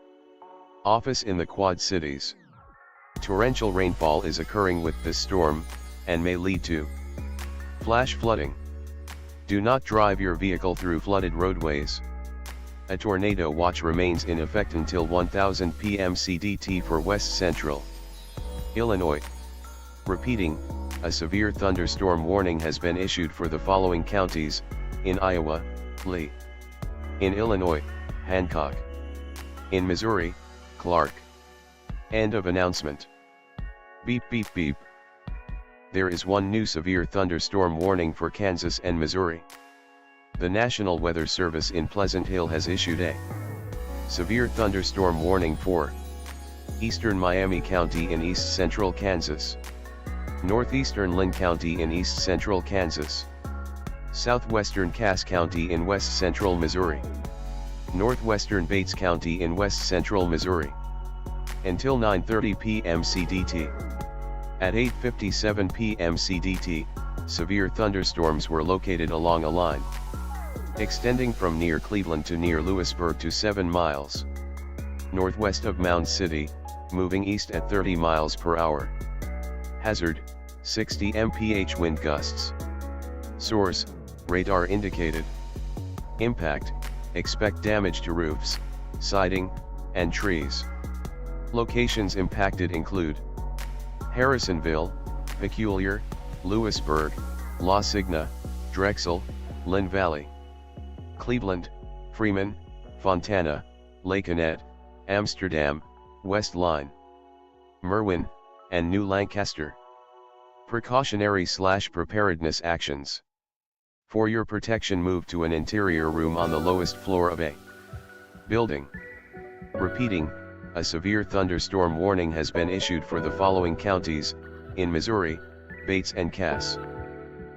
[SPEAKER 2] office in the Quad Cities. Torrential rainfall is occurring with this storm, and may lead to flash flooding. Do not drive your vehicle through flooded roadways. A tornado watch remains in effect until 1000 p.m. CDT for West Central Illinois. Repeating, a severe thunderstorm warning has been issued for the following counties: in Iowa, Lee; in Illinois, Hancock; in Missouri, Clark. End of announcement. Beep beep beep. There is one new severe thunderstorm warning for Kansas and Missouri. The National Weather Service in Pleasant Hill has issued a severe thunderstorm warning for eastern Miami County in east central Kansas, northeastern Lynn County in east central Kansas, southwestern Cass County in west central Missouri, northwestern Bates County in west central Missouri. Until 9:30 p.m. CDT. At 8:57 p.m. CDT, severe thunderstorms were located along a line extending from near Cleveland to near Lewisburg to 7 miles northwest of Mound City, moving east at 30 miles per hour. Hazard, 60 mph wind gusts. Source, radar indicated. Impact, expect damage to roofs, siding, and trees. Locations impacted include Harrisonville, Peculiar, Lewisburg, La Signa, Drexel, Lynn Valley; Cleveland, Freeman, Fontana, Lakenet, Amsterdam, West Line, Merwin, and New Lancaster. Precautionary/preparedness actions. For your protection, move to an interior room on the lowest floor of a building. Repeating, a severe thunderstorm warning has been issued for the following counties: in Missouri, Bates and Cass;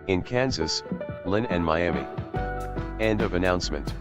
[SPEAKER 2] in Kansas, Lynn and Miami. End of announcement.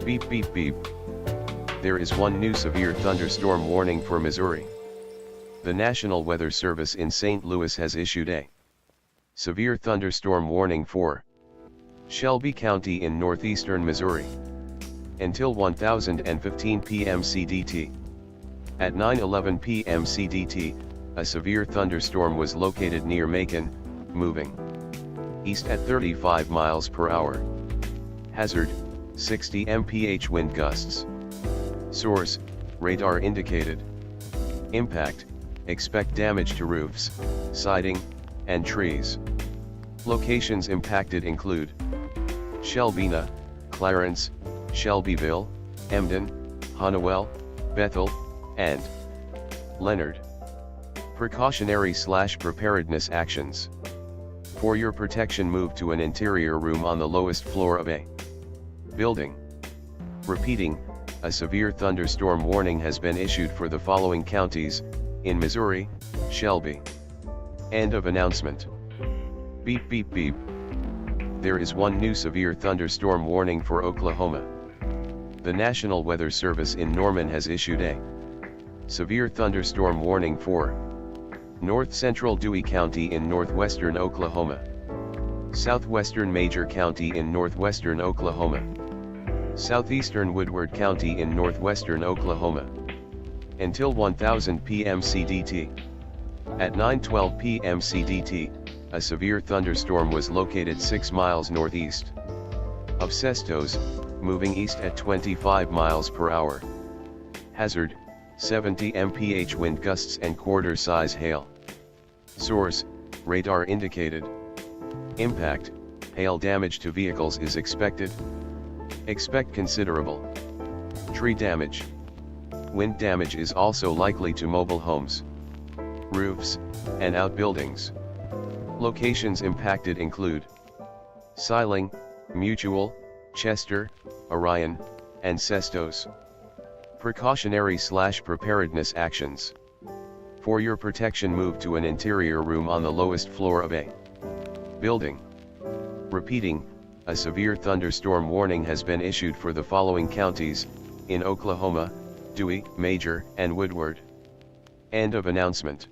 [SPEAKER 2] Beep beep beep. There is one new severe thunderstorm warning for Missouri. The National Weather Service in St. Louis has issued a severe thunderstorm warning for Shelby County in northeastern Missouri until 10:15 p.m. CDT. At 9:11 p.m. CDT, a severe thunderstorm was located near Macon, moving east at 35 miles per hour. Hazard, 60 mph wind gusts. Source, radar indicated. Impact, expect damage to roofs, siding, and trees. Locations impacted include Shelbyna, Clarence, Shelbyville, Emden, Honeywell, Bethel, and Leonard. Precautionary/preparedness actions. For your protection, move to an interior room on the lowest floor of a building. Repeating, a severe thunderstorm warning has been issued for the following counties in Missouri: Shelby. End of announcement. Beep beep beep. There is one new severe thunderstorm warning for Oklahoma. The National Weather Service in Norman has issued a severe thunderstorm warning for North Central Dewey County in northwestern Oklahoma, Southwestern Major County in northwestern Oklahoma, Southeastern Woodward County in northwestern Oklahoma, until 1000 p.m. CDT. At 9:12 p.m. CDT, a severe thunderstorm was located 6 miles northeast of Sestos, moving east at 25 miles per hour. Hazard, 70 mph wind gusts and quarter-size hail. Source, radar indicated. Impact, hail damage to vehicles is expected. Expect considerable tree damage. Wind damage is also likely to mobile homes, roofs, and outbuildings. Locations impacted include Siling, Mutual, Chester, Orion, and Sestos. Precautionary/preparedness actions. For your protection, move to an interior room on the lowest floor of a building. Repeating, a severe thunderstorm warning has been issued for the following counties in Oklahoma: Dewey, Major, and Woodward. End of announcement.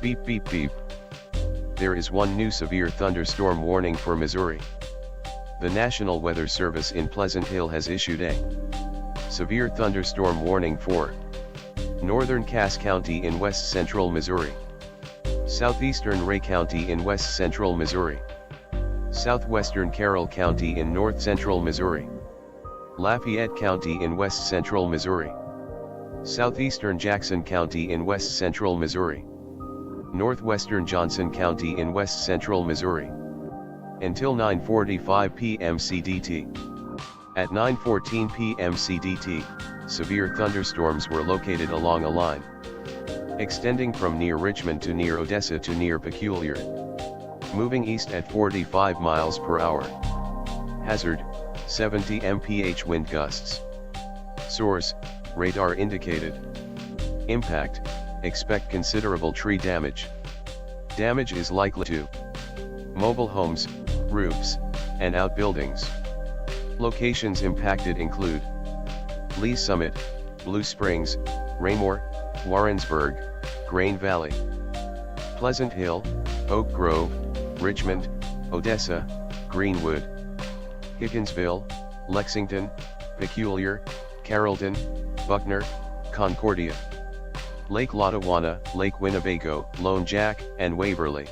[SPEAKER 2] Beep beep beep. There is one new severe thunderstorm warning for Missouri. The National Weather Service in Pleasant Hill has issued a severe thunderstorm warning for northern Cass County in west central Missouri, southeastern Ray County in west central Missouri, southwestern Carroll County in north central Missouri, Lafayette County in west central Missouri, southeastern Jackson County in west central Missouri, northwestern Johnson County in west central Missouri, until 9:45 p.m. CDT. At 9:14 p.m. CDT, severe thunderstorms were located along a line extending from near Richmond to near Odessa to near Peculiar, moving east at 45 miles per hour. Hazard, 70 mph wind gusts. Source, radar indicated. Impact, expect considerable tree damage. Damage is likely to mobile homes, roofs, and outbuildings. Locations impacted include Lee Summit, Blue Springs, Raymore, Warrensburg, Grain Valley, Pleasant Hill, Oak Grove, Richmond, Odessa, Greenwood, Hickinsville, Lexington, Peculiar, Carrollton, Buckner, Concordia, Lake Lotawana, Lake Winnebago, Lone Jack, and Waverly.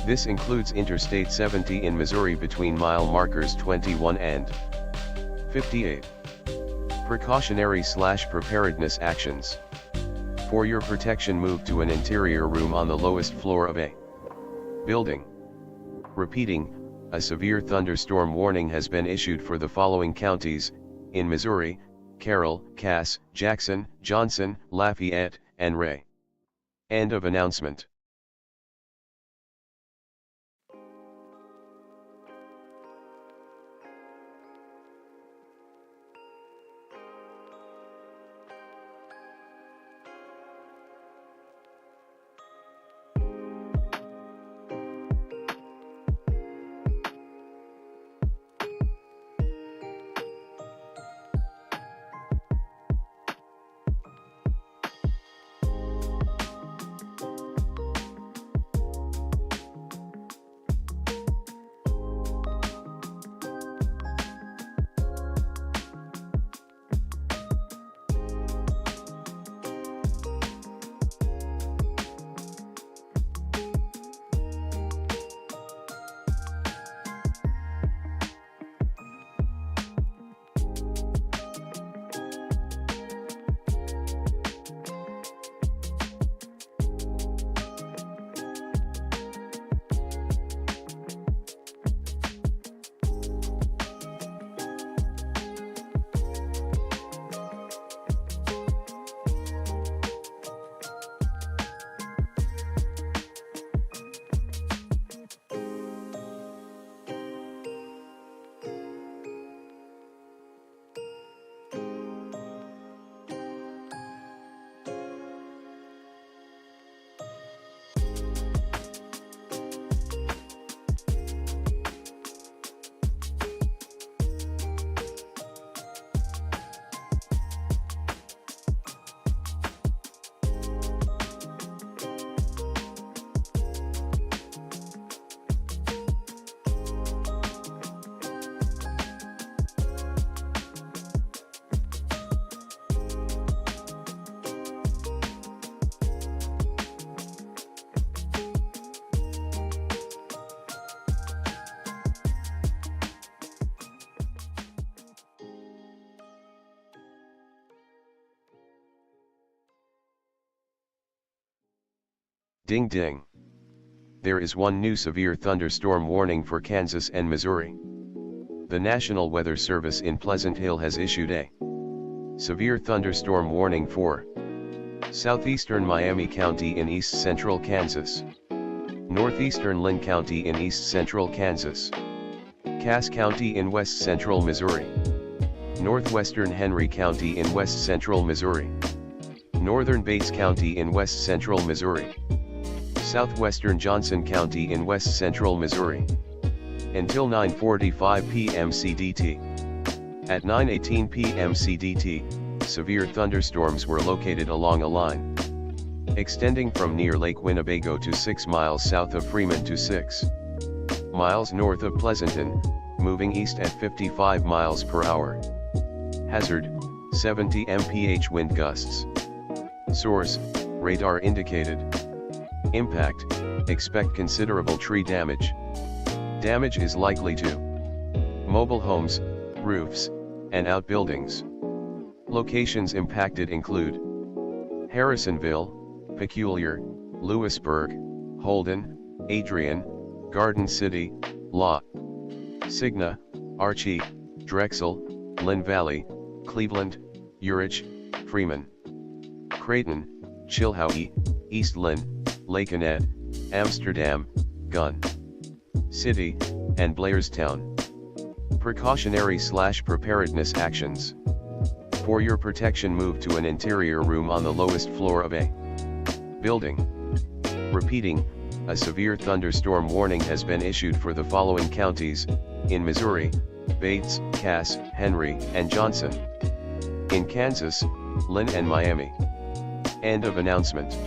[SPEAKER 2] This includes Interstate 70 in Missouri between mile markers 21 and 58. Precautionary/preparedness actions. For your protection, move to an interior room on the lowest floor of a building. Repeating, a severe thunderstorm warning has been issued for the following counties, in Missouri: Carroll, Cass, Jackson, Johnson, Lafayette, and Ray. End of announcement. Ding ding. There is one new severe thunderstorm warning for Kansas and Missouri. The National Weather Service in Pleasant Hill has issued a severe thunderstorm warning for southeastern Miami County in east central Kansas, northeastern Lynn County in east central Kansas, Cass County in west central Missouri, northwestern Henry County in west central Missouri, northern Bates County in west central Missouri, southwestern Johnson County in west central Missouri. Until 9:45 p.m. CDT. At 9:18 p.m. CDT, severe thunderstorms were located along a line extending from near Lake Winnebago to 6 miles south of Freeman to 6 miles north of Pleasanton, moving east at 55 miles per hour. Hazard: 70 mph wind gusts. Source: radar indicated. Impact: expect considerable tree damage. Damage is likely to mobile homes, roofs, and outbuildings. Locations impacted include Harrisonville, Peculiar, Lewisburg, Holden, Adrian, Garden City, La Signa, Archie, Drexel, Lynn Valley, Cleveland, Urich, Freeman, Creighton, Chilhowie, East Lynn, Lakehead, Amsterdam, Gun City, and Blairstown. Precautionary/preparedness actions. For your protection, move to an interior room on the lowest floor of a building. Repeating, a severe thunderstorm warning has been issued for the following counties, in Missouri: Bates, Cass, Henry, and Johnson. In Kansas, Lynn and Miami. End of announcement.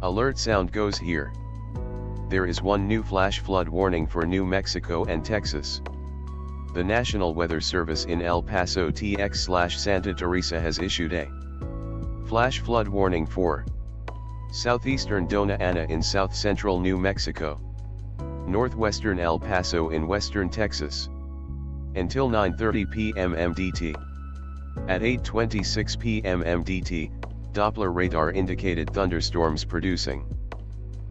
[SPEAKER 2] Alert sound goes here. There is one new flash flood warning for New Mexico and Texas. The National Weather Service in El Paso TX/Santa Teresa has issued a flash flood warning for southeastern Dona Ana in south-central New Mexico, northwestern El Paso in western Texas, until 9:30 p.m. MDT. At 8:26 p.m. MDT, Doppler radar indicated thunderstorms producing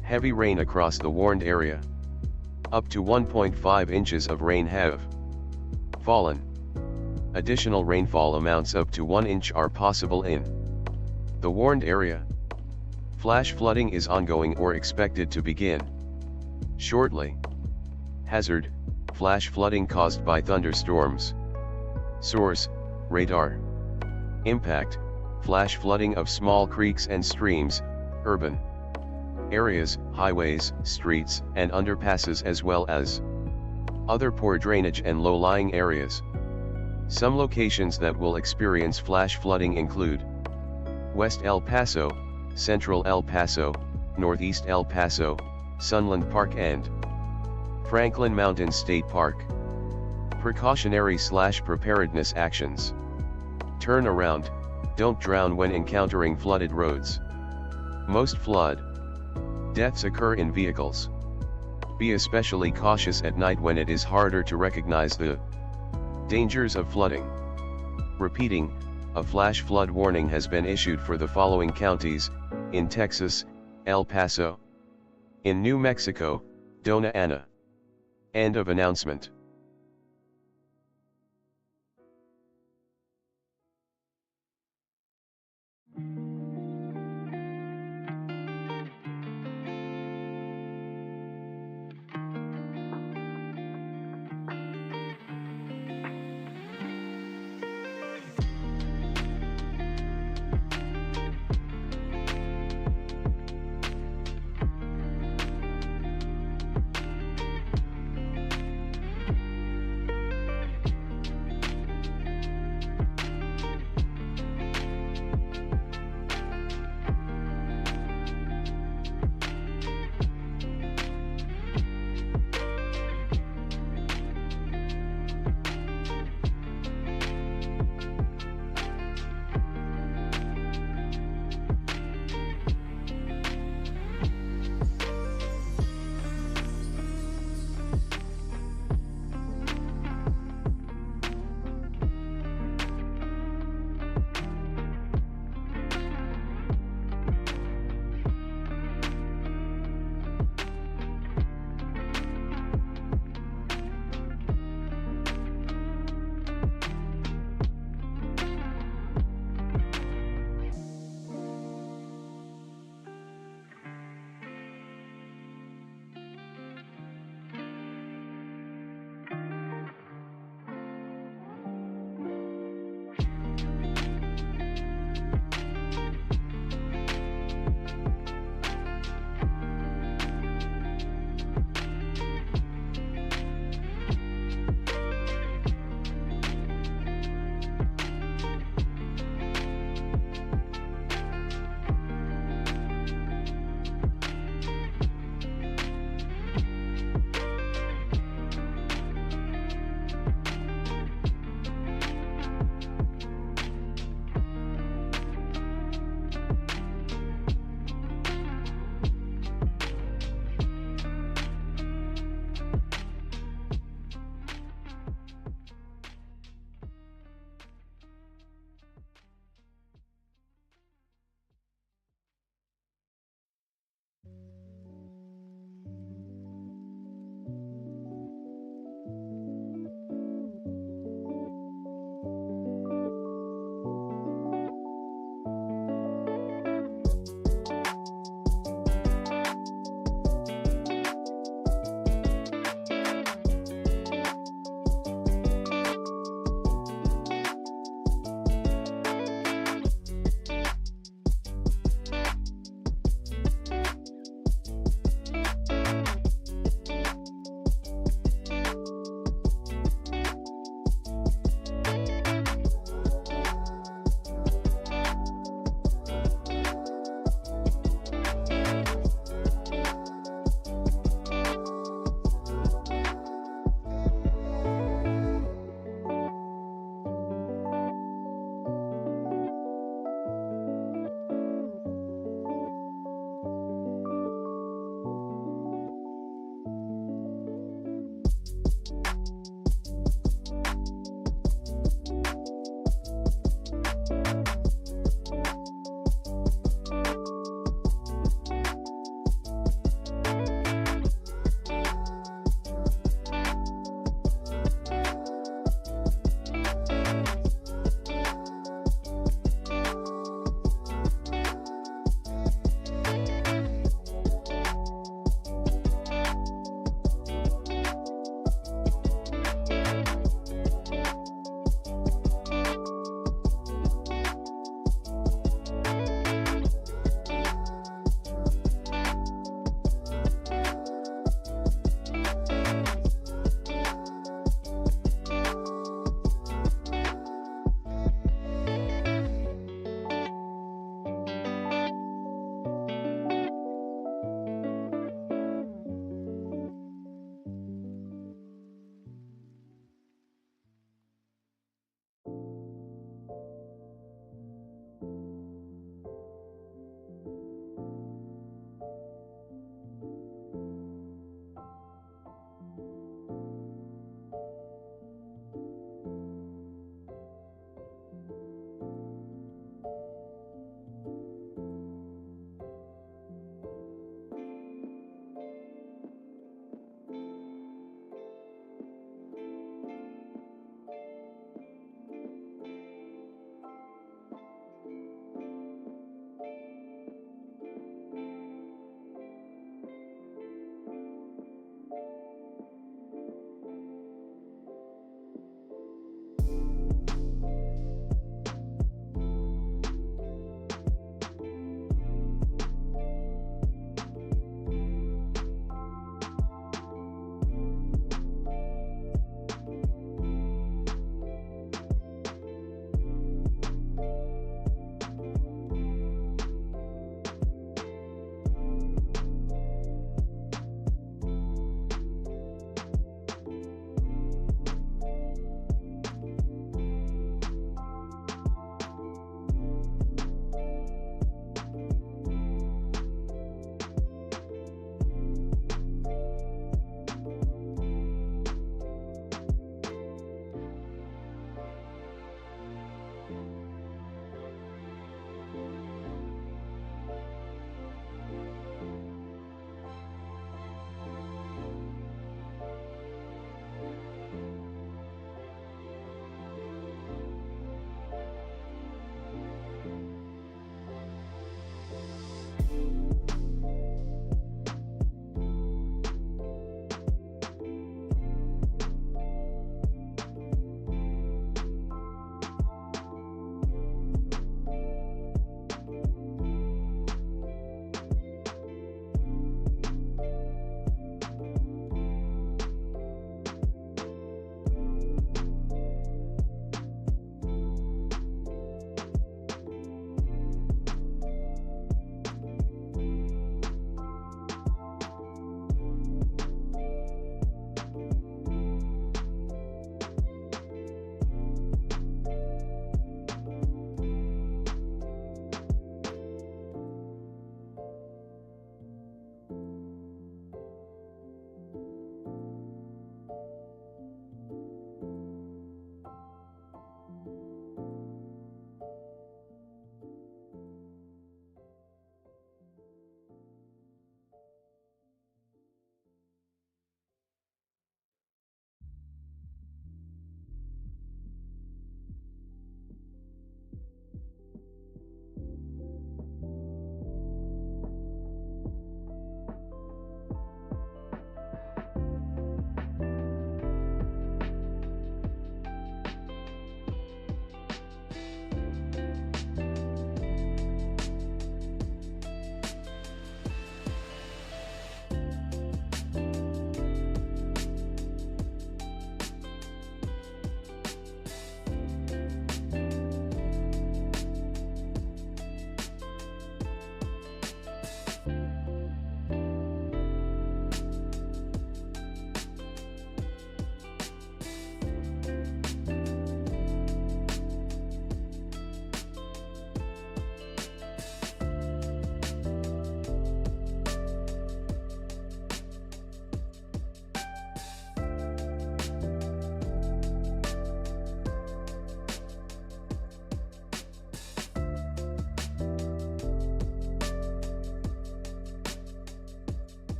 [SPEAKER 2] heavy rain across the warned area. Up to 1.5 inches of rain have fallen. Additional rainfall amounts up to 1 inch are possible in the warned area. Flash flooding is ongoing or expected to begin shortly. Hazard: flash flooding caused by thunderstorms. Source: radar. Impact: flash flooding of small creeks and streams, urban areas, highways, streets, and underpasses, as well as other poor drainage and low-lying areas. Some locations that will experience flash flooding include West El Paso, Central El Paso, Northeast El Paso, Sunland Park and Franklin Mountain State Park. Precautionary/preparedness actions. Turn around, don't drown when encountering flooded roads. Most flood deaths occur in vehicles. Be especially cautious at night when it is harder to recognize the dangers of flooding. Repeating, a flash flood warning has been issued for the following counties: in Texas, El Paso; in New Mexico, Dona Ana. End of announcement.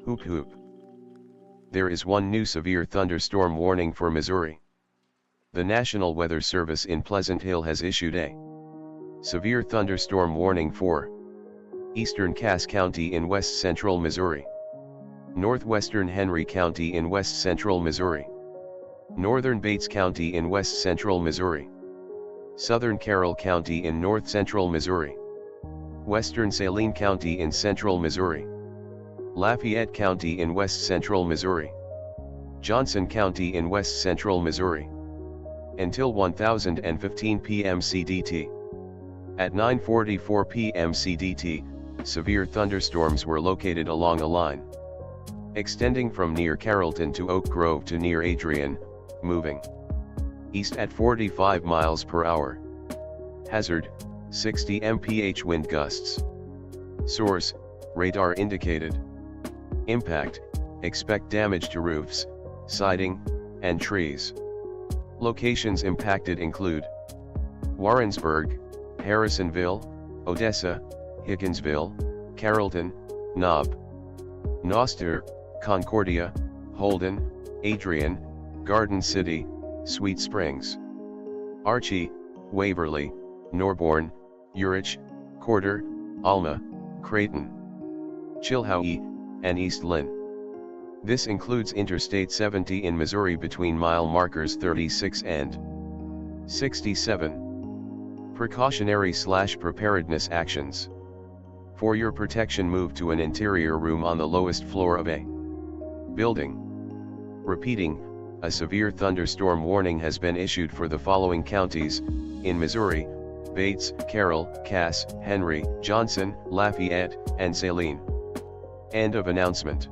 [SPEAKER 2] Hoop hoop. There is one new severe thunderstorm warning for Missouri. The National Weather Service in Pleasant Hill has issued a severe thunderstorm warning for eastern Cass County in west central Missouri, northwestern Henry County in west central Missouri, northern Bates County in west central Missouri, southern Carroll County in north central Missouri, western Saline County in central Missouri, Lafayette County in west central Missouri, Johnson County in west central Missouri, until 1015 p.m. CDT. At 9:44 p.m. CDT, severe thunderstorms were located along a line extending from near Carrollton to Oak Grove to near Adrian, moving east at 45 miles per hour. Hazard, 60 mph wind gusts. Source, radar indicated. Impact, expect damage to roofs, siding, and trees. Locations impacted include Warrensburg, Harrisonville, Odessa, Hickinsville, Carrollton, Knob, Noster, Concordia, Holden, Adrian, Garden City, Sweet Springs, Archie, Waverly, Norborn, Urich, Corder, Alma, Creighton, Chilhowie, and East Lynn. This includes Interstate 70 in Missouri between mile markers 36 and 67. Precautionary/preparedness actions. For your protection, move to an interior room on the lowest floor of a building. Repeating, a severe thunderstorm warning has been issued for the following counties in Missouri: Bates, Carroll, Cass, Henry, Johnson, Lafayette, and Saline. End of announcement.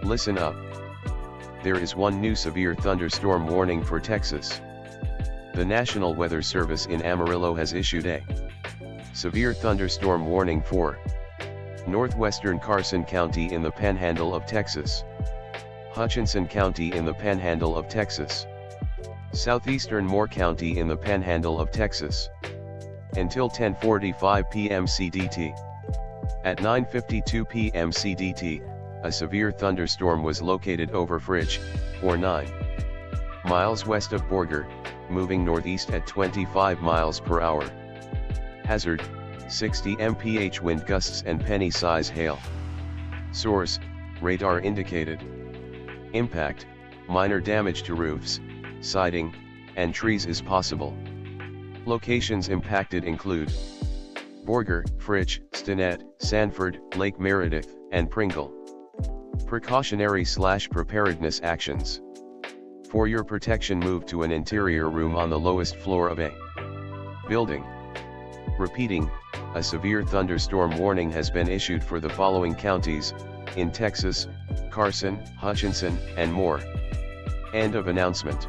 [SPEAKER 2] Listen up. There is one new severe thunderstorm warning for Texas. The National Weather Service in Amarillo has issued a severe thunderstorm warning for northwestern Carson County in the Panhandle of Texas, Hutchinson County in the Panhandle of Texas, southeastern Moore County in the Panhandle of Texas, until 10:45 p.m. CDT. At 9:52 p.m. CDT, a severe thunderstorm was located over Fridge, or 9 miles west of Borger, moving northeast at 25 miles per hour. Hazard, 60 mph wind gusts and penny-size hail. Source, radar indicated. Impact, minor damage to roofs, siding, and trees is possible. Locations impacted include Borger, Fridge, Stinnett, Sanford, Lake Meredith, and Pringle. Precautionary/preparedness actions. For your protection, move to an interior room on the lowest floor of a building. Repeating, a severe thunderstorm warning has been issued for the following counties, in Texas: Carson, Hutchinson, and Moore. End of announcement.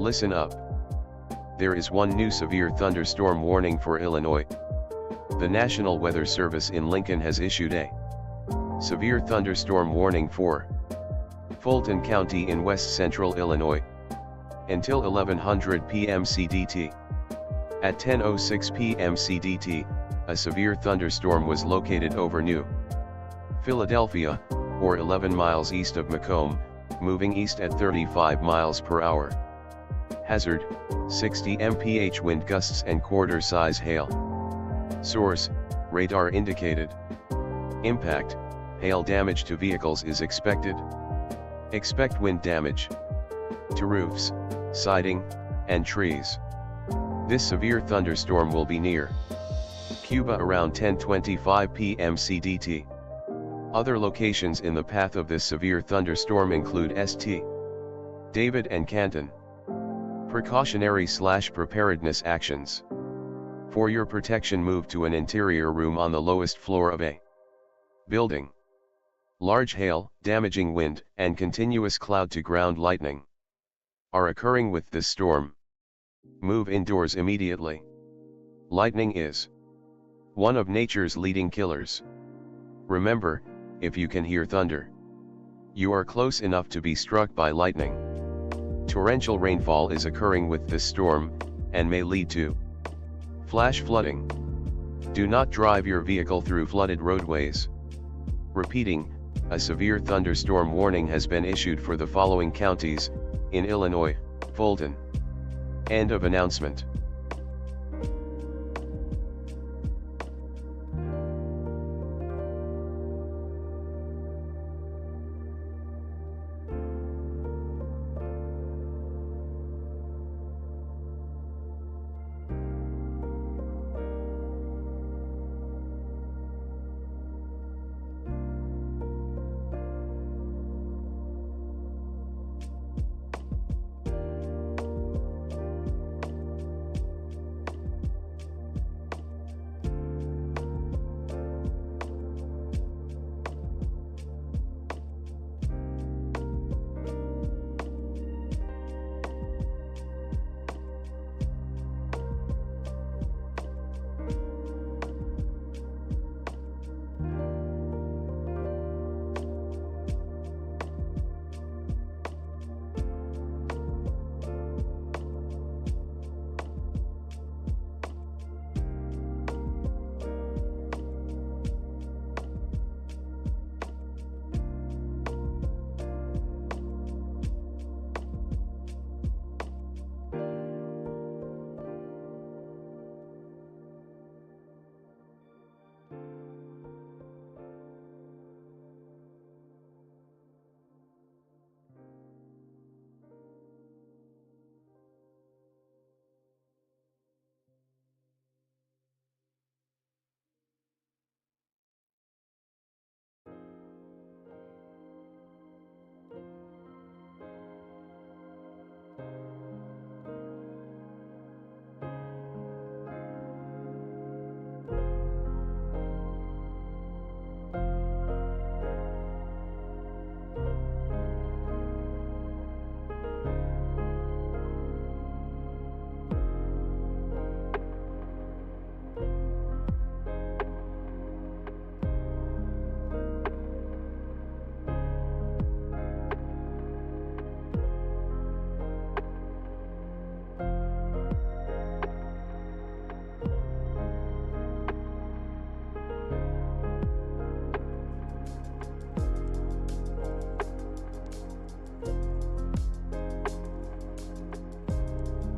[SPEAKER 2] Listen up. There is one new severe thunderstorm warning for Illinois. The National Weather Service in Lincoln has issued a severe thunderstorm warning for Fulton County in west central Illinois until 1100 p.m. CDT. At 10:06 p.m. CDT, a severe thunderstorm was located over New Philadelphia, or 11 miles east of Macomb, moving east at 35 miles per hour. Hazard, 60 mph wind gusts and quarter-size hail. Source, radar indicated. Impact, hail damage to vehicles is expected. Expect wind damage to roofs, siding, and trees. This severe thunderstorm will be near Cuba around 10:25 p.m. CDT. Other locations in the path of this severe thunderstorm include St. David and Canton. Precautionary/preparedness actions. For your protection, move to an interior room on the lowest floor of a building. Large hail, damaging wind, and continuous cloud-to-ground lightning are occurring with this storm. Move indoors immediately. Lightning is one of nature's leading killers. Remember, if you can hear thunder, you are close enough to be struck by lightning. Torrential rainfall is occurring with this storm, and may lead to flash flooding. Do not drive your vehicle through flooded roadways. Repeating, a severe thunderstorm warning has been issued for the following counties in Illinois: Fulton. End of announcement.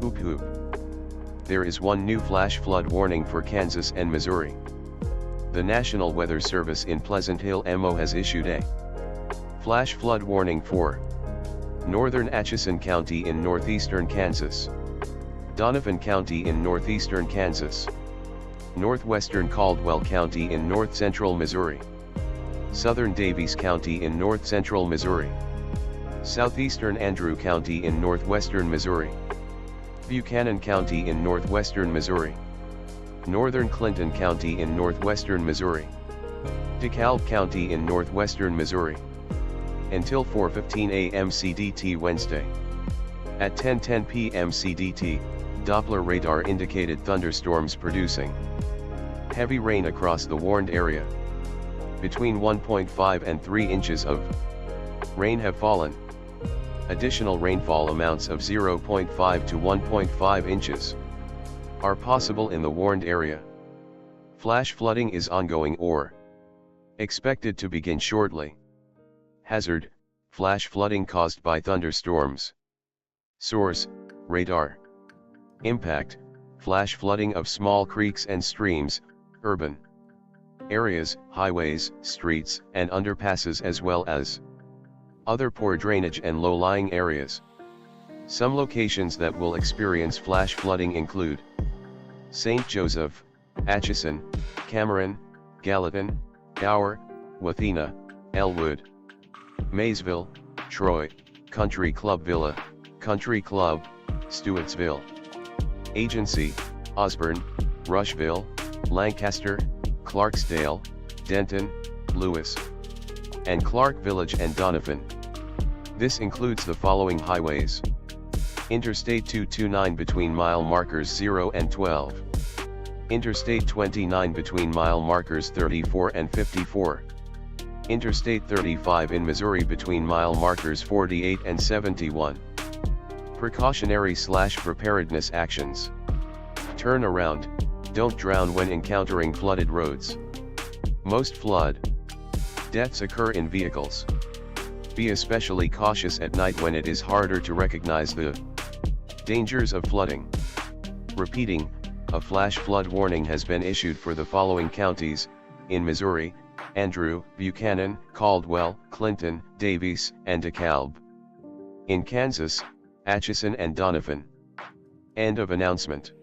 [SPEAKER 2] Hoop hoop. There is one new flash flood warning for Kansas and Missouri. The National Weather Service in Pleasant Hill, MO has issued a flash flood warning for northern Atchison County in northeastern Kansas, Donovan County in northeastern Kansas, northwestern Caldwell County in north-central Missouri, southern Daviess County in north-central Missouri, southeastern Andrew County in northwestern Missouri, Buchanan County in northwestern Missouri, northern Clinton County in northwestern Missouri, DeKalb County in northwestern Missouri, until 4:15 a.m. CDT Wednesday. At 10:10 p.m. CDT, Doppler radar indicated thunderstorms producing heavy rain across the warned area. Between 1.5 and 3 inches of rain have fallen. Additional rainfall amounts of 0.5 to 1.5 inches are possible in the warned area. Flash flooding is ongoing or expected to begin shortly. Hazard: flash flooding caused by thunderstorms. Source: radar. Impact: flash flooding of small creeks and streams, urban areas, highways, streets, and underpasses, as well as other poor drainage and low-lying areas. Some locations that will experience flash flooding include St. Joseph, Atchison, Cameron, Gallatin, Gower, Wathena, Elwood, Maysville, Troy, Country Club Villa, Country Club, Stewartsville. Agency: Osborne, Rushville, Lancaster, Clarksdale, Denton, Lewis, and Clark Village and Donovan. This includes the following highways: Interstate 229 between mile markers 0 and 12. Interstate 29 between mile markers 34 and 54. Interstate 35 in Missouri between mile markers 48 and 71. Precautionary/preparedness actions. Turn around, don't drown when encountering flooded roads. Most flood deaths occur in vehicles. Be especially cautious at night when it is harder to recognize the dangers of flooding. Repeating, a flash flood warning has been issued for the following counties in Missouri: Andrew, Buchanan, Caldwell, Clinton, Daviess, and DeKalb. In Kansas, Atchison and Donovan. End of announcement.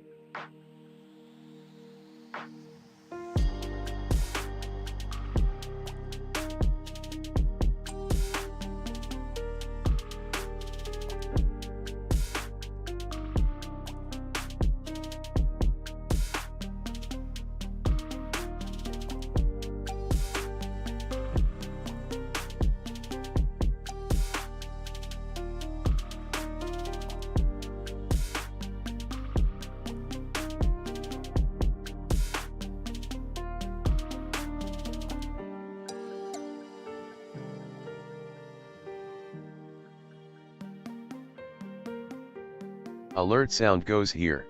[SPEAKER 2] Alert sound goes here.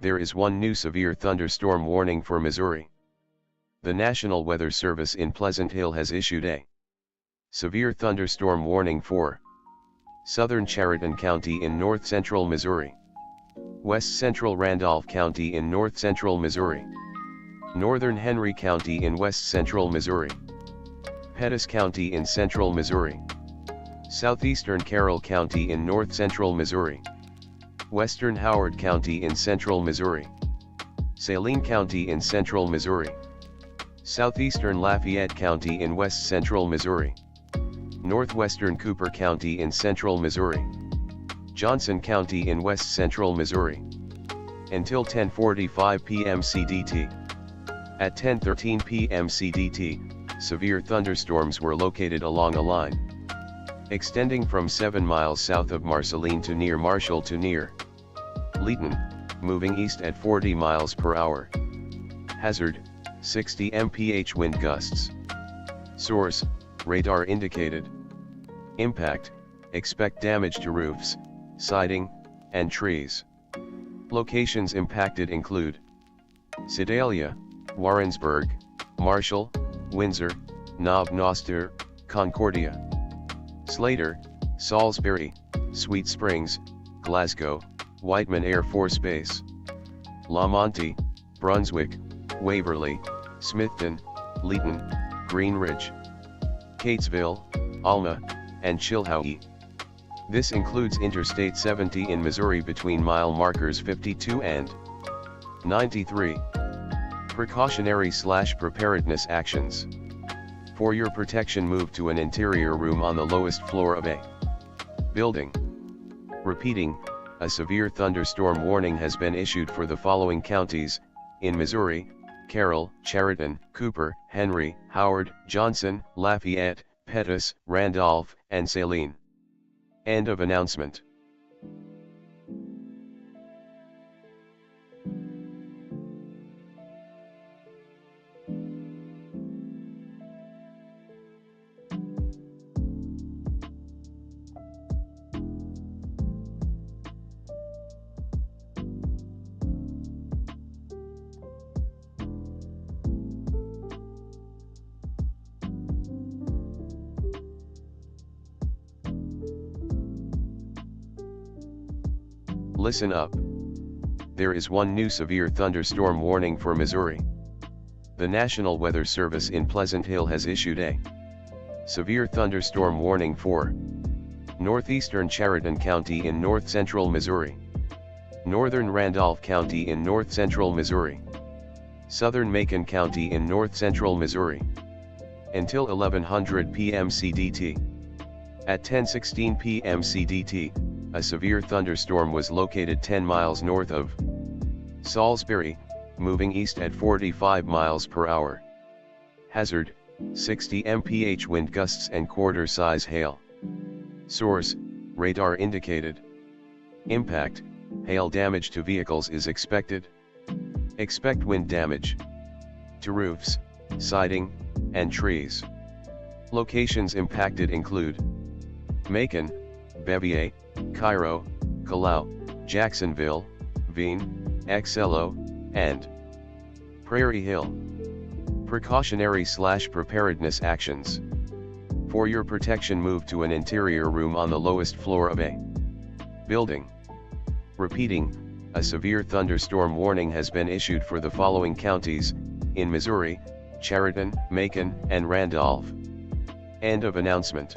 [SPEAKER 2] There is one new severe thunderstorm warning for Missouri. The National Weather Service in Pleasant Hill has issued a severe thunderstorm warning for southern Chariton County in north-central Missouri, west-central Randolph County in north-central Missouri, northern Henry County in west-central Missouri, Pettis County in central Missouri, southeastern Carroll County in north-central Missouri, western Howard County in central Missouri, Saline County in central Missouri, southeastern Lafayette County in west-central Missouri, northwestern Cooper County in central Missouri, Johnson County in west-central Missouri. Until 10:45 p.m. CDT. At 10:13 p.m. CDT, severe thunderstorms were located along a line extending from 7 miles south of Marceline to near Marshall to near Leeton, moving east at 40 miles per hour. Hazard: 60 mph wind gusts. Source: radar indicated. Impact: expect damage to roofs, siding, and trees. Locations impacted include Sedalia, Warrensburg, Marshall, Windsor, Knob Noster, Concordia, Slater, Salisbury, Sweet Springs, Glasgow, Whiteman Air Force Base, Lamonti, Brunswick, Waverly, Smithton, Leeton, Green Ridge, Catesville, Alma, and Chilhowie. This includes Interstate 70 in Missouri between mile markers 52 and 93. Precautionary/preparedness actions. For your protection, move to an interior room on the lowest floor of a building. Repeating, a severe thunderstorm warning has been issued for the following counties in Missouri: Carroll, Chariton, Cooper, Henry, Howard, Johnson, Lafayette, Pettis, Randolph, and Saline. End of announcement. Listen up. There is one new severe thunderstorm warning for Missouri. The National Weather Service in Pleasant Hill has issued a severe thunderstorm warning for northeastern Chariton County in north-central Missouri, northern Randolph County in north-central Missouri, southern Macon County in north-central Missouri, until 1100 p.m. CDT. At 10:16 p.m. CDT, a severe thunderstorm was located 10 miles north of Salisbury, moving east at 45 miles per hour. Hazard, 60 mph wind gusts and quarter-size hail. Source, radar indicated. Impact, hail damage to vehicles is expected. Expect wind damage to roofs, siding, and trees. Locations impacted include Macon, Bevier, Cairo, Kalau, Jacksonville, Veen, Excello, and Prairie Hill. Precautionary/preparedness actions. For your protection, move to an interior room on the lowest floor of a building. Repeating, a severe thunderstorm warning has been issued for the following counties, in Missouri: Chariton, Macon, and Randolph. End of announcement.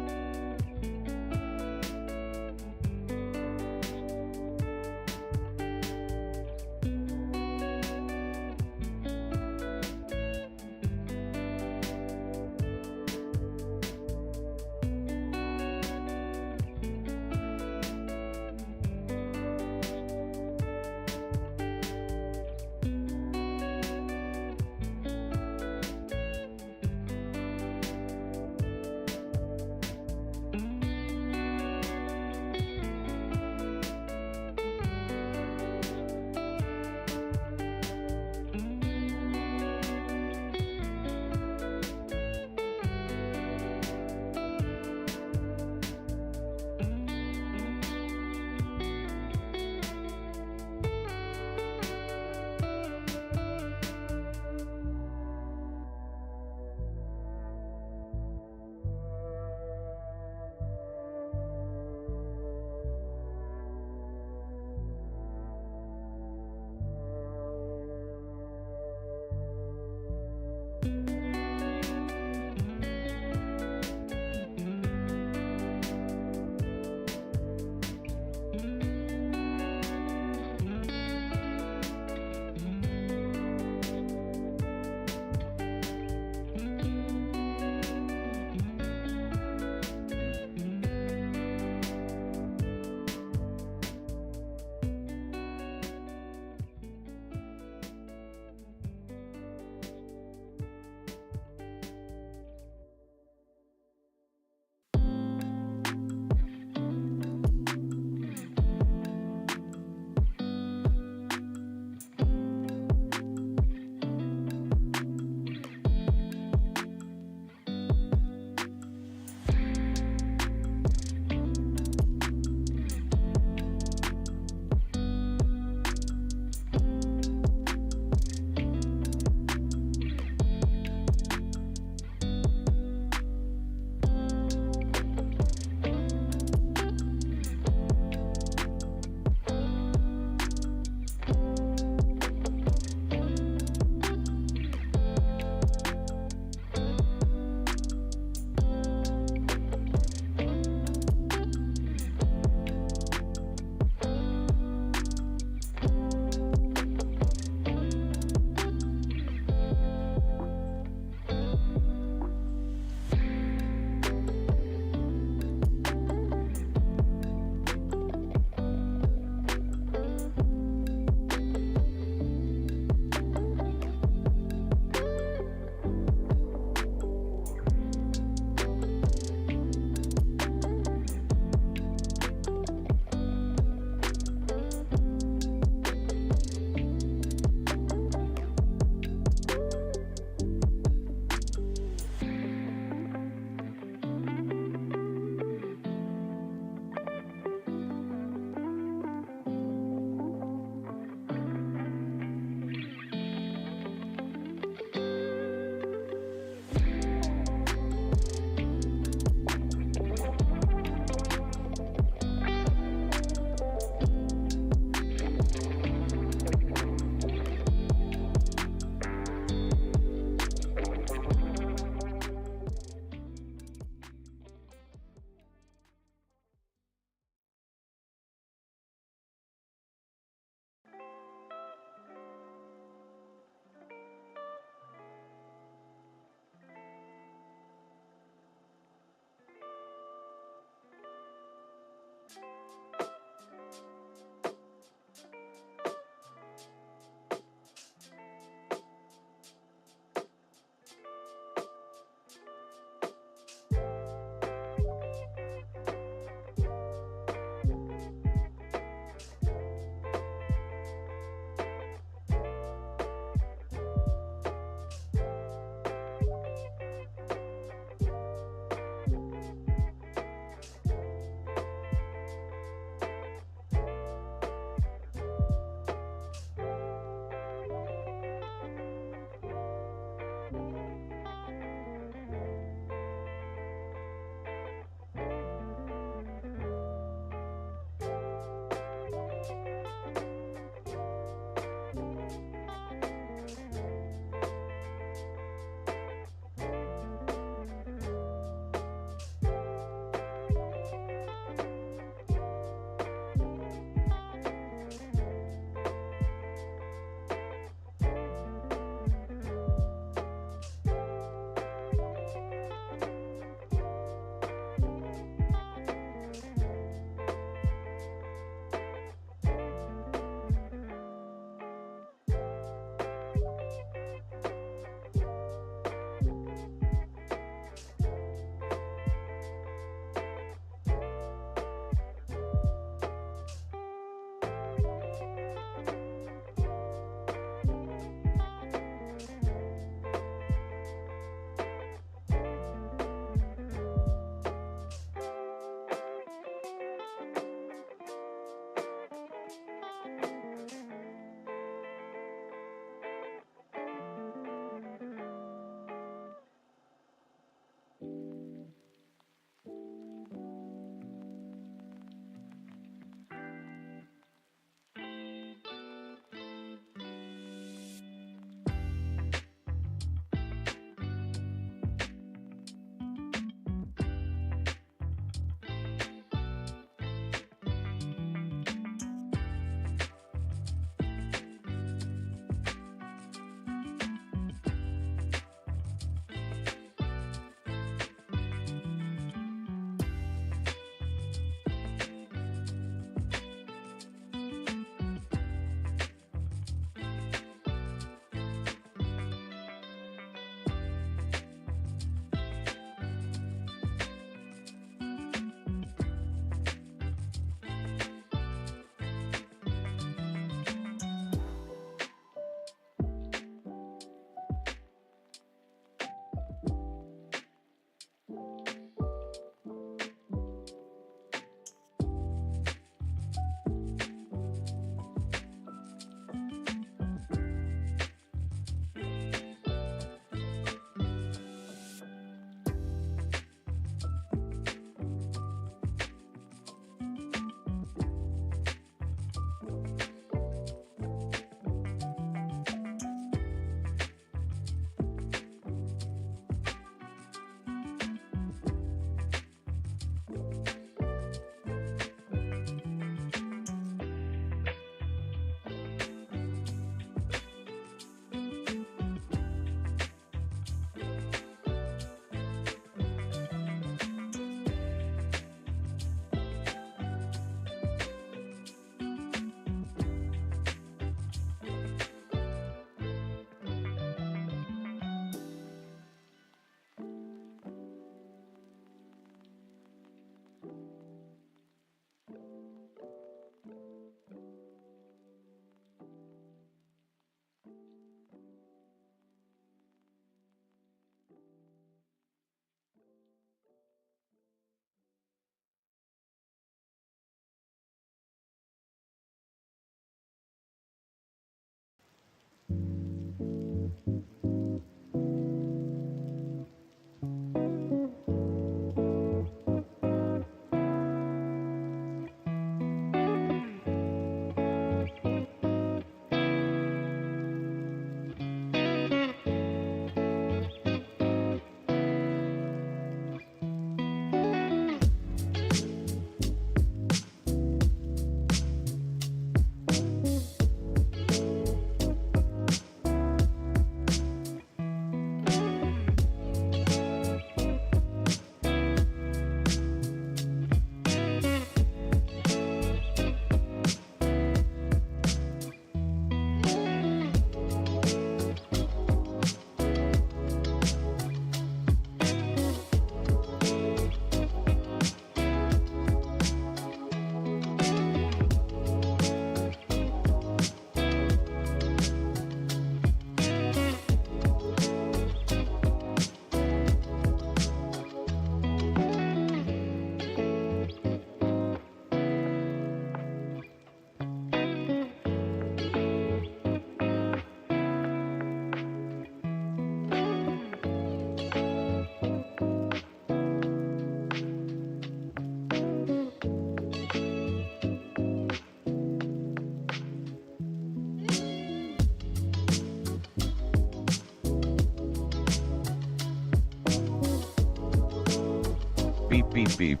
[SPEAKER 2] Beep beep beep.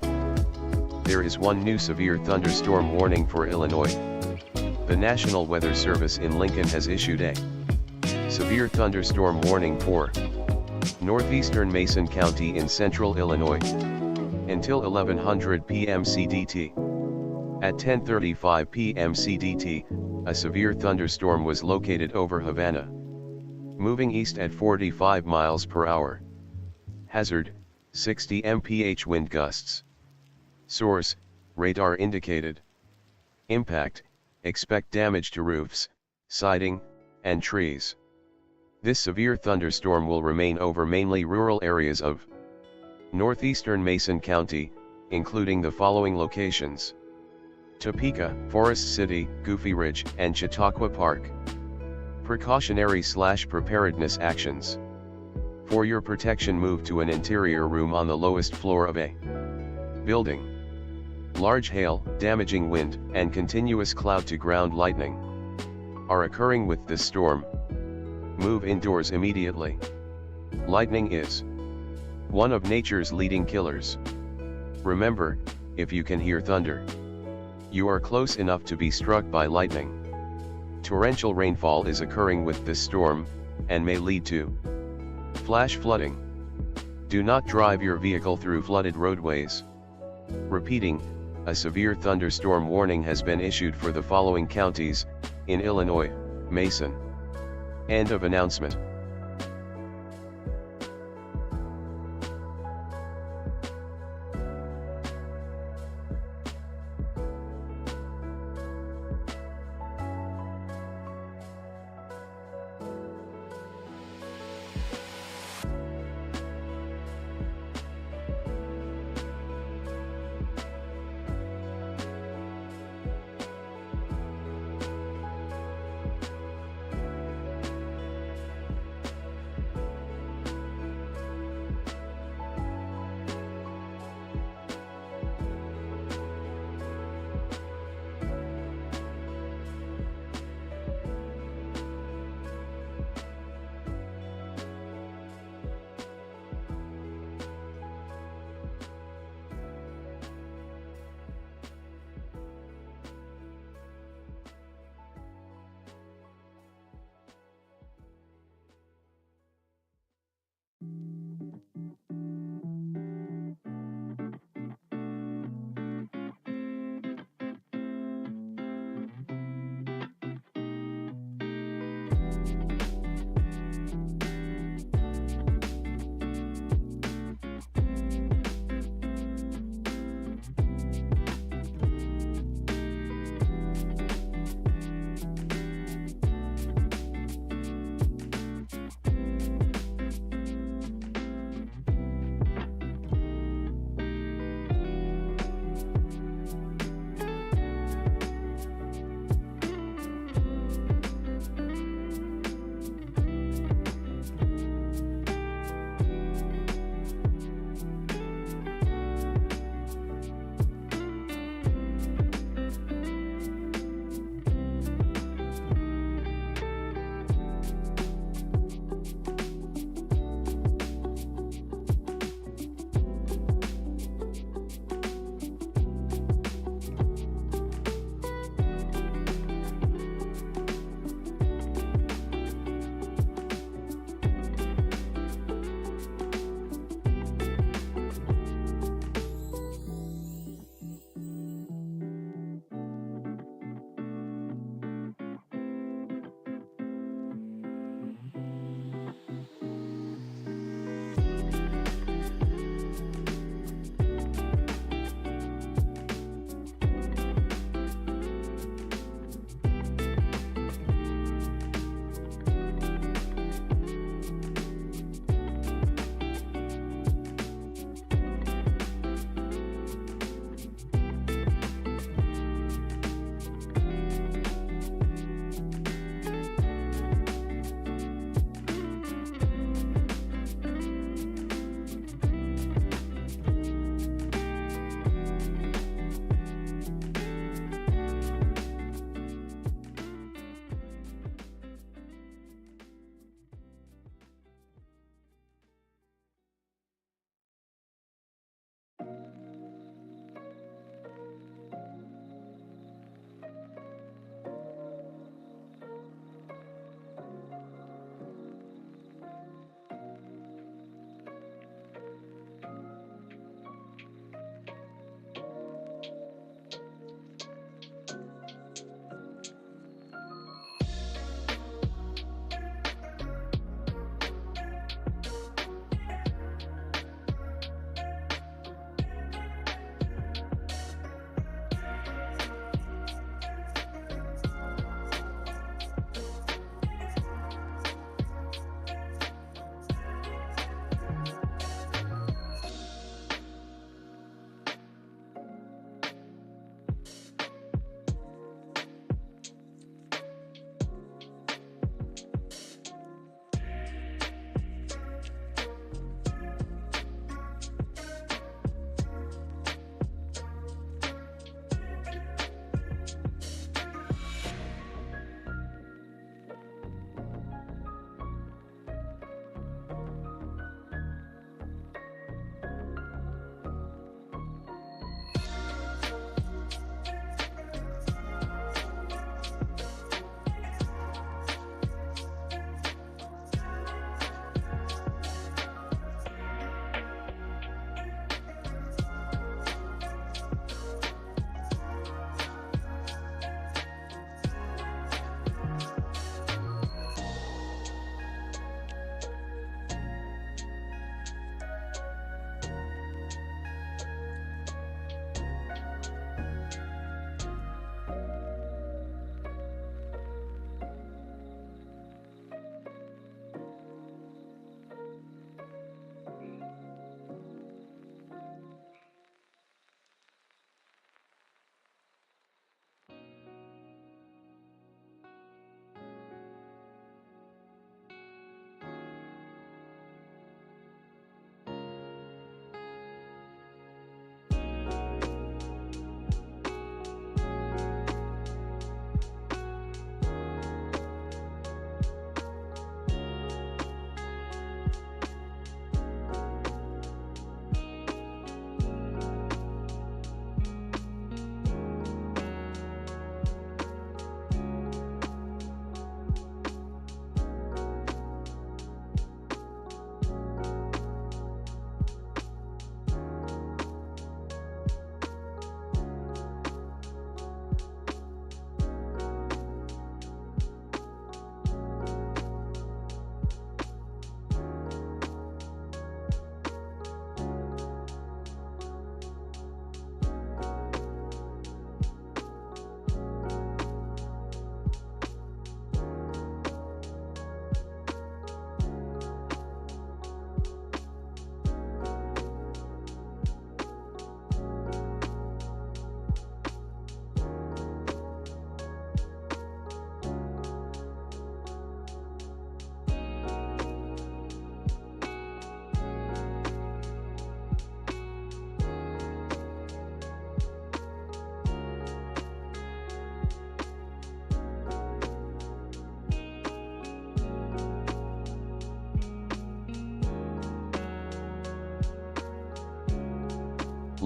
[SPEAKER 2] There is one new severe thunderstorm warning for Illinois. The National Weather Service in Lincoln has issued a severe thunderstorm warning for northeastern Mason County in central Illinois until 1100 p.m. CDT. At 10:35 p.m. CDT, a severe thunderstorm was located over Havana, moving east at 45 miles per hour. Hazard, 60 mph wind gusts. Source, radar indicated. Impact, expect damage to roofs, siding, and trees. This severe thunderstorm will remain over mainly rural areas of northeastern Mason County, including the following locations: Topeka, Forest City, Goofy Ridge, and Chautauqua Park. Precautionary/preparedness actions. For your protection, move to an interior room on the lowest floor of a building. Large hail, damaging wind, and continuous cloud-to-ground lightning are occurring with this storm. Move indoors immediately. Lightning is one of nature's leading killers. Remember, if you can hear thunder, you are close enough to be struck by lightning. Torrential rainfall is occurring with this storm, and may lead to flash flooding. Do not drive your vehicle through flooded roadways. Repeating, a severe thunderstorm warning has been issued for the following counties in Illinois: Mason. End of announcement.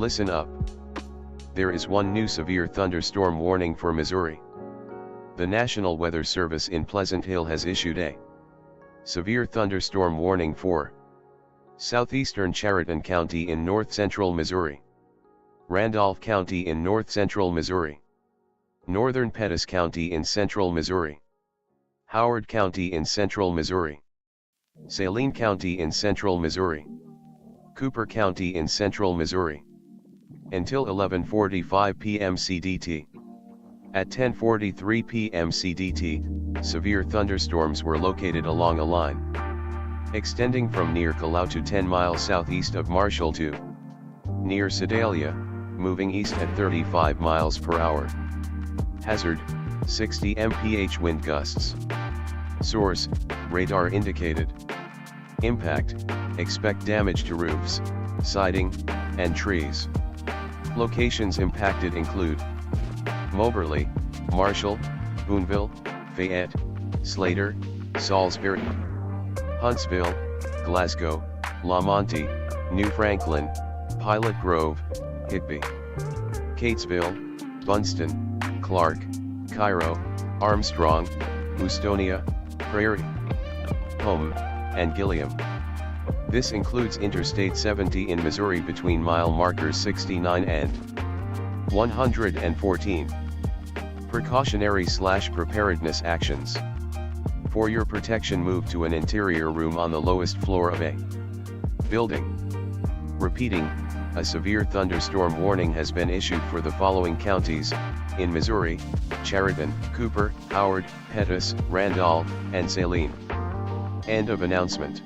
[SPEAKER 2] Listen up. There is one new severe thunderstorm warning for Missouri. The National Weather Service in Pleasant Hill has issued a severe thunderstorm warning for southeastern Chariton County in north-central Missouri, Randolph County in north-central Missouri, northern Pettis County in central Missouri, Howard County in central Missouri, Saline County in central Missouri, Cooper County in central Missouri, until 11:45 p.m. CDT. At 10:43 p.m. CDT, severe thunderstorms were located along a line extending from near Kalau to 10 miles southeast of Marshall to near Sedalia, moving east at 35 miles per hour. Hazard, 60 mph wind gusts. Source, radar indicated. Impact, expect damage to roofs, siding, and trees. Locations impacted include Moberly, Marshall, Boonville, Fayette, Slater, Salisbury, Huntsville, Glasgow, Lamonti, New Franklin, Pilot Grove, Higby, Catesville, Bunston, Clark, Cairo, Armstrong, Houstonia, Prairie, Home, and Gilliam. This includes Interstate 70 in Missouri between mile markers 69 and 114. Precautionary/preparedness actions. For your protection, move to an interior room on the lowest floor of a building. Repeating, a severe thunderstorm warning has been issued for the following counties in Missouri: Chariton, Cooper, Howard, Pettis, Randolph, and Saline. End of announcement.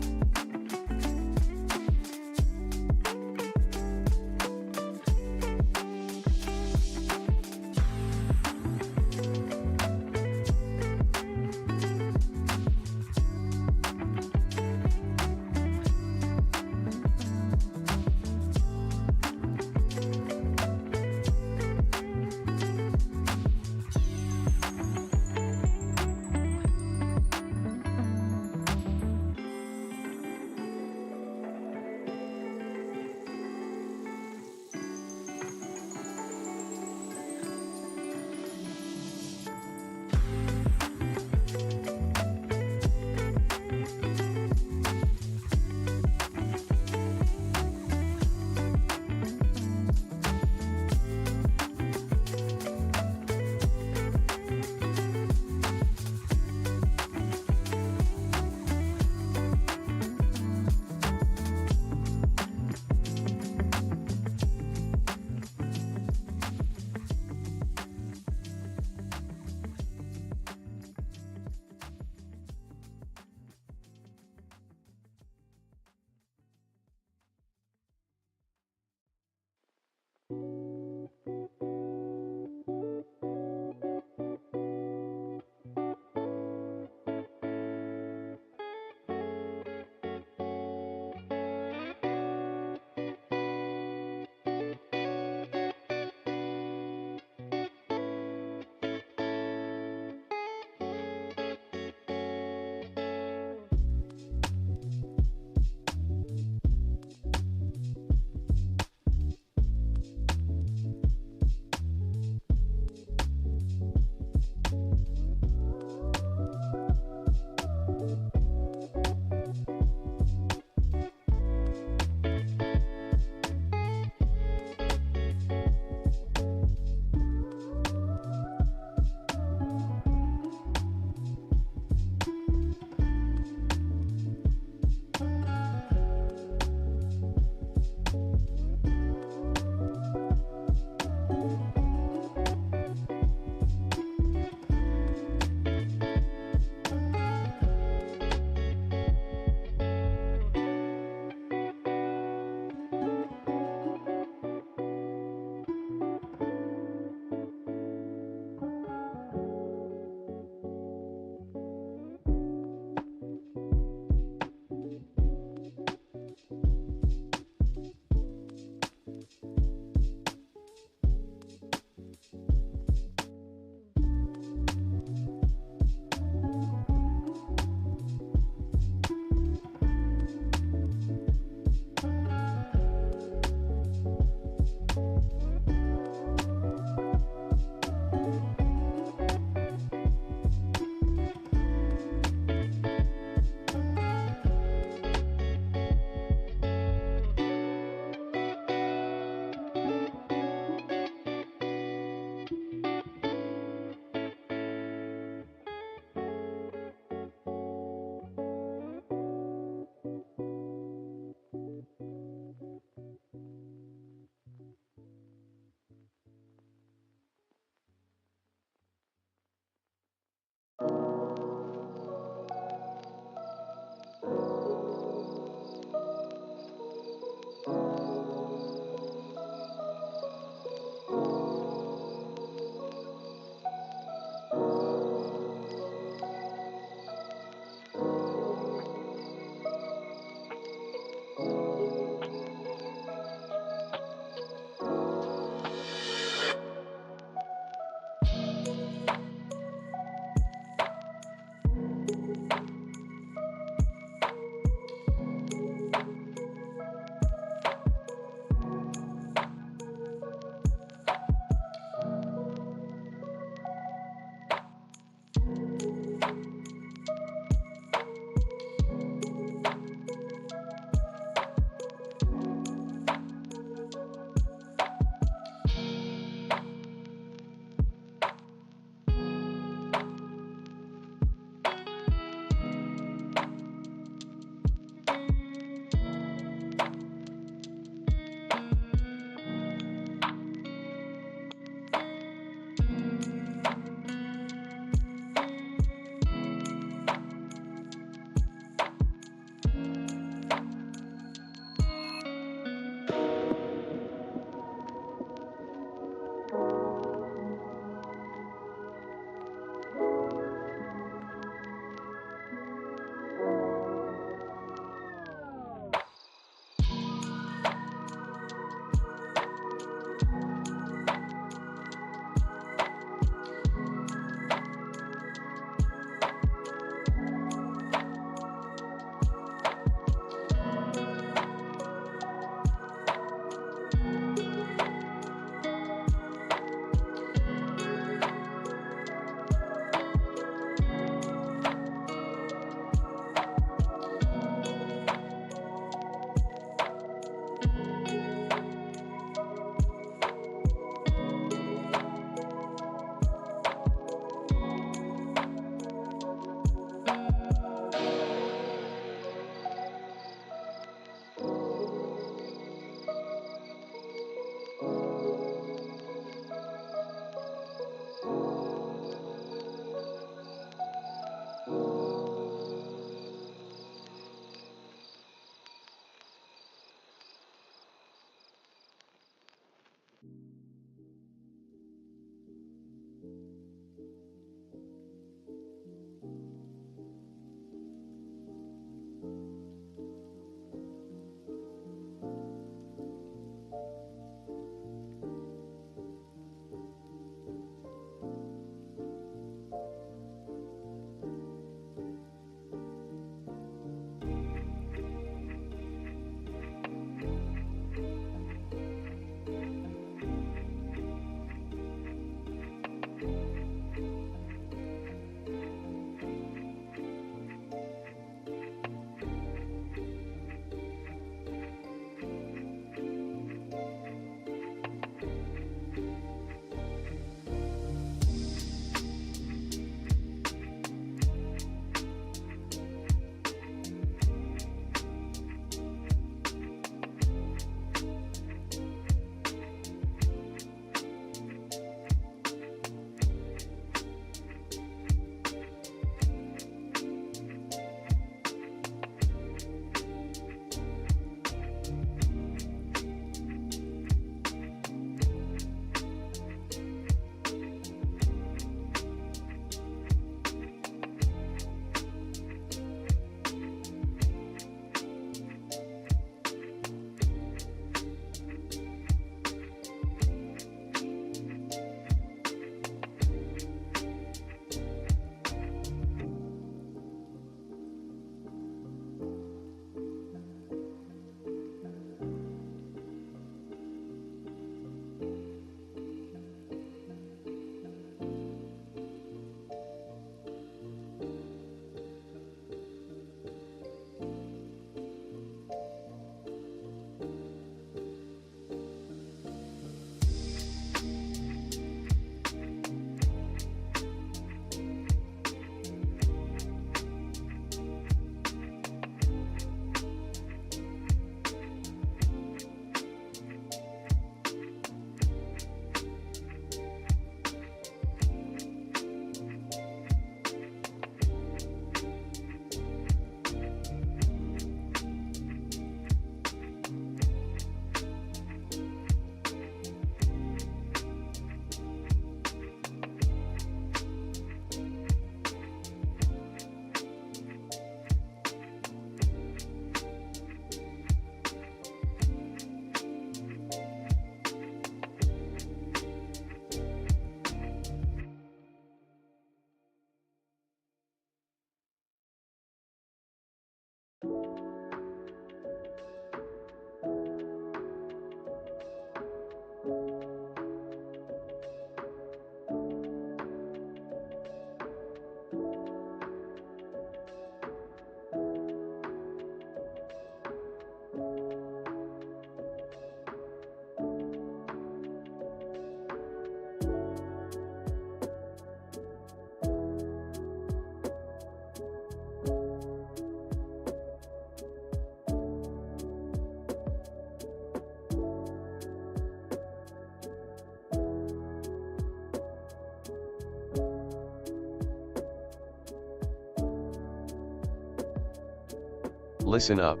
[SPEAKER 2] Listen up.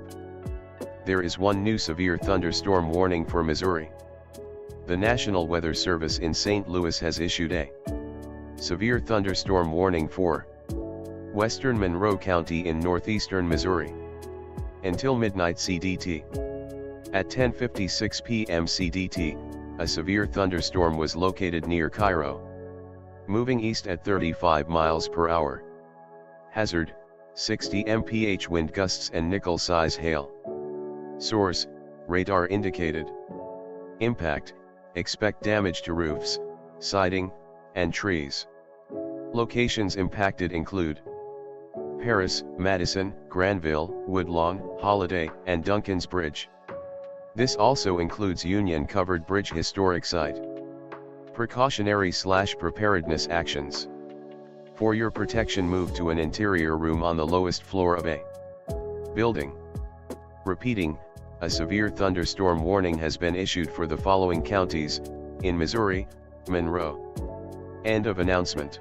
[SPEAKER 2] There is one new severe thunderstorm warning for Missouri. The National Weather Service in St. Louis has issued a severe thunderstorm warning for western Monroe County in northeastern Missouri until midnight CDT. At 10:56 p.m. CDT, a severe thunderstorm was located near Cairo, moving east at 35 miles per hour. Hazard: 60 mph wind gusts and nickel-size hail. Source: radar indicated. Impact: expect damage to roofs, siding, and trees. Locations impacted include Paris, Madison, Granville, Woodlawn, Holiday, and Duncan's Bridge. This also includes Union-covered bridge historic site. Precautionary/preparedness actions. For your protection, move to an interior room on the lowest floor of a building. Repeating, a severe thunderstorm warning has been issued for the following counties in Missouri: Monroe. End of announcement.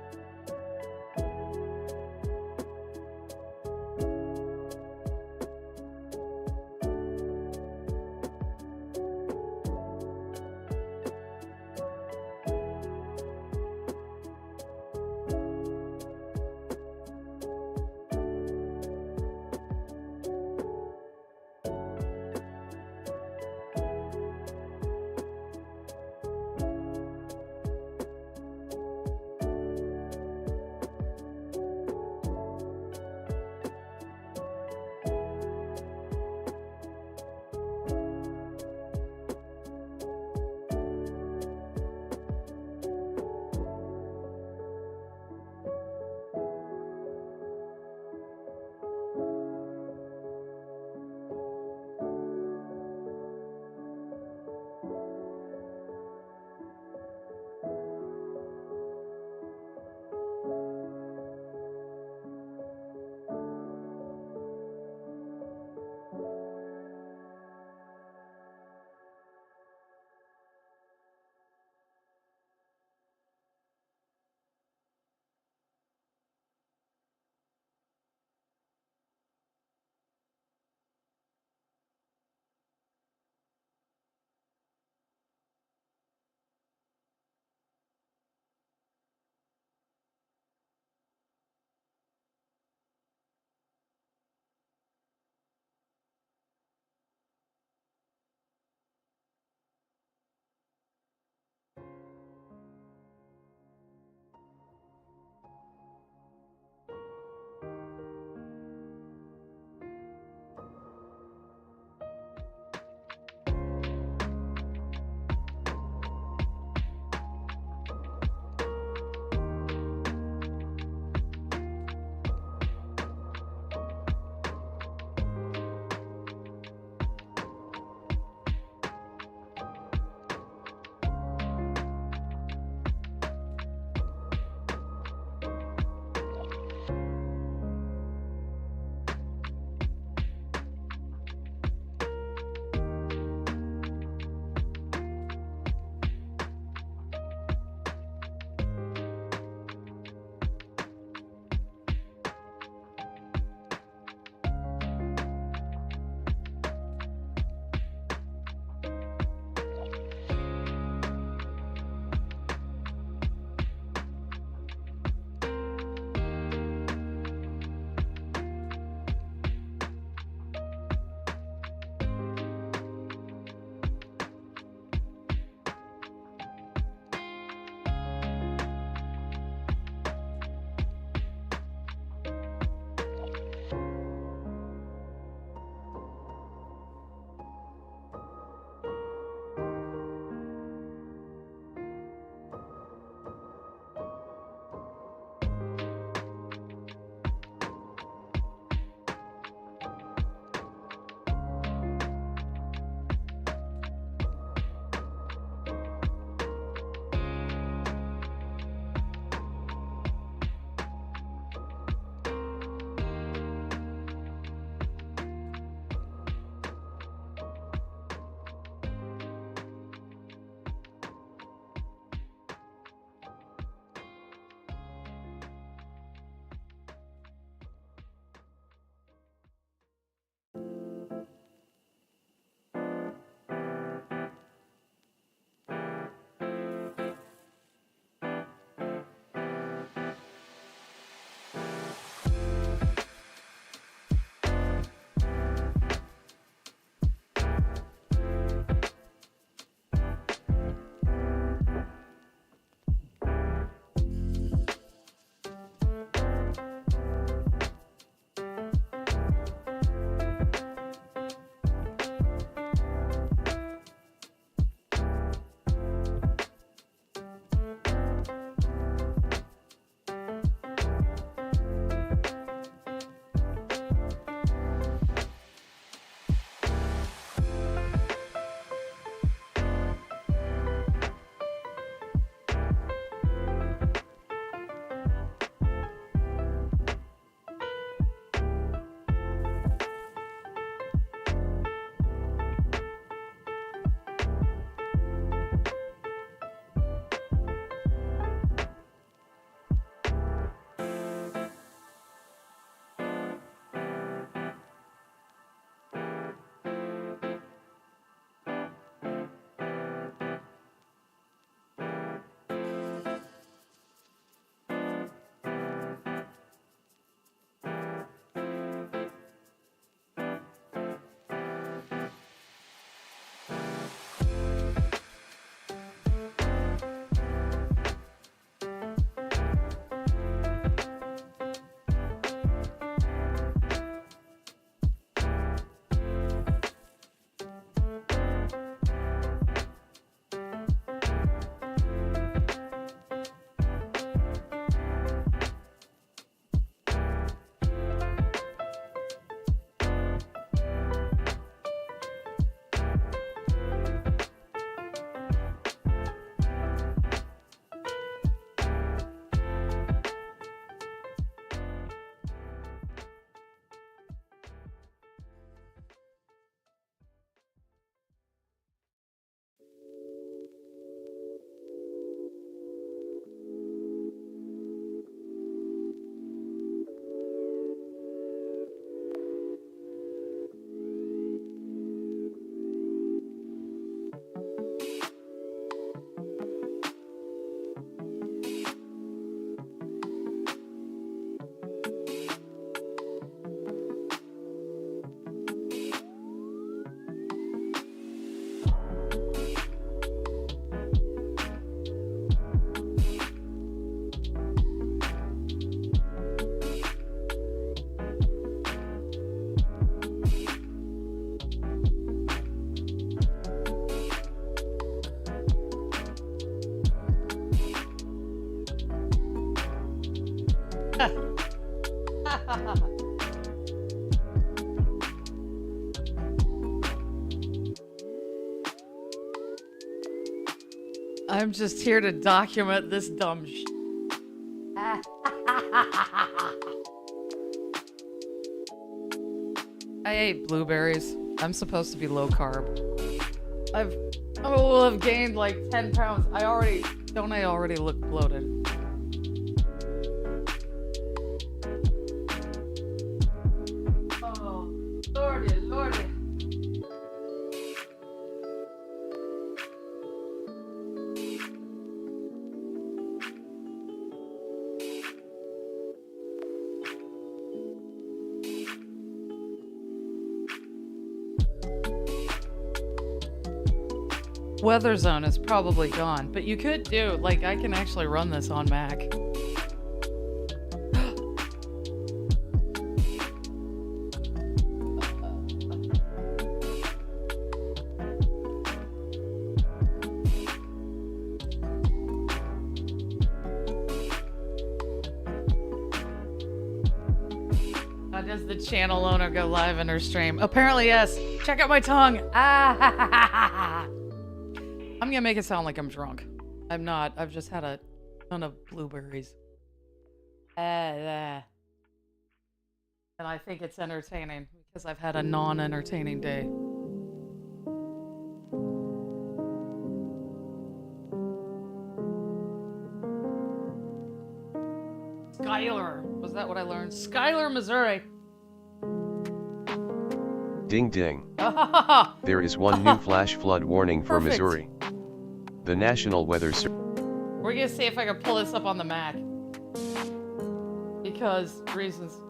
[SPEAKER 1] I'm just here to document this dumb sh. I ate blueberries. I'm supposed to be low carb. I will have gained like 10 pounds. I already look bloated. Oh, lordy, lordy. Weather zone is probably gone, but you could do, like, I can actually run this on Mac. Does the channel owner go live in her stream? Apparently, yes. Check out my tongue. Ah! I'm gonna make it sound like I'm drunk. I'm not. I've just had a ton of blueberries. And I think it's entertaining because I've had a non-entertaining day. Schuyler. Was that what I learned? Schuyler, Missouri.
[SPEAKER 2] Ding ding. There is one new flash flood warning for
[SPEAKER 1] Perfect.
[SPEAKER 2] Missouri. The National Weather
[SPEAKER 1] We're gonna see if I can pull this up on the Mac. Because reasons.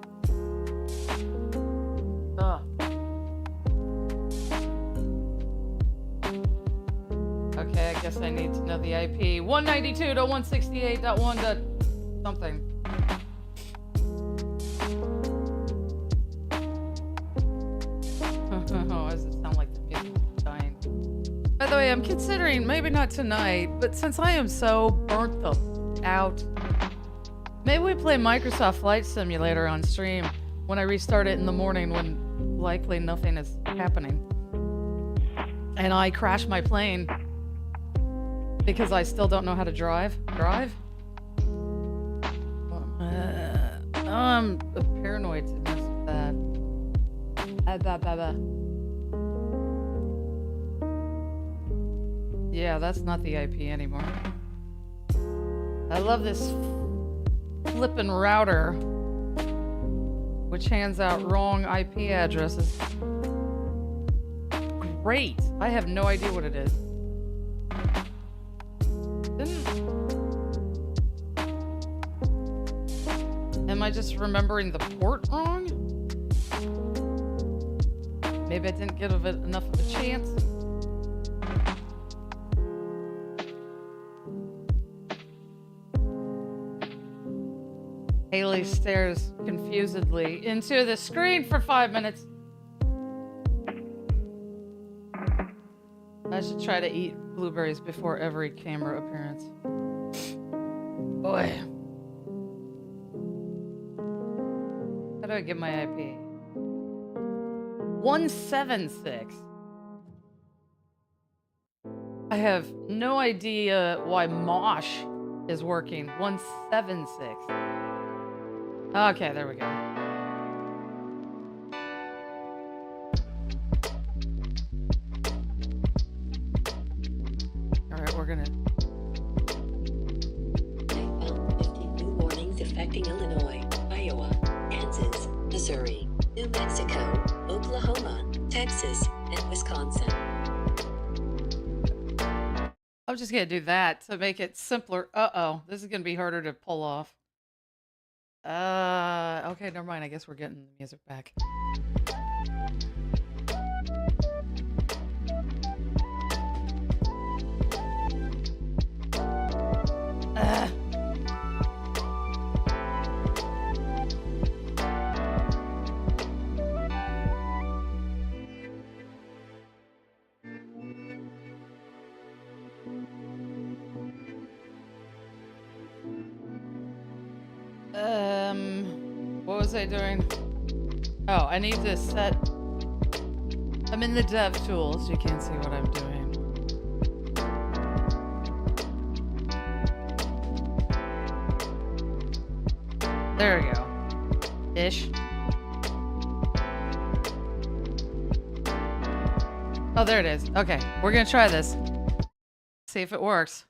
[SPEAKER 1] Okay, I guess I need to know the IP. 192.168.1. Something. Oh, does it sound like the music is dying? By the way, I'm considering, maybe not tonight, but since I am so burnt the out, maybe we play Microsoft Flight Simulator on stream when I restart it in the morning when likely nothing is happening. And I crash my plane because I still don't know how to drive. I'm paranoid to mess with that. Yeah, that's not the IP anymore. I love this flippin' router, which hands out wrong IP addresses. Great. I have no idea what it is. Am I just remembering the port wrong? Maybe I didn't give it enough of a chance. Hayley stares confusedly into the screen for 5 minutes. I should try to eat blueberries before every camera appearance. Boy. How do I get my IP? 176. I have no idea why Mosh is working. 176. Okay, there we go. All right, we're gonna.
[SPEAKER 3] I found 50 new warnings affecting Illinois, Iowa, Kansas, Missouri, New Mexico, Oklahoma, Texas, and Wisconsin.
[SPEAKER 1] I'm just gonna do that to make it simpler. Uh-oh, this is gonna be harder to pull off. Okay, never mind. I guess we're getting the music back. What was I doing? Oh, I need to set. I'm in the dev tools. You can't see what I'm doing. There we go. Ish. Oh, there it is. Okay, we're gonna try this. See if it works.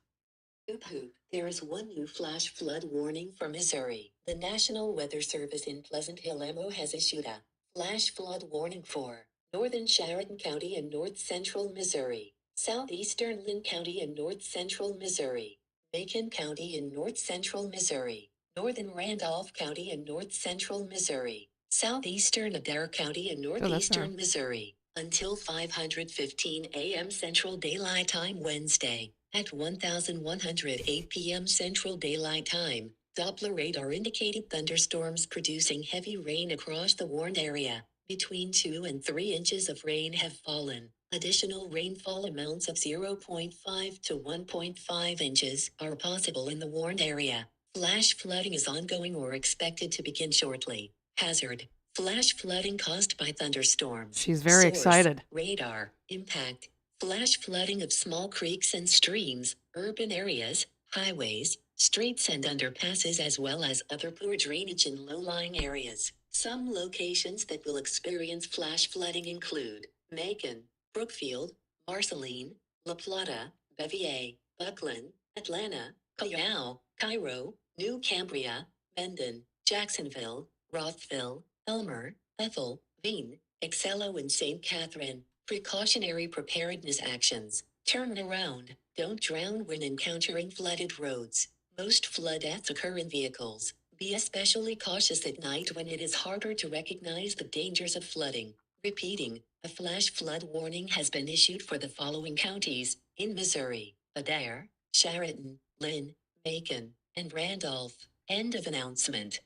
[SPEAKER 3] Hoop hoop. There is one new flash flood warning for Missouri. The National Weather Service in Pleasant Hill MO has issued a flash flood warning for northern Sheridan County and north central Missouri, southeastern Lynn County and north central Missouri, Macon County in north central Missouri, northern Randolph County and north central Missouri, southeastern Adair County and northeastern Missouri, until 5:15 a.m. Central Daylight Time Wednesday. At 1108 p.m. Central Daylight Time, Doppler radar indicated thunderstorms producing heavy rain across the warned area. Between 2 and 3 inches of rain have fallen. Additional rainfall amounts of 0.5 to 1.5 inches are possible in the warned area. Flash flooding is ongoing or expected to begin shortly. Hazard: flash flooding caused by thunderstorms.
[SPEAKER 1] She's very
[SPEAKER 3] Source:
[SPEAKER 1] excited.
[SPEAKER 3] radar. Impact: flash flooding of small creeks and streams, urban areas, highways, streets and underpasses, as well as other poor drainage in low-lying areas. Some locations that will experience flash flooding include Macon, Brookfield, Marceline, La Plata, Bevier, Buckland, Atlanta, Callao, Cairo, New Cambria, Mendon, Jacksonville, Rothville, Elmer, Ethel, Veen, Excello and St. Catherine. Precautionary preparedness actions: turn around, don't drown when encountering flooded roads. Most flood deaths occur in vehicles. Be especially cautious at night when it is harder to recognize the dangers of flooding. Repeating, a flash flood warning has been issued for the following counties in Missouri: Adair, Sheridan, Lynn, Macon, and Randolph. End of announcement.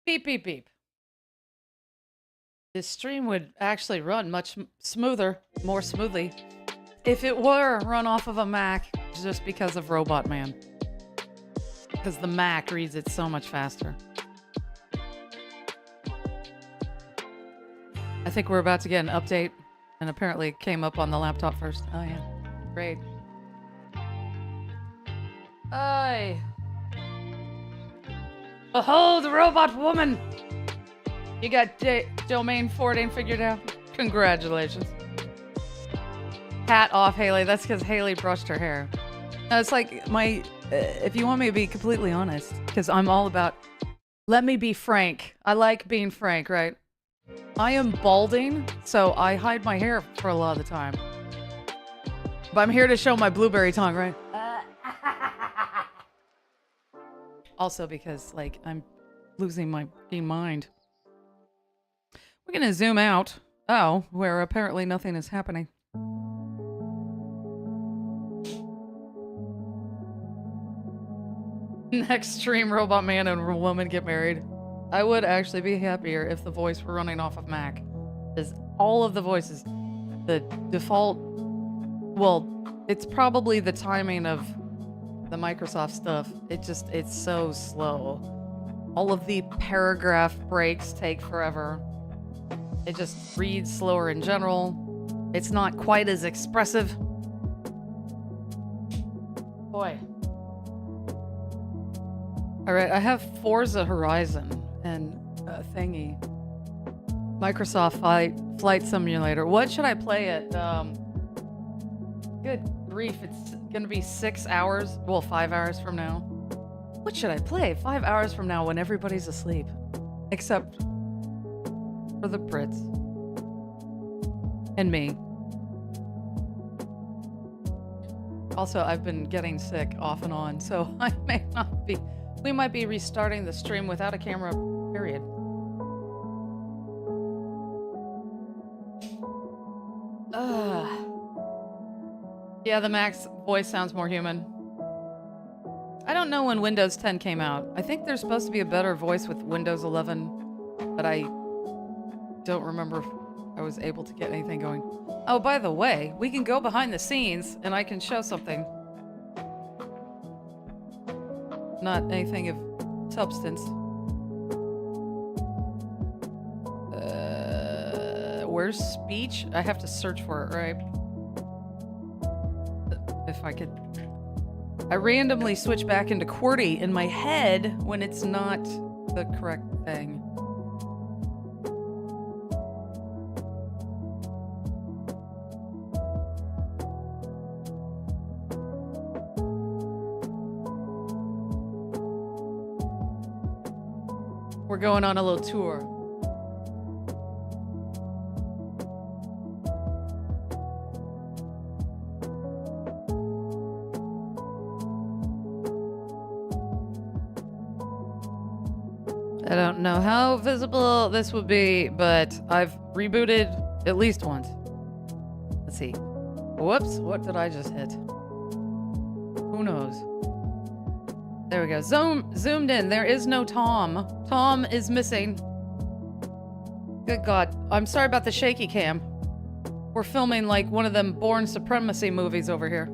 [SPEAKER 1] Beep, beep, beep. This stream would actually run much smoother, more smoothly, if it were run off of a Mac, just because of Robot Man. Because the Mac reads it so much faster. I think we're about to get an update, and apparently it came up on the laptop first. Oh yeah, great. Aye. Behold, robot woman! You got domain forwarding figured out. Congratulations. Hat off, Hayley. That's because Hayley brushed her hair. No, it's like my... if you want me to be completely honest, because I'm all about... Let me be frank. I like being frank, right? I am balding, so I hide my hair for a lot of the time. But I'm here to show my blueberry tongue, right? Also because, like, I'm losing my mind. We're gonna zoom out. Oh, where apparently nothing is happening. Next stream, Robot Man and Woman get married. I would actually be happier if the voice were running off of Mac. Because all of the voices, the default... Well, it's probably the timing of the Microsoft stuff. It's so slow. All of the paragraph breaks take forever. It just reads slower in general. It's not quite as expressive. Boy. Alright, I have Forza Horizon and thingy. Microsoft Flight Simulator. What should I play it? Good grief, it's gonna be 6 hours. Well, 5 hours from now. What should I play 5 hours from now when everybody's asleep? Except... for the Brits. And me. Also, I've been getting sick off and on, so I may not be... We might be restarting the stream without a camera, period. Yeah, the Mac's voice sounds more human. I don't know when Windows 10 came out. I think there's supposed to be a better voice with Windows 11, but I don't remember if I was able to get anything going. Oh, by the way, we can go behind the scenes and I can show something. Not anything of substance. Where's speech? I have to search for it, right? If I could... I randomly switch back into QWERTY in my head when it's not the correct thing. We're going on a little tour. I don't know how visible this would be, but I've rebooted at least once. Let's see. Whoops, what did I just hit? Who knows? There we go. Zoomed in. There is no Tom. Tom is missing. Good God. I'm sorry about the shaky cam. We're filming like one of them Born Supremacy movies over here.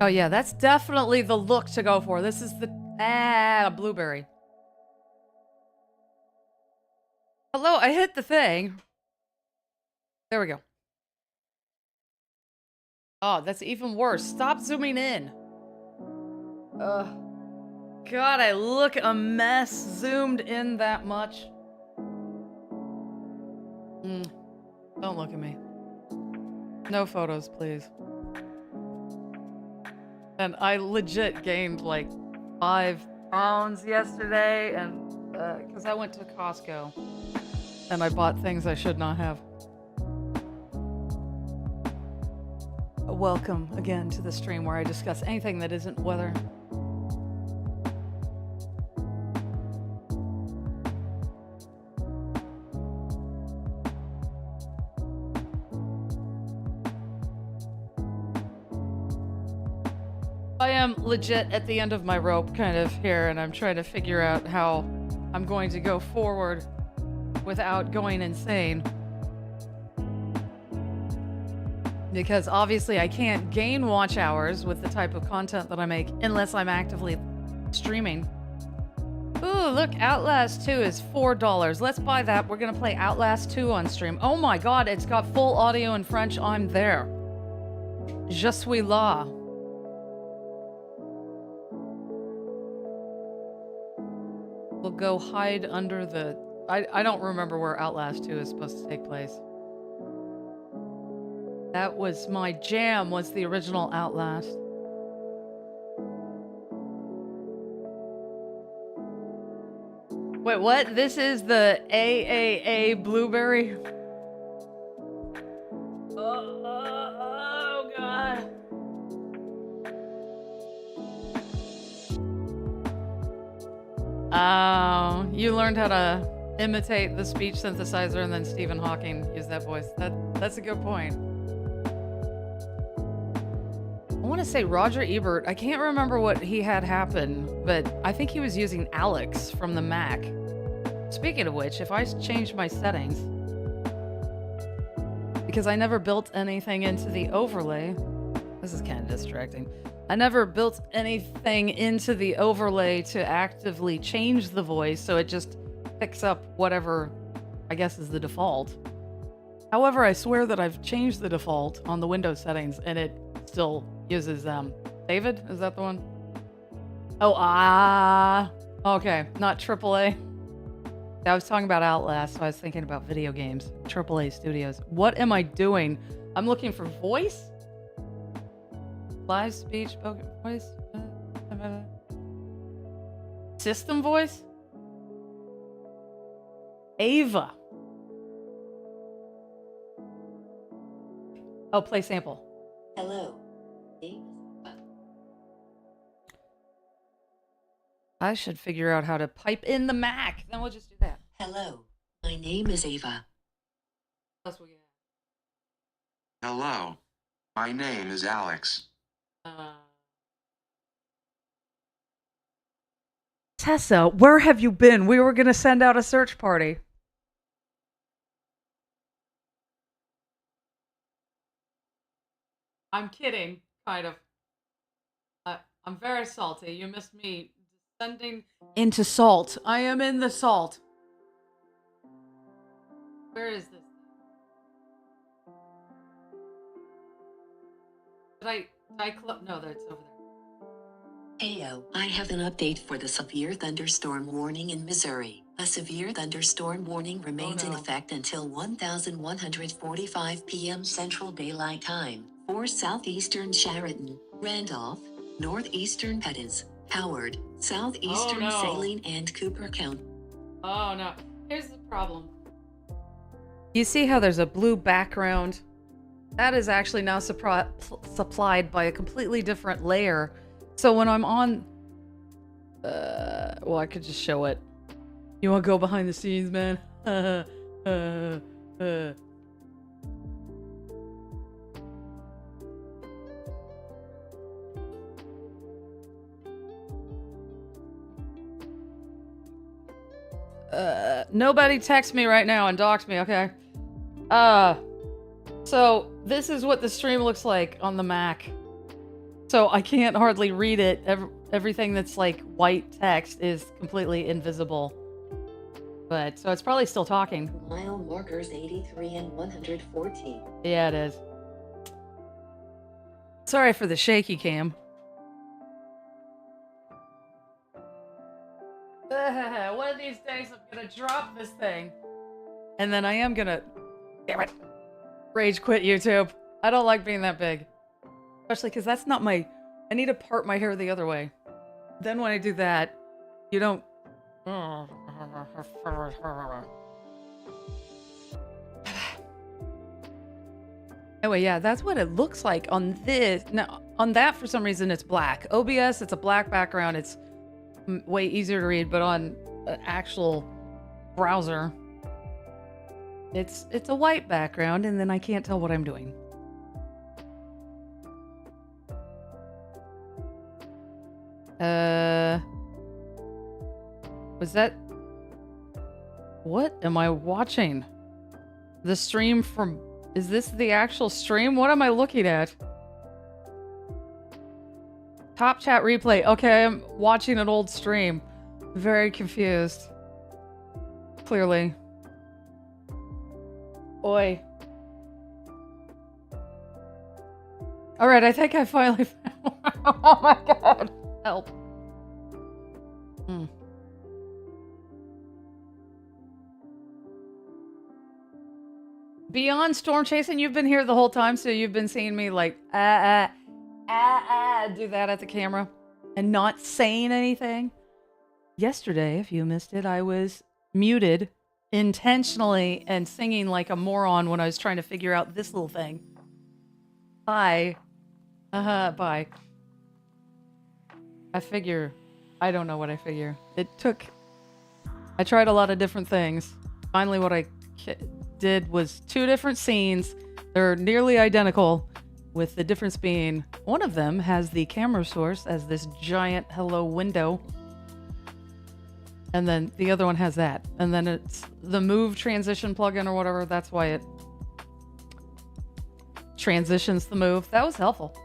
[SPEAKER 1] Oh yeah, that's definitely the look to go for. This is the blueberry. Hello, I hit the thing. There we go. Oh, that's even worse. Stop zooming in. God, I look a mess zoomed in that much. Don't look at me. No photos, please. And I legit gained like 5 pounds yesterday, and because I went to Costco and I bought things I should not have. Welcome again to the stream where I discuss anything that isn't weather. I am legit at the end of my rope kind of here, and I'm trying to figure out how I'm going to go forward without going insane. Because obviously I can't gain watch hours with the type of content that I make unless I'm actively streaming. Ooh, look, Outlast 2 is $4. Let's buy that. We're gonna play Outlast 2 on stream. Oh my god, it's got full audio in French. I'm there. Je suis là. We'll go hide under the... I don't remember where Outlast 2 is supposed to take place. That was my jam, was the original Outlast. Wait, what? This is the AAA blueberry? Oh, God. Oh, you learned how to imitate the speech synthesizer and then Stephen Hawking used that voice. That's a good point. I want to say Roger Ebert. I can't remember what he had happen, but I think he was using Alex from the Mac. Speaking of which, if I change my settings, because I never built anything into the overlay. This is kind of distracting. I never built anything into the overlay to actively change the voice, so it just picks up whatever I guess is the default. However, I swear that I've changed the default on the Windows settings and it still uses David? Is that the one? Oh, okay, not AAA. I was talking about Outlast, so I was thinking about video games. AAA Studios. What am I doing? I'm looking for voice? Live speech, spoken voice? System voice? Ava. Oh, play sample.
[SPEAKER 3] Hello.
[SPEAKER 1] I should figure out how to pipe in the Mac. Then we'll just do that.
[SPEAKER 3] Hello. My name is Ava.
[SPEAKER 1] Plus we get.
[SPEAKER 4] Hello. My name is Alex.
[SPEAKER 1] Tessa, where have you been? We were going to send out a search party. I'm kidding, kind of. I'm very salty. You missed me descending into salt. I am in the salt. Where is this? No, that's over there.
[SPEAKER 3] Heyo, I have an update for the severe thunderstorm warning in Missouri. A severe thunderstorm warning remains in
[SPEAKER 1] no.
[SPEAKER 3] effect until 1145 p.m. Central Daylight Time for southeastern Sheraton, Randolph, northeastern Pettis, Howard, southeastern
[SPEAKER 1] no.
[SPEAKER 3] Saline, and Cooper County.
[SPEAKER 1] Oh no. Here's the problem. You see how there's a blue background? That is actually now supplied by a completely different layer. So when I'm on... well, I could just show it. You want to go behind the scenes, man? Nobody text me right now and dox me, okay? So this is what the stream looks like on the Mac. So I can't hardly read it. Everything that's like white text is completely invisible. But, so it's probably still talking.
[SPEAKER 3] Mile markers 83 and 114.
[SPEAKER 1] Yeah, it is. Sorry for the shaky cam. One of these days I'm gonna drop this thing. And then I am gonna... Damn it. Rage quit YouTube. I don't like being that big. Especially because that's not my... I need to part my hair the other way. Then when I do that, you don't... Anyway, yeah, that's what it looks like on this. Now, on that, for some reason, it's black. OBS, it's a black background. It's way easier to read, but on an actual browser, it's a white background, and then I can't tell what I'm doing. Was that... What am I watching? The stream from... Is this the actual stream? What am I looking at? Top chat replay. Okay, I'm watching an old stream. Very confused. Clearly. Oi. Alright, I think I finally found... Oh my god. Help. Beyond storm chasing, you've been here the whole time, so you've been seeing me like, do that at the camera and not saying anything. Yesterday, if you missed it, I was muted intentionally and singing like a moron when I was trying to figure out this little thing. Bye. Bye. I don't know what I figure. I tried a lot of different things. Finally, what I did was 2 different scenes. They're nearly identical, with the difference being one of them has the camera source as this giant hello window, and then the other one has that, and then it's the move transition plugin or whatever. That's why it transitions the move. That was helpful.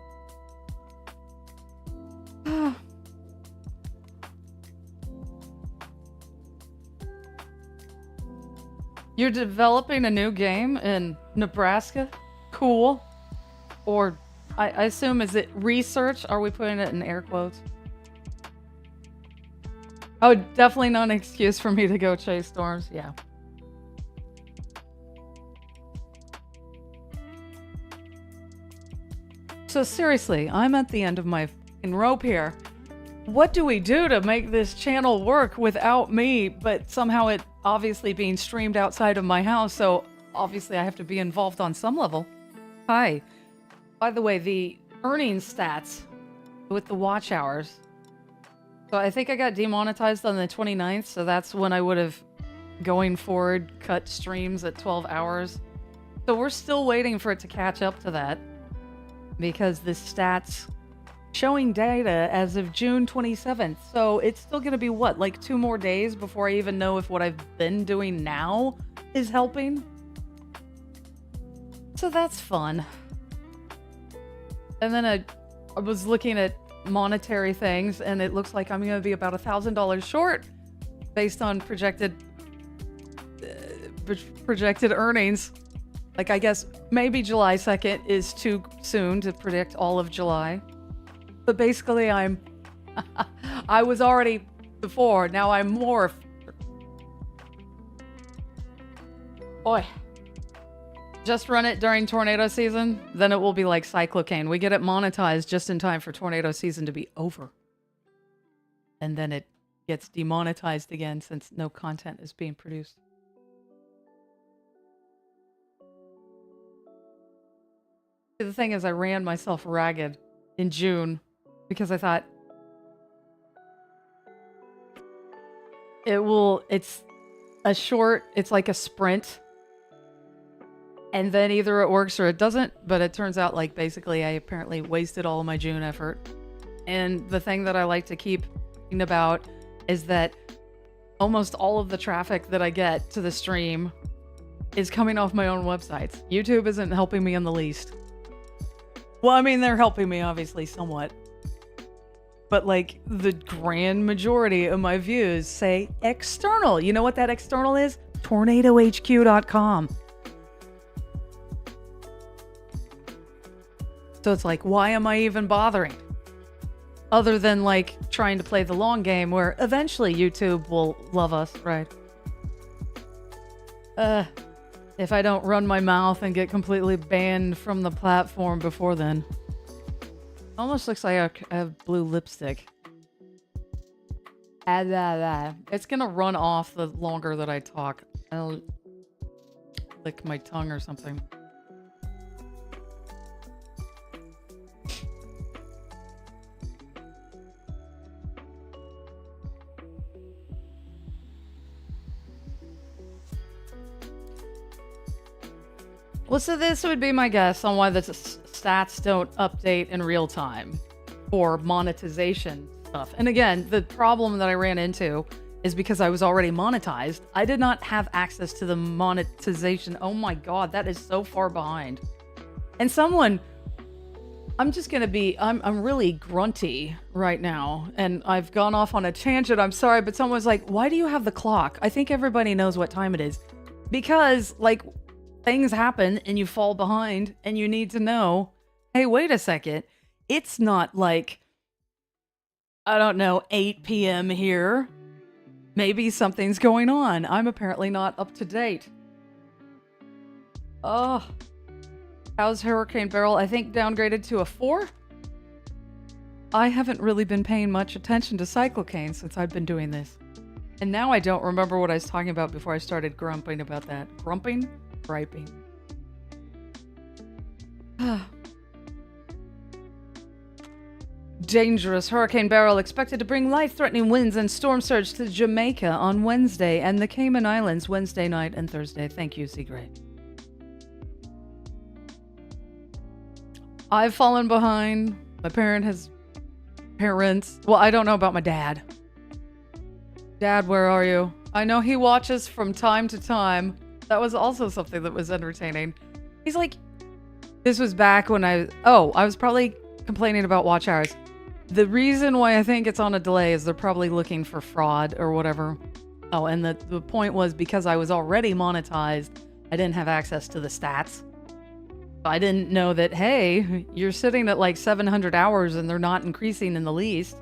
[SPEAKER 1] You're developing a new game in Nebraska? Cool. Or, I assume, is it research? Are we putting it in air quotes? Oh, definitely not an excuse for me to go chase storms. Yeah. So seriously, I'm at the end of my fucking rope here. What do we do to make this channel work without me, but somehow it obviously being streamed outside of my house, so obviously I have to be involved on some level. Hi. By the way, the earnings stats with the watch hours. So I think I got demonetized on the 29th, so that's when I would have, going forward, cut streams at 12 hours. So we're still waiting for it to catch up to that, because the stats showing data as of June 27th. So it's still going to be, what, like 2 more days before I even know if what I've been doing now is helping? So that's fun. And then I was looking at monetary things, and it looks like I'm going to be about $1,000 short based on projected earnings. Like, I guess maybe July 2nd is too soon to predict all of July. But basically, I was already before, now I'm more. Boy. Just run it during tornado season, then it will be like cyclocane. We get it monetized just in time for tornado season to be over. And then it gets demonetized again since no content is being produced. The thing is, I ran myself ragged in June because I thought it's like a sprint. And then either it works or it doesn't, but it turns out like basically I apparently wasted all of my June effort. And the thing that I like to keep thinking about is that almost all of the traffic that I get to the stream is coming off my own websites. YouTube isn't helping me in the least. Well, I mean, they're helping me obviously somewhat. But like the grand majority of my views say external. You know what that external is? tornadohq.com. So it's like, why am I even bothering? Other than like trying to play the long game where eventually YouTube will love us, right? If I don't run my mouth and get completely banned from the platform before then. Almost looks like I have blue lipstick. It's gonna run off the longer that I talk. I'll lick my tongue or something. Well, so this would be my guess on why the stats don't update in real time for monetization stuff. And again, the problem that I ran into is because I was already monetized. I did not have access to the monetization. Oh my God, that is so far behind. And I'm just going to be, I'm really grunty right now. And I've gone off on a tangent. I'm sorry, but someone was like, why do you have the clock? I think everybody knows what time it is. Because like, things happen and you fall behind and you need to know, hey, wait a second. It's not like, I don't know, 8 p.m. here. Maybe something's going on. I'm apparently not up to date. Oh, how's Hurricane Barrel? I think downgraded to a 4. I haven't really been paying much attention to cyclocane since I've been doing this. And now I don't remember what I was talking about before I started grumping about that. Grumping? Griping. Dangerous. Hurricane Barrel expected to bring life-threatening winds and storm surge to Jamaica on Wednesday and the Cayman Islands Wednesday night and Thursday. Thank you, Seagray. I've fallen behind. My parents. Well, I don't know about my dad. Dad, where are you? I know he watches from time to time. That was also something that was entertaining. He's like, this was back when I was probably complaining about watch hours. The reason why I think it's on a delay is they're probably looking for fraud or whatever. Oh, and the point was because I was already monetized, I didn't have access to the stats. I didn't know that, hey, you're sitting at like 700 hours and they're not increasing in the least.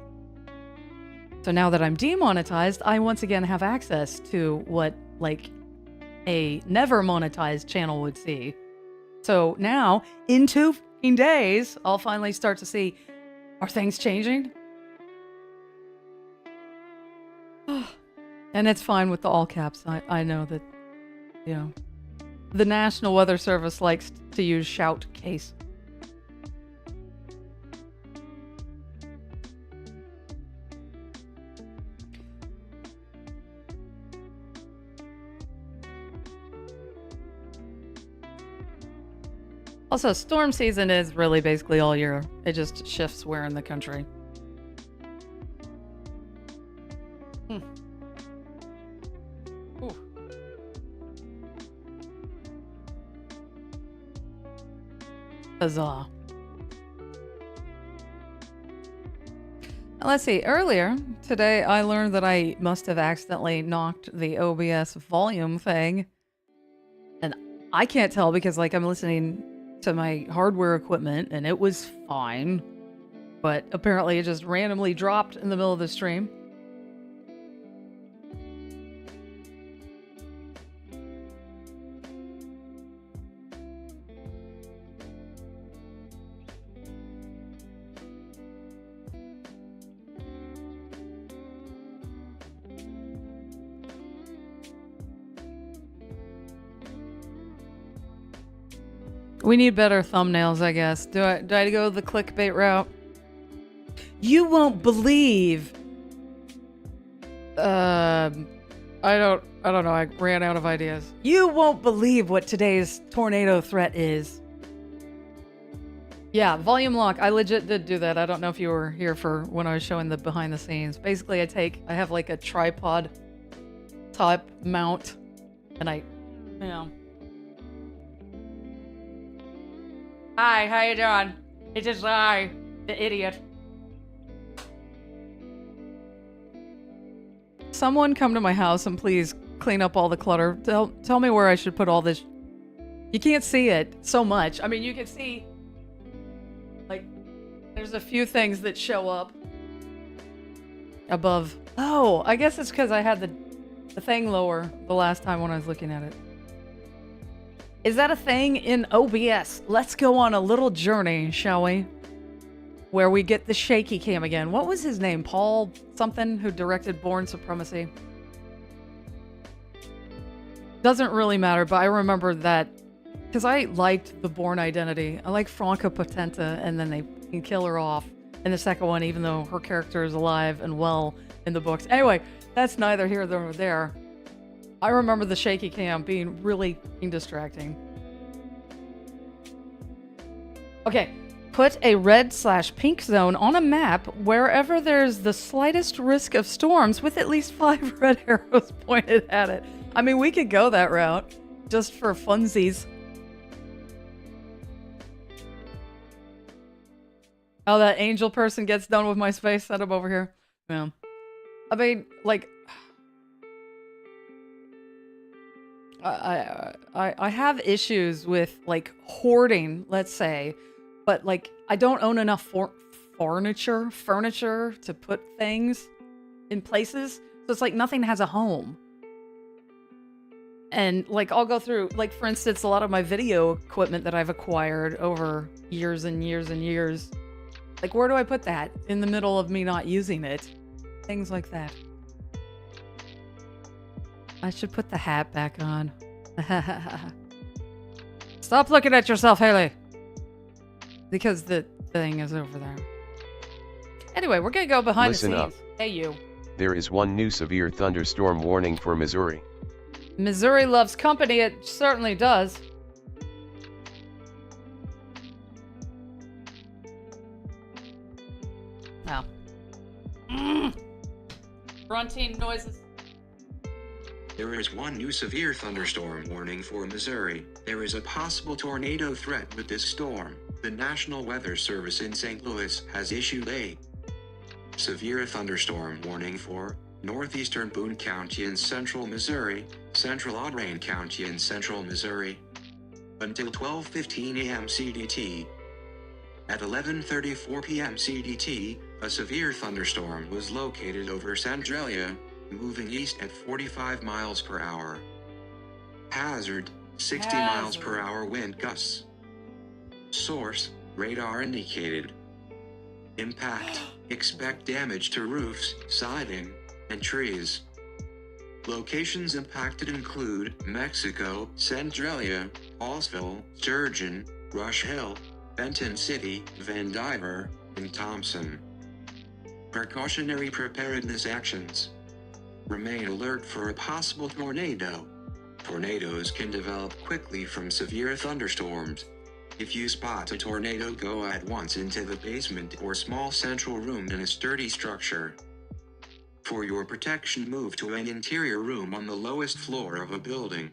[SPEAKER 1] So now that I'm demonetized, I once again have access to what like a never monetized channel would see. So now, in 2 days, I'll finally start to see, are things changing? And it's fine with the all caps. I know that, you know, the National Weather Service likes to use shout case. Also, storm season is really basically all year. It just shifts where in the country. Ooh. Huzzah. Now, let's see. Earlier today, I learned that I must have accidentally knocked the OBS volume thing. And I can't tell because like I'm listening to my hardware equipment and it was fine. But apparently it just randomly dropped in the middle of the stream. We need better thumbnails, I guess. Do I go the clickbait route? You won't believe. I don't know. I ran out of ideas. You won't believe what today's tornado threat is. Yeah, volume lock. I legit did do that. I don't know if you were here for when I was showing the behind the scenes. Basically, I have like a tripod type mount, and Hi, how you doing? It is I, the idiot. Someone come to my house and please clean up all the clutter. Tell me where I should put all this. You can't see it so much. I mean, you can see, like, there's a few things that show up above. Oh, I guess it's because I had the thing lower the last time when I was looking at it. Is that a thing in OBS? Let's go on a little journey, shall we? Where we get the shaky cam again. What was his name? Paul something, who directed Born Supremacy? Doesn't really matter, but I remember that because I liked the Born Identity. I like Franca Potenta, and then they can kill her off in the second one, even though her character is alive and well in the books. Anyway, that's neither here nor there. I remember the shaky cam being really distracting. Okay, put a red/pink zone on a map wherever there's the slightest risk of storms with at least 5 red arrows pointed at it. I mean, we could go that route just for funsies. Oh, that angel person gets done with my space setup over here. Yeah. I mean, like, I have issues with like hoarding, let's say, but like I don't own enough furniture to put things in places, so it's like nothing has a home. And like I'll go through, like for instance, a lot of my video equipment that I've acquired over years and years and years. Like, where do I put that? In the middle of me not using it. Things like that. I should put the hat back on. Stop looking at yourself, Hayley. Because the thing is over there. Anyway, we're gonna go behind
[SPEAKER 2] Listen
[SPEAKER 1] the
[SPEAKER 2] up.
[SPEAKER 1] scenes. Hey, you.
[SPEAKER 2] There is one new severe thunderstorm warning for Missouri.
[SPEAKER 1] Missouri loves company. It certainly does. Wow. Grunting noises.
[SPEAKER 4] There is one new severe thunderstorm warning for Missouri. There is a possible tornado threat with this storm. The National Weather Service in St. Louis has issued a severe thunderstorm warning for northeastern Boone County in central Missouri, central Audrain County in central Missouri, until 12:15 a.m. CDT. At 11:34 p.m. CDT, a severe thunderstorm was located over Centralia, moving east at 45 miles per hour. Hazard, 60 miles per hour wind gusts. Source, radar indicated. Impact, expect damage to roofs, siding, and trees. Locations impacted include Mexico, Centralia, Hallsville, Sturgeon, Rush Hill, Benton City, Vandiver, and Thompson. Precautionary preparedness actions. Remain alert for a possible tornado. Tornadoes can develop quickly from severe thunderstorms. If you spot a tornado, go at once into the basement or small central room in a sturdy structure. For your protection, move to an interior room on the lowest floor of a building.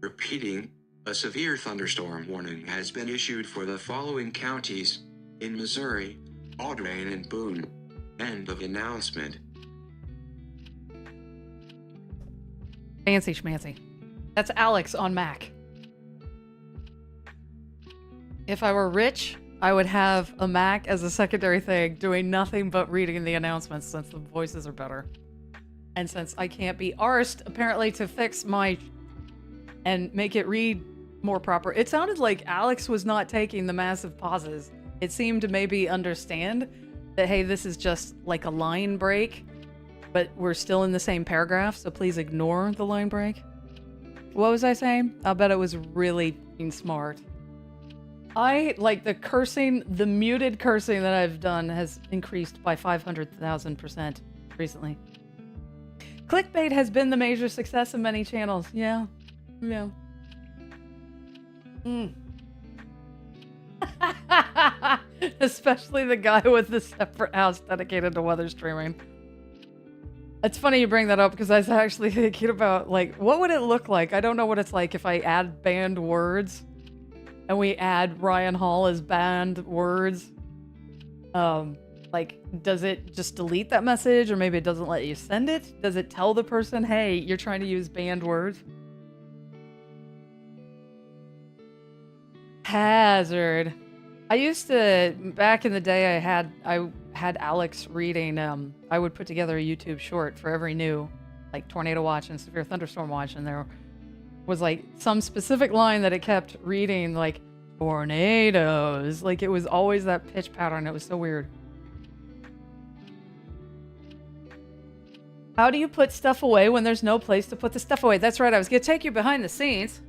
[SPEAKER 4] Repeating, a severe thunderstorm warning has been issued for the following counties in Missouri, Audrain and Boone. End of announcement.
[SPEAKER 1] Fancy schmancy. That's Alex on Mac. If I were rich, I would have a Mac as a secondary thing, doing nothing but reading the announcements since the voices are better. And since I can't be arsed, apparently, to fix my... and make it read more proper. It sounded like Alex was not taking the massive pauses. It seemed to maybe understand that, hey, this is just like a line break, but we're still in the same paragraph, so please ignore the line break. What was I saying? I bet it was really smart. I, like, the cursing, the muted cursing that I've done has increased by 500,000% recently. Clickbait has been the major success of many channels. Yeah. Yeah. Especially the guy with the separate house dedicated to weather streaming. It's funny you bring that up because I was actually thinking about, like, what would it look like? I don't know what it's like if I add banned words and we add Ryan Hall as banned words. Like, does it just delete that message, or maybe it doesn't let you send it? Does it tell the person, hey, you're trying to use banned words? Hazard. I used to, back in the day, I had Alex reading, I would put together a YouTube short for every new, like, tornado watch and severe thunderstorm watch, and there was, like, some specific line that it kept reading, like, tornadoes. Like, it was always that pitch pattern. It was so weird. How do you put stuff away when there's no place to put the stuff away? That's right, I was gonna take you behind the scenes.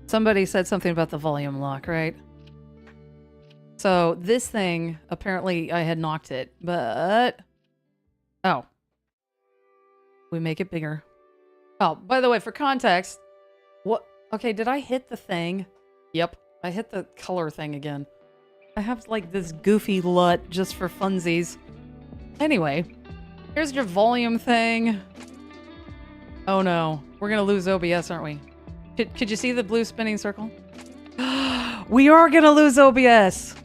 [SPEAKER 1] Somebody said something about the volume lock, right? So this thing, apparently I had knocked it, but... Oh. We make it bigger. Oh, by the way, for context, what... Okay, did I hit the thing? Yep, I hit the color thing again. I have, like, this goofy LUT just for funsies. Anyway, here's your volume thing. Oh no, we're gonna lose OBS, aren't we? Could you see the blue spinning circle? We are gonna lose OBS!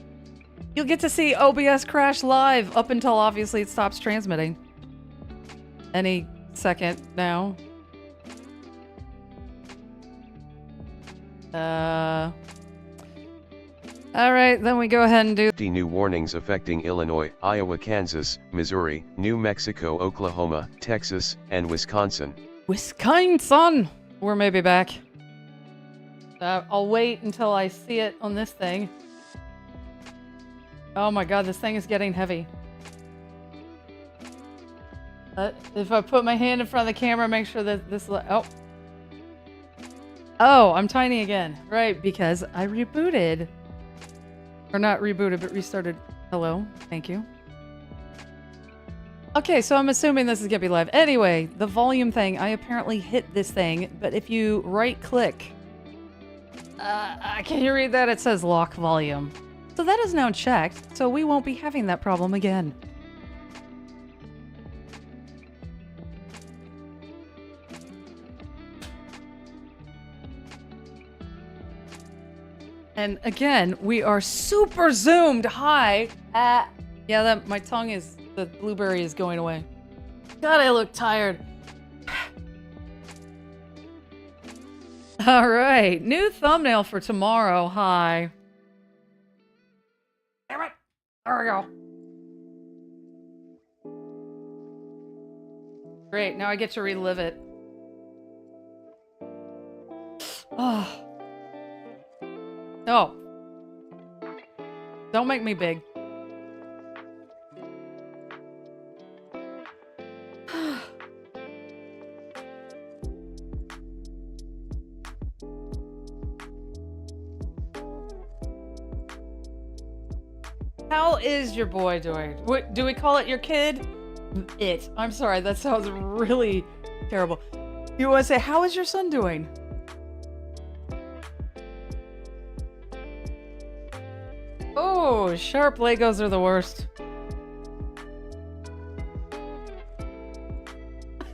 [SPEAKER 1] You'll get to see OBS crash live up until obviously it stops transmitting. Any second now. Alright, then we go ahead and do
[SPEAKER 2] 50 new warnings affecting Illinois, Iowa, Kansas, Missouri, New Mexico, Oklahoma, Texas, and Wisconsin.
[SPEAKER 1] Wisconsin! We're maybe back. I'll wait until I see it on this thing. Oh my god, this thing is getting heavy. If I put my hand in front of the camera, make sure that this... Oh. Oh, I'm tiny again. Right, because I rebooted. Or not rebooted, but restarted. Hello, thank you. Okay, so I'm assuming this is gonna be live. Anyway, the volume thing, I apparently hit this thing, but if you right-click... can you read that? It says lock volume. So that is now checked, so we won't be having that problem again. And again, we are super zoomed high at... Yeah, that my tongue is... The blueberry is going away. God, I look tired. All right, new thumbnail for tomorrow. Hi. Damn it. There we go. Great, now I get to relive it. Oh. Oh. Don't make me big. How is your boy doing? What do we call it? Your kid? It. I'm sorry, that sounds really terrible. You want to say, how is your son doing? Oh, sharp Legos are the worst.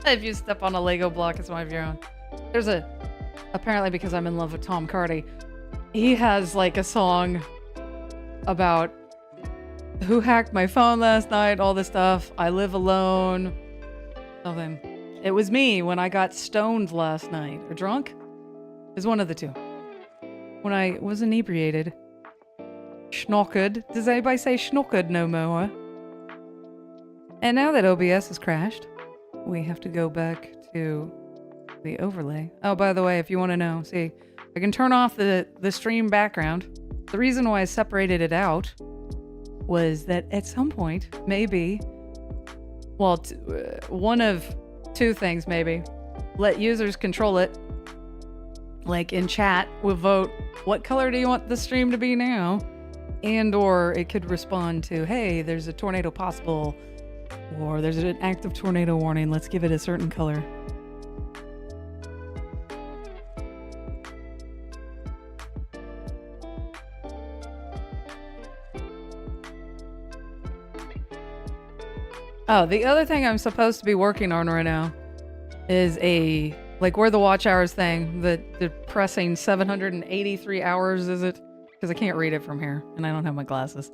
[SPEAKER 1] If you step on a Lego block, it's one of your own. There's a... Apparently because I'm in love with Tom Cardy, he has like a song about who hacked my phone last night, all this stuff. I live alone. Something. It was me when I got stoned last night. Or drunk? It was one of the two. When I was inebriated. Schnockered. Does anybody say schnockered no more? And now that OBS has crashed, we have to go back to the overlay. Oh, by the way, if you want to know, see, I can turn off the stream background. The reason why I separated it out was that at some point, maybe, well, one of two things maybe. Let users control it. Like in chat, we'll vote, what color do you want the stream to be now? And or it could respond to, hey, there's a tornado possible, or there's an active tornado warning, let's give it a certain color. Oh, the other thing I'm supposed to be working on right now is a, like, where the watch hours thing, the depressing 783 hours, is it? Because I can't read it from here, and I don't have my glasses.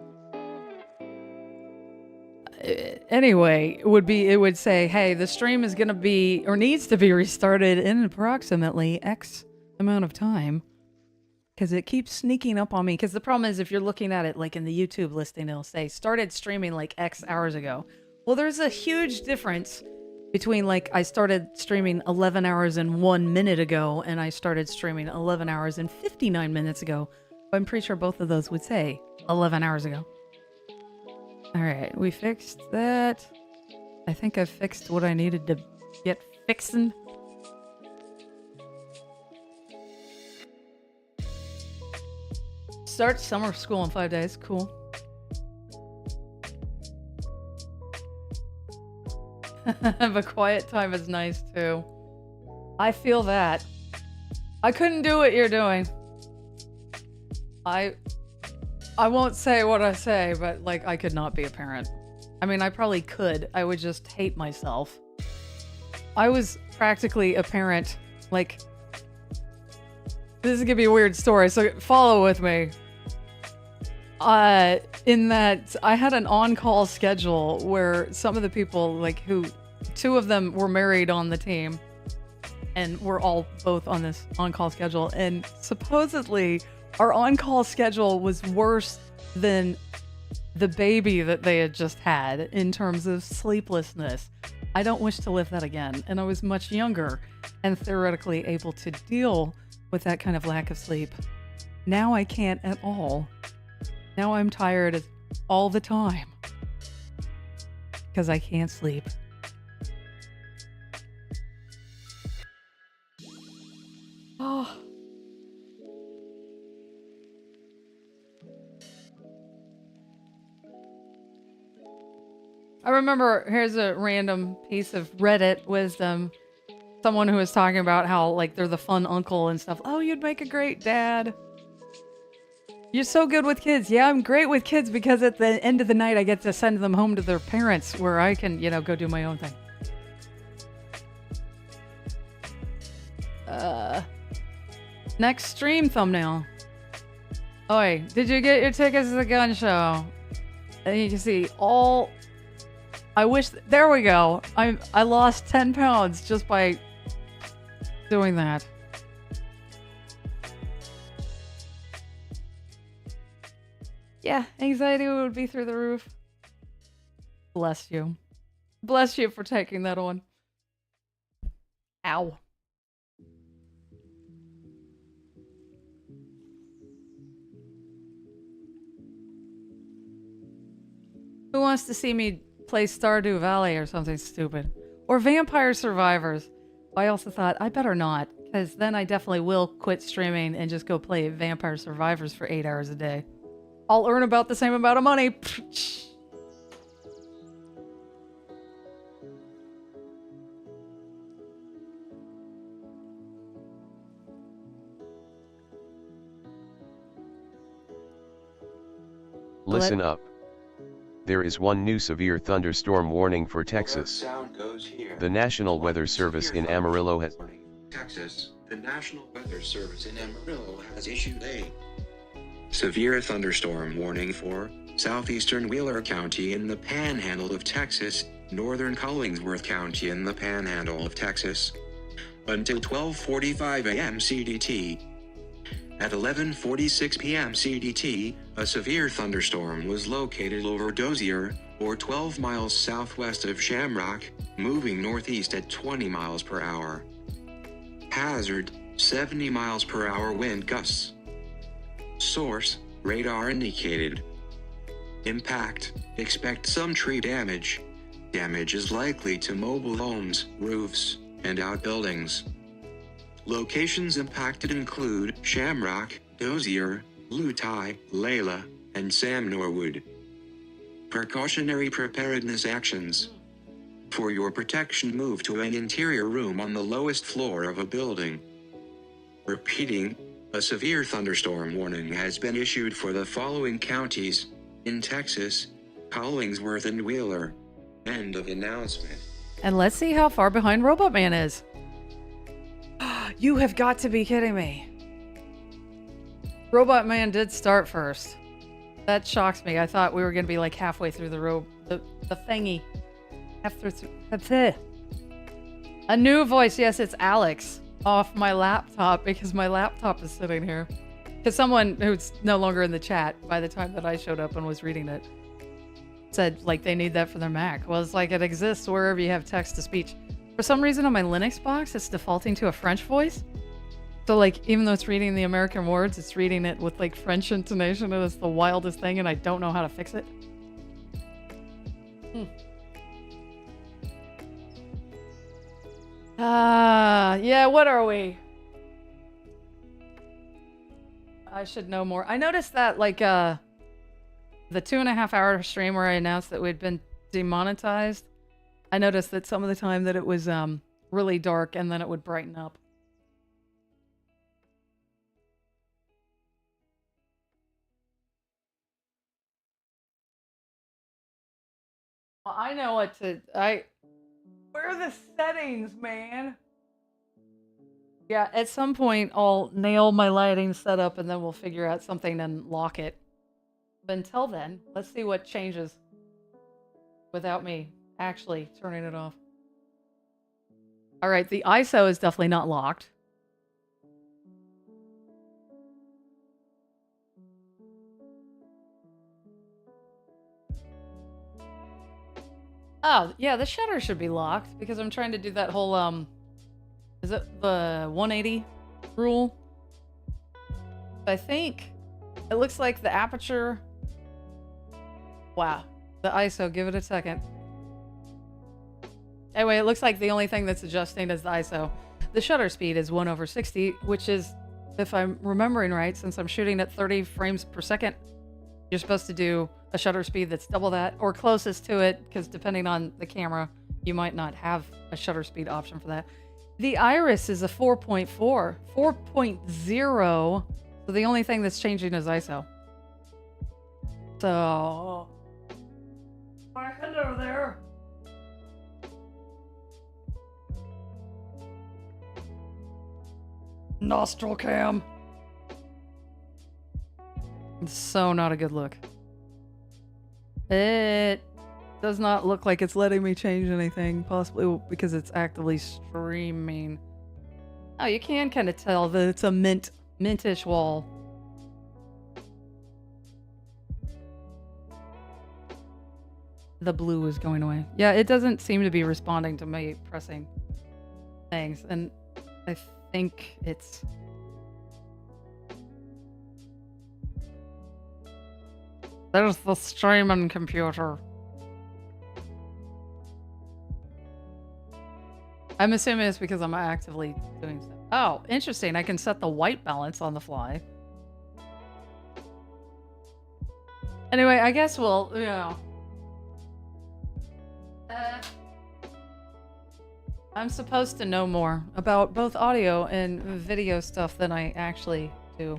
[SPEAKER 1] Anyway, it would say, hey, the stream is going to be, or needs to be restarted in approximately X amount of time. Because it keeps sneaking up on me. Because the problem is, if you're looking at it, like in the YouTube listing, it'll say, started streaming like X hours ago. Well, there's a huge difference between, like, I started streaming 11 hours and 1 minute ago, and I started streaming 11 hours and 59 minutes ago. I'm pretty sure both of those would say 11 hours ago. Alright, we fixed that. I think I fixed what I needed to get fixing. Start summer school in 5 days. Cool. But quiet time is nice too. I feel that. I couldn't do what you're doing. I won't say what I say, but like I could not be a parent. I mean, I probably could. I would just hate myself. I was practically a parent. Like, this is gonna be a weird story, so follow with me. In that I had an on-call schedule where some of the people, like, two of them were married on the team, and we're all both on this on-call schedule, and supposedly our on-call schedule was worse than the baby that they had just had in terms of sleeplessness. I don't wish to live that again, and I was much younger and theoretically able to deal with that kind of lack of sleep. Now I can't at all. Now I'm tired all the time because I can't sleep. Oh. I remember, here's a random piece of Reddit wisdom. Someone who was talking about how, like, they're the fun uncle and stuff. Oh, you'd make a great dad. You're so good with kids. Yeah, I'm great with kids because at the end of the night I get to send them home to their parents where I can, you know, go do my own thing. Next stream thumbnail. Oi, did you get your tickets to the gun show? And you can see all... I wish... There we go. I lost 10 pounds just by doing that. Yeah, anxiety would be through the roof. Bless you. Bless you for taking that on. Ow. Who wants to see me play Stardew Valley or something stupid? Or Vampire Survivors? I also thought, I better not, because then I definitely will quit streaming and just go play Vampire Survivors for 8 hours a day. I'll earn about the same amount of money.
[SPEAKER 2] Listen up. There is one new severe thunderstorm warning for Texas. The National Weather Service in Amarillo has...
[SPEAKER 4] Texas, the National Weather Service in Amarillo has issued a severe thunderstorm warning for southeastern Wheeler County in the panhandle of Texas, northern Collingsworth County in the Panhandle of Texas, until 12:45 a.m. CDT. At 11:46 p.m. CDT, a severe thunderstorm was located over Dozier, or 12 miles southwest of Shamrock, moving northeast at 20 miles per hour. Hazard, 70 miles per hour wind gusts. Source, radar indicated. Impact, expect some tree damage. Damage is likely to mobile homes, roofs, and outbuildings. Locations impacted include Shamrock, Dozier, Lutai, Layla, and Sam Norwood. Precautionary preparedness actions. For your protection, move to an interior room on the lowest floor of a building. Repeating, a severe thunderstorm warning has been issued for the following counties in Texas: Collingsworth and Wheeler. End of announcement.
[SPEAKER 1] And let's see how far behind Robot Man is. You have got to be kidding me. Robot Man did start first. That shocks me. I thought we were going to be like halfway through the thingy. A new voice. Yes, it's Alex off my laptop because my laptop is sitting here. Because someone who's no longer in the chat by the time that I showed up and was reading it said like they need that for their Mac. Well, it's like it exists wherever you have text to speech. For some reason on my Linux box, it's defaulting to a French voice. So like, even though it's reading the American words, it's reading it with like French intonation, and it's the wildest thing, and I don't know how to fix it. Yeah, what are we? I should know more. I noticed that like the 2.5-hour stream where I announced that we'd been demonetized, I noticed that some of the time that it was really dark and then it would brighten up. Well, I know what to... Where are the settings, man? Yeah, at some point I'll nail my lighting setup and then we'll figure out something and lock it. But until then, let's see what changes without me actually turning it off. Alright, the ISO is definitely not locked. Oh, yeah, the shutter should be locked because I'm trying to do that whole, is it the 180 rule? I think it looks like the aperture. Wow, the ISO, give it a second. Anyway, it looks like the only thing that's adjusting is the ISO. The shutter speed is 1/60, which is, if I'm remembering right, since I'm shooting at 30 frames per second, you're supposed to do a shutter speed that's double that, or closest to it, because depending on the camera, you might not have a shutter speed option for that. The iris is a 4.4. 4.0, so the only thing that's changing is ISO. So... Why, hello there! Nostril cam! It's so not a good look. It does not look like it's letting me change anything, possibly because it's actively streaming. Oh, you can kind of tell that it's a mintish wall. The blue is going away. Yeah, it doesn't seem to be responding to me pressing things, and I think it's... There's the streaming computer. I'm assuming it's because I'm actively doing stuff. Oh, interesting. I can set the white balance on the fly. Anyway, I guess we'll, you know. I'm supposed to know more about both audio and video stuff than I actually do.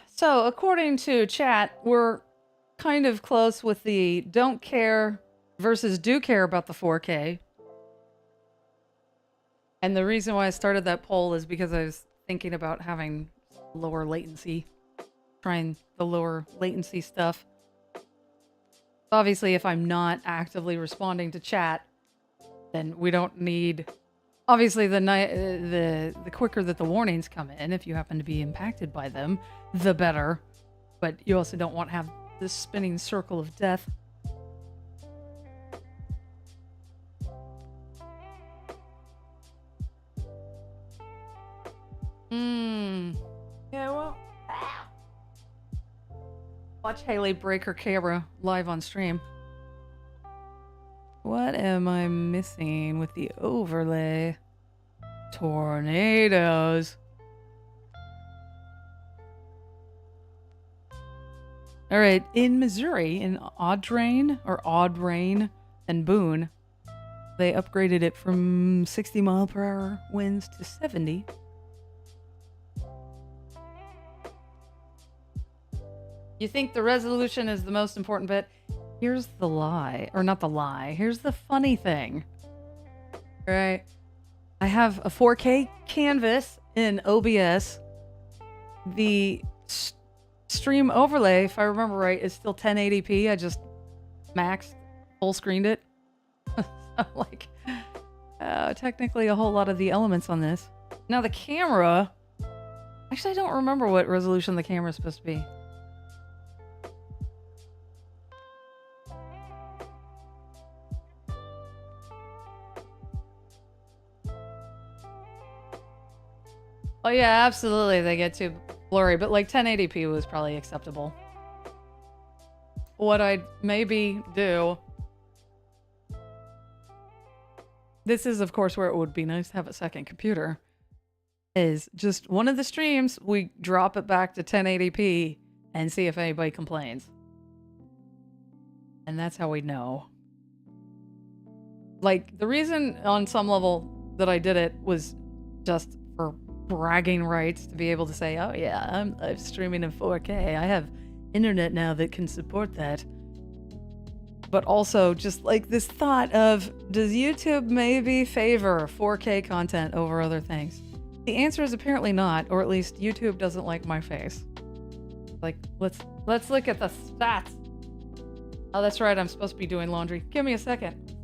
[SPEAKER 1] So, according to chat, we're kind of close with the don't care versus do care about the 4K. And the reason why I started that poll is because I was thinking about having lower latency trying the lower latency stuff. Obviously, if I'm not actively responding to chat, then we don't need. Obviously, the quicker that the warnings come in, if you happen to be impacted by them, the better. But you also don't want to have this spinning circle of death. Yeah, well. Watch Hayley break her camera live on stream. What am I missing with the overlay? Tornadoes. All right, in Missouri, in Audrain and Boone, they upgraded it from 60 mile per hour winds to 70. You think the resolution is the most important bit? Here's the lie. Or not the lie. Here's the funny thing. Right? I have a 4K canvas in OBS. The stream overlay, if I remember right, is still 1080p. I just maxed, full screened it. So, like, technically a whole lot of the elements on this. Now the camera... Actually, I don't remember what resolution the camera is supposed to be. Oh yeah, absolutely, they get too blurry, but like 1080p was probably acceptable. What I'd maybe do... This is, of course, where it would be nice to have a second computer. Is just one of the streams, we drop it back to 1080p and see if anybody complains. And that's how we know. Like, the reason on some level that I did it was just for bragging rights to be able to say, oh yeah, I'm live streaming in 4K. I have internet now that can support that. But also just like this thought of, does YouTube maybe favor 4K content over other things? The answer is apparently not, or at least YouTube doesn't like my face. Like, let's look at the stats. Oh, that's right, I'm supposed to be doing laundry. Give me a second.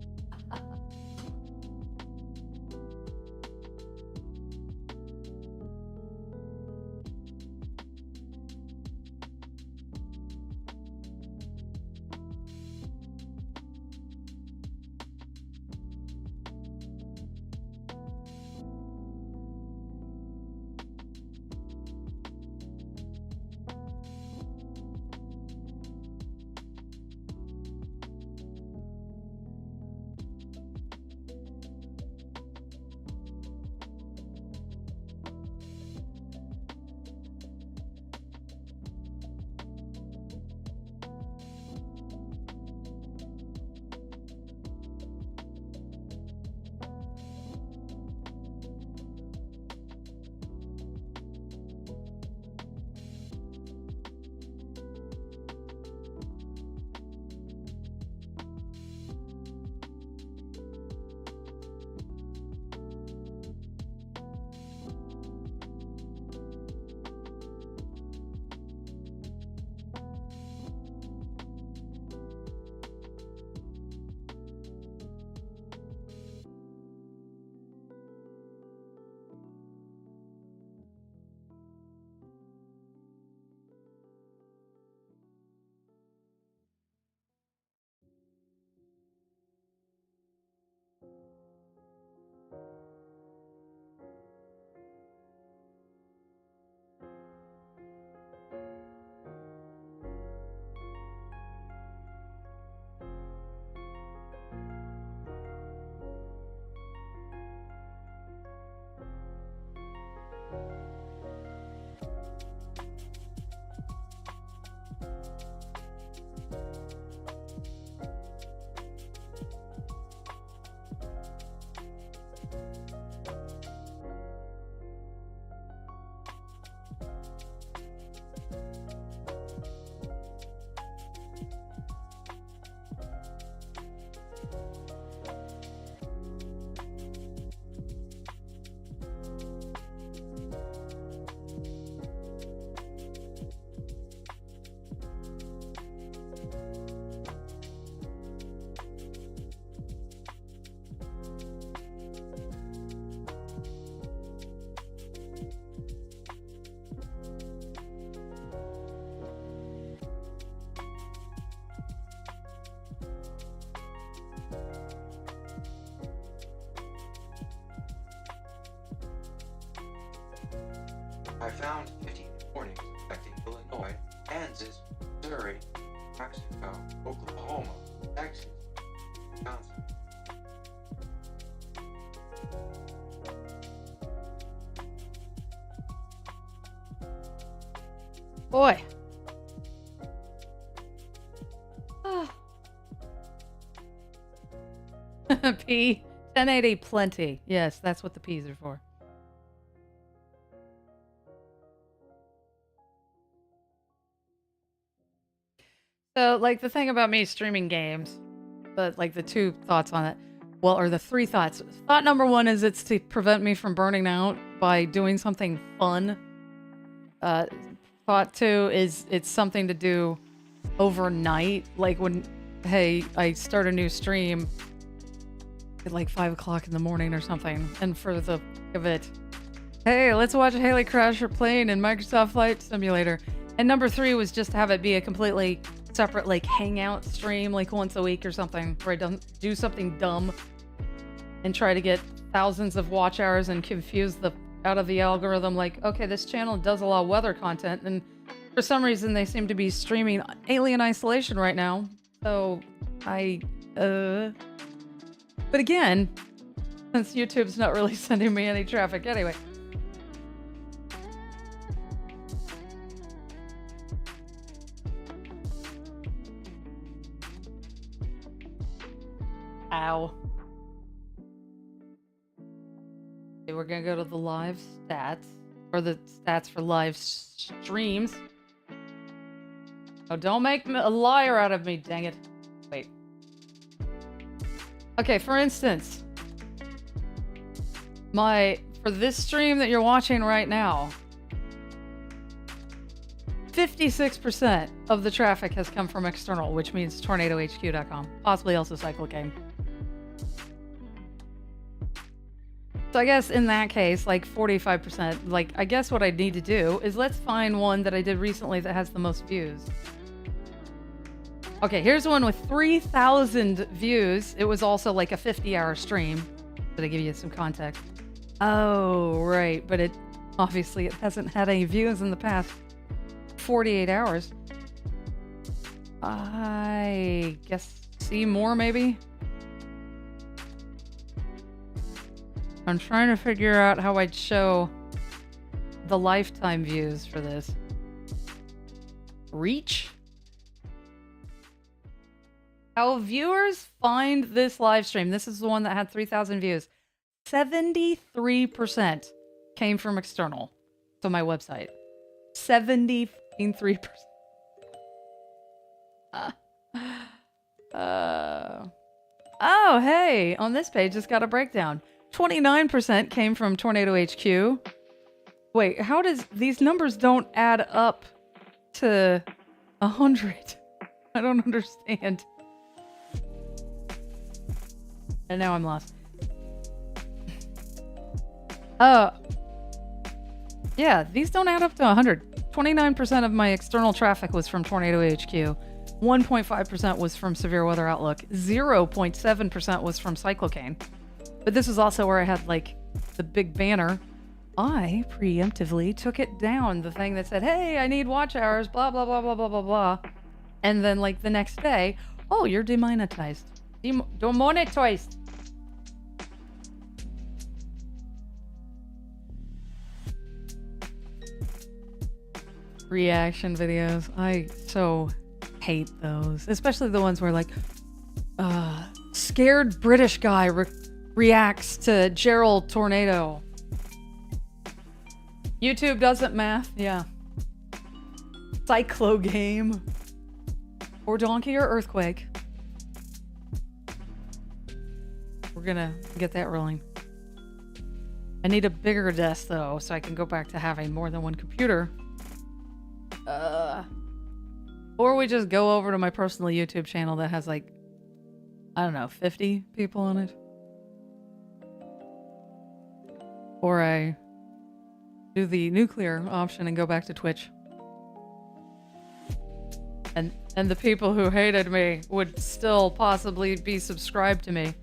[SPEAKER 4] found 15 warnings affecting Illinois, Kansas, Missouri, Mexico, Oklahoma, Texas, Wisconsin.
[SPEAKER 1] Boy. P 1080 plenty. Yes, that's what the P's are for. So, like, the thing about me streaming games, but like the two thoughts on it, well, or the three thoughts. Thought number one is it's to prevent me from burning out by doing something fun. Thought two is it's something to do overnight, like when, hey, I start a new stream at like 5 o'clock in the morning or something, and for the of it, hey, let's watch Hayley crash her plane in Microsoft Flight Simulator. And number three was just to have it be a completely separate, like, hangout stream, like once a week or something, where I don't do something dumb and try to get thousands of watch hours and confuse the out of the algorithm. Like, okay, this channel does a lot of weather content, and for some reason they seem to be streaming Alien Isolation right now. So but again, since YouTube's not really sending me any traffic anyway. Ow. Okay, we're gonna go to the live stats, or the stats for live streams. Oh, don't make a liar out of me, dang it. Wait. Okay, for instance, for this stream that you're watching right now, 56% of the traffic has come from external, which means tornadohq.com, possibly also CycleGame. So I guess in that case, like 45%, like, I guess what I need to do is let's find one that I did recently that has the most views. Okay, here's one with 3,000 views. It was also like a 50-hour stream, to give you some context. Oh, right, but it hasn't had any views in the past 48 hours. I guess see more, maybe? I'm trying to figure out how I'd show the lifetime views for this. Reach? How viewers find this live stream. This is the one that had 3,000 views. 73% came from external to my website. 73%. Oh, hey, on this page, it's got a breakdown. 29% came from Tornado HQ. Wait, how does these numbers don't add up to 100? I don't understand. And now I'm lost. Yeah, these don't add up to 100. 29% of my external traffic was from Tornado HQ. 1.5% was from Severe Weather Outlook. 0.7% was from Cyclocane. But this was also where I had, like, the big banner. I preemptively took it down, the thing that said, hey, I need watch hours, blah, blah, blah, blah, blah, blah, blah. And then, like, the next day, oh, you're demonetized. Demonetized. Reaction videos. I so hate those. Especially the ones where, like, scared British guy reacts to Gerald Tornado. YouTube doesn't math. Yeah. Cyclo game. Or Donkey or Earthquake. We're gonna get that rolling. I need a bigger desk though, so I can go back to having more than one computer. Or we just go over to my personal YouTube channel that has, like, I don't know, 50 people on it. Or I do the nuclear option and go back to Twitch. And the people who hated me would still possibly be subscribed to me.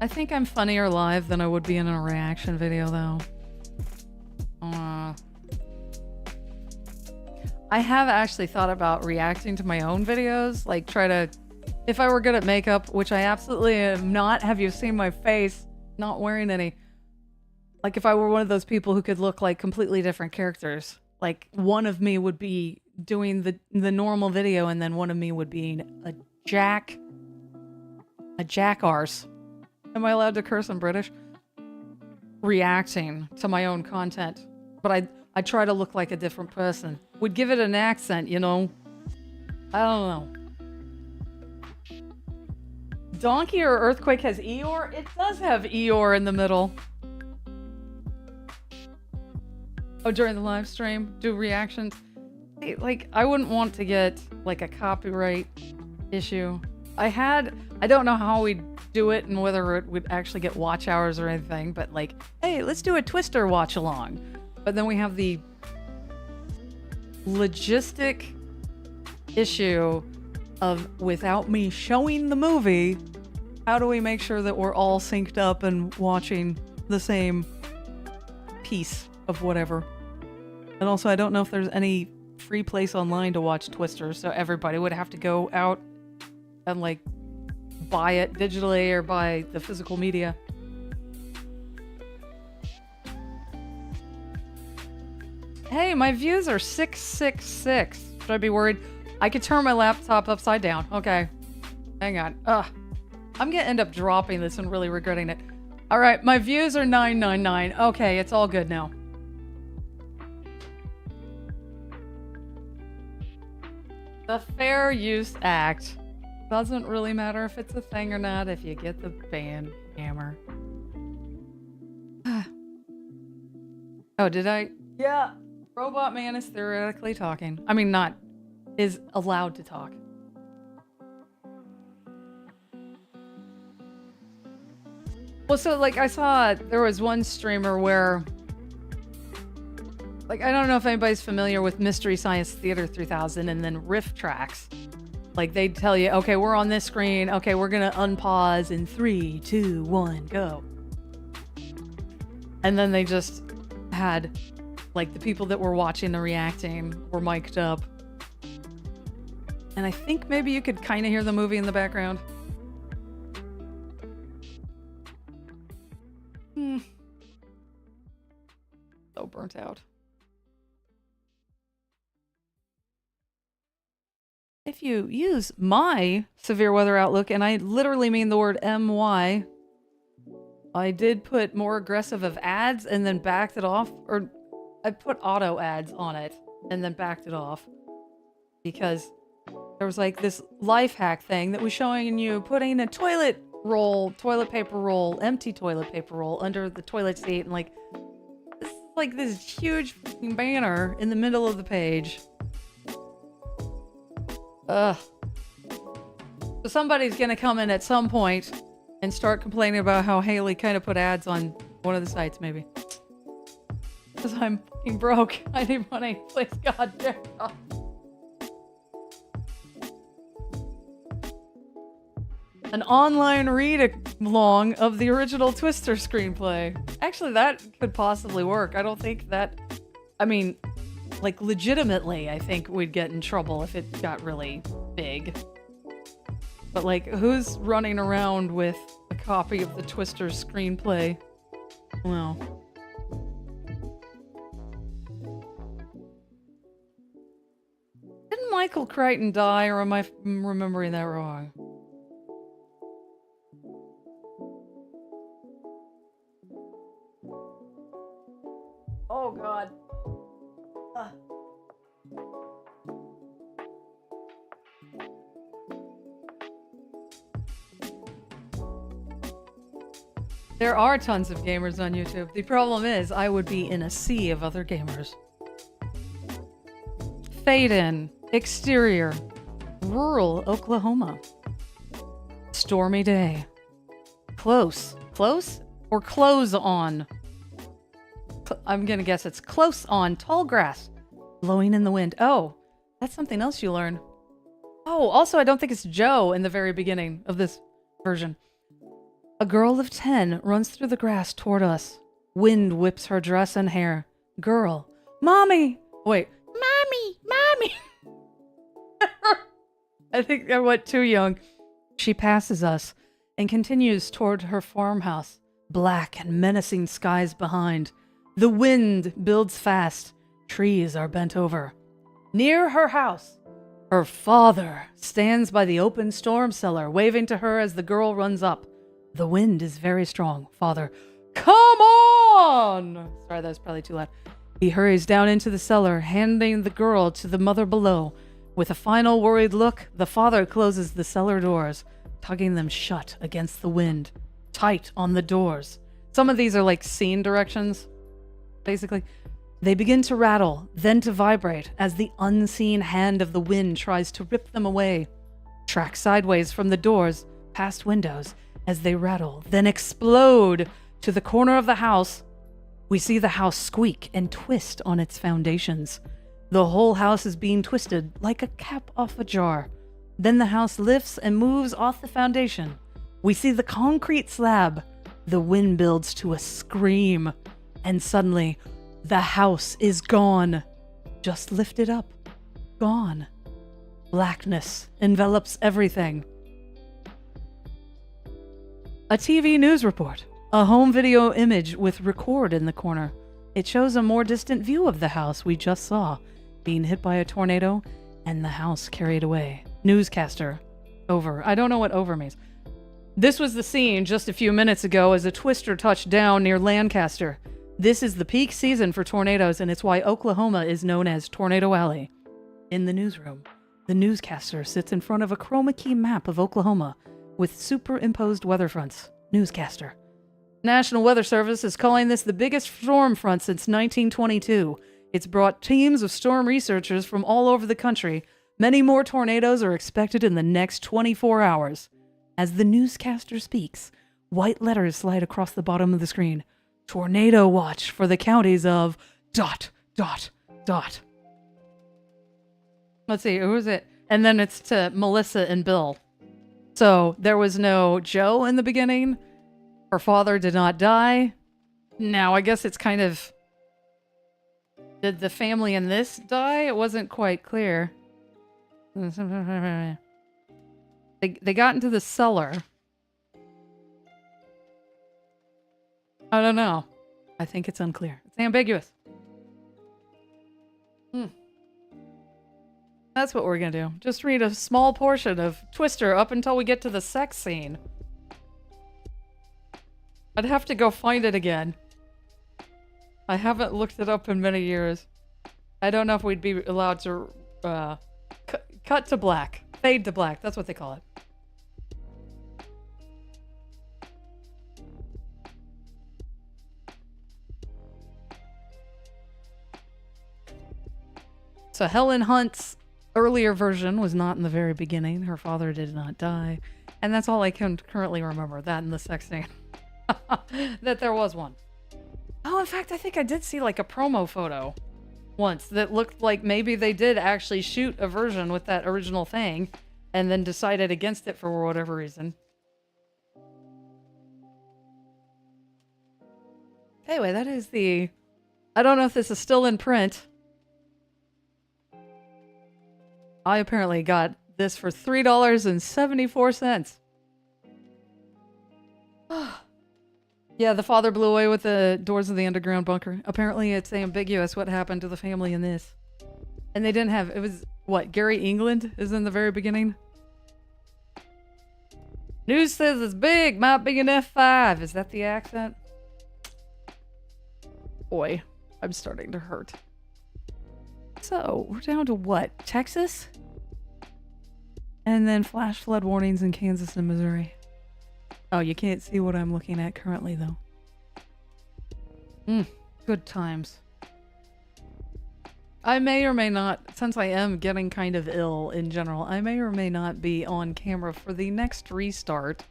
[SPEAKER 1] I think I'm funnier live than I would be in a reaction video, though. I have actually thought about reacting to my own videos, like try to, if I were good at makeup, which I absolutely am not. Have you seen my face? Not wearing any. Like if I were one of those people who could look like completely different characters, like one of me would be doing the normal video and then one of me would be a jackarse. Am I allowed to curse? I'm British. Reacting to my own content, but I try to look like a different person. Would give it an accent, you know. I don't know. Donkey or Earthquake has Eeyore? It does have Eeyore in the middle. Oh, during the live stream, do reactions. Hey, like, I wouldn't want to get like a copyright issue. I don't know how we'd do it and whether it would actually get watch hours or anything, but like, hey, let's do a Twister watch along. But then we have the logistic issue of, without me showing the movie, how do we make sure that we're all synced up and watching the same piece of whatever? And also, I don't know if there's any free place online to watch Twister, so everybody would have to go out and like buy it digitally or buy the physical media. Hey, my views are 666. Should I be worried? I could turn my laptop upside down. Okay. Hang on. I'm gonna end up dropping this and really regretting it. Alright, my views are 999. Okay, it's all good now. The Fair Use Act. Doesn't really matter if it's a thing or not if you get the band hammer. Oh, did I? Yeah. Robot Man is theoretically talking. I mean, not is allowed to talk. Well, so like I saw there was one streamer where, like, I don't know if anybody's familiar with Mystery Science Theater 3000 and then riff tracks. Like they'd tell you, okay, we're on this screen. Okay, we're gonna unpause in 3, 2, 1, go. And then they just had, like, the people that were watching the reacting were mic'd up. And I think maybe you could kind of hear the movie in the background. So burnt out. If you use my severe weather outlook, and I literally mean the word MY, I did put more aggressive of ads and then backed it off, or I put auto ads on it and then backed it off because there was like this life hack thing that was showing you putting a toilet paper roll, empty toilet paper roll under the toilet seat, and like this huge fucking banner in the middle of the page. Ugh. So somebody's gonna come in at some point and start complaining about how Hayley kind of put ads on one of the sites, maybe. Because I'm fucking broke. I need money. Please, God, damn God. An online read-along of the original Twister screenplay. Actually, that could possibly work. I don't think that... I mean, like, legitimately, I think we'd get in trouble if it got really big. But, like, who's running around with a copy of the Twister screenplay? Well... Didn't Michael Crichton die, or am I remembering that wrong? Oh, God. There are tons of gamers on YouTube. The problem is, I would be in a sea of other gamers. Fade in. Exterior. Rural Oklahoma. Stormy day. Close. Close? Or close on? I'm gonna guess it's close on. Tall grass. Blowing in the wind. Oh, that's something else you learn. Oh, also, I don't think it's Joe in the very beginning of this version. A girl of 10 runs through the grass toward us. Wind whips her dress and hair. Girl. Mommy! Wait. Mommy! I think I went too young. She passes us and continues toward her farmhouse. Black and menacing skies behind. The wind builds fast. Trees are bent over. Near her house, her father stands by the open storm cellar, waving to her as the girl runs up. The wind is very strong. Father, come on! Sorry, that was probably too loud. He hurries down into the cellar, handing the girl to the mother below. With a final worried look, the father closes the cellar doors, tugging them shut against the wind. Tight on the doors. Some of these are like scene directions, basically. They begin to rattle, then to vibrate as the unseen hand of the wind tries to rip them away. Track sideways from the doors, past windows, as they rattle, then explode to the corner of the house. We see the house squeak and twist on its foundations. The whole house is being twisted like a cap off a jar. Then the house lifts and moves off the foundation. We see the concrete slab. The wind builds to a scream. And suddenly, the house is gone. Just lifted up. Gone. Blackness envelops everything. A TV news report. A home video image with record in the corner. It shows a more distant view of the house we just saw, being hit by a tornado and the house carried away. Newscaster. Over. I don't know what over means. This was the scene just a few minutes ago as a twister touched down near Lancaster. This is the peak season for tornadoes, and it's why Oklahoma is known as Tornado Alley. In the newsroom, the newscaster sits in front of a chroma key map of Oklahoma with superimposed weather fronts. Newscaster. National Weather Service is calling this the biggest storm front since 1922. It's brought teams of storm researchers from all over the country. Many more tornadoes are expected in the next 24 hours. As the newscaster speaks, white letters slide across the bottom of the screen. Tornado watch for the counties of ... Let's see, who is it? And then it's to Melissa and Bill. So there was no Joe in the beginning. Her father did not die. Now, I guess it's kind of... Did the family in this die? It wasn't quite clear. They got into the cellar. I don't know. I think it's unclear. It's ambiguous. That's what we're gonna do. Just read a small portion of Twister up until we get to the sex scene. I'd have to go find it again. I haven't looked it up in many years. I don't know if we'd be allowed to cut to black. Fade to black. That's what they call it. So Helen Hunt's earlier version was not in the very beginning. Her father did not die. And that's all I can currently remember. That and the sex scene. That there was one. Oh, in fact, I think I did see like a promo photo once that looked like maybe they did actually shoot a version with that original thing and then decided against it for whatever reason. Anyway, that is the... I don't know if this is still in print. I apparently got this for $3.74. Yeah, the father blew away with the doors of the underground bunker. Apparently it's ambiguous what happened to the family in this. And they didn't have... It was... What? Gary England is in the very beginning? News says it's big. Might be an F5. Is that the accent? Boy, I'm starting to hurt. So, we're down to what? Texas? And then flash flood warnings in Kansas and Missouri. Oh, you can't see what I'm looking at currently, though. Good times. I may or may not, since I am getting kind of ill in general, I may or may not be on camera for the next restart.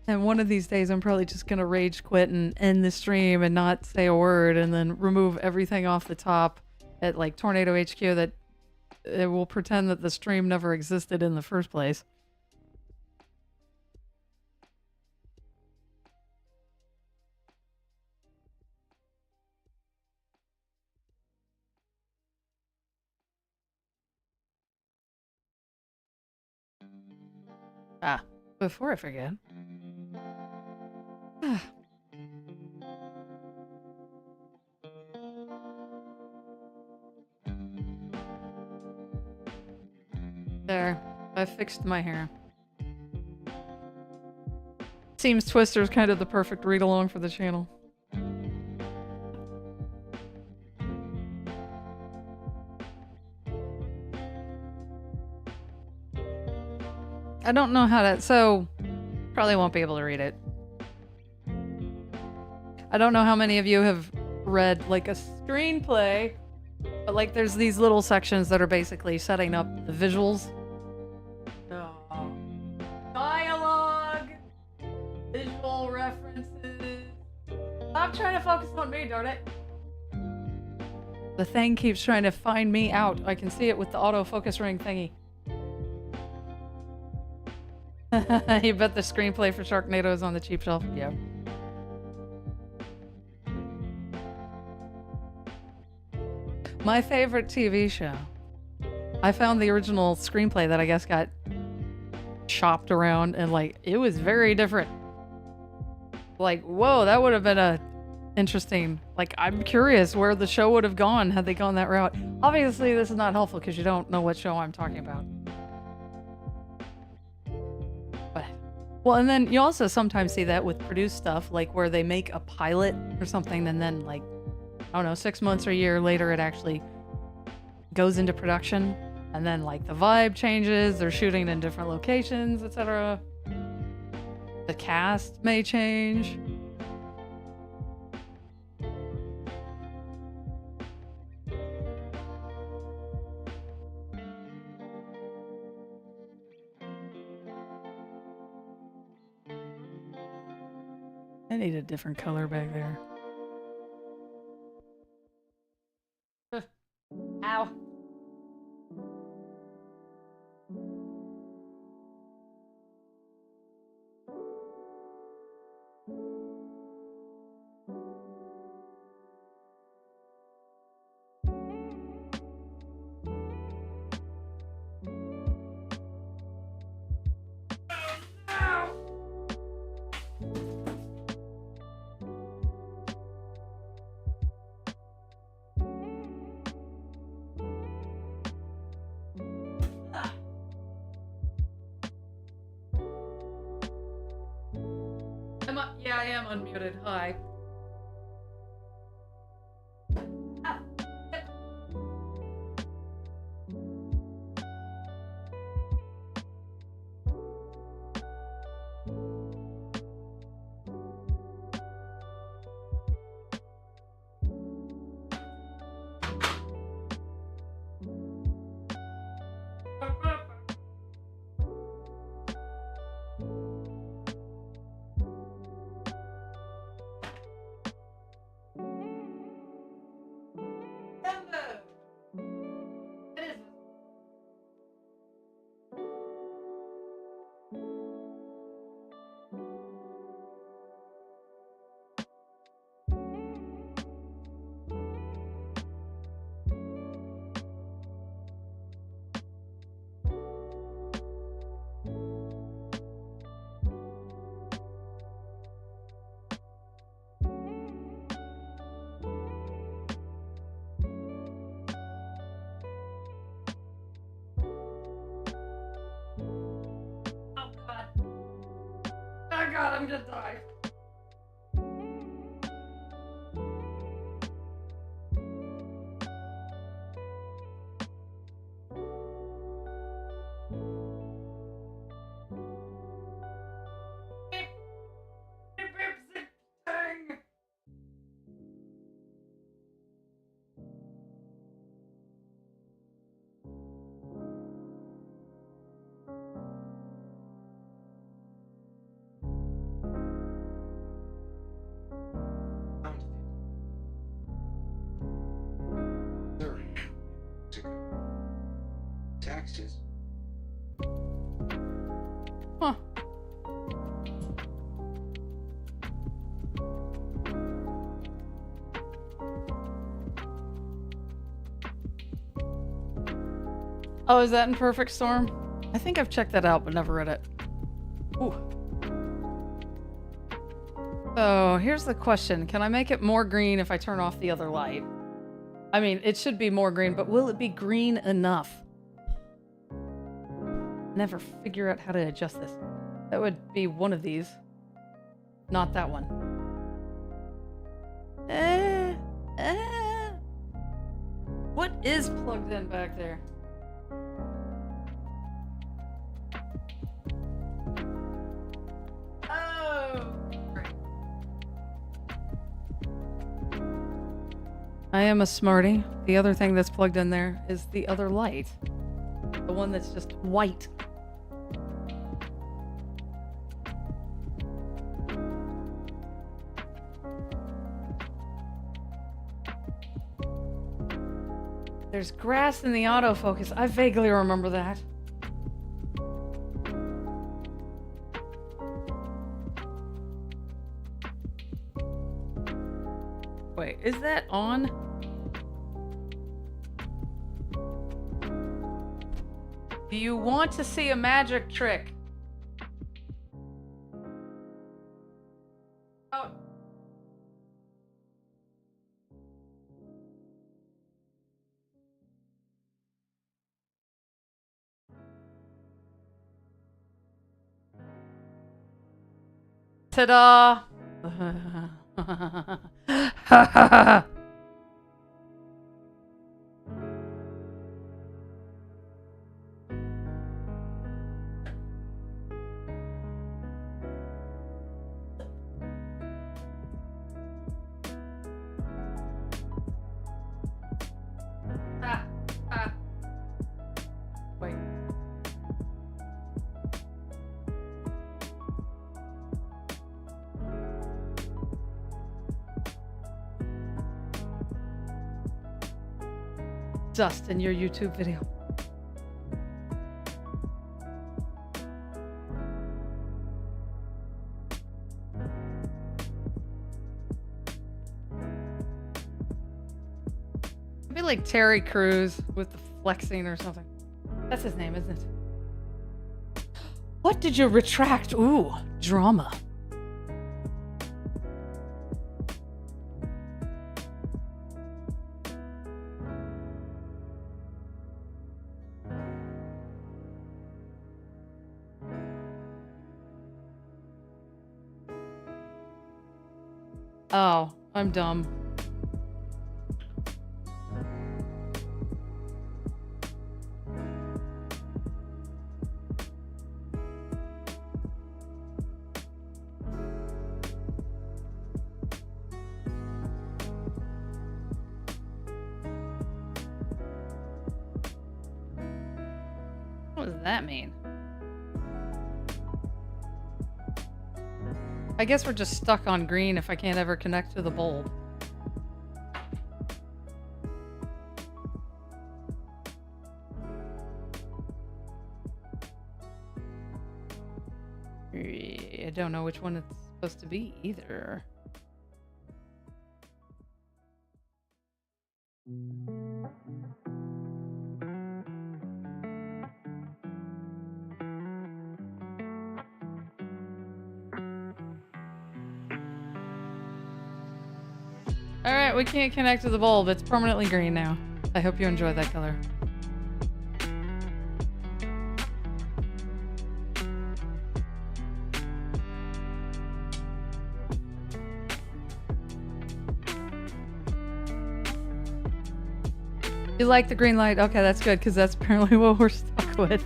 [SPEAKER 1] And one of these days, I'm probably just going to rage quit and end the stream and not say a word and then remove everything off the top at like Tornado HQ that it will pretend that the stream never existed in the first place. Ah, before I forget. There, I fixed my hair. Seems Twister's kind of the perfect read-along for the channel. I don't know how to, so probably won't be able to read it. I don't know how many of you have read like a screenplay, but like there's these little sections that are basically setting up the visuals. Dialogue, visual references. Stop trying to focus on me, darn it. The thing keeps trying to find me out. I can see it with the autofocus ring thingy. You bet the screenplay for Sharknado is on the cheap shelf? Yeah. My favorite TV show. I found the original screenplay that I guess got chopped around and like, it was very different. Like, whoa, that would have been a interesting, like, I'm curious where the show would have gone had they gone that route. Obviously, this is not helpful because you don't know what show I'm talking about. Well, and then you also sometimes see that with produced stuff, like where they make a pilot or something, and then like, I don't know, 6 months or a year later, it actually goes into production, and then like the vibe changes, they're shooting in different locations, etc. The cast may change. I need a different color back there. Ow. Yeah, I am unmuted. Hi. Oh god, I'm gonna die.
[SPEAKER 4] Taxes.
[SPEAKER 1] Huh. Oh, is that in Perfect Storm? I think I've checked that out, but never read it. Ooh. So here's the question. Can I make it more green if I turn off the other light? I mean, it should be more green, but will it be green enough? Never figure out how to adjust this. That would be one of these. Not that one. What is plugged in back there? Oh! Great. I am a smarty. The other thing that's plugged in there is the other light. The one that's just white. There's grass in the autofocus. I vaguely remember that. Wait, is that on? Do you want to see a magic trick? Oh. Ta-da! Wait. Dust in your YouTube video. It'd be like Terry Crews with the flexing or something. That's his name, isn't it? What did you retract? Ooh, drama. Oh, I'm dumb. What does that mean? I guess we're just stuck on green if I can't ever connect to the bulb. I don't know which one it's supposed to be either. Alright, we can't connect to the bulb. It's permanently green now. I hope you enjoyed that color. You like the green light? Okay, that's good, because that's apparently what we're stuck with.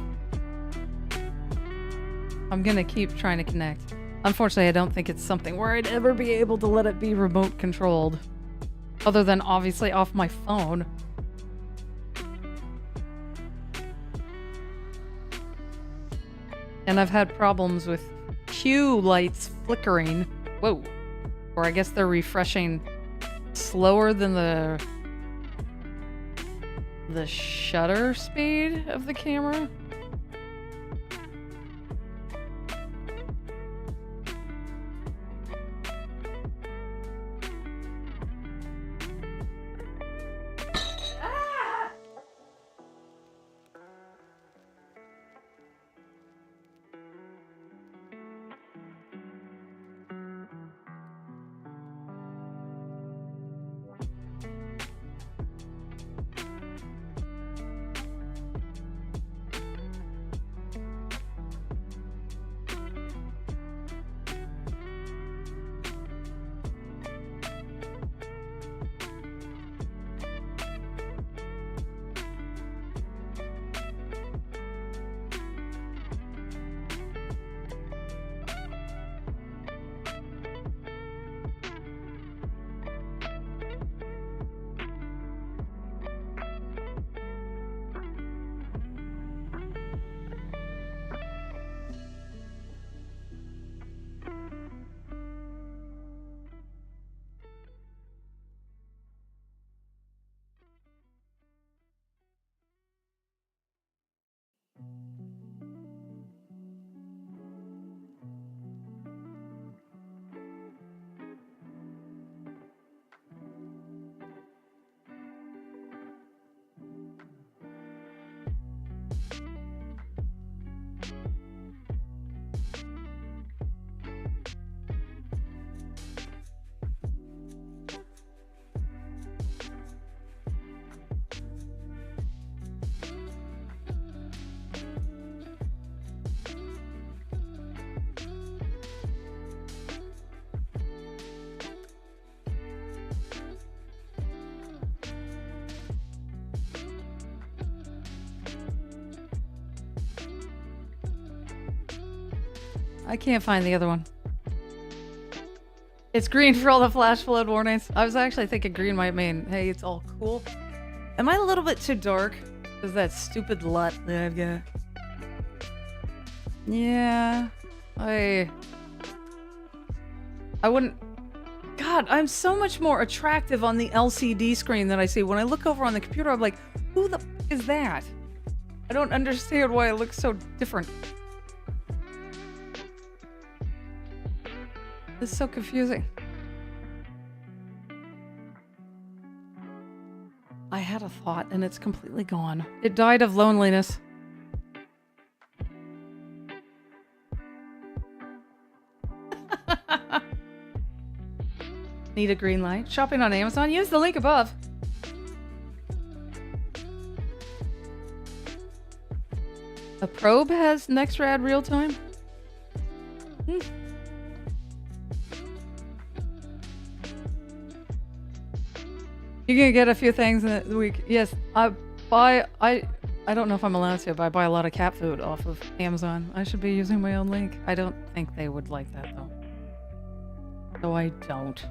[SPEAKER 1] I'm gonna keep trying to connect. Unfortunately, I don't think it's something where I'd ever be able to let it be remote controlled. Other than obviously off my phone. And I've had problems with Q lights flickering. Whoa. Or I guess they're refreshing slower than the shutter speed of the camera. I can't find the other one. It's green for all the flash flood warnings. I was actually thinking green might mean, hey, it's all cool. Am I a little bit too dark? Is that stupid LUT that I've got? Yeah. I wouldn't... God, I'm so much more attractive on the LCD screen than I see. When I look over on the computer, I'm like, who the f is that? I don't understand why it looks so different. It's so confusing. I had a thought and it's completely gone. It died of loneliness. Need a green light? Shopping on Amazon? Use the link above. A probe has Nextrad real time? Hmm. You're gonna get a few things in the week. Yes, I don't know if I'm allowed to, but I buy a lot of cat food off of Amazon. I should be using my own link. I don't think they would like that though. So I don't.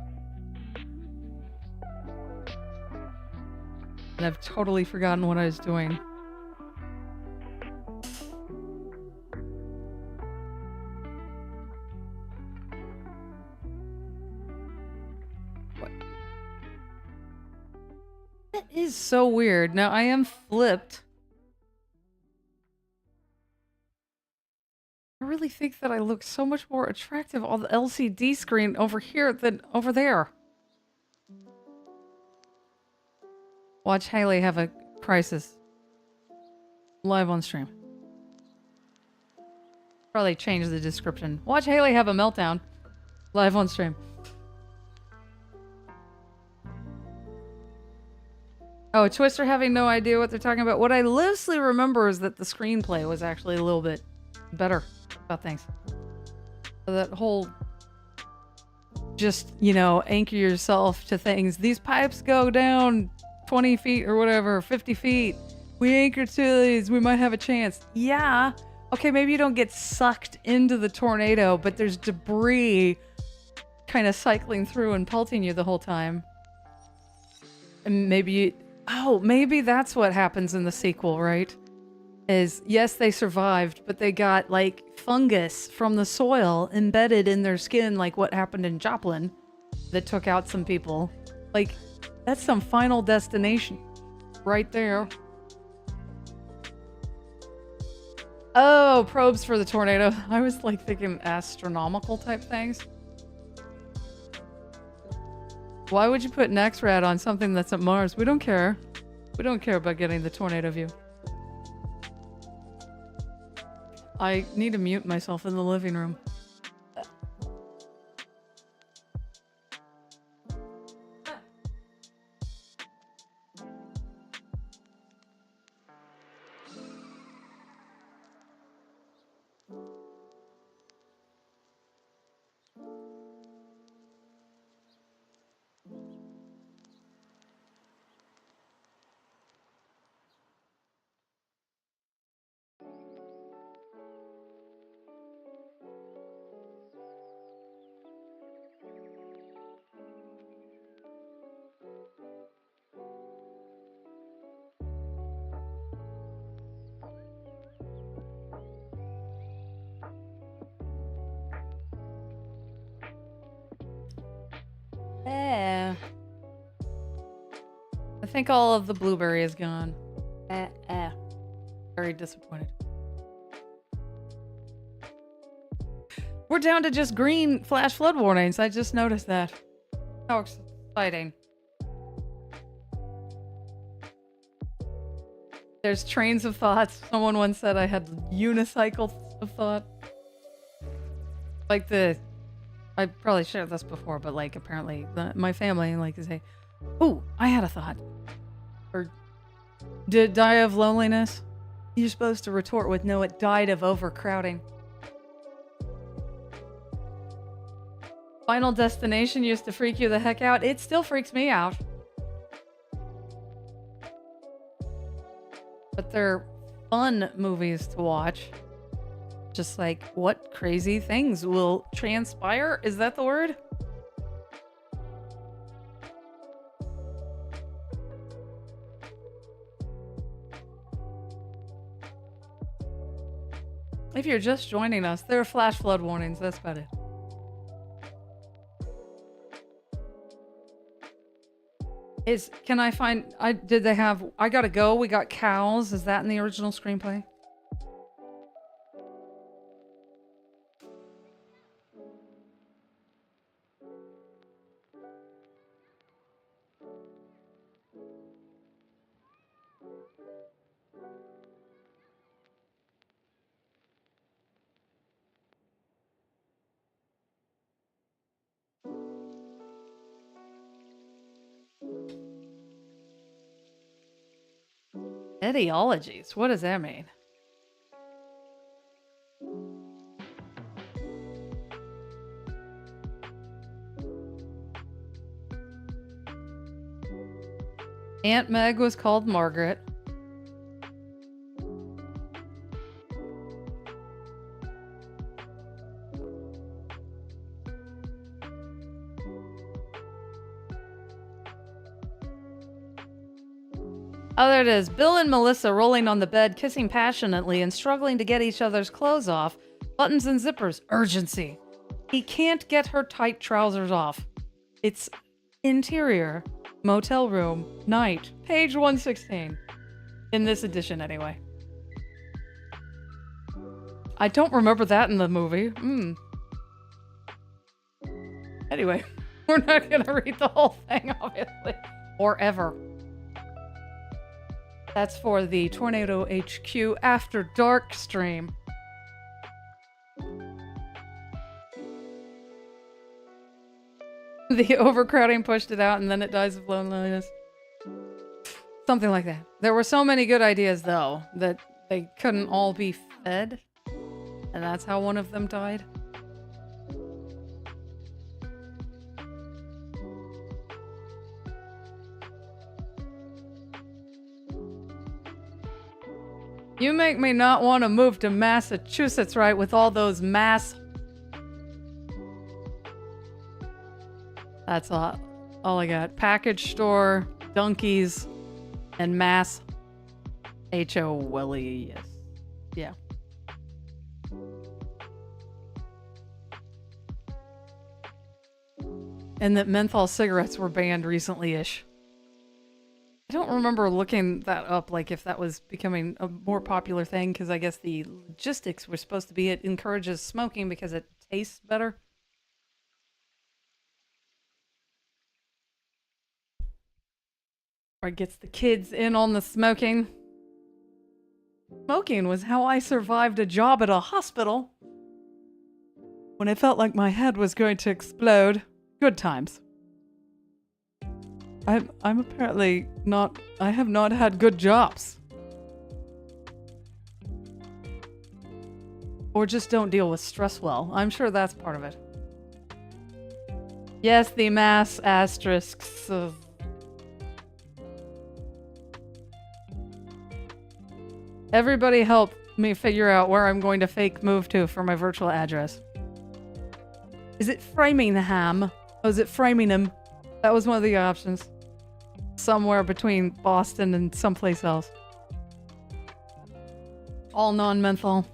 [SPEAKER 1] And I've totally forgotten what I was doing. What? That is so weird. Now I am flipped. I really think that I look so much more attractive on the LCD screen over here than over there. Watch Hayley have a crisis. Live on stream. Probably change the description. Watch Hayley have a meltdown. Live on stream. Oh, Twister having no idea what they're talking about. What I loosely remember is that the screenplay was actually a little bit better about things. So that whole... just, you know, anchor yourself to things. These pipes go down 20 feet or whatever, 50 feet. We anchor to these, we might have a chance. Yeah. Okay, maybe you don't get sucked into the tornado, but there's debris kind of cycling through and pelting you the whole time. And maybe you... Oh, maybe that's what happens in the sequel, right? Is, yes, they survived, but they got, like, fungus from the soil embedded in their skin, like what happened in Joplin, that took out some people. Like... That's some Final Destination right there. Oh, probes for the tornado. I was like thinking astronomical type things. Why would you put Nextrad on something that's at Mars? We don't care. We don't care about getting the tornado view. I need to mute myself in the living room. I think all of the blueberry is gone. Very disappointed. We're down to just green flash flood warnings. I just noticed that. How exciting. There's trains of thoughts. Someone once said I had unicycles of thought. Like I probably shared this before, but like apparently my family like to say, "Ooh, I had a thought." Or, "Did it die of loneliness?" You're supposed to retort with, "No, it died of overcrowding." Final Destination used to freak you the heck out. It still freaks me out. But they're fun movies to watch. Just like, what crazy things will transpire? Is that the word? If you're just joining us, there are flash flood warnings. That's about it. Can I find, did they have, I gotta go, we got cows. Is that in the original screenplay? Etiologies, what does that mean? Aunt Meg was called Margaret. Oh, there it is. Bill and Melissa rolling on the bed, kissing passionately and struggling to get each other's clothes off. Buttons and zippers. Urgency. He can't get her tight trousers off. It's interior. Motel room. Night. Page 116. In this edition, anyway. I don't remember that in the movie. Anyway, we're not gonna read the whole thing, obviously. Or ever. That's for the Tornado HQ After Dark stream. The overcrowding pushed it out and then it dies of loneliness. Something like that. There were so many good ideas, though, that they couldn't all be fed. And that's how one of them died. You make me not want to move to Massachusetts, right, with all those mass... That's all I got. Package store, donkeys, and mass. H-O-L-E, yes. Yeah. And that menthol cigarettes were banned recently-ish. I don't remember looking that up, like if that was becoming a more popular thing, because I guess the logistics were supposed to be it encourages smoking because it tastes better. Or it gets the kids in on the smoking. Smoking was how I survived a job at a hospital. When I felt like my head was going to explode. Good times. I'm apparently not... I have not had good jobs. Or just don't deal with stress well. I'm sure that's part of it. Yes, the mass asterisks of... Everybody help me figure out where I'm going to fake move to for my virtual address. Is it Framingham? Oh, is it Framingham? That was one of the options. Somewhere between Boston and someplace else. All non-menthol.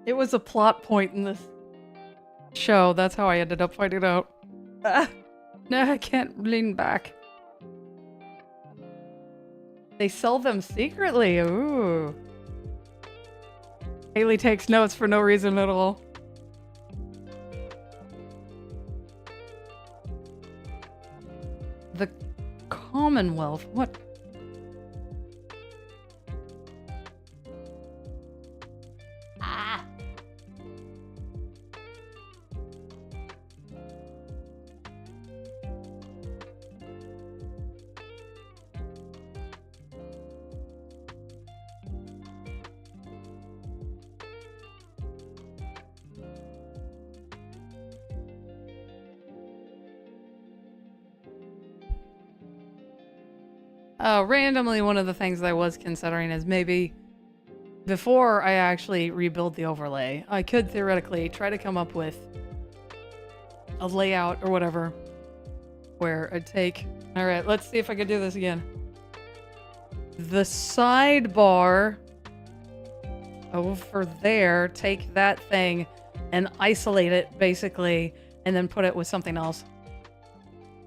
[SPEAKER 1] It was a plot point in this show. That's how I ended up finding out. No, I can't lean back. They sell them secretly. Ooh. Hayley takes notes for no reason at all. The Commonwealth. What? Ah. Randomly, one of the things I was considering is maybe before I actually rebuild the overlay, I could theoretically try to come up with a layout or whatever where I'd take... Alright, let's see if I could do this again. The sidebar over there, take that thing and isolate it, basically, and then put it with something else.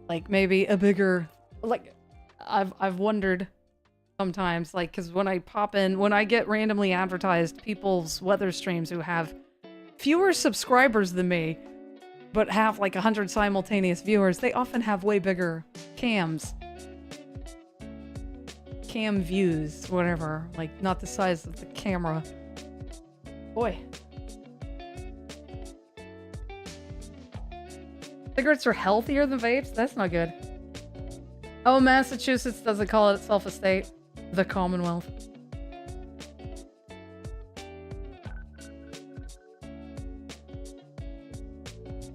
[SPEAKER 1] Like, maybe a bigger... Like, I've wondered sometimes, like, because when I pop in... When I get randomly advertised people's weather streams who have fewer subscribers than me, but have, like, 100 simultaneous viewers, they often have way bigger cams. Cam views, whatever. Like, not the size of the camera. Boy. Cigarettes are healthier than vapes? That's not good. Oh, Massachusetts doesn't call it itself a state. The Commonwealth.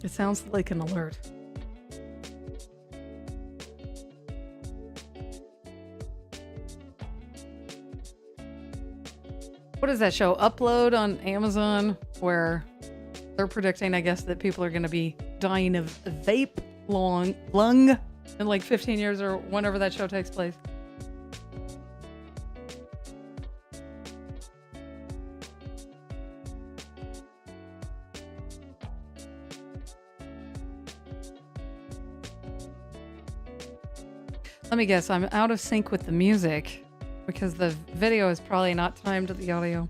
[SPEAKER 1] It sounds like an alert. What is that show? Upload on Amazon, where they're predicting, I guess, that people are going to be dying of vape lung in like 15 years or whenever that show takes place. Let me guess, I'm out of sync with the music because the video is probably not timed to the audio.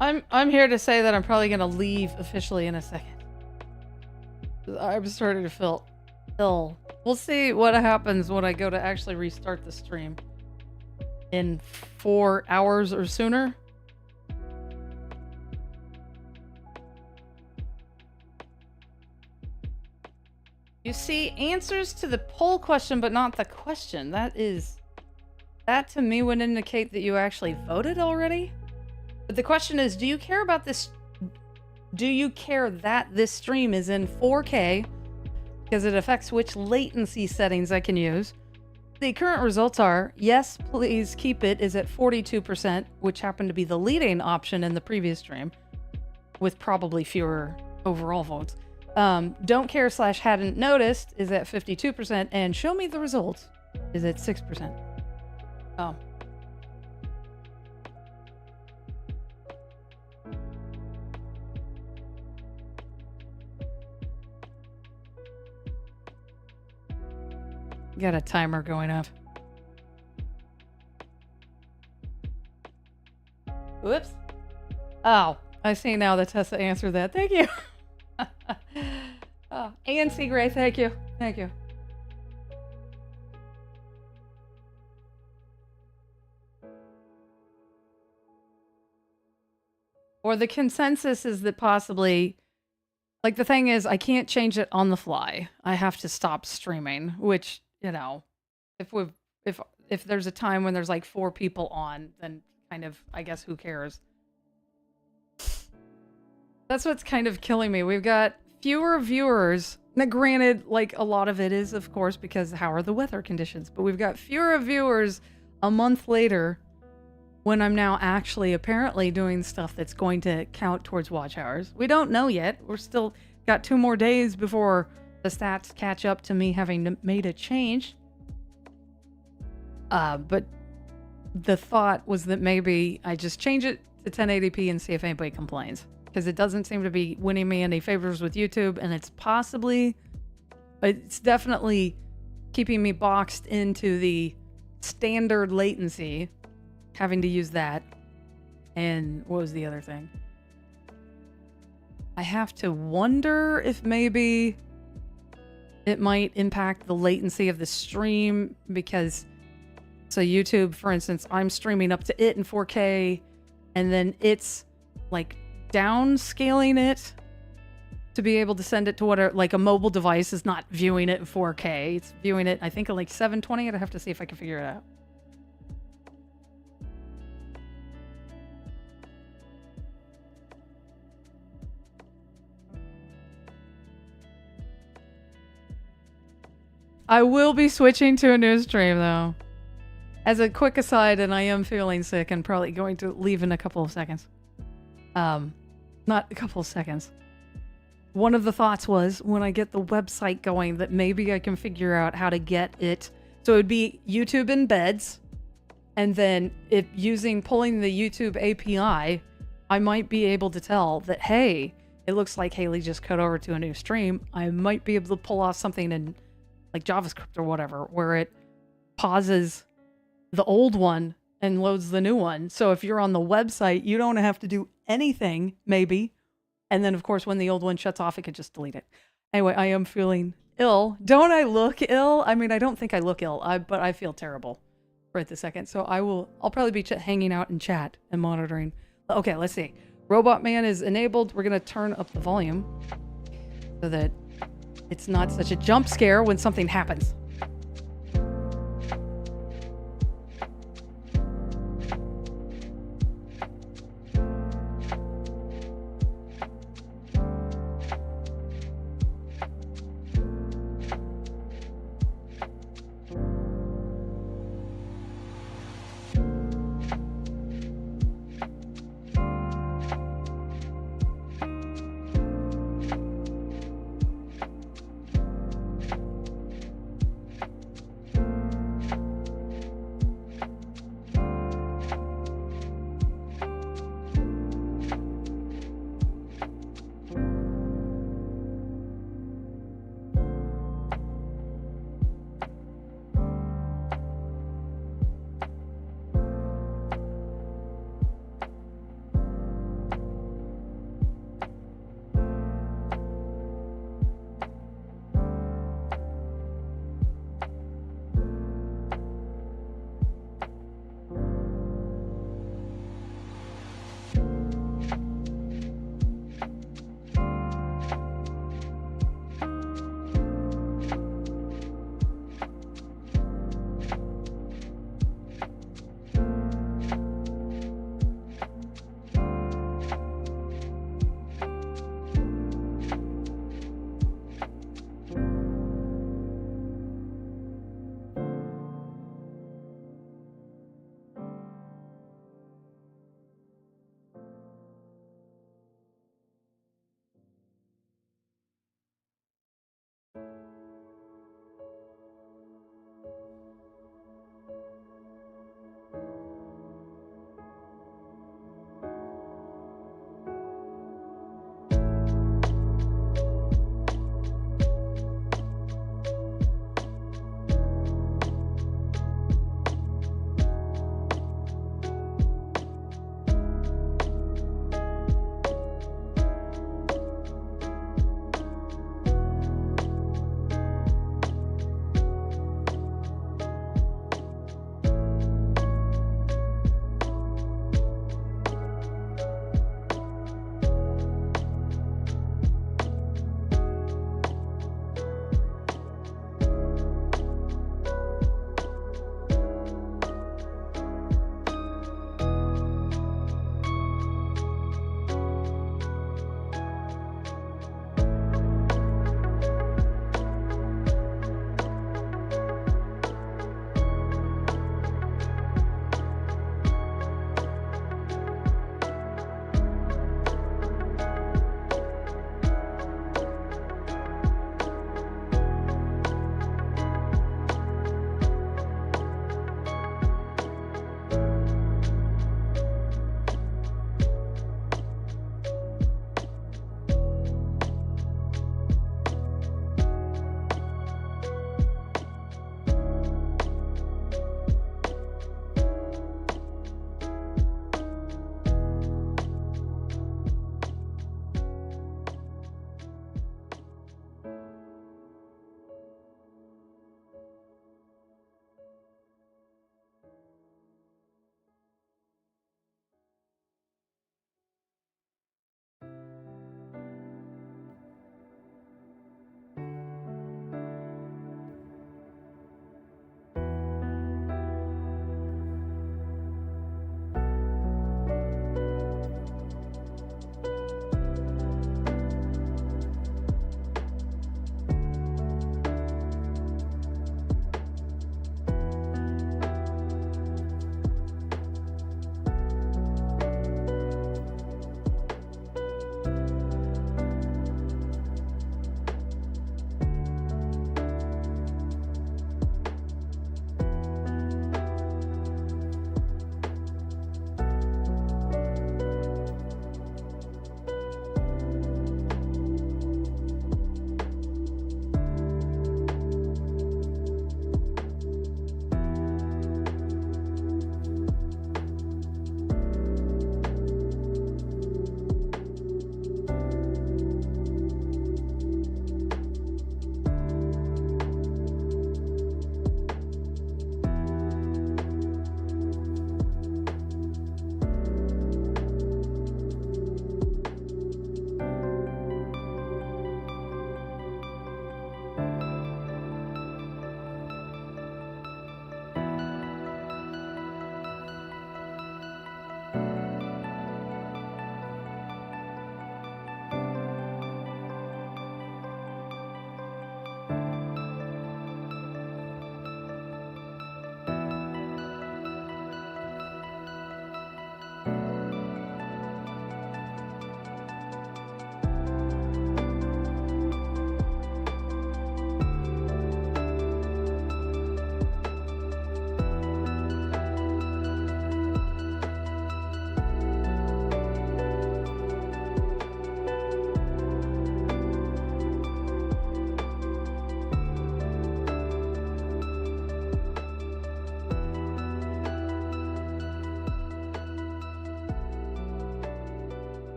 [SPEAKER 1] I'm here to say that I'm probably gonna leave officially in a second. I'm starting to feel ill. We'll see what happens when I go to actually restart the stream in 4 hours or sooner. You see answers to the poll question, but not the question. That to me would indicate that you actually voted already. But the question is, do you care about this? Do you care that this stream is in 4K? Because it affects which latency settings I can use. The current results are, yes, please keep it, is at 42%, which happened to be the leading option in the previous stream, with probably fewer overall votes. Don't care / hadn't noticed is at 52%, and show me the results is at 6%. Oh. Got a timer going up. Whoops. Oh, I see now that Tessa answered that. Thank you. Oh, and C. Gray, thank you. Thank you. Or the consensus is that possibly, like, the thing is, I can't change it on the fly. I have to stop streaming, which, you know, if there's a time when there's like 4 people on, then kind of, I guess, who cares? That's what's kind of killing me. We've got fewer viewers. Now, granted, like, a lot of it is, of course, because how are the weather conditions? But we've got fewer viewers a month later when I'm now actually apparently doing stuff that's going to count towards watch hours. We don't know yet. We're still got 2 more days before the stats catch up to me having made a change. But the thought was that maybe I just change it to 1080p and see if anybody complains. Because it doesn't seem to be winning me any favors with YouTube, and it's definitely keeping me boxed into the standard latency, having to use that. And what was the other thing? I have to wonder if maybe it might impact the latency of the stream, because so YouTube, for instance, I'm streaming up to it in 4K, and then it's like downscaling it to be able to send it to whatever, like a mobile device is not viewing it in 4K. It's viewing it, I think, at like 720. I'd have to see if I can figure it out. I will be switching to a new stream, though. As a quick aside, and I am feeling sick and probably going to leave in a couple of seconds. Not a couple of seconds. One of the thoughts was, when I get the website going, that maybe I can figure out how to get it. So it would be YouTube embeds, and then pulling the YouTube API, I might be able to tell that, hey, it looks like Hayley just cut over to a new stream. I might be able to pull off something in like JavaScript or whatever, where it pauses the old one and loads the new one. So if you're on the website, you don't have to do anything, maybe. And then, of course, when the old one shuts off, it could just delete it. Anyway, I am feeling ill. Don't I look ill? I mean, I don't think I look ill, but I feel terrible right this second. So I'll probably be hanging out in chat and monitoring. Okay, let's see. Robot Man is enabled. We're going to turn up the volume so that it's not such a jump scare when something happens.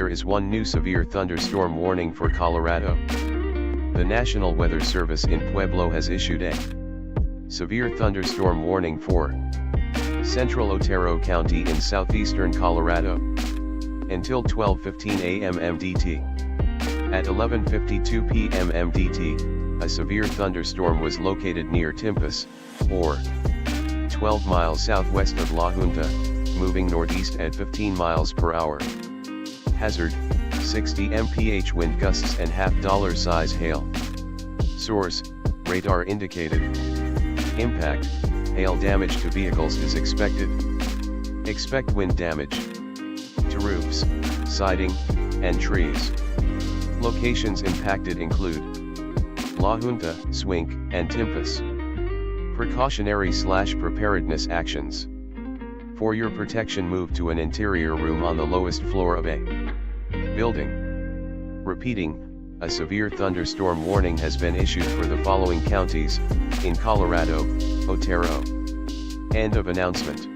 [SPEAKER 2] there is one new severe thunderstorm warning for Colorado. The National Weather Service in Pueblo has issued a severe thunderstorm warning for central Otero County in southeastern Colorado until 12:15 a.m. MDT. At 11:52 p.m. MDT, a severe thunderstorm was located near Timpas, or 12 miles southwest of La Junta, moving northeast at 15 miles per hour. Hazard, 60 mph wind gusts and $50 size hail. Source, radar indicated. Impact, hail damage to vehicles is expected. Expect wind damage to roofs, siding, and trees. Locations impacted include La Junta, Swink, and Timpas. Precautionary/preparedness actions. For your protection, move to an interior room on the lowest floor of a building. Repeating, a severe thunderstorm warning has been issued for the following counties in Colorado, Otero. End of announcement.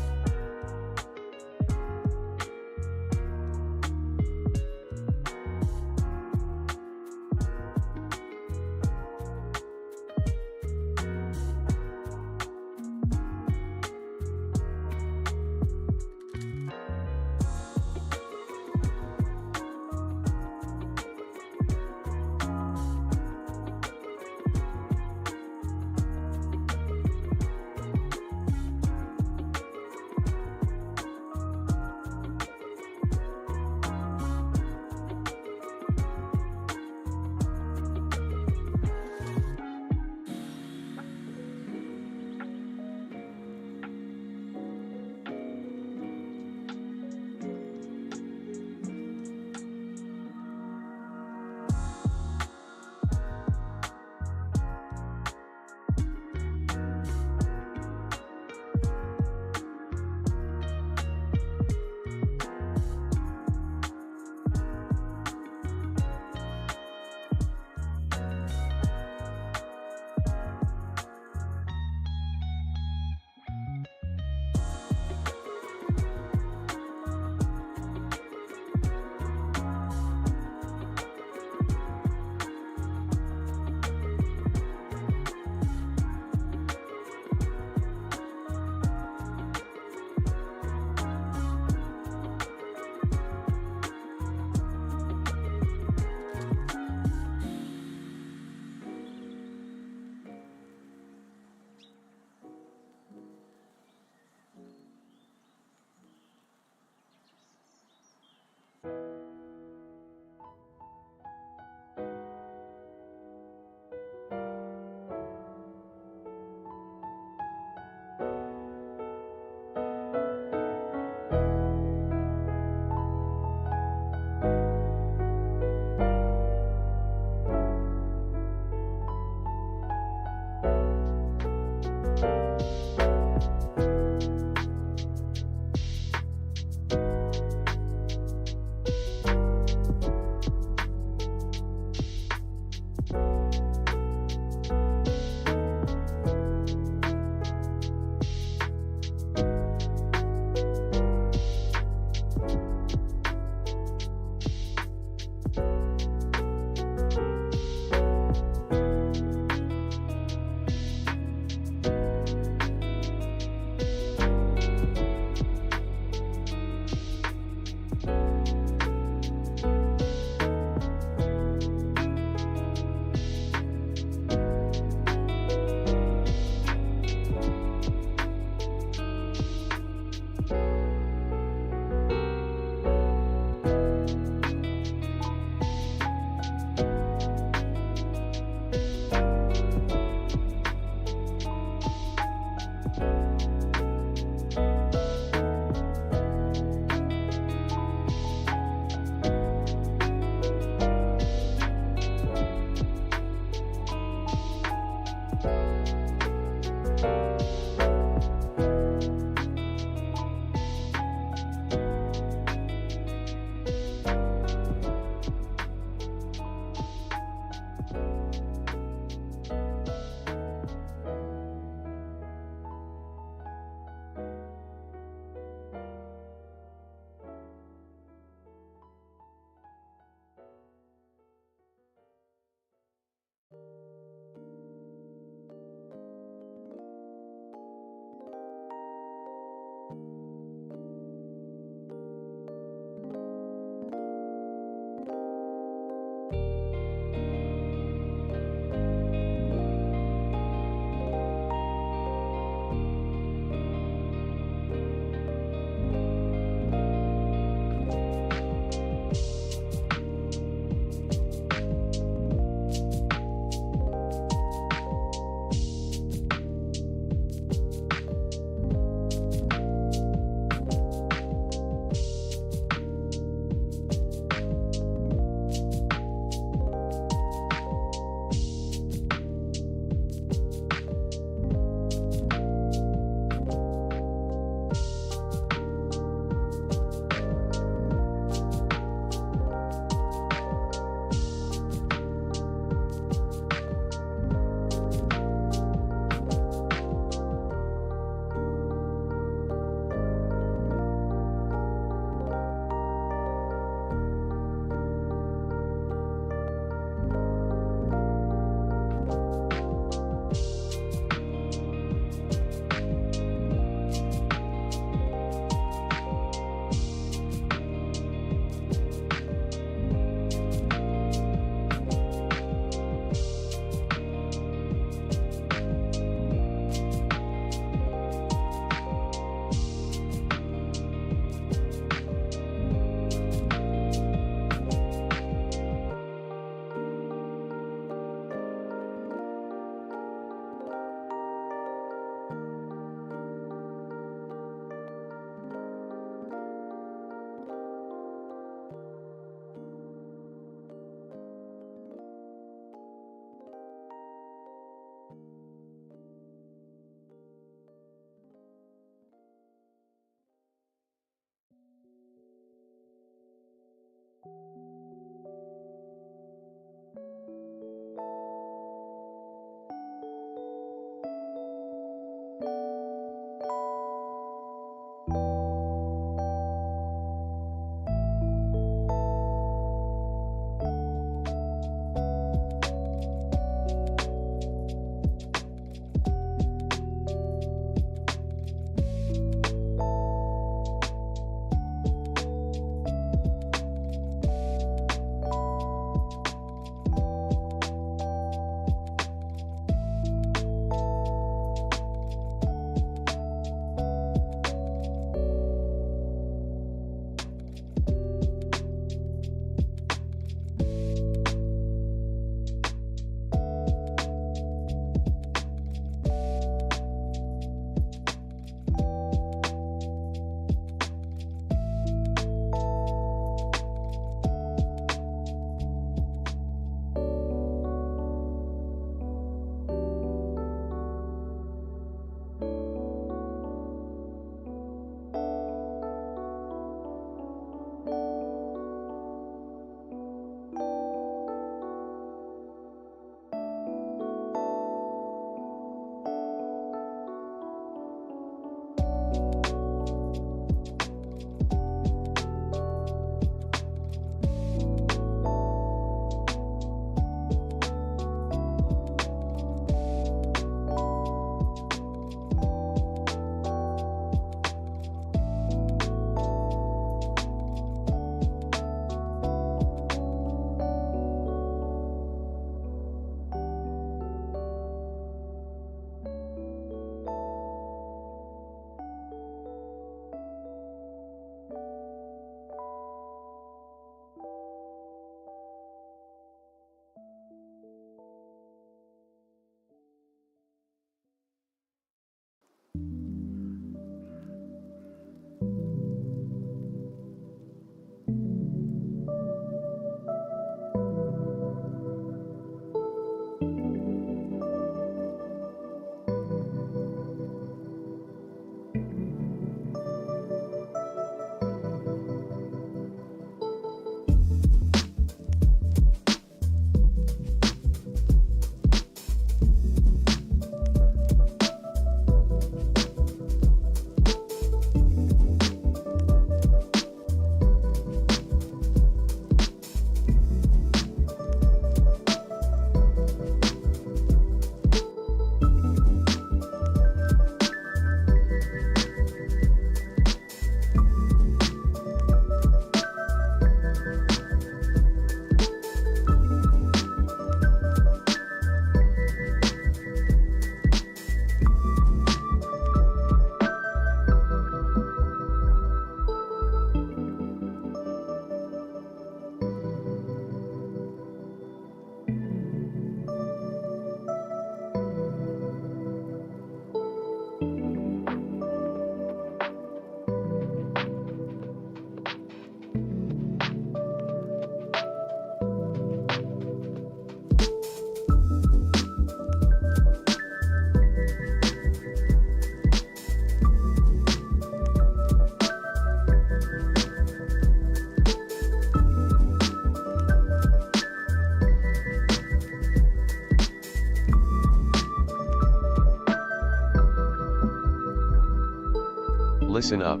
[SPEAKER 2] Listen up.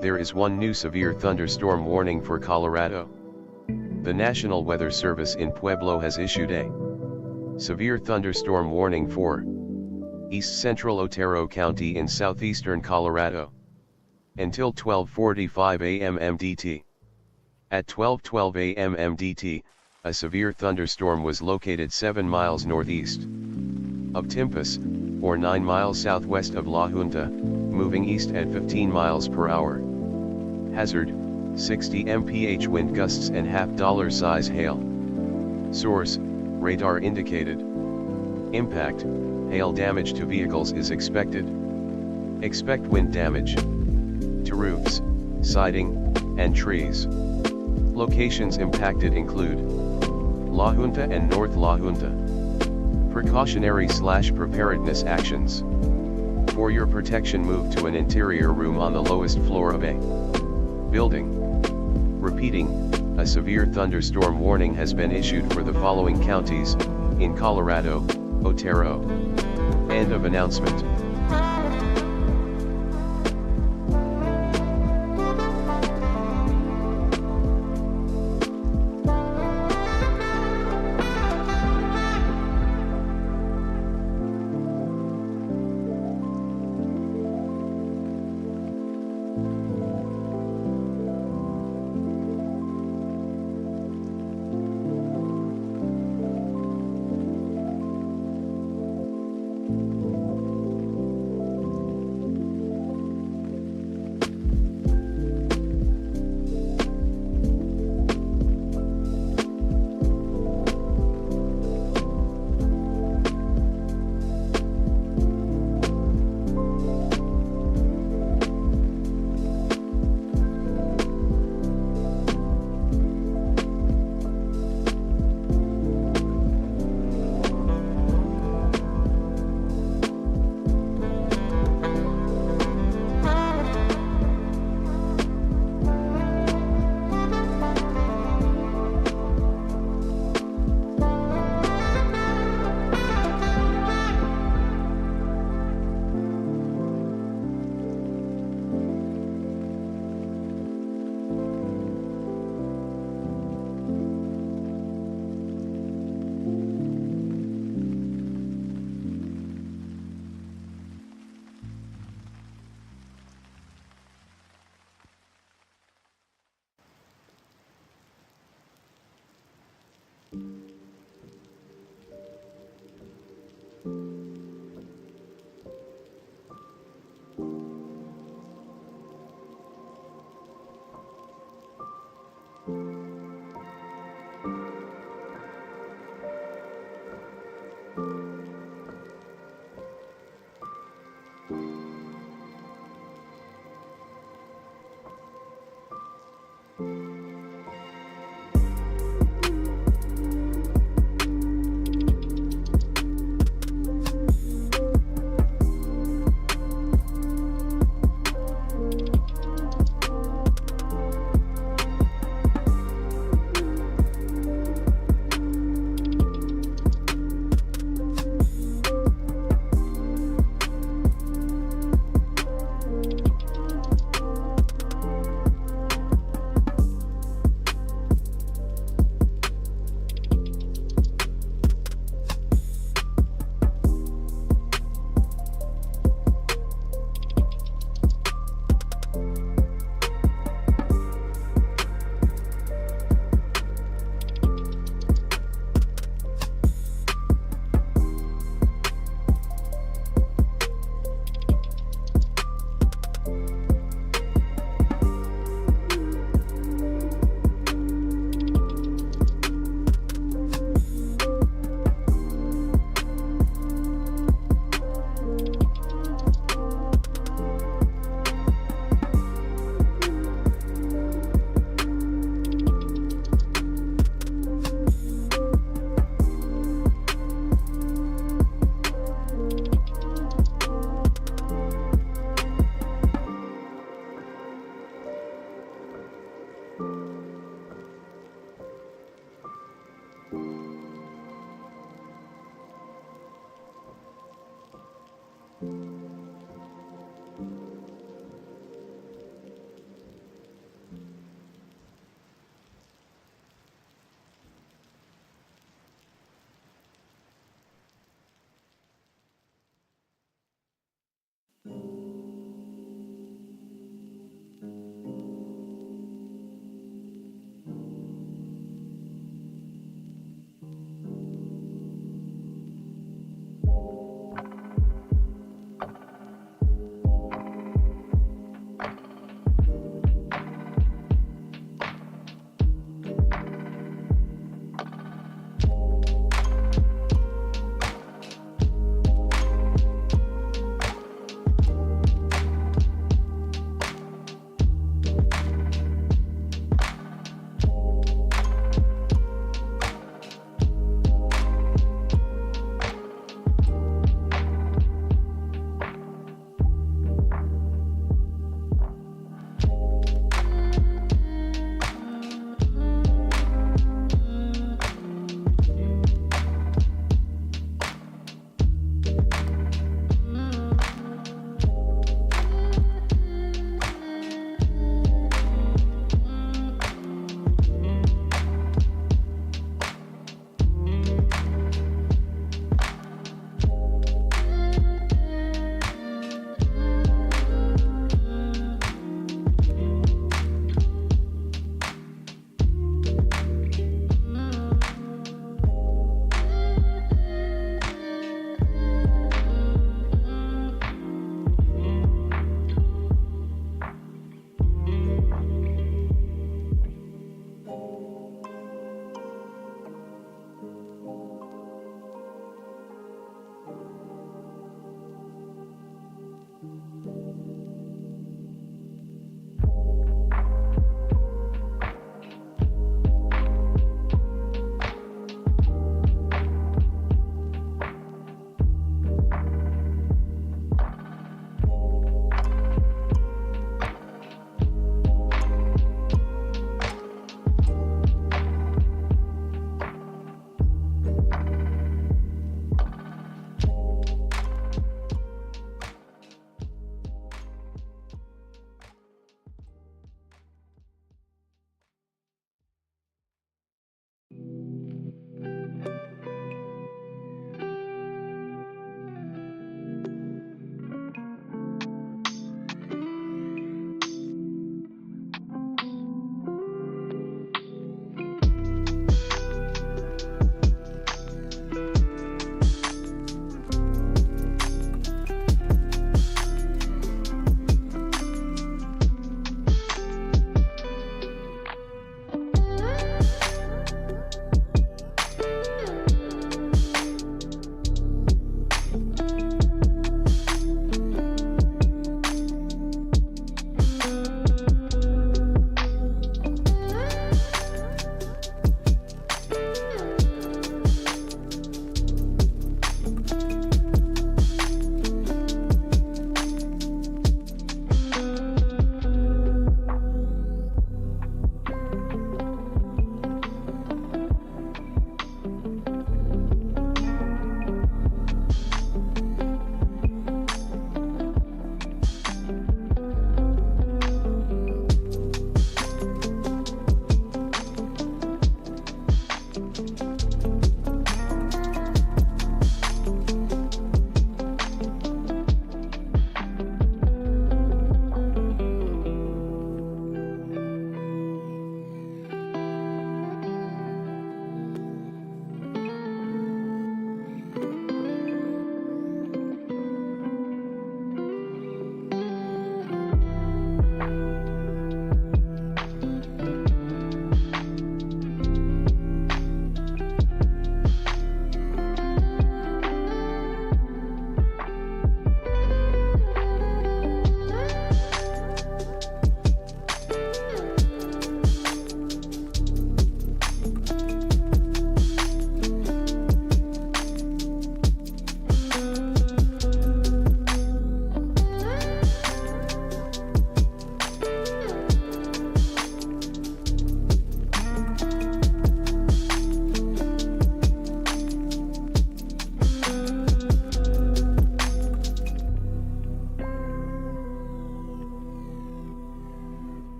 [SPEAKER 2] There is one new severe thunderstorm warning for Colorado. The National Weather Service in Pueblo has issued a severe thunderstorm warning for east central Otero County in southeastern Colorado until 12:45 a.m. MDT. At 12:12 a.m. MDT, a severe thunderstorm was located 7 miles northeast of Timpas, or 9 miles southwest of La Junta, moving east at 15 miles per hour. Hazard: 60 mph wind gusts and $50 size hail. Source: radar indicated. Impact: hail damage to vehicles is expected. Expect wind damage to roofs, siding, and trees. Locations impacted include La Junta and North La Junta. Precautionary/preparedness actions. For your protection, move to an interior room on the lowest floor of a building. Repeating, a severe thunderstorm warning has been issued for the following counties in Colorado: Otero. End of announcement.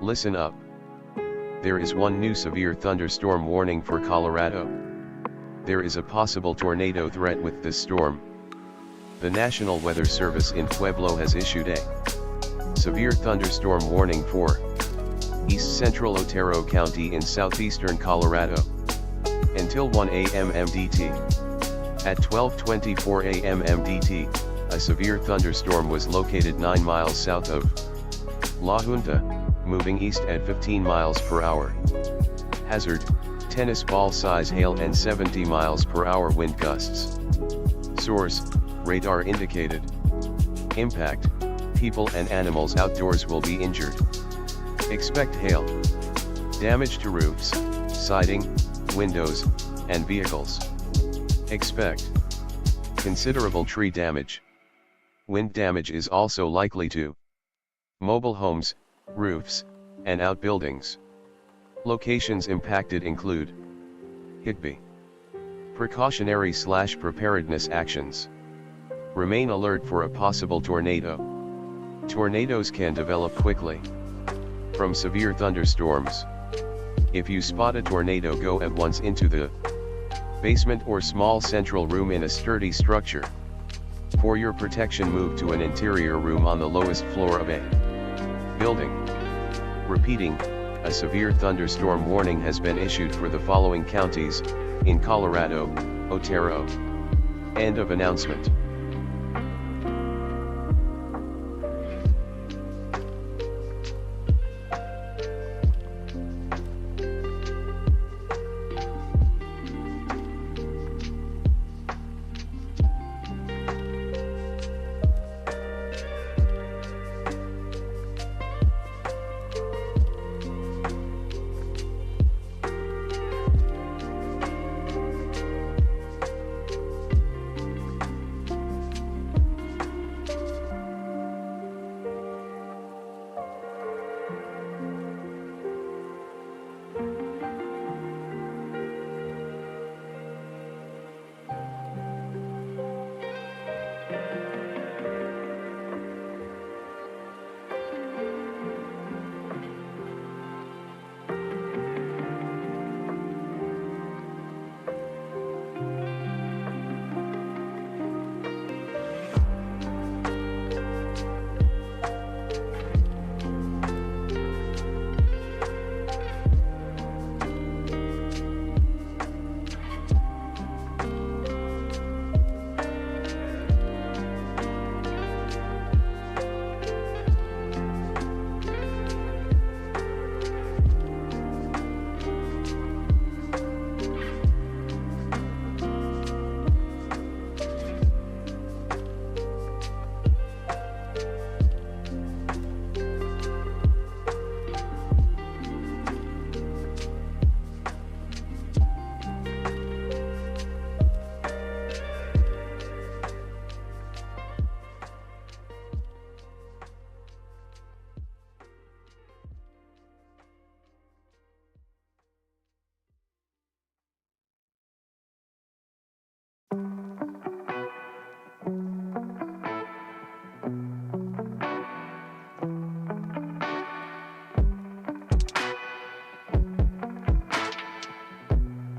[SPEAKER 2] Listen up. There is one new severe thunderstorm warning for Colorado. There is a possible tornado threat with this storm. The National Weather Service in Pueblo has issued a severe thunderstorm warning for East Central Otero County in southeastern Colorado until 1 a.m. MDT. At 12:24 a.m. MDT, a severe thunderstorm was located 9 miles south of La Junta, moving east at 15 miles per hour. Hazard: tennis ball size hail and 70 miles per hour wind gusts. Source: radar indicated. Impact: people and animals outdoors will be injured. Expect hail. Damage to roofs, siding, windows, and vehicles. Expect considerable tree damage. Wind damage is also likely to mobile homes, roofs, and outbuildings. Locations impacted include Higbee. Precautionary/preparedness actions. Remain alert for a possible tornado. Tornadoes can develop quickly from severe thunderstorms. If you spot a tornado, go at once into the basement or small central room in a sturdy structure. For your protection, move to an interior room on the lowest floor of a building. Repeating, a severe thunderstorm warning has been issued for the following counties in Colorado: Otero. End of announcement.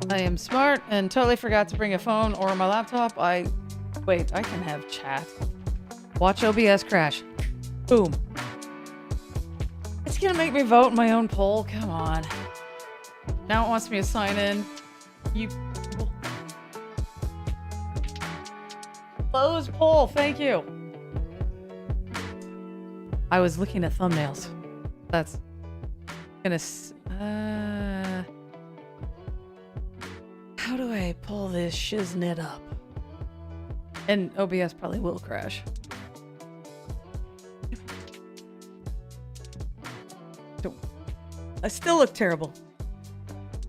[SPEAKER 1] I am smart and totally forgot to bring a phone or my laptop. Wait, I can have chat. Watch OBS crash. Boom. It's gonna make me vote in my own poll. Come on. Now it wants me to sign in. You. Close poll. Thank you. I was looking at thumbnails. That's gonna. How do I pull this shiznit up? And OBS probably will crash. I still look terrible.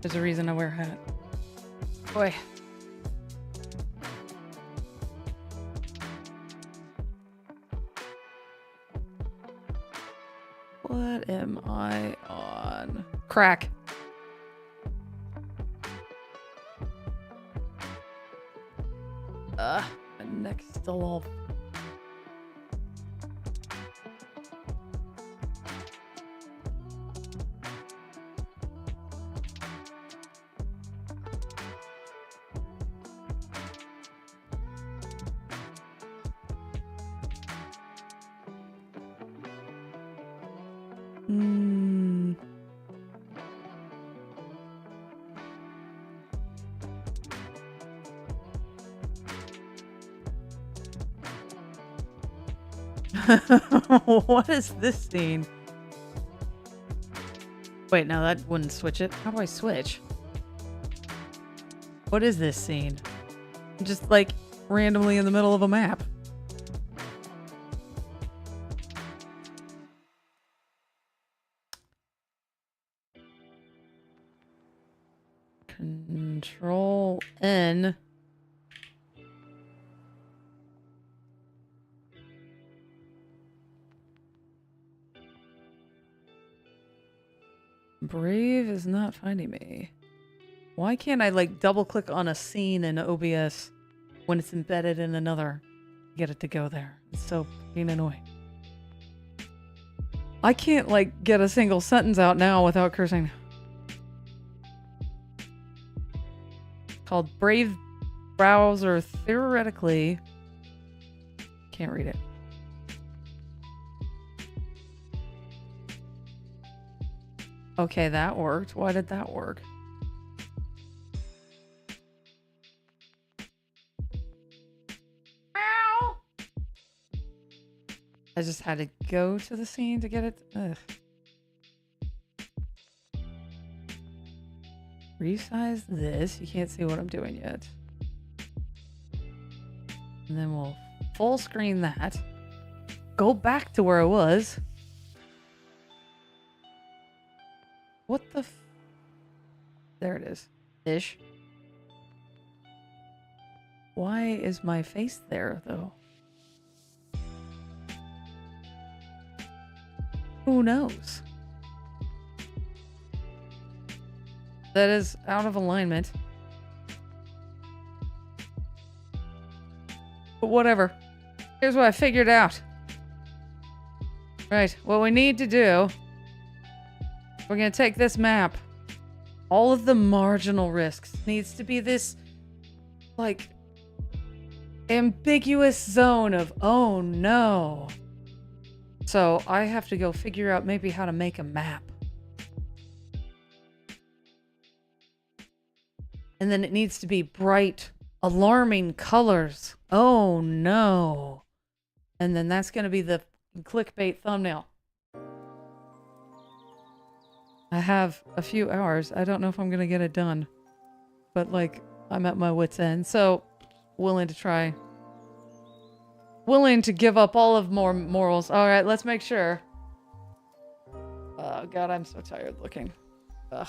[SPEAKER 1] There's a reason I wear a hat. Boy. What am I on? Crack. My neck's still all... Hmm. What is this scene? Wait, no, that wouldn't switch it. How do I switch? What is this scene? Just like randomly in the middle of a map. Control N. Brave is not finding me. Why can't I like double click on a scene in OBS when it's embedded in another? Get it to go there. It's so fucking annoying. I can't like get a single sentence out now without cursing. Called Brave Browser theoretically. Can't read it. Okay, that worked. Why did that work? Ow! I just had to go to the scene to get it. Ugh. Resize this. You can't see what I'm doing yet. And then we'll full screen that. Go back to where I was. What the There it is. Ish. Why is my face there, though? Who knows? That is out of alignment. But whatever. Here's what I figured out. Right, what we need to do... We're gonna take this map. All of the marginal risks needs to be this, like, ambiguous zone of, oh no. So I have to go figure out maybe how to make a map. And then it needs to be bright, alarming colors. Oh no. And then that's gonna be the clickbait thumbnail. I have a few hours. I don't know if I'm going to get it done. But, like, I'm at my wit's end. So, willing to try. Willing to give up all of more morals. Alright, let's make sure. Oh, God, I'm so tired looking. Ugh.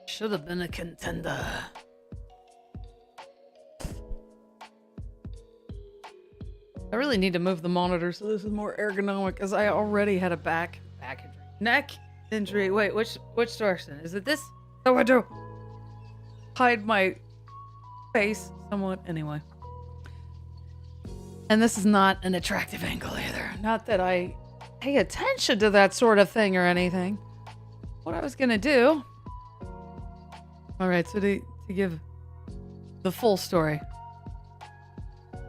[SPEAKER 1] Should have been a contender. I really need to move the monitor so this is more ergonomic, because I already had a back injury. Neck injury. Wait, which direction? Is it this? Oh, I do. Hide my face somewhat. Anyway. And this is not an attractive angle either. Not that I pay attention to that sort of thing or anything. What I was gonna do. Alright, so to give the full story.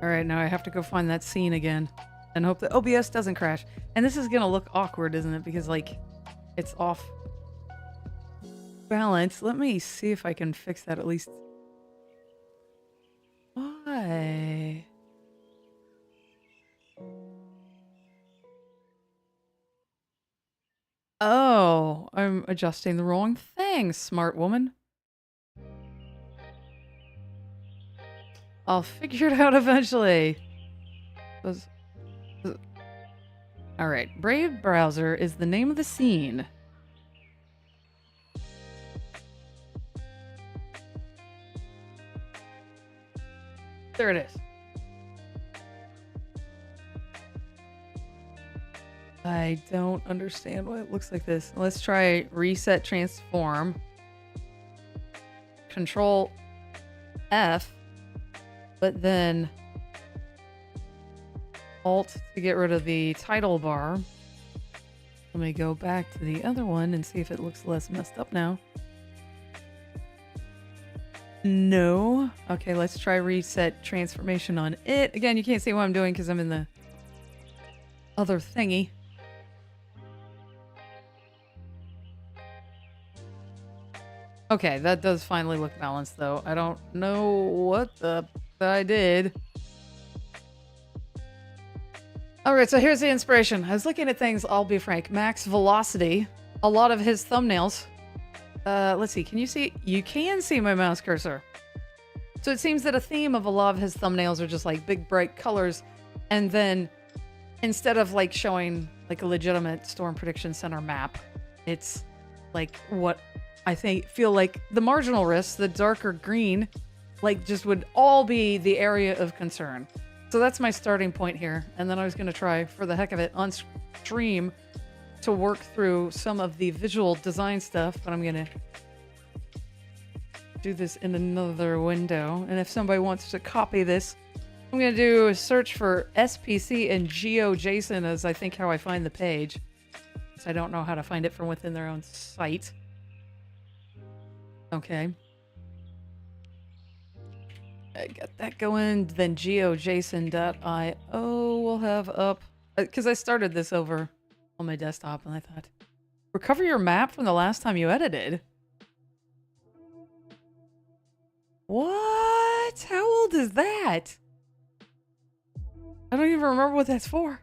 [SPEAKER 1] Alright, now I have to go find that scene again. And hope that OBS doesn't crash. And this is gonna look awkward, isn't it? Because, like, it's off balance. Let me see if I can fix that at least. Why? Oh, I'm adjusting the wrong thing, smart woman. I'll figure it out eventually. Alright, Brave Browser is the name of the scene. There it is. I don't understand why it looks like this. Let's try reset transform. Control F, but then Alt to get rid of the title bar. Let me go back to the other one and see if it looks less messed up now. No. Okay, let's try reset transformation on it. Again, you can't see what I'm doing because I'm in the other thingy. Okay, that does finally look balanced, though. I don't know what I did. Alright, so here's the inspiration. I was looking at things, I'll be frank. Max Velocity. A lot of his thumbnails. Let's see. Can you see? You can see my mouse cursor. So it seems that a theme of a lot of his thumbnails are just like big, bright colors. And then instead of like showing like a legitimate Storm Prediction Center map, it's like what I feel like the marginal risks, the darker green, like just would all be the area of concern. So that's my starting point here. And then I was going to try, for the heck of it, on stream to work through some of the visual design stuff. But I'm going to do this in another window. And if somebody wants to copy this, I'm going to do a search for SPC and GeoJSON as I think how I find the page. So I don't know how to find it from within their own site. Okay. I got that going. Then geojson.io will have up. Because I started this over on my desktop and I thought, recover your map from the last time you edited. What? How old is that? I don't even remember what that's for.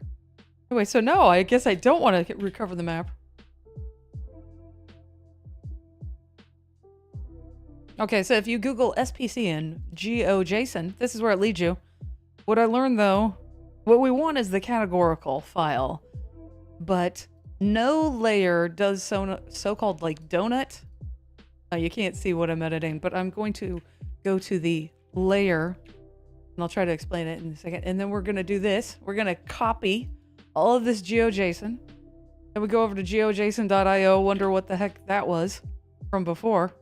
[SPEAKER 1] Anyway, so no, I guess I don't want to recover the map. Okay, so if you Google SPC and GeoJSON, this is where it leads you. What I learned though, what we want is the categorical file, but no layer does so-called like donut. You can't see what I'm editing, but I'm going to go to the layer and I'll try to explain it in a second. And then we're going to do this. We're going to copy all of this GeoJSON and we go over to geojson.io, wonder what the heck that was from before.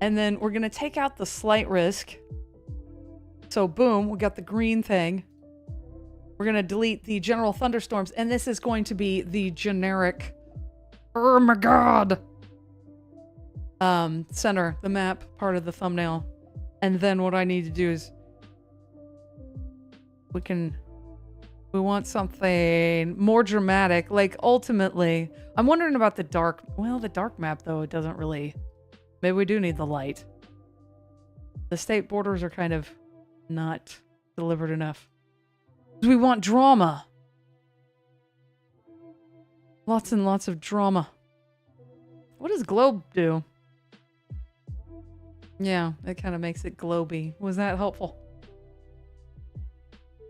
[SPEAKER 1] And then we're going to take out the slight risk. So boom, we got the green thing. We're going to delete the general thunderstorms. And this is going to be the generic, oh my god, center, the map part of the thumbnail. And then what I need to do is we want something more dramatic. Like ultimately, I'm wondering about the dark map though, it doesn't really... Maybe we do need the light. The state borders are kind of not delivered enough. We want drama. Lots and lots of drama. What does globe do? Yeah, it kind of makes it globy. Was that helpful?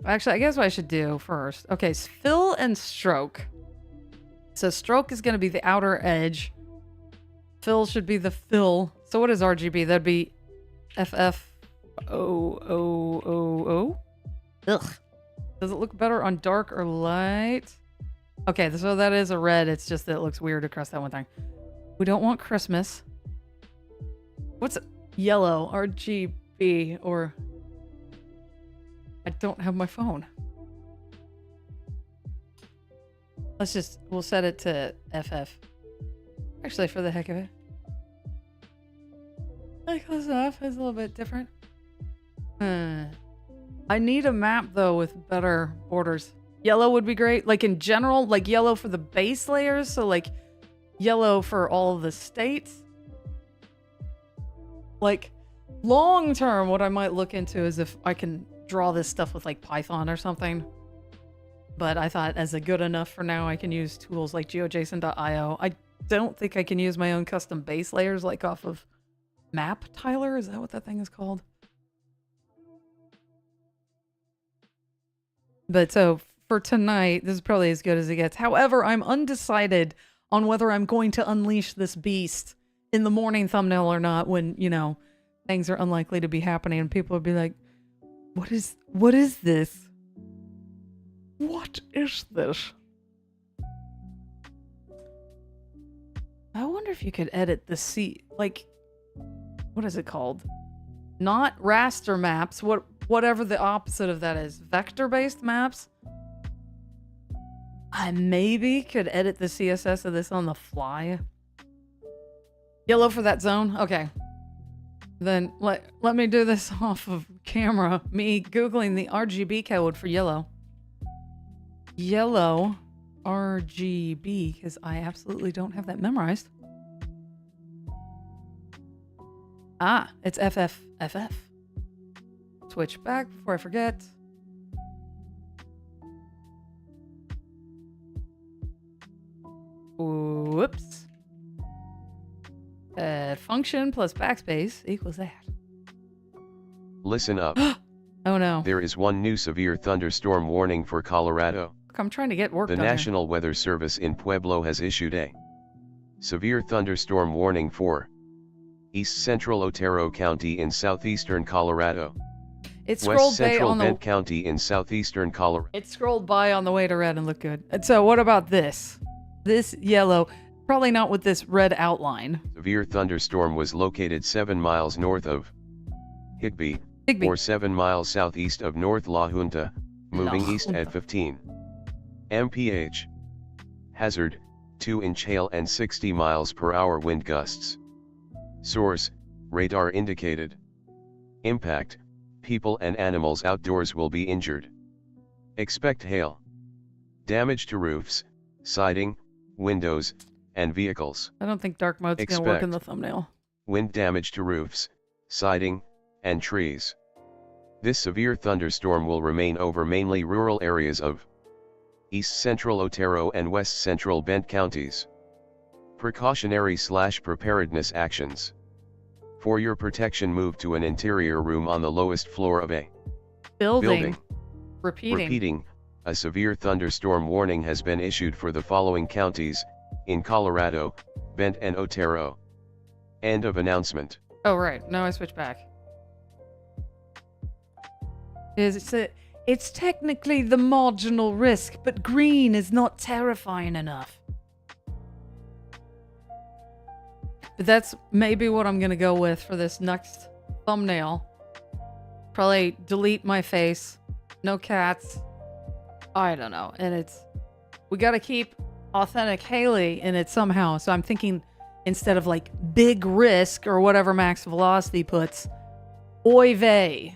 [SPEAKER 1] Actually, I guess what I should do first. Okay, fill and stroke. So stroke is going to be the outer edge. Fill should be the fill So what is RGB? That'd be FFOOOO. Ugh. Does it look better on dark or light? Okay, so that is a red. It's just that it looks weird across that one thing. We don't want Christmas. What's yellow? RGB or... I don't have my phone. We'll set it to FF. Actually, for the heck of it. I close it off. It's a little bit different. I need a map, though, with better borders. Yellow would be great. Like, in general, like yellow for the base layers. So, like, yellow for all of the states. Like, long term, what I might look into is if I can draw this stuff with, like, Python or something. But I thought as a good enough for now, I can use tools like geojson.io. I don't think I can use my own custom base layers, like off of Map Tyler. Is that what that thing is called? But so for tonight, this is probably as good as it gets. However, I'm undecided on whether I'm going to unleash this beast in the morning thumbnail or not when, you know, things are unlikely to be happening and people will be like, what is this? What is this? I wonder if you could edit the like, what is it called? Not raster maps, whatever the opposite of that is. Vector-based maps? I maybe could edit the CSS of this on the fly. Yellow for that zone? Okay. Then let me do this off of camera. Me Googling the RGB code for yellow. Yellow RGB, because I absolutely don't have that memorized. Ah, it's FFFF. Switch back before I forget. Whoops. Function plus backspace equals that.
[SPEAKER 2] Listen up.
[SPEAKER 1] Oh no.
[SPEAKER 2] There is one new severe thunderstorm warning for Colorado.
[SPEAKER 1] Look, I'm trying to get work
[SPEAKER 2] The
[SPEAKER 1] done here.
[SPEAKER 2] National Weather Service in Pueblo has issued a severe thunderstorm warning for East Central Otero County in southeastern Colorado.
[SPEAKER 1] It
[SPEAKER 2] West
[SPEAKER 1] scrolled by
[SPEAKER 2] Central
[SPEAKER 1] on the
[SPEAKER 2] Bent County in southeastern Colorado.
[SPEAKER 1] It scrolled by on the way to red and looked good. And so what about this? This yellow, probably not with this red outline.
[SPEAKER 2] Severe thunderstorm was located 7 miles north of Higbee,
[SPEAKER 1] Higby.
[SPEAKER 2] or 7 miles southeast of North La Junta, moving
[SPEAKER 1] La
[SPEAKER 2] east
[SPEAKER 1] Junta.
[SPEAKER 2] at 15 mph. Hazard, 2-inch hail and 60 miles per hour wind gusts. Source, radar indicated. Impact, people and animals outdoors will be injured. Expect hail. Damage to roofs, siding, windows, and vehicles.
[SPEAKER 1] I don't think dark mode's gonna work in the thumbnail.
[SPEAKER 2] Wind damage to roofs, siding, and trees. This severe thunderstorm will remain over mainly rural areas of East Central Otero and West Central Bent counties. Precautionary/preparedness actions. For your protection, move to an interior room on the lowest floor of a building. Repeating, a severe thunderstorm warning has been issued for the following counties, in Colorado, Bent and Otero. End of announcement.
[SPEAKER 1] Oh, right. Now I switch back. It's technically the marginal risk, but green is not terrifying enough. But that's maybe what I'm going to go with for this next thumbnail. Probably delete my face. No cats. I don't know. And we got to keep authentic Hayley in it somehow. So I'm thinking instead of like big risk or whatever max velocity puts, oy vey.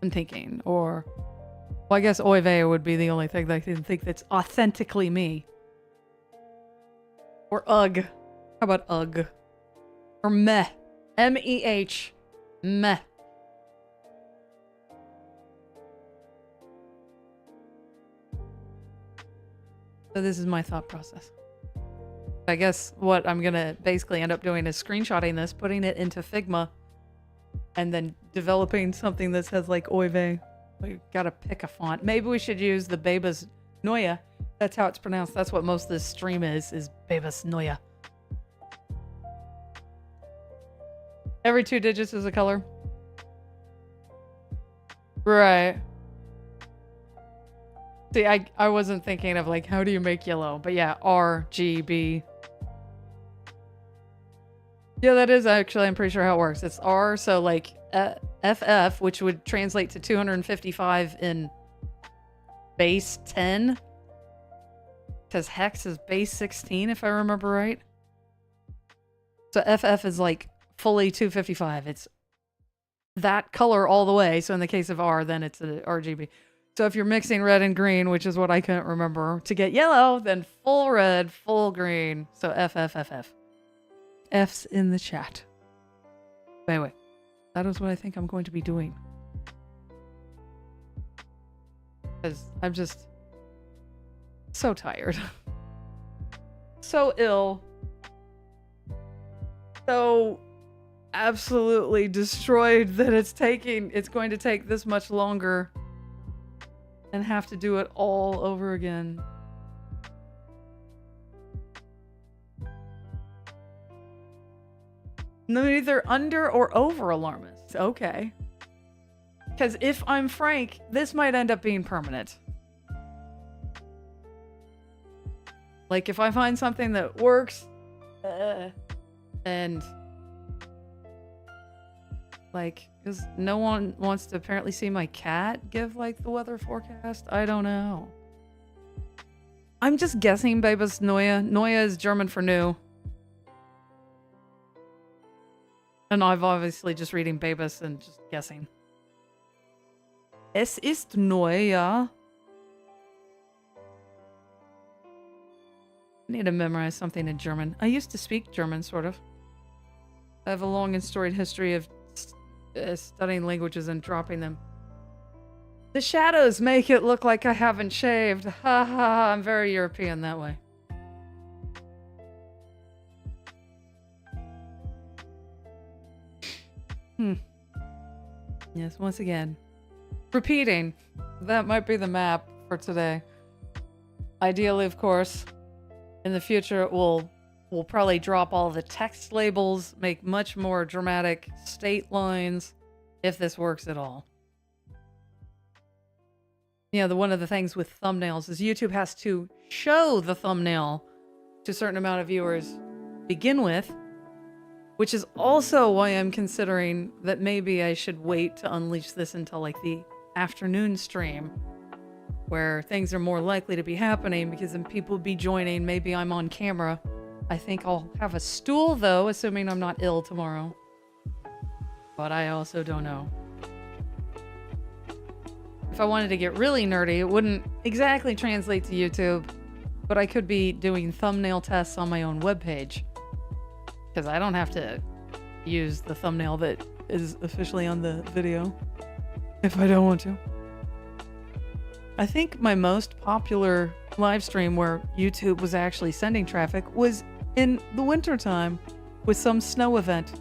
[SPEAKER 1] I'm thinking, or, well, I guess oy vey would be the only thing that I can think that's authentically me. Or ugh. How about ugh? Or meh. M-E-H. Meh. So this is my thought process. I guess what I'm going to basically end up doing is screenshotting this, putting it into Figma, and then developing something that says like oy vey. We gotta pick a font. Maybe we should use the Babas Noya. That's how it's pronounced. That's what most of this stream is Babas Noya. Every 2 digits is a color. Right. See, I wasn't thinking of like, how do you make yellow? But yeah, RGB. Yeah, that is actually, I'm pretty sure how it works. It's R, so like FF, which would translate to 255 in base 10. Because hex is base 16, if I remember right. So FF is like fully 255. It's that color all the way. So in the case of R, then it's a RGB. So if you're mixing red and green, which is what I couldn't remember, to get yellow, then full red, full green. So FFFF. F's in the chat. But anyway, that is what I think I'm going to be doing. Because I'm just so tired. So ill. So absolutely destroyed that it's going to take this much longer and have to do it all over again. No, either under or over alarmist. Okay. Because if I'm frank, this might end up being permanent. Like, if I find something that works, and like, because no one wants to apparently see my cat give like the weather forecast. I don't know. I'm just guessing Babus Neue. Neue is German for new. And I'm obviously just reading Babus and just guessing. Es ist neu, ja. I need to memorize something in German. I used to speak German, sort of. I have a long and storied history of studying languages and dropping them. The shadows make it look like I haven't shaved. Ha ha ha, I'm very European that way. Yes, once again. Repeating. That might be the map for today. Ideally, of course, in the future, we'll probably drop all the text labels, make much more dramatic state lines, if this works at all. You know, one of the things with thumbnails is YouTube has to show the thumbnail to a certain amount of viewers to begin with, which is also why I'm considering that maybe I should wait to unleash this until like the afternoon stream, where things are more likely to be happening because then people will be joining. Maybe I'm on camera. I think I'll have a stool though, assuming I'm not ill tomorrow. But I also don't know. If I wanted to get really nerdy, it wouldn't exactly translate to YouTube, but I could be doing thumbnail tests on my own webpage. Because I don't have to use the thumbnail that is officially on the video if I don't want to. I think my most popular live stream where YouTube was actually sending traffic was in the winter time with some snow event.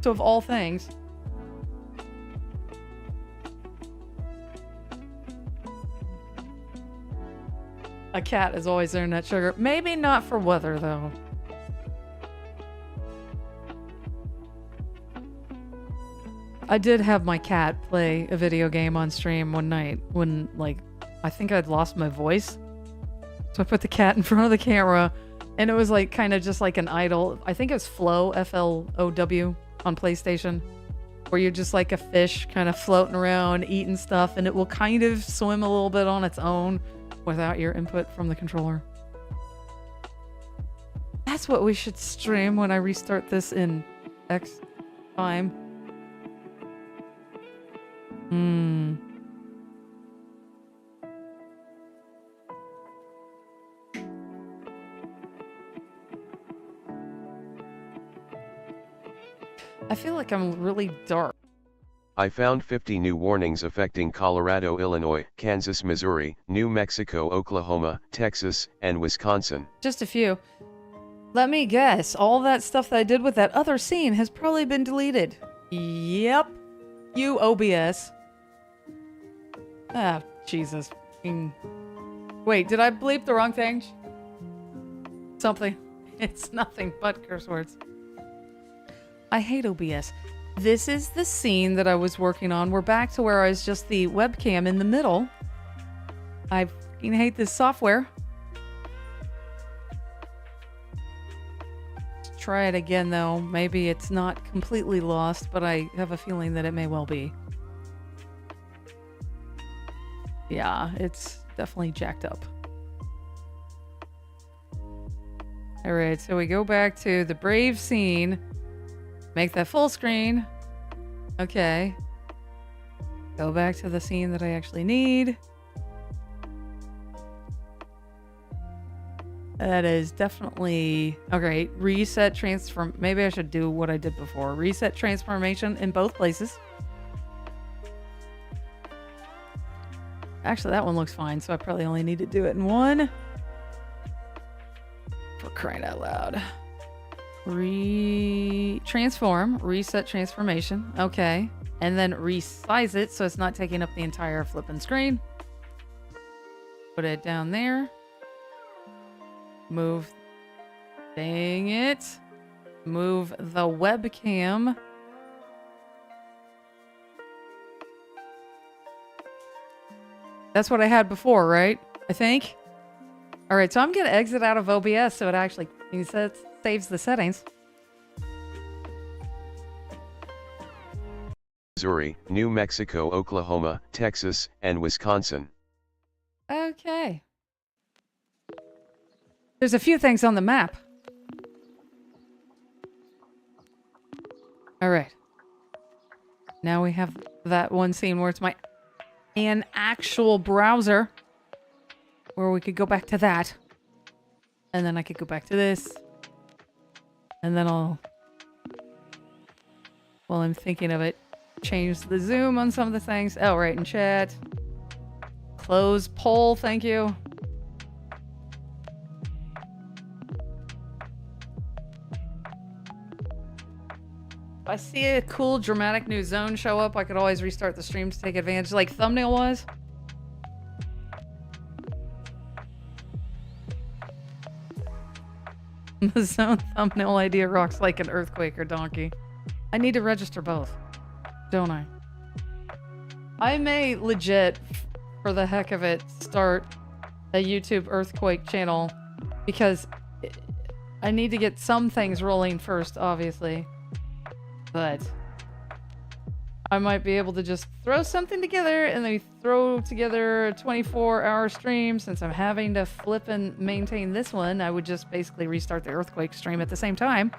[SPEAKER 1] So of all things. A cat is always internet sugar. Maybe not for weather though. I did have my cat play a video game on stream one night when, like, I think I'd lost my voice. So I put the cat in front of the camera, and it was, like, kind of just like an idle. I think it was Flow, Flow, on PlayStation, where you're just like a fish kind of floating around, eating stuff, and it will kind of swim a little bit on its own without your input from the controller. That's what we should stream when I restart this in X time. I feel like I'm really dark.
[SPEAKER 2] I found 50 new warnings affecting Colorado, Illinois, Kansas, Missouri, New Mexico, Oklahoma, Texas, and Wisconsin.
[SPEAKER 1] Just a few. Let me guess, all that stuff that I did with that other scene has probably been deleted. Yep. You OBS. Ah, Jesus. Wait, did I bleep the wrong thing? Something. It's nothing but curse words. I hate OBS. This is the scene that I was working on. We're back to where I was just the webcam in the middle. I fucking hate this software. Let's try it again, though. Maybe it's not completely lost, but I have a feeling that it may well be. Yeah, it's definitely jacked up. All right, so we go back to the Brave scene. Make that full screen. Okay. Go back to the scene that I actually need. That is definitely... Okay, reset transform... Maybe I should do what I did before. Reset transformation in both places. Actually, that one looks fine, so I probably only need to do it in one. For crying out loud. Transform, reset transformation. Okay. And then resize it so it's not taking up the entire flipping screen. Put it down there. Move. Dang it. Move the webcam. That's what I had before, right? I think. All right, so I'm going to exit out of OBS so it actually saves the settings.
[SPEAKER 2] Missouri, New Mexico, Oklahoma, Texas, and Wisconsin.
[SPEAKER 1] Okay. There's a few things on the map. All right. Now we have that one scene where it's an actual browser where we could go back to that. And then I could go back to this. And then while I'm thinking of it, change the zoom on some of the things. Oh, right, in chat. Close poll, thank you. If I see a cool dramatic new zone show up, I could always restart the stream to take advantage, like thumbnail was. The zone thumbnail idea rocks like an earthquake or donkey. I need to register both, don't I? I may legit, for the heck of it, start a YouTube earthquake channel because I need to get some things rolling first, obviously. But I might be able to just throw something together and then throw together a 24-hour stream. Since I'm having to flip and maintain this one, I would just basically restart the earthquake stream at the same time.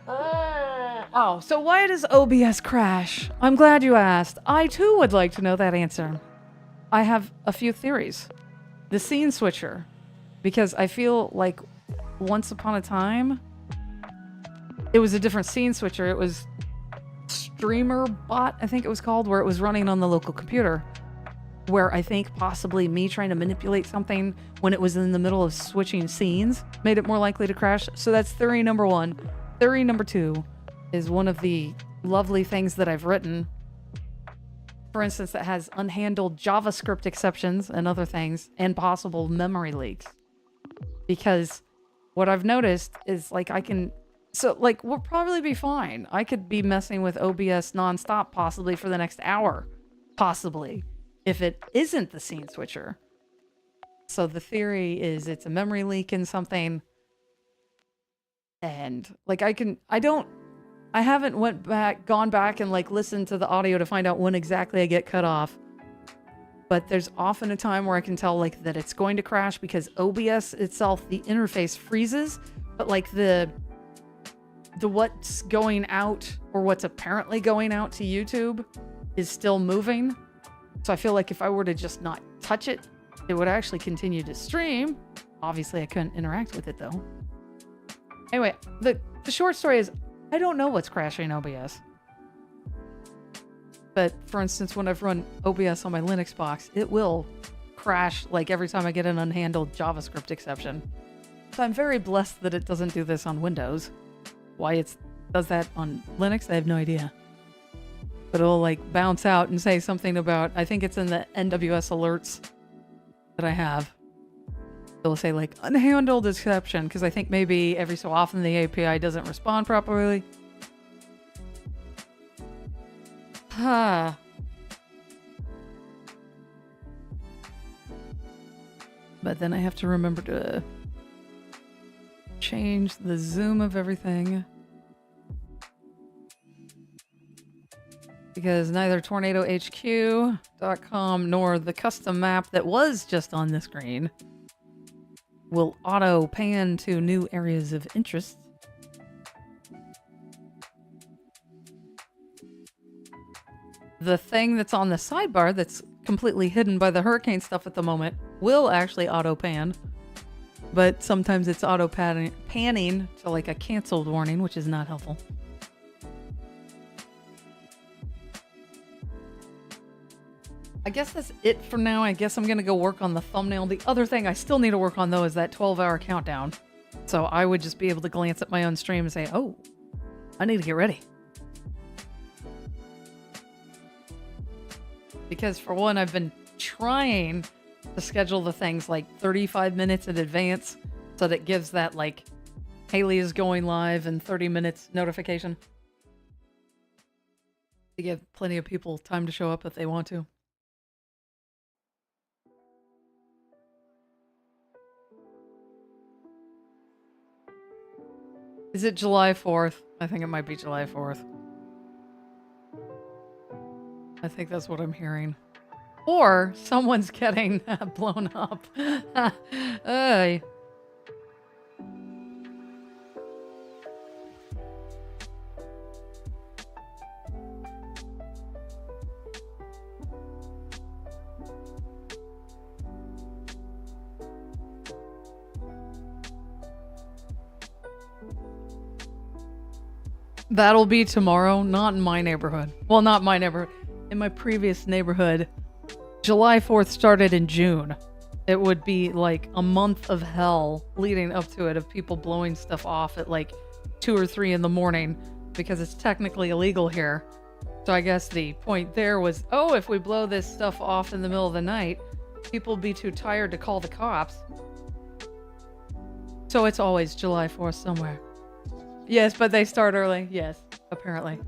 [SPEAKER 1] Oh, so why does OBS crash? I'm glad you asked. I too would like to know that answer. I have a few theories. The scene switcher. Because I feel like once upon a time, it was a different scene switcher. It was Streamer Bot, I think it was called, where it was running on the local computer. Where I think possibly me trying to manipulate something when it was in the middle of switching scenes made it more likely to crash. So that's theory number one. Theory number two is one of the lovely things that I've written. For instance, that has unhandled JavaScript exceptions and other things, and possible memory leaks. Because what I've noticed is like we'll probably be fine. I could be messing with OBS nonstop possibly for the next hour. Possibly. If it isn't the scene switcher. So the theory is it's a memory leak in something. And like I haven't gone back and like listened to the audio to find out when exactly I get cut off. But there's often a time where I can tell like that it's going to crash because OBS itself, the interface freezes, but like the what's going out or what's apparently going out to YouTube is still moving. So I feel like if I were to just not touch it, it would actually continue to stream. Obviously I couldn't interact with it though. Anyway, the short story is I don't know what's crashing OBS. But for instance, when I've run OBS on my Linux box, it will crash like every time I get an unhandled JavaScript exception. So I'm very blessed that it doesn't do this on Windows. Why it does that on Linux, I have no idea. But it'll like bounce out and say something about, I think it's in the NWS alerts that I have. It'll say like unhandled exception because I think maybe every so often the API doesn't respond properly. Huh. But then I have to remember to change the zoom of everything. Because neither tornadohq.com nor the custom map that was just on the screen will auto pan to new areas of interest. The thing that's on the sidebar that's completely hidden by the hurricane stuff at the moment will actually auto pan, but sometimes it's auto panning to like a canceled warning, which is not helpful. I guess that's it for now. I guess I'm going to go work on the thumbnail. The other thing I still need to work on, though, is that 12-hour countdown. So I would just be able to glance at my own stream and say, oh, I need to get ready. Because for one, I've been trying to schedule the things like 35 minutes in advance so that it gives that like Hayley is going live in 30 minutes notification. To give plenty of people time to show up if they want to. Is it July 4th? I think it might be July 4th. I think that's what I'm hearing. Or someone's getting blown up. Ay. That'll be tomorrow, not in my neighborhood. Well, not my neighborhood. In my previous neighborhood, July 4th started in June. It would be like a month of hell leading up to it of people blowing stuff off at like 2 or 3 in the morning because it's technically illegal here. So I guess the point there was, oh, if we blow this stuff off in the middle of the night, people will be too tired to call the cops. So it's always July 4th somewhere. Yes, but they start early. Yes, apparently.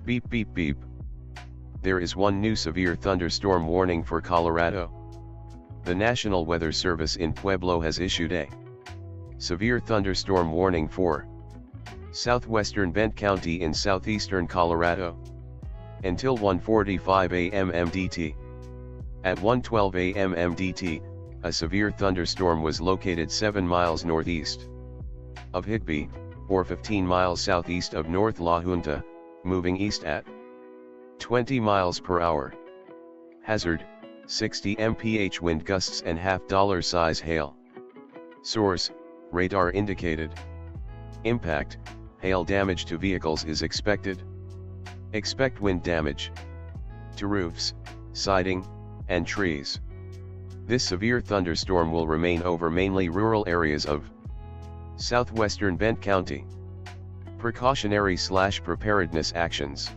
[SPEAKER 2] Beep beep beep. There is one new severe thunderstorm warning for Colorado. The National Weather Service in Pueblo has issued a severe thunderstorm warning for southwestern Bent County in southeastern Colorado until 1:45 a.m. MDT. At 1:12 a.m. MDT, a severe thunderstorm was located 7 miles northeast of Higbee, or 15 miles southeast of North La Junta, moving east at 20 miles per hour. Hazard: 60 mph wind gusts and $half size hail. Source: radar indicated. Impact: hail damage to vehicles is expected. Expect wind damage to roofs, siding, and trees. This severe thunderstorm will remain over mainly rural areas of southwestern Bent County. Precautionary/preparedness actions.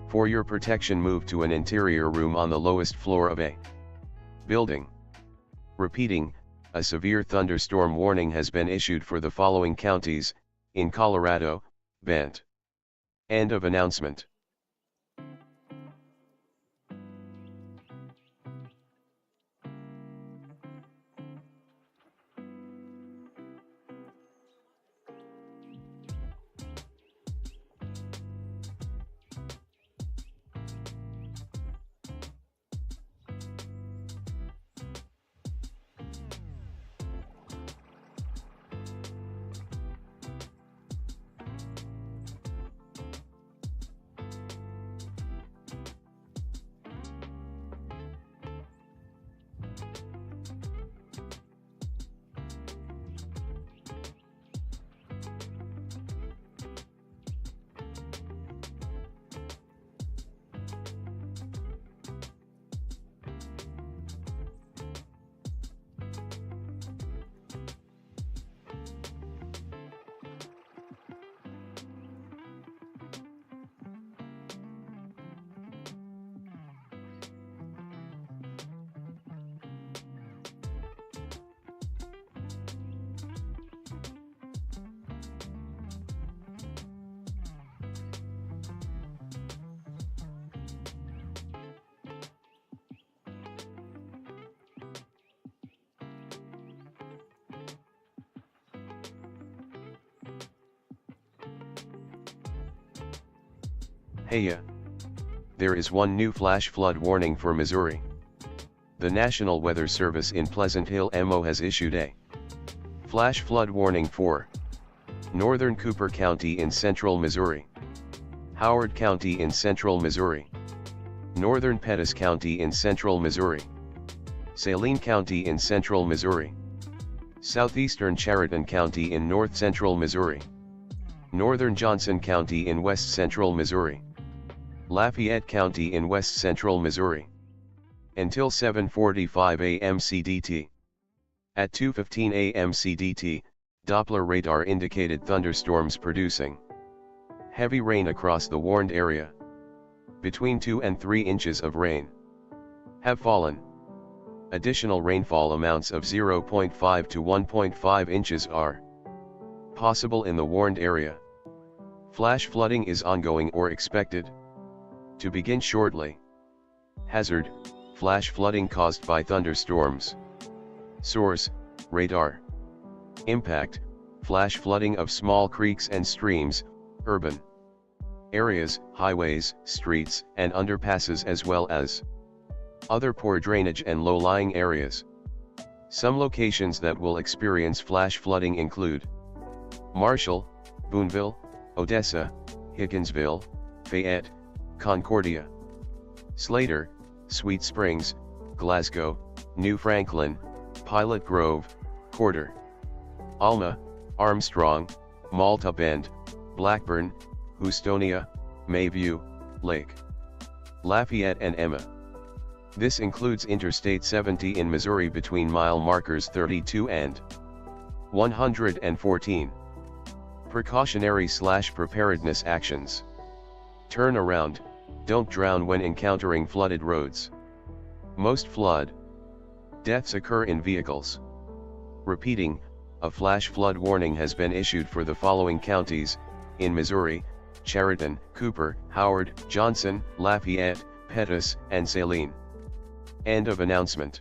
[SPEAKER 2] For your protection, move to an interior room on the lowest floor of a building. Repeating, a severe thunderstorm warning has been issued for the following counties in Colorado: Bent. End of announcement. Hey, there is one new flash flood warning for Missouri. The National Weather Service in Pleasant Hill, MO has issued a flash flood warning for northern Cooper County in central Missouri, Howard County in central Missouri, northern Pettis County in central Missouri, Saline County in central Missouri, southeastern Chariton County in north central Missouri, northern Johnson County in west central Missouri, Lafayette County in west central Missouri. Until 7:45 a.m. CDT. At 2:15 a.m. CDT, Doppler radar indicated thunderstorms producing heavy rain across the warned area. Between 2 and 3 inches of rain have fallen. Additional rainfall amounts of 0.5 to 1.5 inches are possible in the warned area. Flash flooding is ongoing or expected to begin shortly. Hazard: flash flooding caused by thunderstorms. Source: radar. Impact: flash flooding of small creeks and streams, urban areas, highways, streets, and underpasses, as well as other poor drainage and low-lying areas. Some locations that will experience flash flooding include Marshall, Boonville, Odessa, Higginsville, Fayette, Concordia, Slater, Sweet Springs, Glasgow, New Franklin, Pilot Grove, Corder, Alma, Armstrong, Malta Bend, Blackburn, Houstonia, Mayview, Lake Lafayette, and Emma. This includes Interstate 70 in Missouri between mile markers 32 and 114. Precautionary/preparedness actions. Turn around, don't drown when encountering flooded roads. Most flood deaths occur in vehicles. Repeating, a flash flood warning has been issued for the following counties in Missouri: Sheridan, Cooper, Howard, Johnson, Lafayette, Pettus, and Saline. End of announcement.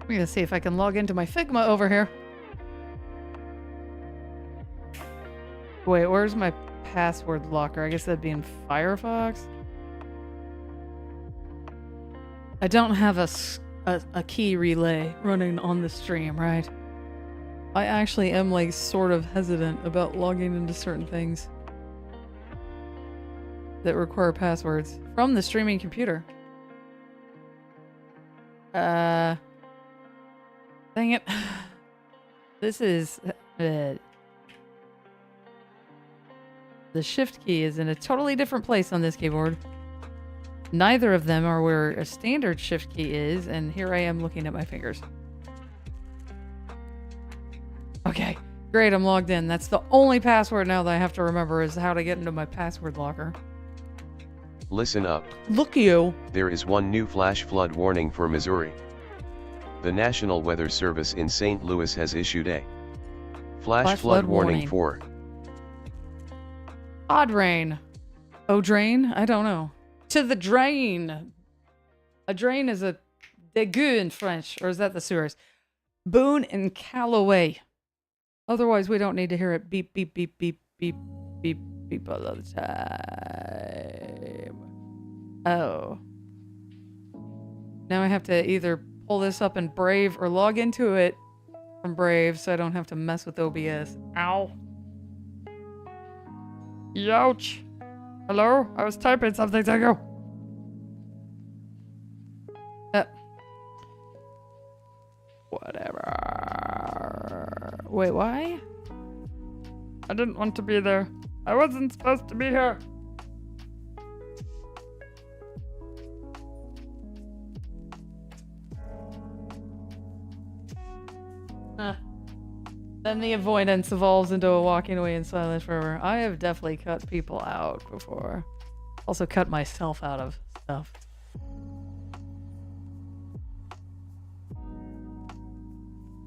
[SPEAKER 1] I'm gonna see if I can log into my Figma over here. Wait, where's my password locker? I guess that'd be in Firefox. I don't have a key relay running on the stream, right? I actually am like sort of hesitant about logging into certain things that require passwords from the streaming computer. Dang it. This is the shift key is in a totally different place on this keyboard. Neither of them are where a standard shift key is, and here I am looking at my fingers. Okay, great, I'm logged in. That's the only password now that I have to remember is how to get into my password locker.
[SPEAKER 2] Listen up.
[SPEAKER 1] Look you.
[SPEAKER 2] There is one new flash flood warning for Missouri. The National Weather Service in St. Louis has issued a flash flood warning for
[SPEAKER 1] odd rain. Oh, drain? I don't know. To the drain. A drain is a dégueu in French, or is that the sewers? Boone and Callaway. Otherwise, we don't need to hear it beep, beep, beep, beep, beep, beep, beep all the time. Oh. Now I have to either pull this up in Brave or log into it from Brave so I don't have to mess with OBS. Ow. Youch. Hello? I was typing something to you. Whatever. Wait, why? I didn't want to be there. I wasn't supposed to be here. Then the avoidance evolves into a walking away in silence forever. I have definitely cut people out before. Also cut myself out of stuff.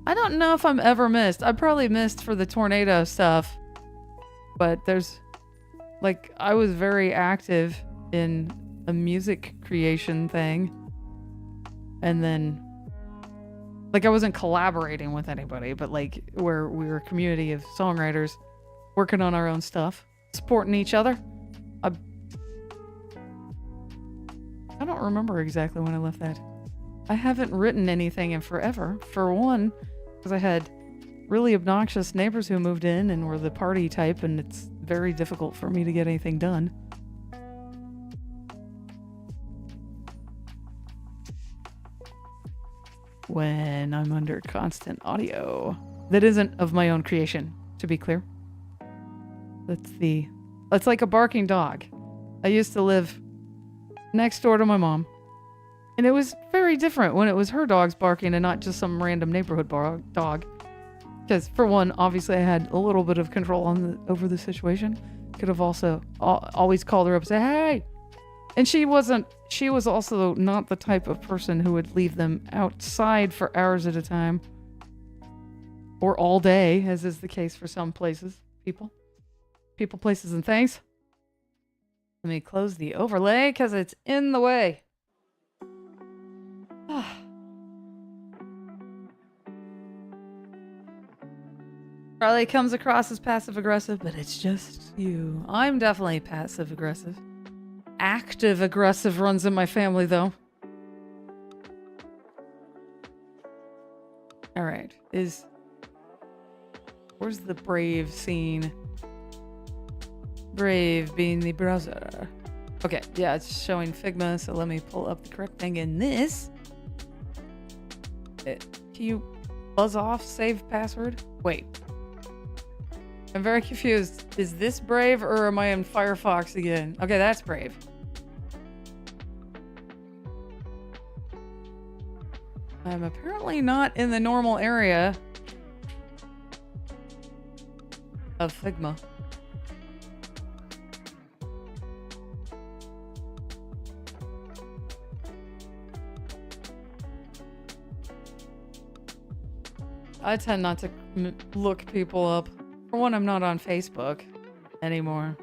[SPEAKER 1] I don't know if I'm ever missed. I probably missed for the tornado stuff. But there's... like, I was very active in a music creation thing. And then... like, I wasn't collaborating with anybody, but like, where we were a community of songwriters working on our own stuff, supporting each other. I don't remember exactly when I left that. I haven't written anything in forever. For one, because I had really obnoxious neighbors who moved in and were the party type, and it's very difficult for me to get anything done. When I'm under constant audio that isn't of my own creation, to be clear. That's like a barking dog. I used to live next door to my mom, and it was very different when it was her dogs barking and not just some random neighborhood dog. Because for one, obviously I had a little bit of control over the situation. Could have also always called her up and say, hey! And she was also not the type of person who would leave them outside for hours at a time. Or all day, as is the case for some places. People, places, and things. Let me close the overlay because it's in the way. Probably comes across as passive-aggressive, but it's just you. I'm definitely passive-aggressive. Active-aggressive runs in my family, though. Alright, where's the Brave scene? Brave being the browser. Okay, yeah, it's showing Figma, so let me pull up the correct thing in this. Can you buzz off, save password? Wait. I'm very confused. Is this Brave or am I in Firefox again? Okay, that's Brave. I'm apparently not in the normal area of Figma. I tend not to look people up. For one, I'm not on Facebook anymore.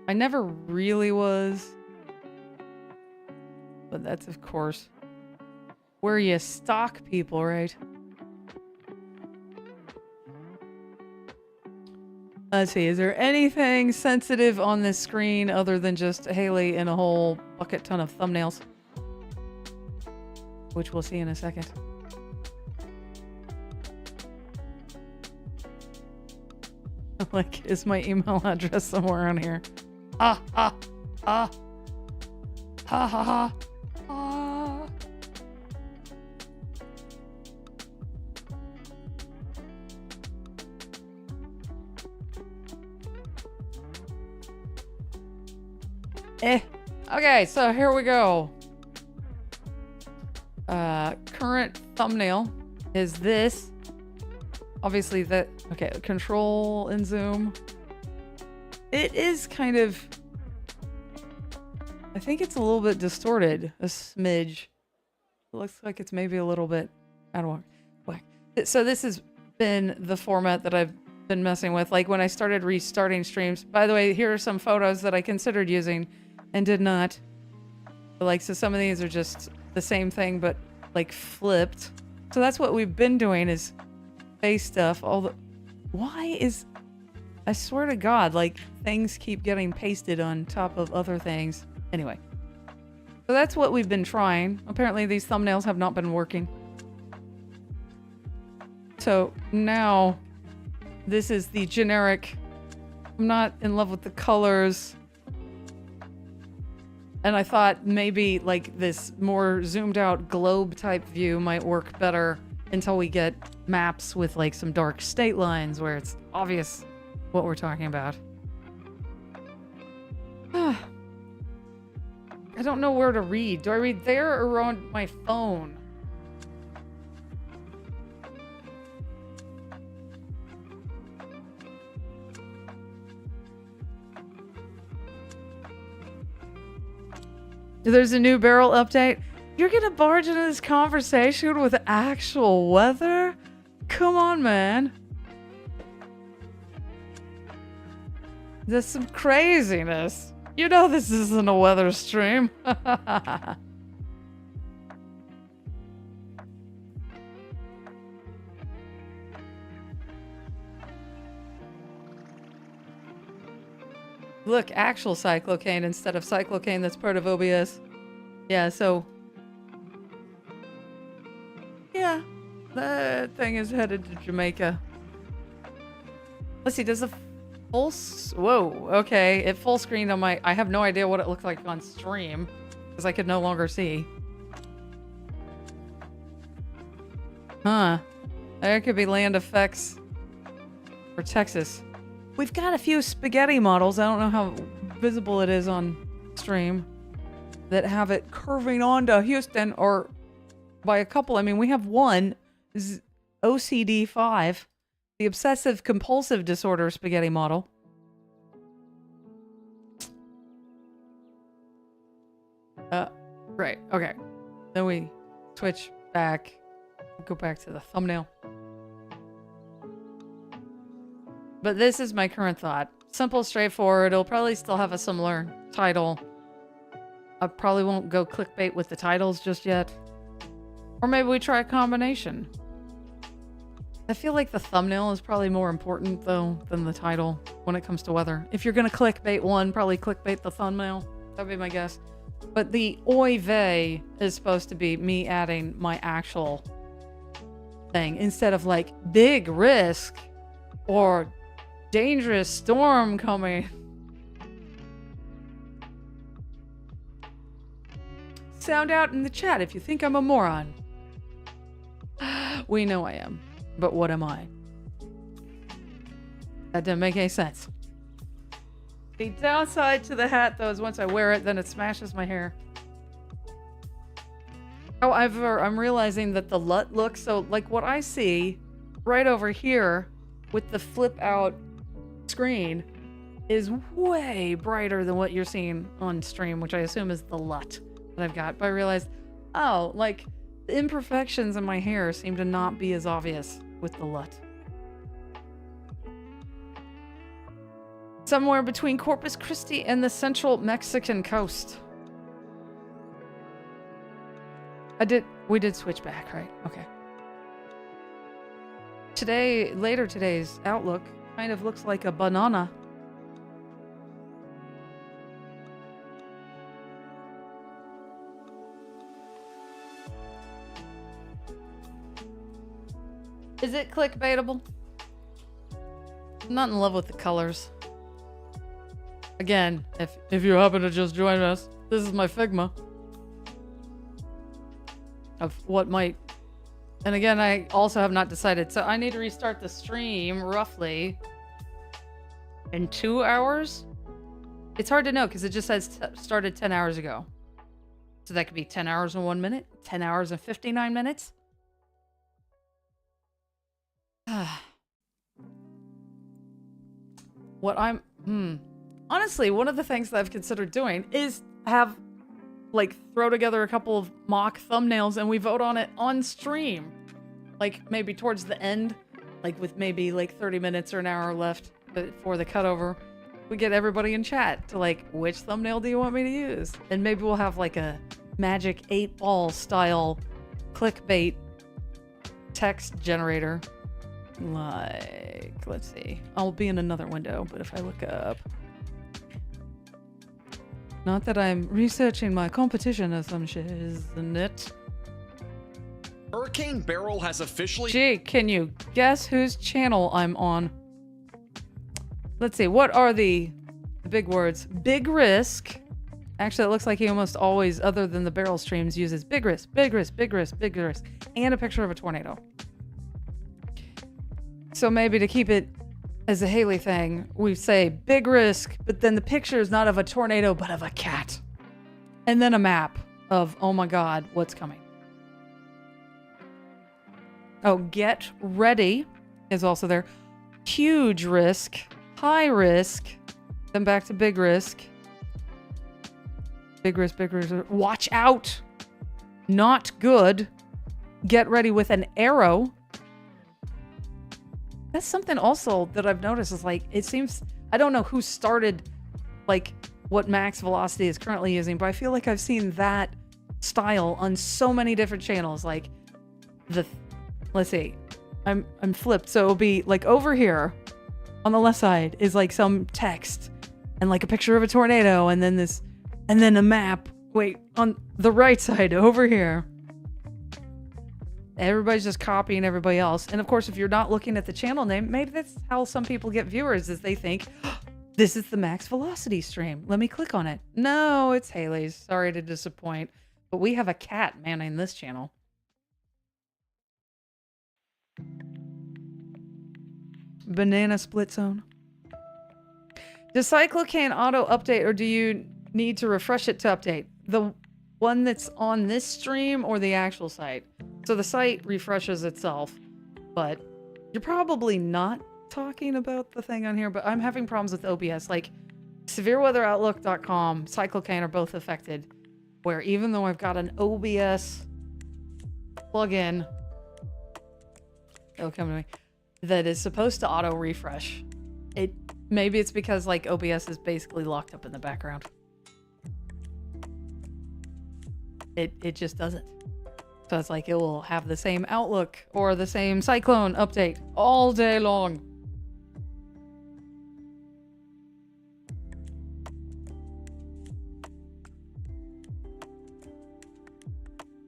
[SPEAKER 1] I never really was. But that's, of course, where you stalk people, right? Let's see, is there anything sensitive on this screen other than just Hayley and a whole bucket ton of thumbnails? Which we'll see in a second. Like, is my email address somewhere on here? Ha ha ha ha ha ha. Okay, so here we go. Current thumbnail is this. Obviously that, okay, control and zoom. It is kind of, I think it's a little bit distorted, a smidge. It looks like it's maybe a little bit out of whack. So this has been the format that I've been messing with. Like when I started restarting streams, by the way, here are some photos that I considered using and did not. But like, so some of these are just the same thing, but like flipped. So that's what we've been doing is face stuff. Why is, I swear to God, like things keep getting pasted on top of other things. Anyway, so that's what we've been trying. Apparently these thumbnails have not been working. So now this is the generic, I'm not in love with the colors. And I thought maybe like this more zoomed out globe type view might work better until we get maps with like some dark state lines where it's obvious what we're talking about. I don't know where to read. Do I read there or on my phone? There's a new barrel update. You're gonna barge into this conversation with actual weather? Come on, man. There's some craziness. You know this isn't a weather stream. Look, actual cyclocane instead of cyclocane that's part of OBS. Yeah, so... yeah, that thing is headed to Jamaica. Let's see, does the full... whoa, okay. It full screened on my... I have no idea what it looked like on stream. Because I could no longer see. Huh. There could be land effects for Texas. We've got a few spaghetti models, I don't know how visible it is on stream, that have it curving onto Houston, or by a couple, I mean, we have one, OCD5, the obsessive compulsive disorder spaghetti model. Right, okay. Then we switch back, go back to the thumbnail. But this is my current thought. Simple, straightforward. It'll probably still have a similar title. I probably won't go clickbait with the titles just yet. Or maybe we try a combination. I feel like the thumbnail is probably more important, though, than the title when it comes to weather. If you're going to clickbait one, probably clickbait the thumbnail. That'd be my guess. But the oy vey is supposed to be me adding my actual thing. Instead of like, big risk or... dangerous storm coming. Sound out in the chat if you think I'm a moron. We know I am, but what am I? That didn't make any sense. The downside to the hat, though, is once I wear it, then it smashes my hair. However, I'm realizing that the LUT look, so like what I see right over here with the flip out screen is way brighter than what you're seeing on stream, which I assume is the LUT that I've got. But I realized, oh, like the imperfections in my hair seem to not be as obvious with the LUT. Somewhere between Corpus Christi and the central Mexican coast. We did switch back, right? Okay. Later today's outlook kind of looks like a banana. Is it clickbaitable? I'm not in love with the colors. Again, if you happen to just join us, this is my Figma of what might. And again, I also have not decided. So I need to restart the stream roughly in 2 hours. It's hard to know because it just says started 10 hours ago. So that could be 10 hours and 1 minute, 10 hours and 59 minutes. Honestly, one of the things that I've considered doing is throw together a couple of mock thumbnails and we vote on it on stream. Like maybe towards the end, like with maybe like 30 minutes or an hour left before the cutover, we get everybody in chat to like, which thumbnail do you want me to use? And maybe we'll have like a magic 8-ball style clickbait text generator. Like, let's see. I'll be in another window, but if I look up. Not that I'm researching my competition or some shit, isn't it?
[SPEAKER 5] Hurricane Beryl has officially...
[SPEAKER 1] Gee, can you guess whose channel I'm on? Let's see, what are the big words? Big risk. Actually, it looks like he almost always, other than the barrel streams, uses big risk, big risk, big risk, big risk, and a picture of a tornado. So maybe to keep it as a Hayley thing, we say big risk, but then the picture is not of a tornado, but of a cat. And then a map of, oh my God, what's coming. Oh, get ready is also there. Huge risk, high risk, then back to big risk. Big risk, big risk. Watch out. Not good. Get ready with an arrow. That's something also that I've noticed is like, it seems, I don't know who started like what max velocity is currently using, but I feel like I've seen that style on so many different channels. Like let's see, I'm flipped. So it'll be like over here on the left side is like some text and like a picture of a tornado and then a map. Wait, on the right side over here. Everybody's just copying everybody else. And of course, if you're not looking at the channel name, maybe that's how some people get viewers, is they think, oh, this is the max velocity stream. Let me click on it. No, it's Hayley's. Sorry to disappoint. But we have a cat manning this channel. Banana split zone. Does Cyclocane auto update or do you need to refresh it to update? The one that's on this stream or the actual site? So the site refreshes itself, but you're probably not talking about the thing on here, but I'm having problems with OBS. Like severeweatheroutlook.com, Cyclocane are both affected, where even though I've got an OBS plugin, it'll come to me, that is supposed to auto refresh. Maybe it's because like OBS is basically locked up in the background. It just doesn't. So it's like it will have the same Outlook or the same Cyclone update all day long.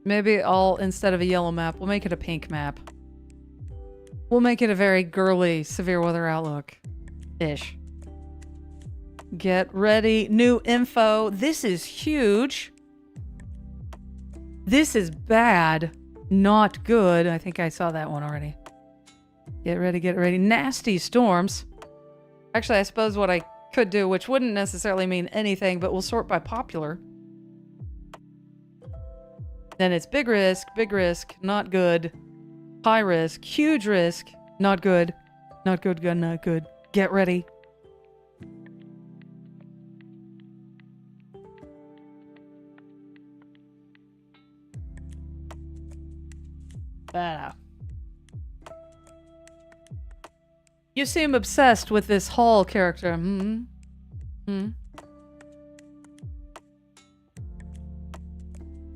[SPEAKER 1] Maybe instead of a yellow map, we'll make it a pink map. We'll make it a very girly severe weather outlook-ish. Get ready. New info. This is huge. This is bad. Not good. I think I saw that one already. Get ready, get ready. Nasty storms. Actually, I suppose what I could do, which wouldn't necessarily mean anything, but we'll sort by popular. Then it's big risk, not good. High risk, huge risk, not good. Not good, good, not good. Get ready. You seem obsessed with this Hall character.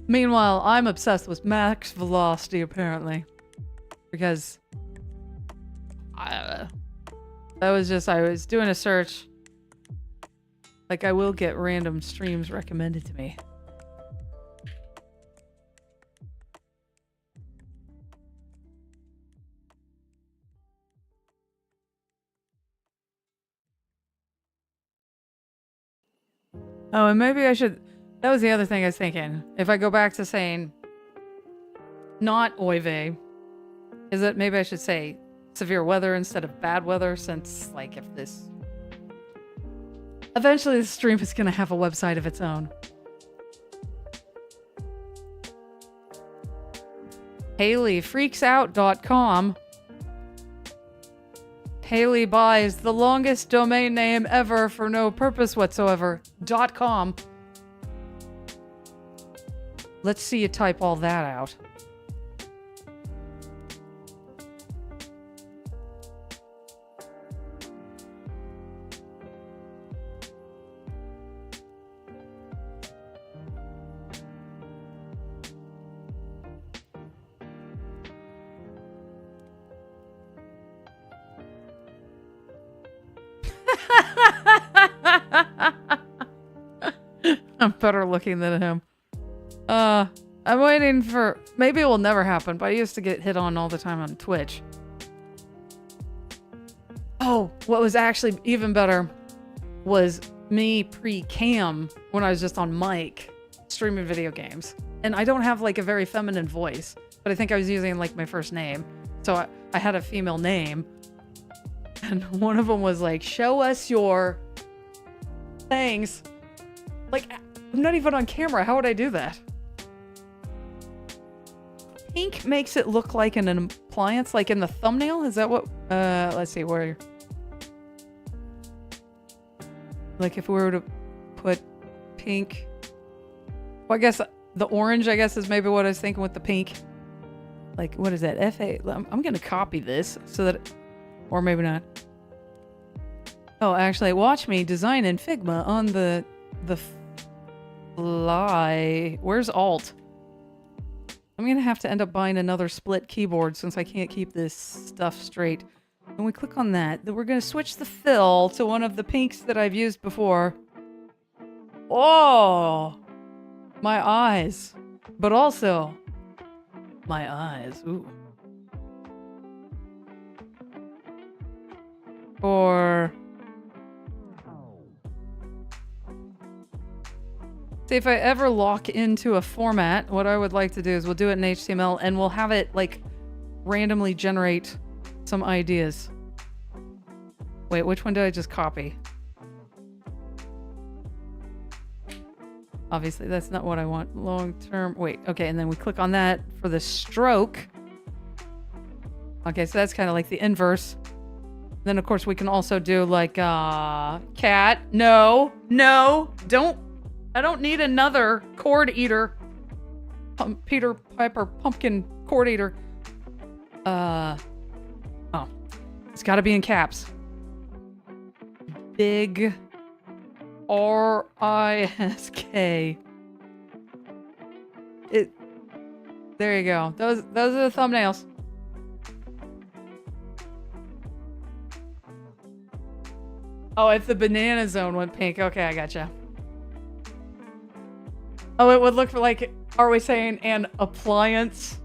[SPEAKER 1] Meanwhile, I'm obsessed with max velocity, apparently. Because... I was doing a search. Like, I will get random streams recommended to me. Oh, and maybe I should... That was the other thing I was thinking. If I go back to saying not oive, is that maybe I should say severe weather instead of bad weather, since, like, if this... Eventually the stream is going to have a website of its own. HayleyFreaksOut.com. Hayley buys the longest domain name ever for no purpose whatsoever. .com. Let's see you type all that out. I'm better looking than him. I'm waiting for... Maybe it will never happen, but I used to get hit on all the time on Twitch. Oh, what was actually even better was me pre-cam when I was just on mic streaming video games. And I don't have like a very feminine voice, but I think I was using like my first name. So I had a female name. And one of them was like, show us your things. Like, I'm not even on camera. How would I do that? Pink makes it look like an appliance, like in the thumbnail. Is that what? Let's see, where? Like if we were to put pink. Well, I guess the orange, I guess, is maybe what I was thinking with the pink. Like, what is that? F8. I'm going to copy this so that, or maybe not. Oh, actually, watch me design in Figma on the fly. Where's Alt? I'm going to have to end up buying another split keyboard since I can't keep this stuff straight. When we click on that, then we're going to switch the fill to one of the pinks that I've used before. Oh! My eyes. But also, my eyes. Ooh. Or... See, if I ever lock into a format, what I would like to do is we'll do it in HTML and we'll have it, like, randomly generate some ideas. Wait, which one did I just copy? Obviously, that's not what I want long term. Wait, okay, and then we click on that for the stroke. Okay, so that's kind of like the inverse. Then, of course, we can also do, like, cat. No, don't. I don't need another cord eater. Peter Piper pumpkin cord eater. Oh. It's gotta be in caps. Big R-I-S-K. There you go. Those are the thumbnails. Oh, if the banana zone went pink. Okay, I gotcha. Oh, it would look like, are we saying an appliance?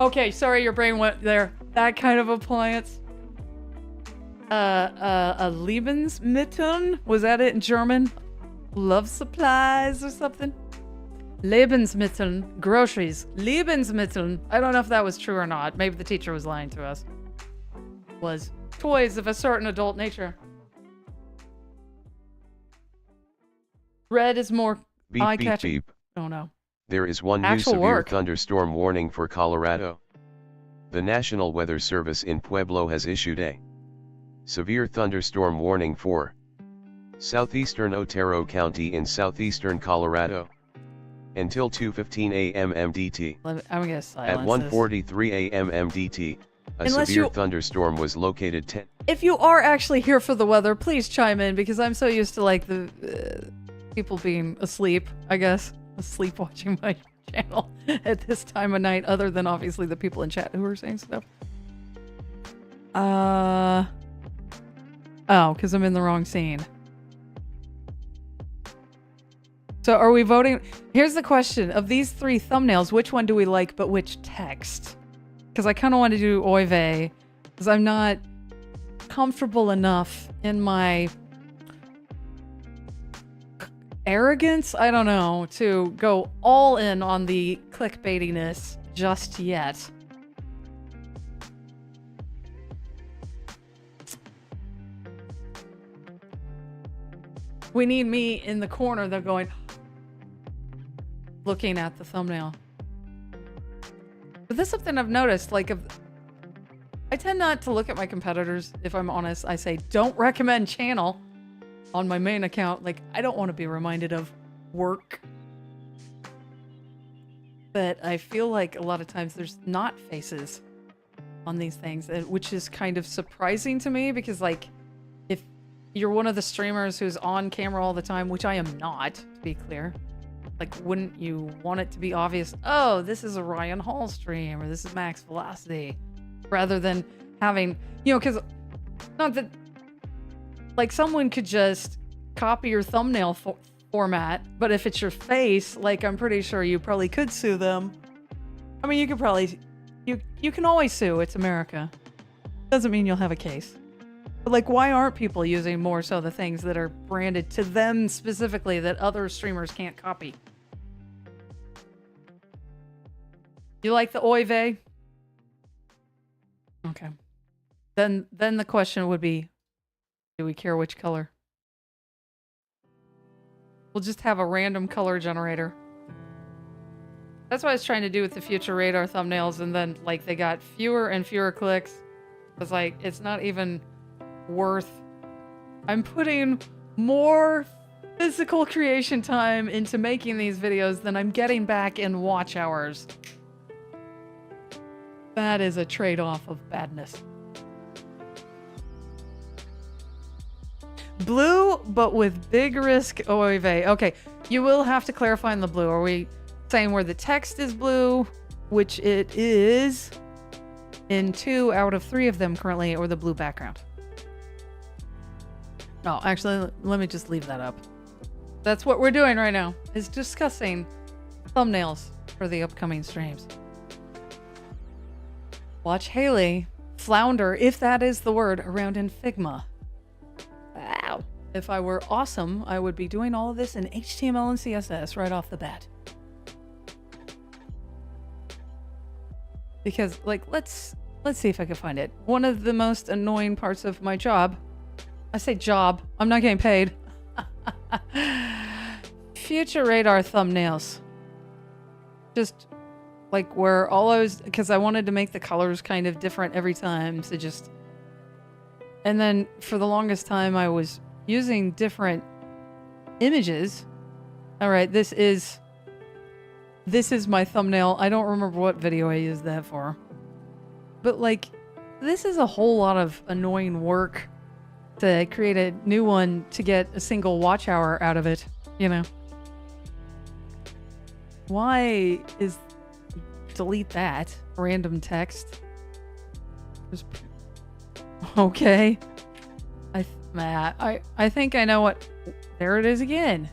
[SPEAKER 1] Okay, sorry, your brain went there. That kind of appliance. A Lebensmittel? Was that it in German? Love supplies or something? Lebensmittel. Groceries. Lebensmittel. I don't know if that was true or not. Maybe the teacher was lying to us. Was toys of a certain adult nature. Red is more eye-catching.
[SPEAKER 2] Beep.
[SPEAKER 1] Oh no.
[SPEAKER 2] There is one new severe thunderstorm warning for Colorado. The National Weather Service in Pueblo has issued a severe thunderstorm warning for southeastern Otero County in southeastern Colorado until 2:15 a.m. MDT.
[SPEAKER 1] I'm gonna silence
[SPEAKER 2] At 1:43 a.m. MDT, a severe thunderstorm was located 10.
[SPEAKER 1] If you are actually here for the weather, please chime in because I'm so used to like the people being asleep, I guess. asleep watching my channel at this time of night, other than obviously the people in chat who are saying stuff. Oh, because I'm in the wrong scene. So are we voting? Here's the question. Of these 3 thumbnails, which one do we like, but which text? Because I kind of want to do oy vey, because I'm not comfortable enough in my arrogance, I don't know, to go all in on the clickbaitiness just yet. We need me in the corner though going, looking at the thumbnail. But this is something I've noticed, like, I tend not to look at my competitors, if I'm honest. I say, don't recommend channel on my main account. Like, I don't want to be reminded of work. But I feel like a lot of times there's not faces on these things, which is kind of surprising to me because, like, if you're one of the streamers who's on camera all the time, which I am not, to be clear, like, wouldn't you want it to be obvious, oh, this is a Ryan Hall stream or this is Max Velocity, rather than having, you know, because not that, like, someone could just copy your thumbnail format, but if it's your face, like, I'm pretty sure you probably could sue them. I mean, you could probably, you can always sue. It's America. Doesn't mean you'll have a case. But, like, why aren't people using more so the things that are branded to them specifically that other streamers can't copy? You like the oy vey? Okay. Then the question would be, do we care which color? We'll just have a random color generator. That's what I was trying to do with the future radar thumbnails, and then, like, they got fewer and fewer clicks. It was like, it's not even worth. I'm putting more physical creation time into making these videos than I'm getting back in watch hours. That is a trade-off of badness. Blue, but with big risk oy vey. Okay, you will have to clarify in the blue. Are we saying where the text is blue, which it is in 2 out of 3 of them currently, or the blue background? No, actually, let me just leave that up. That's what we're doing right now, is discussing thumbnails for the upcoming streams. Watch Hayley flounder, if that is the word, around in Figma. Wow. If I were awesome, I would be doing all of this in HTML and CSS right off the bat. Because, like, let's see if I can find it. One of the most annoying parts of my job, I say job, I'm not getting paid. Future radar thumbnails. Just, like, where all I was, because I wanted to make the colors kind of different every time, so just, and then for the longest time I was using different images. All right, this is my thumbnail. I don't remember what video I used that for, but, like, this is a whole lot of annoying work to create a new one to get a single watch hour out of it, you know. Why is delete that random text? Just, okay. I think I know what. There it is again.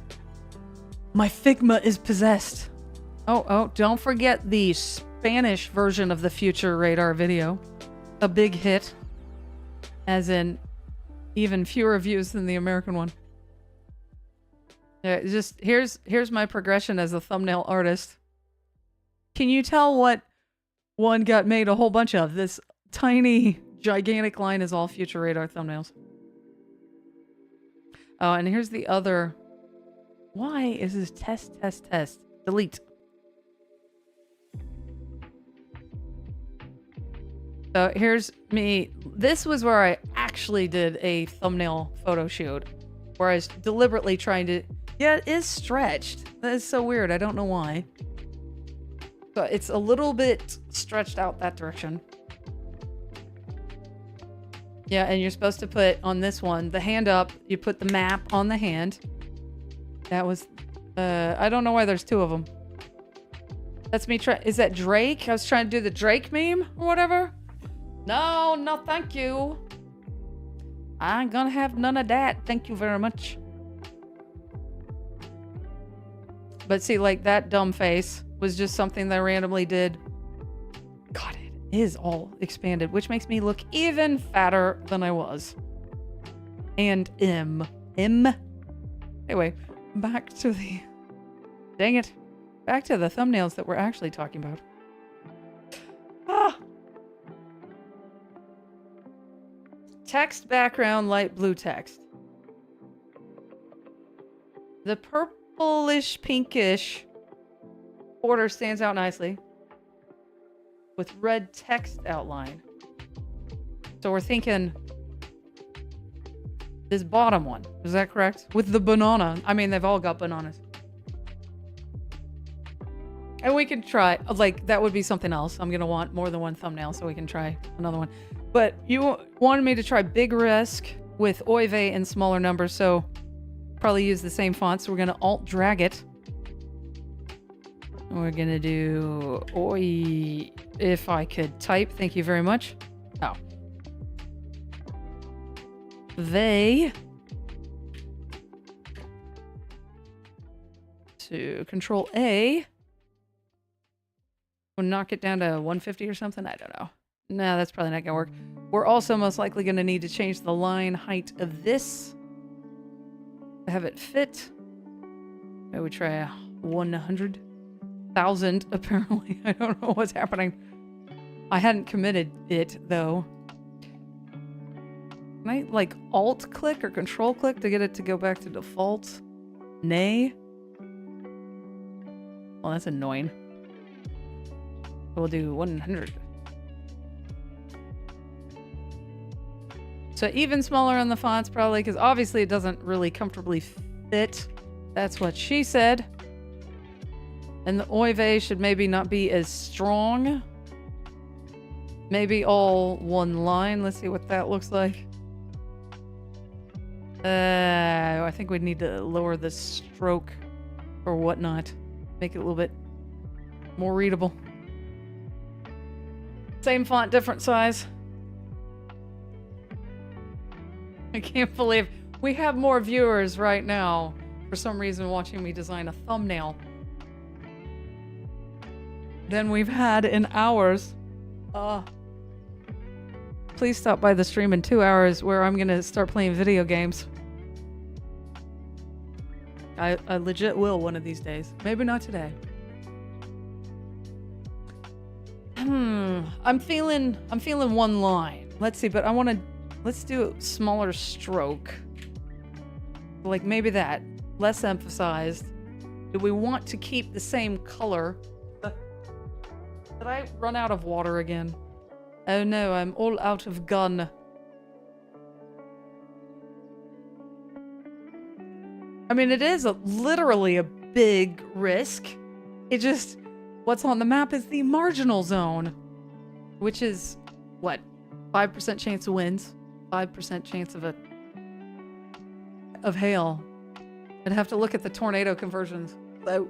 [SPEAKER 1] My Figma is possessed. Oh, don't forget the Spanish version of the Future Radar video. A big hit. As in, even fewer views than the American one. Yeah, just here's my progression as a thumbnail artist. Can you tell what one got made a whole bunch of? This tiny, gigantic line is all Future Radar thumbnails. Oh, and here's the other. Why is this test? Delete. So here's me. This was where I actually did a thumbnail photo shoot, where I was deliberately trying to. Yeah, it is stretched. That is so weird. I don't know why. So it's a little bit stretched out that direction. Yeah, and you're supposed to put on this one, the hand up, you put the map on the hand. That was I don't know why there's two of them. That's me try. Is that Drake? I was trying to do the Drake meme or whatever. No, no, thank you. I ain't gonna have none of that. Thank you very much. But see, like that dumb face was just something that I randomly did. God, it is all expanded, which makes me look even fatter than I was. And Anyway, back to the... Dang it. Back to the thumbnails that we're actually talking about. Ah! Text background, light blue text. The purplish, pinkish border stands out nicely with red text outline. So we're thinking this bottom one. Is that correct? With the banana. I mean, they've all got bananas. And we can try, like, that would be something else. I'm going to want more than one thumbnail so we can try another one. But you wanted me to try big risk with Oive in smaller numbers, so probably use the same font. So we're going to alt drag it. We're going to do Oi, if I could type. Thank you very much. Oh. They. To Control A. We'll knock it down to 150 or something. I don't know. No, that's probably not gonna work. We're also most likely gonna need to change the line height of this to have it fit. I would try 100,000 apparently. I don't know what's happening. I hadn't committed it though. Can I like alt click or control click to get it to go back to default? Nay. Well, that's annoying. We'll do 100. So even smaller on the fonts probably, because obviously it doesn't really comfortably fit. That's what she said. And the Oive should maybe not be as strong. Maybe all one line. Let's see what that looks like. I think we'd need to lower the stroke or whatnot. Make it a little bit more readable. Same font, different size. I can't believe we have more viewers right now for some reason watching me design a thumbnail than we've had in hours. Please stop by the stream in 2 hours where I'm gonna start playing video games. I legit will one of these days. Maybe not today. I'm feeling one line. Let's see, but let's do a smaller stroke. Like maybe that. Less emphasized. Do we want to keep the same color? Did I run out of water again? Oh no, I'm all out of gun. I mean, it is literally a big risk. It just... What's on the map is the marginal zone, which is, what, 5% chance of winds, 5% chance of hail. I'd have to look at the tornado conversions. So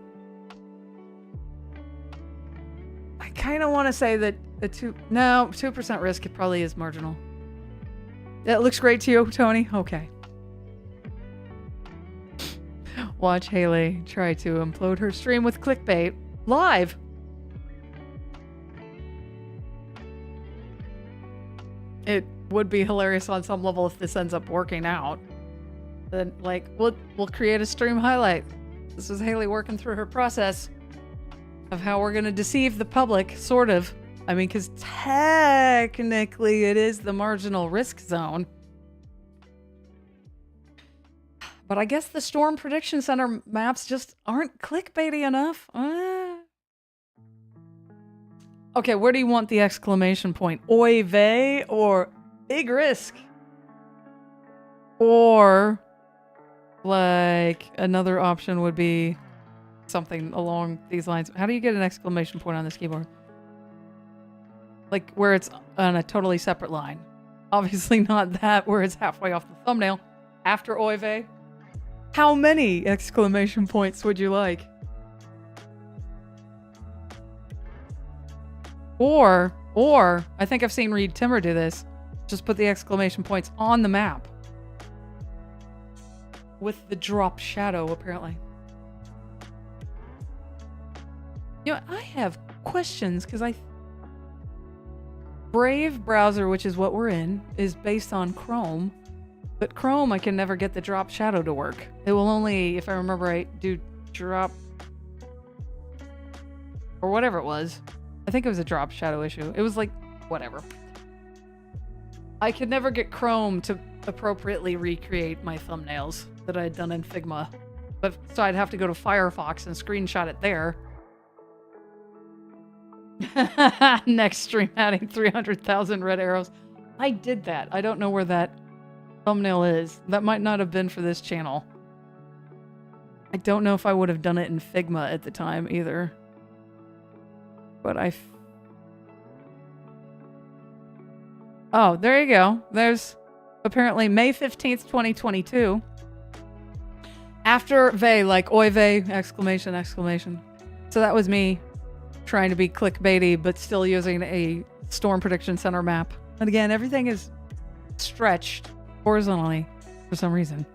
[SPEAKER 1] I kind of want to say that the 2% risk it probably is marginal. That looks great to you, Tony? Okay. Watch Hayley try to implode her stream with clickbait live. It would be hilarious on some level if this ends up working out. Then, like, we'll create a stream highlight. This is Hayley working through her process of how we're gonna deceive the public, sort of. I mean, because technically it is the marginal risk zone. But I guess the Storm Prediction Center maps just aren't clickbaity enough. Okay, where do you want the exclamation point? Oy vey or big risk? Or, like, another option would be something along these lines. How do you get an exclamation point on this keyboard? Like, where it's on a totally separate line. Obviously not that, where it's halfway off the thumbnail. After oy vey. How many exclamation points would you like? Or, I think I've seen Reed Timmer do this. Just put the exclamation points on the map. With the drop shadow, apparently. You know, I have questions, because Brave browser, which is what we're in, is based on Chrome. But Chrome, I can never get the drop shadow to work. It will only, if I remember right, do drop... or whatever it was. I think it was a drop shadow issue. It was like, whatever. I could never get Chrome to appropriately recreate my thumbnails that I had done in Figma. So I'd have to go to Firefox and screenshot it there. Next stream adding 300,000 red arrows. I did that. I don't know where that thumbnail is. That might not have been for this channel. I don't know if I would have done it in Figma at the time either. But oh, there you go. There's apparently May 15th, 2022. After vey, like oy vey, exclamation, exclamation. So that was me trying to be clickbaity, but still using a Storm Prediction Center map. And again, everything is stretched horizontally for some reason.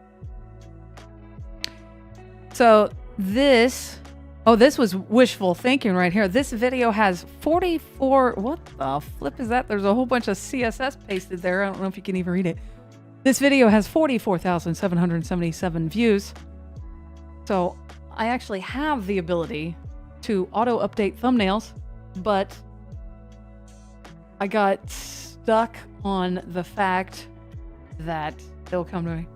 [SPEAKER 1] So this was wishful thinking right here. This video has 44, what the flip is that? There's a whole bunch of CSS pasted there. I don't know if you can even read it. This video has 44,777 views. So I actually have the ability to auto-update thumbnails, but I got stuck on the fact that it'll come to me.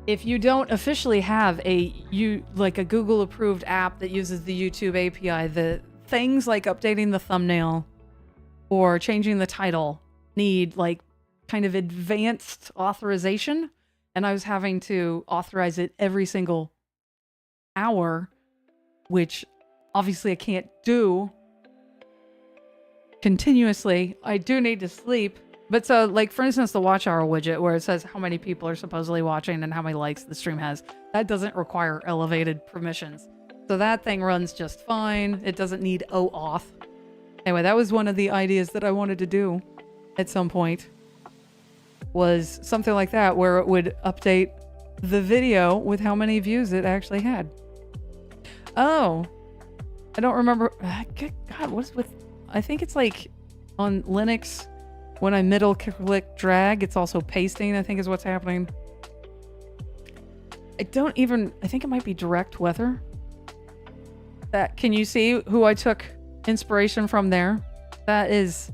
[SPEAKER 1] If you don't officially have a Google approved app that uses the YouTube API, the things like updating the thumbnail or changing the title need like kind of advanced authorization, and I was having to authorize it every single hour, which obviously I can't do continuously. I do need to sleep. But so, like, for instance, the watch hour widget where it says how many people are supposedly watching and how many likes the stream has, that doesn't require elevated permissions. So that thing runs just fine. It doesn't need OAuth. Anyway, that was one of the ideas that I wanted to do at some point, was something like that where it would update the video with how many views it actually had. Oh, I don't remember. God, what is with... I think it's like on Linux... when I middle click drag, it's also pasting, I think is what's happening. I think it might be direct weather. Can you see who I took inspiration from there? That is,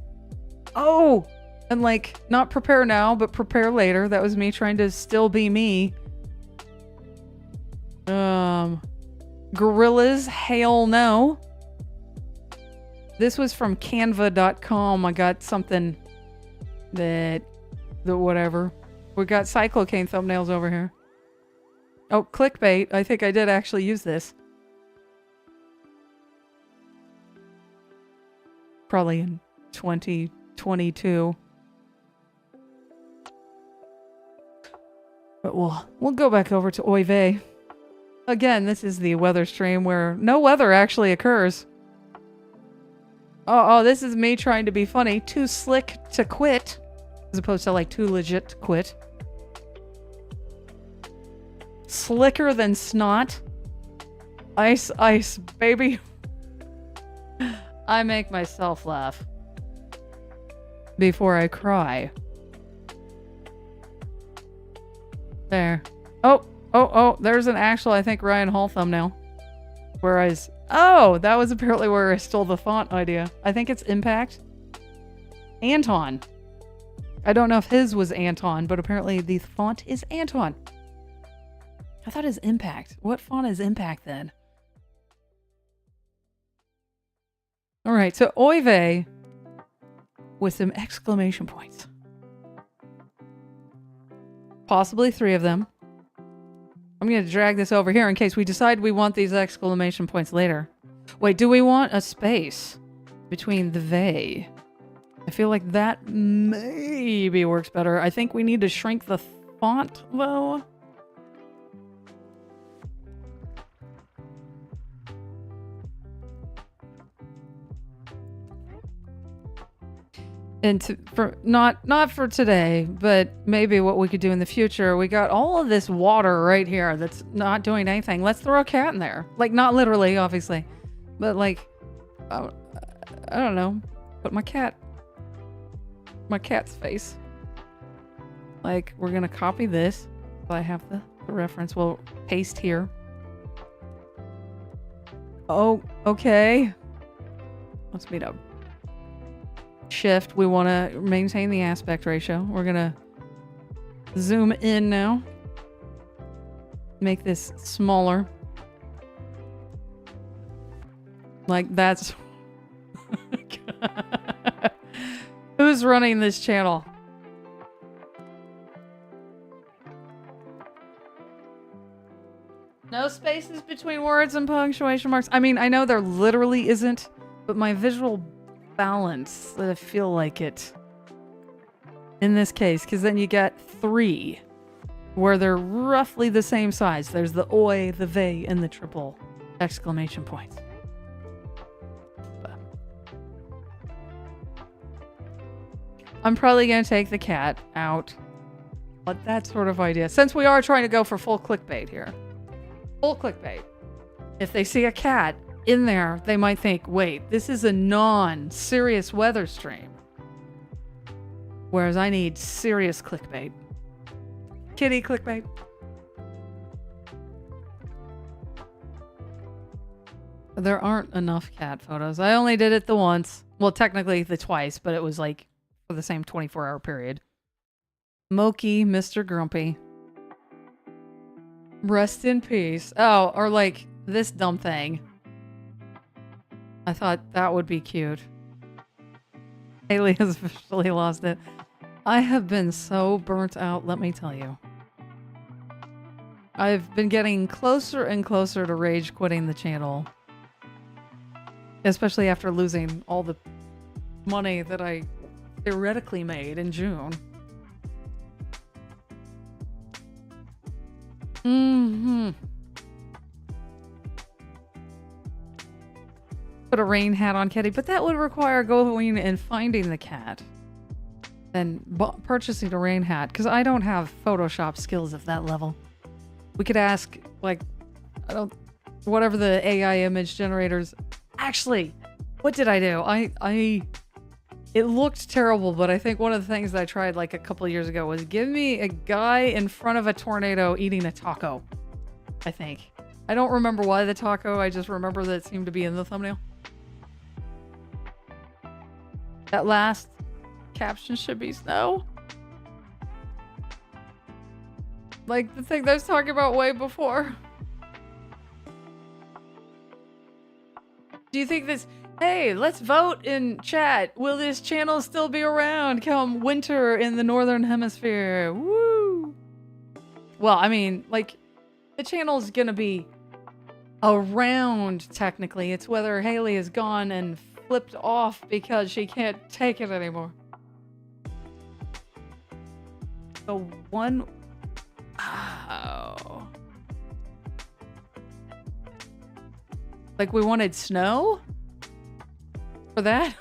[SPEAKER 1] oh, and like, not prepare now, but prepare later. That was me trying to still be me. Gorillas, hail no. This was from canva.com. I got something that whatever. We got cyclocane thumbnails over here. Oh, clickbait. I think I did actually use this. Probably in 2022. But we'll go back over to oy vey. Again, this is the weather stream where no weather actually occurs. Oh, this is me trying to be funny. Too slick to quit. As opposed to like too legit to quit. Slicker than snot. Ice, ice, baby. I make myself laugh. Before I cry. There. Oh, there's an actual, I think, Ryan Hall thumbnail. Whereas, oh, that was apparently where I stole the font idea. I think it's Impact. Anton. I don't know if his was Anton, but apparently the font is Anton. I thought it was Impact. What font is Impact then? Alright, so oy vey with some exclamation points. Possibly 3 of them. I'm going to drag this over here in case we decide we want these exclamation points later. Wait, do we want a space between the vey? I feel like that maybe works better. I think we need to shrink the font, though. And for not for today, but maybe what we could do in the future. We got all of this water right here that's not doing anything. Let's throw a cat in there. Like, not literally, obviously, but like, I don't know, put my cat's face. Like, we're gonna copy this. So I have the reference. We'll paste here. Oh, okay. Let's meet up. Shift. We want to maintain the aspect ratio. We're gonna zoom in now. Make this smaller. Like, that's who's running this channel? No spaces between words and punctuation marks. I mean, I know there literally isn't, but my visual balance, I feel like it in this case, because then you get 3 where they're roughly the same size. There's the oi, the they, and the triple exclamation points. I'm probably going to take the cat out. But that sort of idea, since we are trying to go for full clickbait here. Full clickbait. If they see a cat in there, they might think, wait, this is a non-serious weather stream. Whereas I need serious clickbait. Kitty clickbait. There aren't enough cat photos. I only did it the once. Well, technically the twice, but it was like for the same 24-hour period. Moki, Mr. Grumpy. Rest in peace. Oh, or like this dumb thing. I thought that would be cute. Hayley has officially lost it. I have been so burnt out, let me tell you. I've been getting closer and closer to rage quitting the channel. Especially after losing all the money that I theoretically made in June. Mm-hmm. Put a rain hat on Kitty, but that would require going and finding the cat. Then purchasing a rain hat, because I don't have Photoshop skills of that level. We could ask, like, whatever the AI image generators. Actually, what did I do? It looked terrible, but I think one of the things that I tried like a couple of years ago was give me a guy in front of a tornado eating a taco. I think. I don't remember why the taco, I just remember that it seemed to be in the thumbnail. That last caption should be snow. Like the thing that I was talking about way before. Do you think this... Hey, let's vote in chat. Will this channel still be around come winter in the Northern Hemisphere? Woo! Well, I mean, like, the channel's gonna be around, technically. It's whether Hayley is gone and flipped off because she can't take it anymore. The one... Oh. Like, we wanted snow? For that?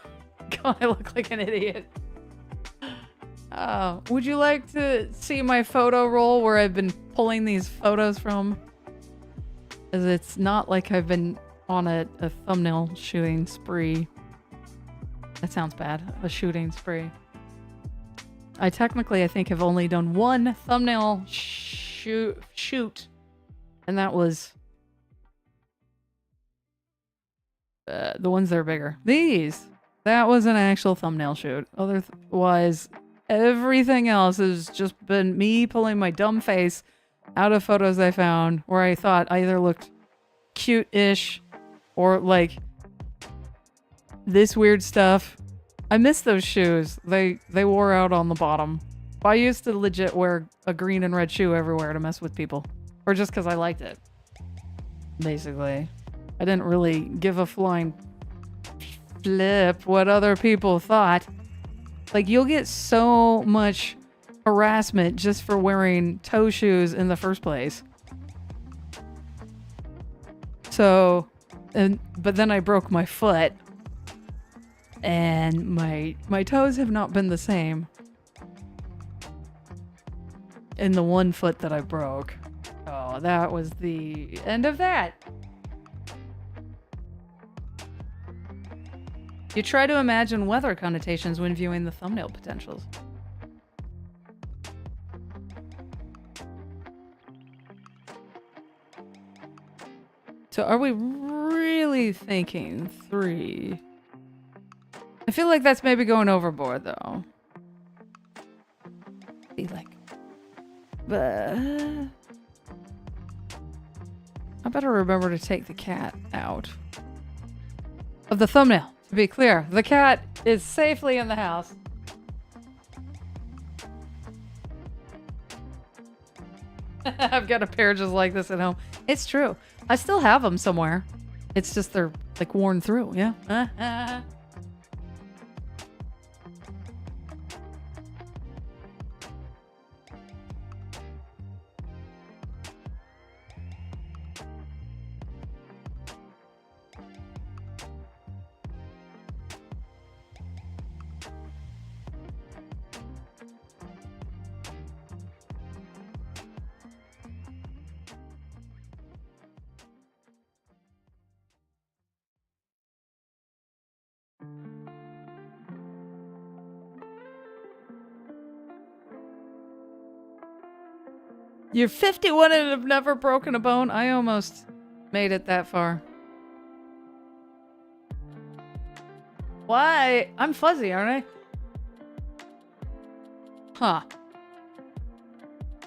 [SPEAKER 1] God, I look like an idiot. Would you like to see my photo roll where I've been pulling these photos from? As it's not like I've been on a thumbnail shooting spree. That sounds bad. A shooting spree. I technically, I think, have only done one thumbnail shoot. And that was... the ones that are bigger. These! That was an actual thumbnail shoot. Otherwise, everything else has just been me pulling my dumb face out of photos I found where I thought either looked cute-ish or like this weird stuff. I miss those shoes. They wore out on the bottom. I used to legit wear a green and red shoe everywhere to mess with people. Or just because I liked it. Basically. I didn't really give a flying flip what other people thought. Like, you'll get so much harassment just for wearing toe shoes in the first place. So, but then I broke my foot, and my toes have not been the same in the one foot that I broke. Oh, that was the end of that. You try to imagine weather connotations when viewing the thumbnail potentials. So are we really thinking 3? I feel like that's maybe going overboard, though. Be like, but I better remember to take the cat out of the thumbnail. To be clear, the cat is safely in the house. I've got a pair just like this at home. It's true. I still have them somewhere. It's just they're like worn through. Yeah. You're 51 and have never broken a bone? I almost made it that far. Why? I'm fuzzy, aren't I? Huh.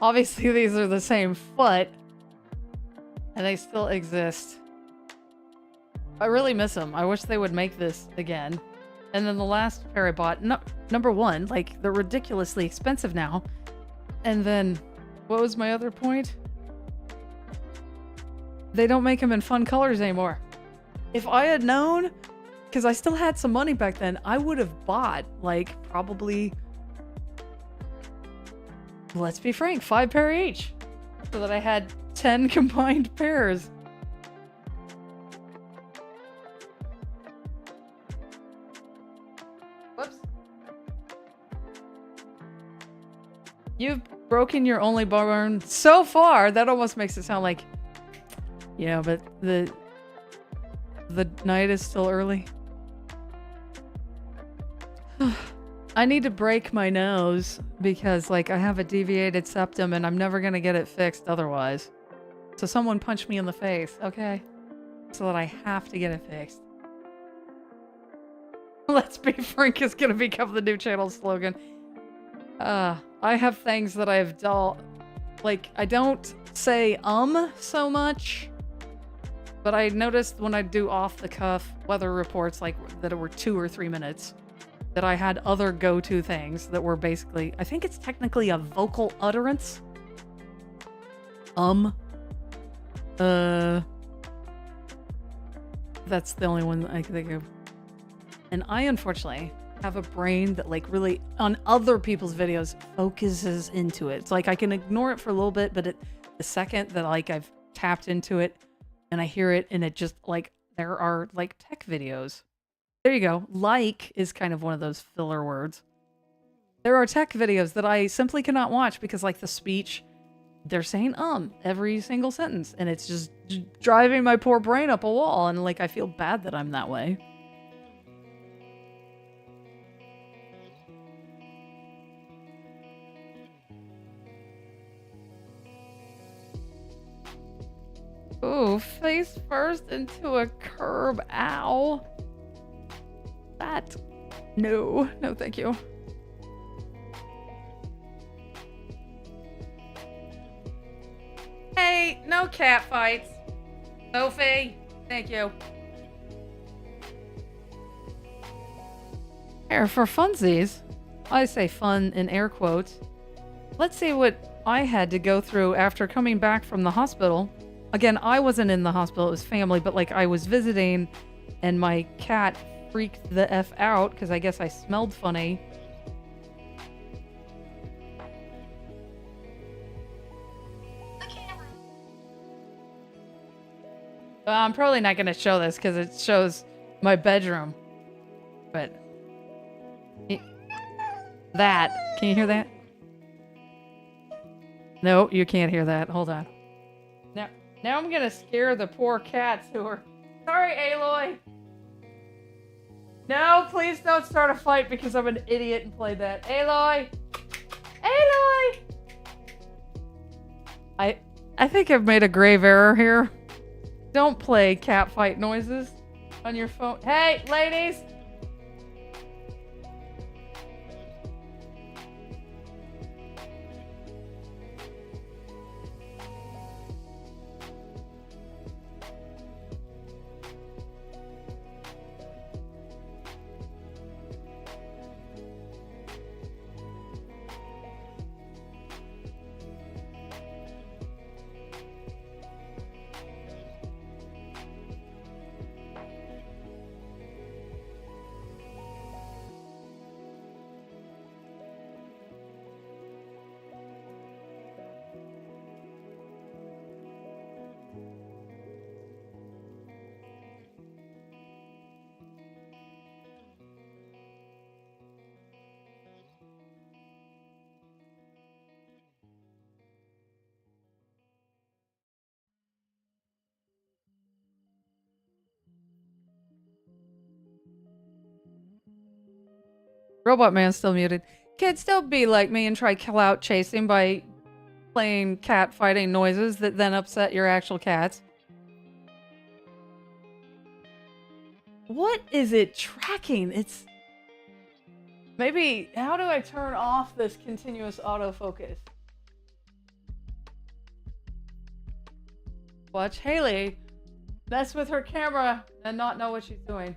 [SPEAKER 1] Obviously, these are the same foot. And they still exist. I really miss them. I wish they would make this again. And then the last pair I bought, number one, like, they're ridiculously expensive now. And then... what was my other point? They don't make them in fun colors anymore. If I had known, because I still had some money back then, I would have bought, like, probably, let's be frank, 5 pair each. So that I had 10 combined pairs. Whoops. You've broken your only bone so far. That almost makes it sound like, yeah, but the night is still early. I need to break my nose because, like, I have a deviated septum and I'm never gonna get it fixed otherwise. So someone punch me in the face, okay? So that I have to get it fixed. Let's be frank is gonna become the new channel slogan. I have things that I've done, like, I don't say so much, but I noticed when I do off-the-cuff weather reports, like, that were 2 or 3 minutes, that I had other go-to things that were basically, I think it's technically a vocal utterance. That's the only one I can think of. And I, unfortunately, have a brain that, like, really on other people's videos focuses into it. It's like I can ignore it for a little bit, but the second that, like, I've tapped into it and I hear it and it just, like, there are, like, tech videos. There you go. Like is kind of one of those filler words. There are tech videos that I simply cannot watch because, like, the speech, they're saying every single sentence and it's just driving my poor brain up a wall, and, like, I feel bad that I'm that way. Ooh, face first into a curb. Ow. That. No, thank you. Hey, no cat fights. Sophie, thank you. Here, for funsies, I say fun in air quotes. Let's see what I had to go through after coming back from the hospital. Again, I wasn't in the hospital, it was family, but, like, I was visiting and my cat freaked the F out because I guess I smelled funny. Well, I'm probably not going to show this because it shows my bedroom. But that, can you hear that? No, you can't hear that. Hold on. Now I'm going to scare the poor cats who are... Sorry, Aloy. No, please don't start a fight because I'm an idiot and played that. Aloy! Aloy! I think I've made a grave error here. Don't play cat fight noises on your phone. Hey, ladies! Robot Man's still muted. Kids, don't be like me and try kill out chasing by playing cat fighting noises that then upset your actual cats. What is it tracking? It's... Maybe... How do I turn off this continuous autofocus? Watch Hayley mess with her camera and not know what she's doing.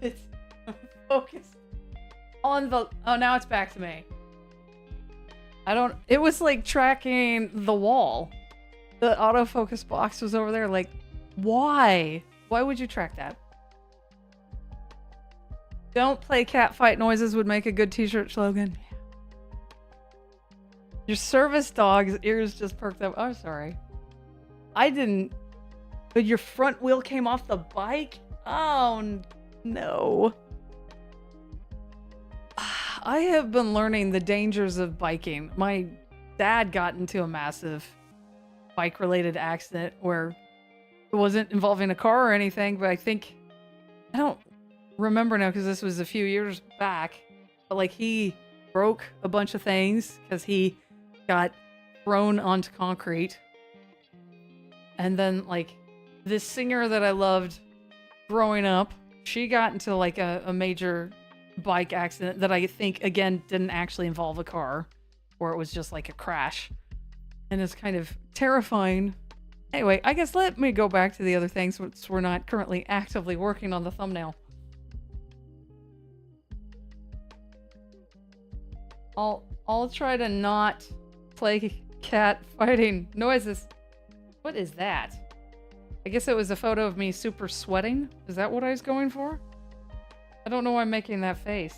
[SPEAKER 1] It's focused on the... Oh, now it's back to me. I don't... It was like tracking the wall. The autofocus box was over there. Like, why? Why would you track that? Don't play cat fight noises would make a good t-shirt slogan. Your service dog's ears just perked up. Oh, sorry. I didn't... But your front wheel came off the bike? Oh, no. I have been learning the dangers of biking. My dad got into a massive bike-related accident where it wasn't involving a car or anything, but I think... I don't remember now because this was a few years back, but like he broke a bunch of things because he got thrown onto concrete. And then like this singer that I loved growing up, she got into like a major bike accident that I think, again, didn't actually involve a car, or it was just like a crash. And it's kind of terrifying. Anyway, I guess let me go back to the other things since we're not currently actively working on the thumbnail. I'll try to not play cat fighting noises. What is that? I guess it was a photo of me super sweating. Is that what I was going for? I don't know why I'm making that face.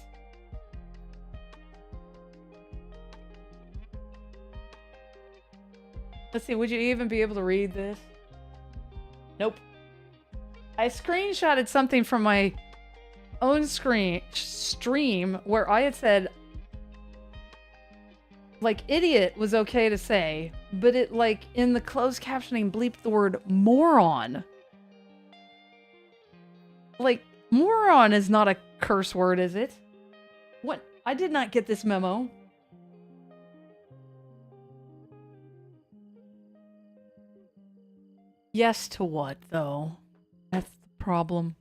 [SPEAKER 1] Let's see, would you even be able to read this? Nope. I screenshotted something from my own stream where I had said, like, idiot was okay to say, but it, like, in the closed captioning bleeped the word moron. Like, moron is not a curse word, is it? What? I did not get this memo. Yes to what, though? That's the problem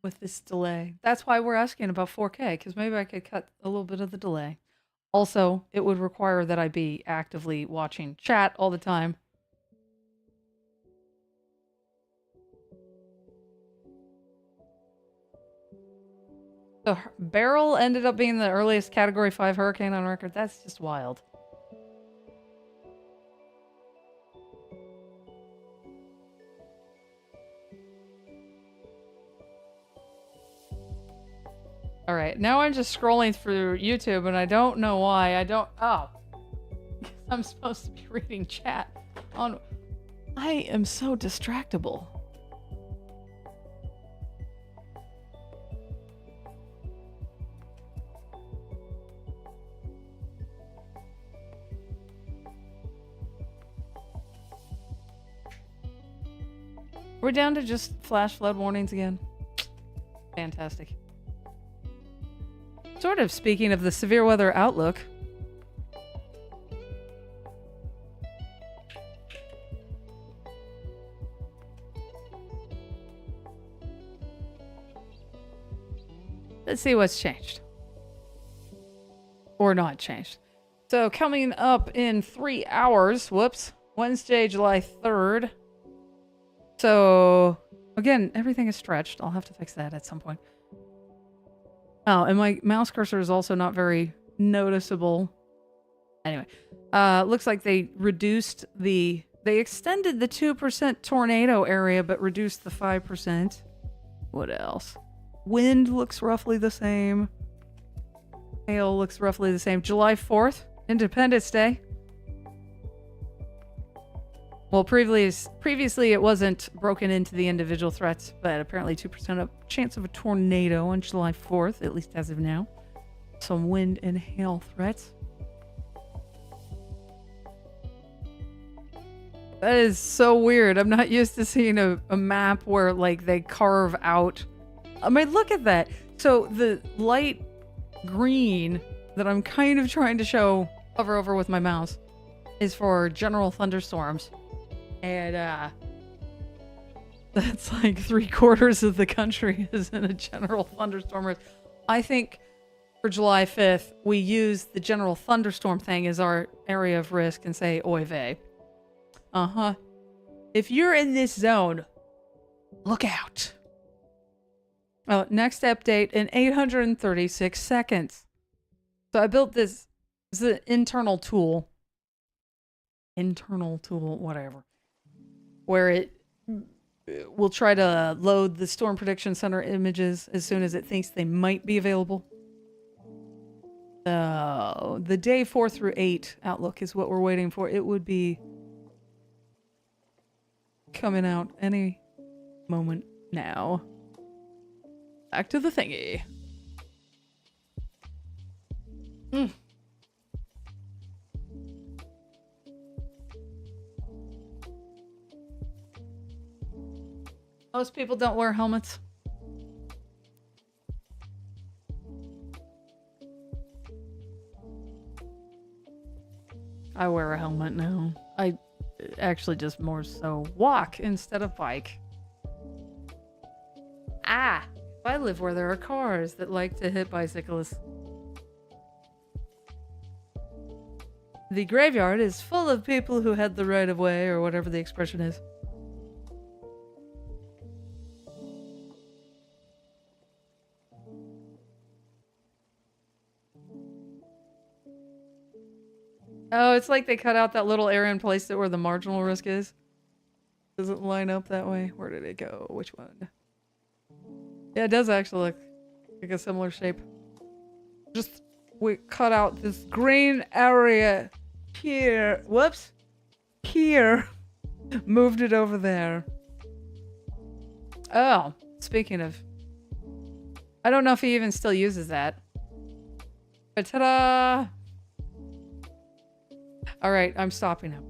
[SPEAKER 1] with this delay. That's why we're asking about 4K, because maybe I could cut a little bit of the delay. Also, it would require that I be actively watching chat all the time. The Beryl ended up being the earliest Category 5 hurricane on record. That's just wild. Alright, now I'm just scrolling through YouTube and I don't know why. Oh. I'm supposed to be reading chat. on. I am so distractible. We're down to just flash flood warnings again. Fantastic. Sort of speaking of the severe weather outlook. Let's see what's changed. Or not changed. So coming up in 3 hours, whoops, Wednesday, July 3rd. So, again, everything is stretched. I'll have to fix that at some point. Oh, and my mouse cursor is also not very noticeable. Anyway, looks like they extended the 2% tornado area, but reduced the 5%. What else? Wind looks roughly the same. Hail looks roughly the same. July 4th, Independence Day. Well, previously it wasn't broken into the individual threats, but apparently 2% of chance of a tornado on July 4th, at least as of now. Some wind and hail threats. That is so weird. I'm not used to seeing a map where, like, they carve out... I mean, look at that. So the light green that I'm kind of trying to hover over with my mouse is for general thunderstorms. And that's like 3/4 of the country is in a general thunderstorm. I think for July 5th, we use the general thunderstorm thing as our area of risk and say, oy vey. Uh-huh. If you're in this zone, look out. Oh, next update in 836 seconds. So I built this. This is an internal tool. Internal tool, whatever. Where it will try to load the Storm Prediction Center images as soon as it thinks they might be available. The day 4 through 8 outlook is what we're waiting for. It would be coming out any moment now. Back to the thingy. Most people don't wear helmets. I wear a helmet now. I actually just more so walk instead of bike. Ah! I live where there are cars that like to hit bicyclists. The graveyard is full of people who had the right of way, or whatever the expression is. Oh, it's like they cut out that little area and placed it where the marginal risk is. Doesn't line up that way. Where did it go? Which one? Yeah, it does actually look like a similar shape. Just, we cut out this green area here. Whoops. Here. Moved it over there. Oh, speaking of. I don't know if he even still uses that. But ta-da! Alright, I'm stopping him.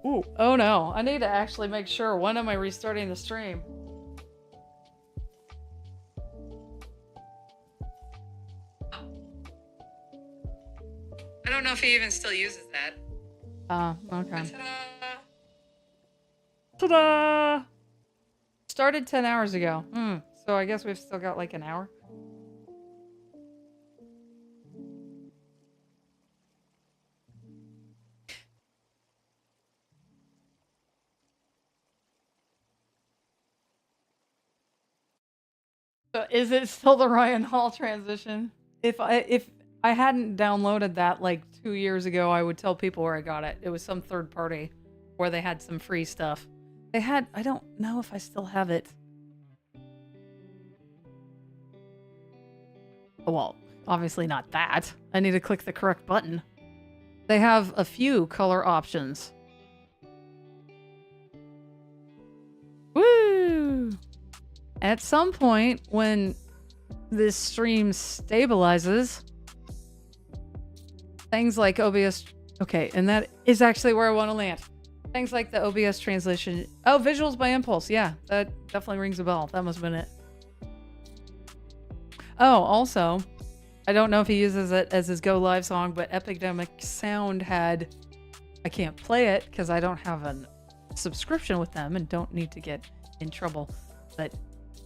[SPEAKER 1] Ooh, oh no. I need to actually make sure. When am I restarting the stream? I don't know if he even still uses that. Okay. Ta-da! Ta-da! Started 10 hours ago. So I guess we've still got like an hour. So is it still the Ryan Hall transition? If I hadn't downloaded that like 2 years ago, I would tell people where I got it. It was some third party where they had some free stuff. They had, I don't know if I still have it. well, obviously not that. I need to click the correct button. They have a few color options. Woo! At some point, when this stream stabilizes, things like OBS... Okay, and that is actually where I want to land. Things like the OBS translation... Oh, visuals by impulse. Yeah, that definitely rings a bell. That must have been it. Oh, also, I don't know if he uses it as his Go Live song, but Epidemic Sound had... I can't play it because I don't have a subscription with them and don't need to get in trouble. But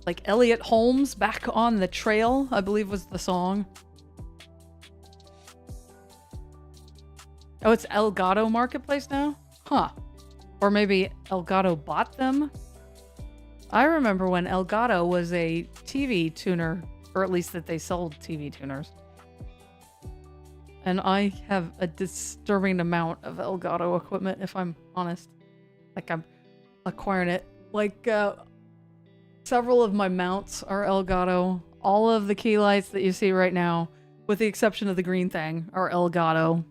[SPEAKER 1] like Elliot Holmes, Back on the Trail, I believe was the song. Oh, it's Elgato Marketplace now? Huh. Or maybe Elgato bought them? I remember when Elgato was a TV tuner, or at least that they sold TV tuners. And I have a disturbing amount of Elgato equipment, if I'm honest. Like, I'm acquiring it. Like, several of my mounts are Elgato. All of the key lights that you see right now, with the exception of the green thing, are Elgato.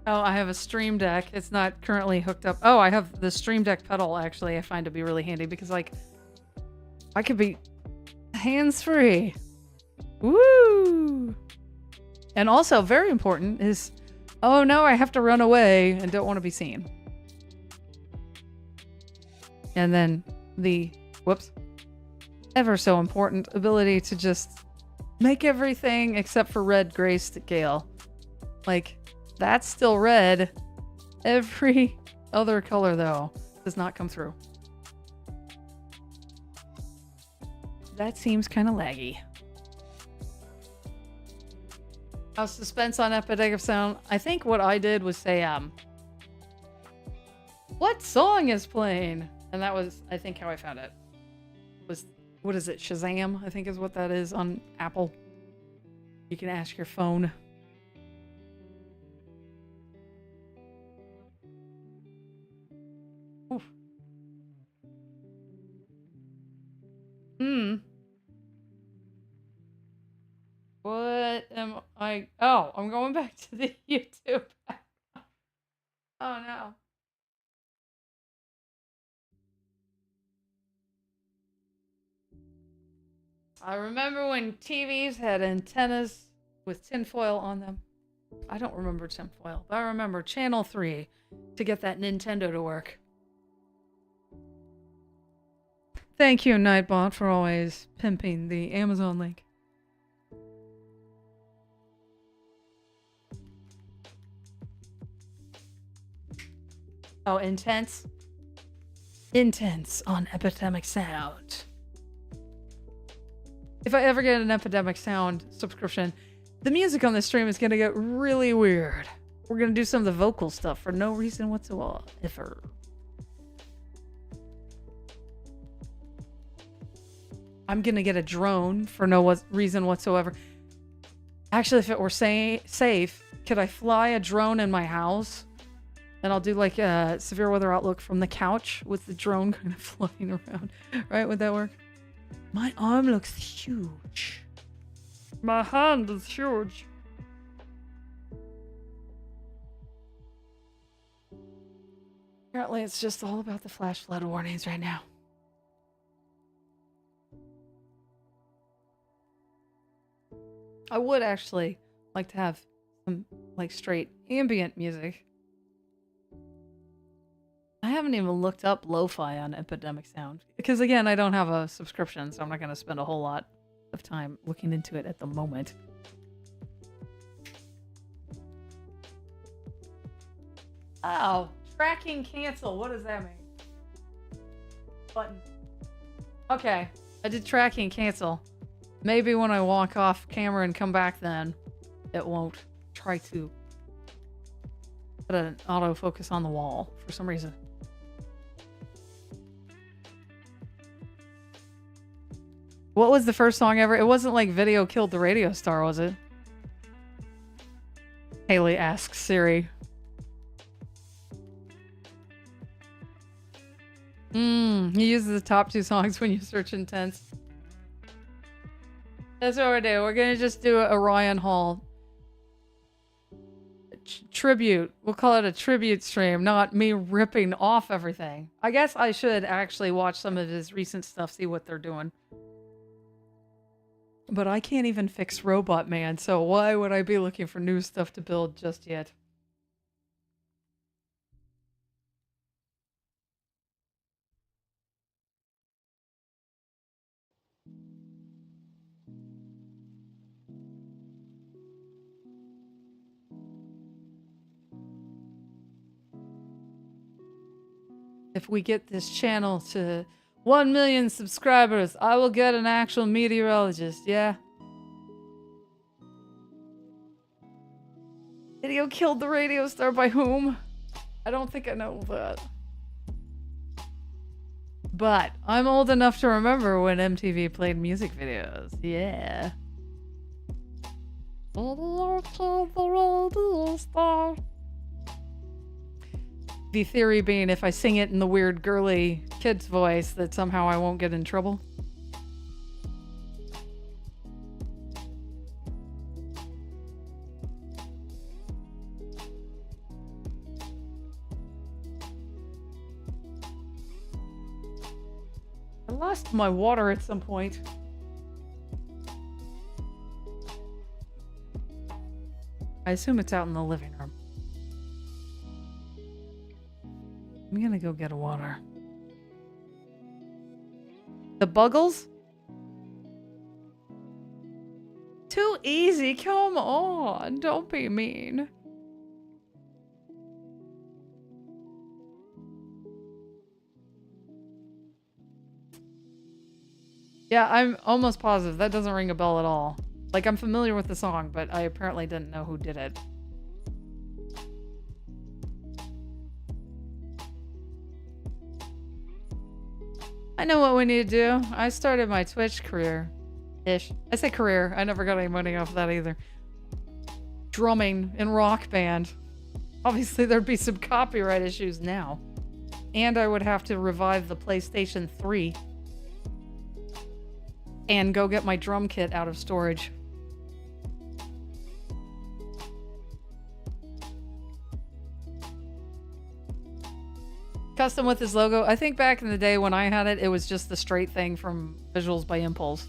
[SPEAKER 1] Oh, I have a Stream Deck. It's not currently hooked up. Oh, I have the Stream Deck pedal, actually, I find to be really handy because, like, I could be hands-free. Woo! And also, very important is, oh no, I have to run away and don't want to be seen. And then the, whoops, ever so important ability to just make everything except for red grayscale. Like, that's still red. Every other color, though, does not come through. That seems kind of laggy. Suspense on Epidemic Sound. I think what I did was say, what song is playing? And that was, I think, how I found it. Was, what is it? Shazam, I think is what that is on Apple. You can ask your phone. Oof. What am I? Oh, I'm going back to the YouTube. Oh no. I remember when TVs had antennas with tinfoil on them. I don't remember tinfoil, but I remember Channel 3 to get that Nintendo to work. Thank you, Nightbot, for always pimping the Amazon link. Oh, intense. Intense on Epidemic Sound. If I ever get an Epidemic Sound subscription, the music on this stream is going to get really weird. We're going to do some of the vocal stuff for no reason whatsoever. I'm going to get a drone for no reason whatsoever. Actually, if it were safe, could I fly a drone in my house? And I'll do like a severe weather outlook from the couch with the drone kind of flying around. Right? Would that work? My arm looks huge. My hand is huge. Apparently it's just all about the flash flood warnings right now. I would actually like to have some like straight ambient music. I haven't even looked up lo-fi on Epidemic Sound. Because again, I don't have a subscription, so I'm not going to spend a whole lot of time looking into it at the moment. Oh, tracking cancel. What does that mean? Button. Okay, I did tracking cancel. Maybe when I walk off camera and come back then, it won't try to put an autofocus on the wall for some reason. What was the first song ever? It wasn't like Video Killed the Radio Star, was it? Hayley asks Siri. He uses the top 2 songs when you search Intense. That's what we're doing. We're gonna just do a Ryan Hall tribute. We'll call it a tribute stream, not me ripping off everything. I guess I should actually watch some of his recent stuff, see what they're doing. But I can't even fix Robot Man, so why would I be looking for new stuff to build just yet? If we get this channel to 1 million subscribers, I will get an actual meteorologist, yeah? Video Killed the Radio Star by whom? I don't think I know that. But I'm old enough to remember when MTV played music videos. Yeah. Video Killed the Radio Star. The theory being if I sing it in the weird girly kid's voice that somehow I won't get in trouble. I lost my water at some point. I assume it's out in the living room. I'm gonna go get a water. The Buggles? Too easy, come on, don't be mean. Yeah, I'm almost positive that doesn't ring a bell at all. Like, I'm familiar with the song, but I apparently didn't know who did it. I know what we need to do. I started my Twitch career-ish. I say career. I never got any money off of that either. Drumming in Rock Band. Obviously, there'd be some copyright issues now. And I would have to revive the PlayStation 3. And go get my drum kit out of storage. Custom with his logo. I think back in the day when I had it, it was just the straight thing from Visuals by Impulse.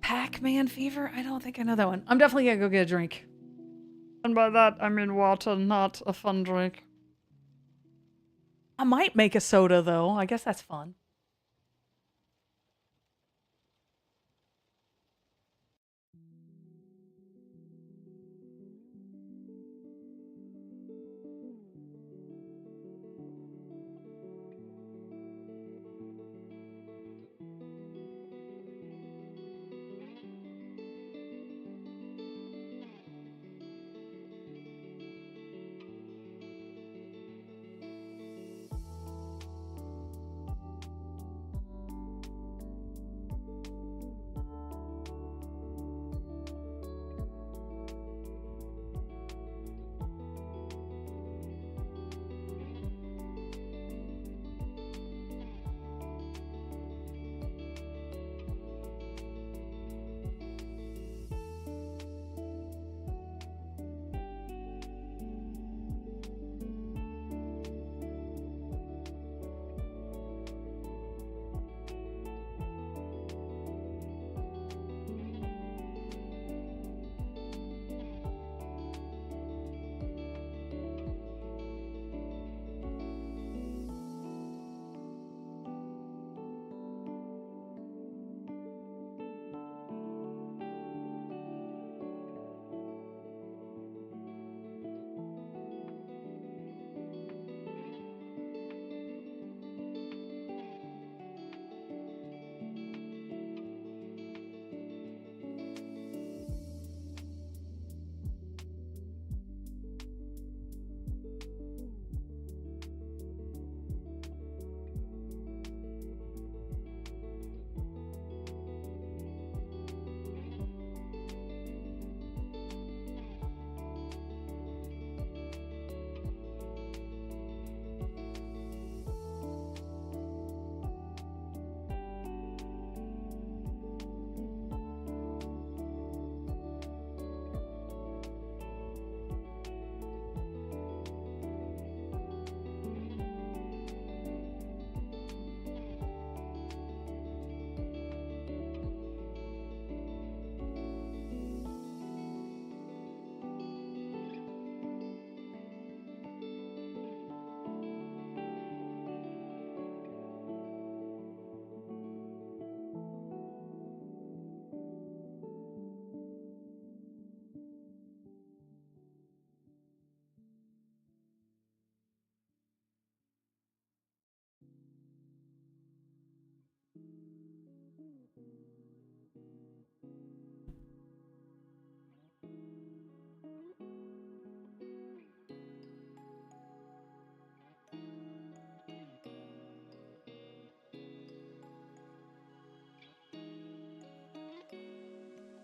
[SPEAKER 1] Pac-Man Fever? I don't think I know that one. I'm definitely gonna go get a drink. And by that, I mean water, not a fun drink. I might make a soda, though. I guess that's fun.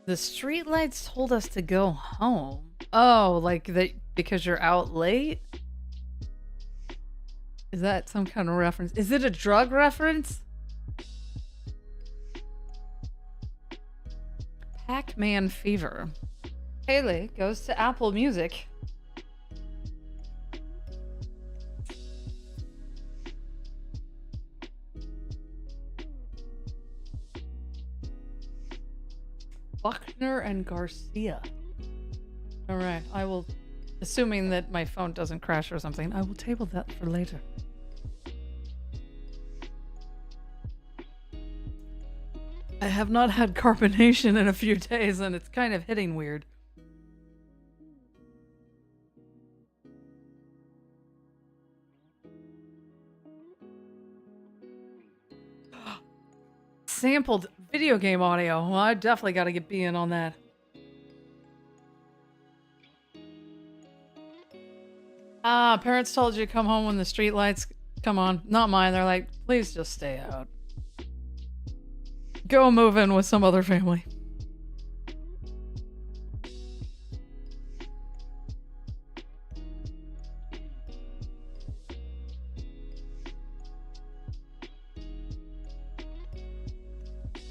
[SPEAKER 1] The streetlights told us to go home. Oh, like that because you're out late? Is that some kind of reference? Is it a drug reference? Pac-Man fever. Hayley goes to Apple Music. Buckner and Garcia. All right, I will, assuming that my phone doesn't crash or something, I will table that for later. I have not had carbonation in a few days and it's kind of hitting weird. Sampled video game audio. Well, I definitely got to get B in on that. Parents told you to come home when the street lights come on. Not mine. They're like, please just stay out. Go move in with some other family.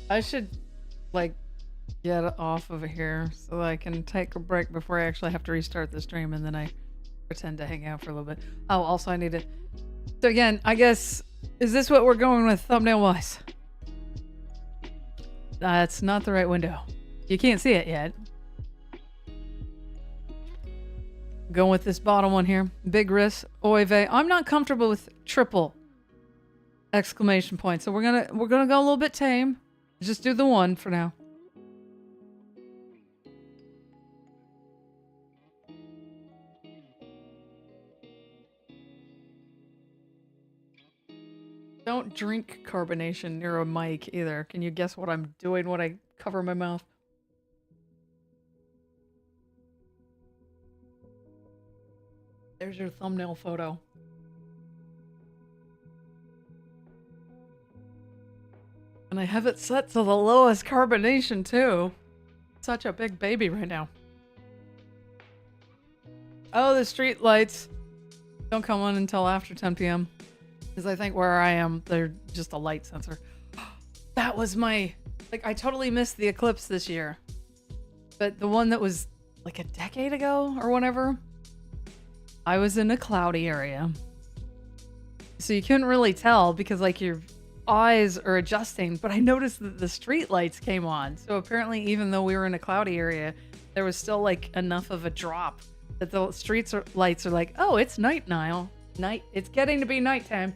[SPEAKER 1] I should, like, get off of here so I can take a break before I actually have to restart the stream, and then I pretend to hang out for a little bit. Oh, also I need to... So again, I guess, is this what we're going with thumbnail-wise? That's not the right window. You can't see it yet. Going with this bottom one here. Big risk. Oy vey. I'm not comfortable with triple exclamation points, so we're gonna go a little bit tame. Just do the one for now. Don't drink carbonation near a mic either. Can you guess what I'm doing when I cover my mouth? There's your thumbnail photo. And I have it set to the lowest carbonation too. Such a big baby right now. Oh, the street lights don't come on until after 10 p.m. Because I think where I am, they're just a light sensor. That was my... Like, I totally missed the eclipse this year. But the one that was like a decade ago or whatever, I was in a cloudy area. So you couldn't really tell because, like, your eyes are adjusting. But I noticed that the street lights came on. So apparently, even though we were in a cloudy area, there was still, like, enough of a drop that the lights are like, oh, it's night now. It's getting to be nighttime.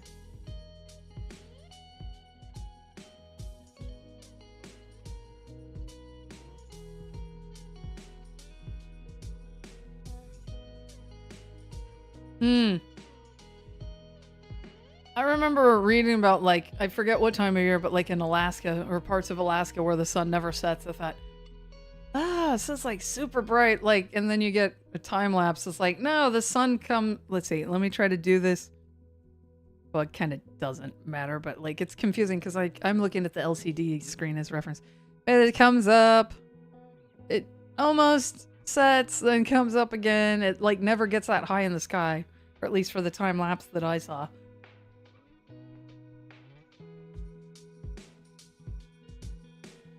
[SPEAKER 1] I remember reading about, like, I forget what time of year, but like in Alaska or parts of Alaska where the sun never sets. I thought, this is like super bright, like, and then you get a time lapse. It's like, no, the sun let's see, let me try to do this. Well, it kind of doesn't matter, but like it's confusing because I'm looking at the LCD screen as reference. And it comes up, it almost sets, then comes up again. It like never gets that high in the sky, or at least for the time lapse that I saw.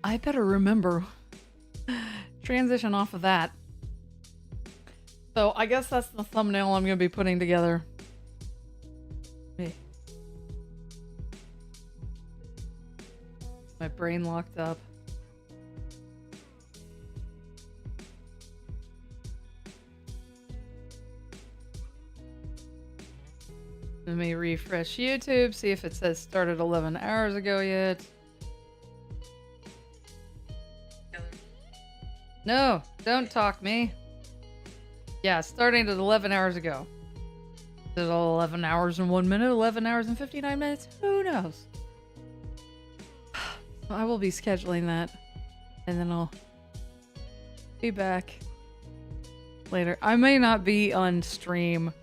[SPEAKER 1] I better remember. Transition off of that. So I guess that's the thumbnail I'm going to be putting together. My brain locked up. Let me refresh YouTube, see if it says started 11 hours ago yet. No, don't talk me. Yeah, starting at 11 hours ago. Is it 11 hours and 1 minute? 11 hours and 59 minutes? Who knows? I will be scheduling that, and then I'll be back later. I may not be on stream,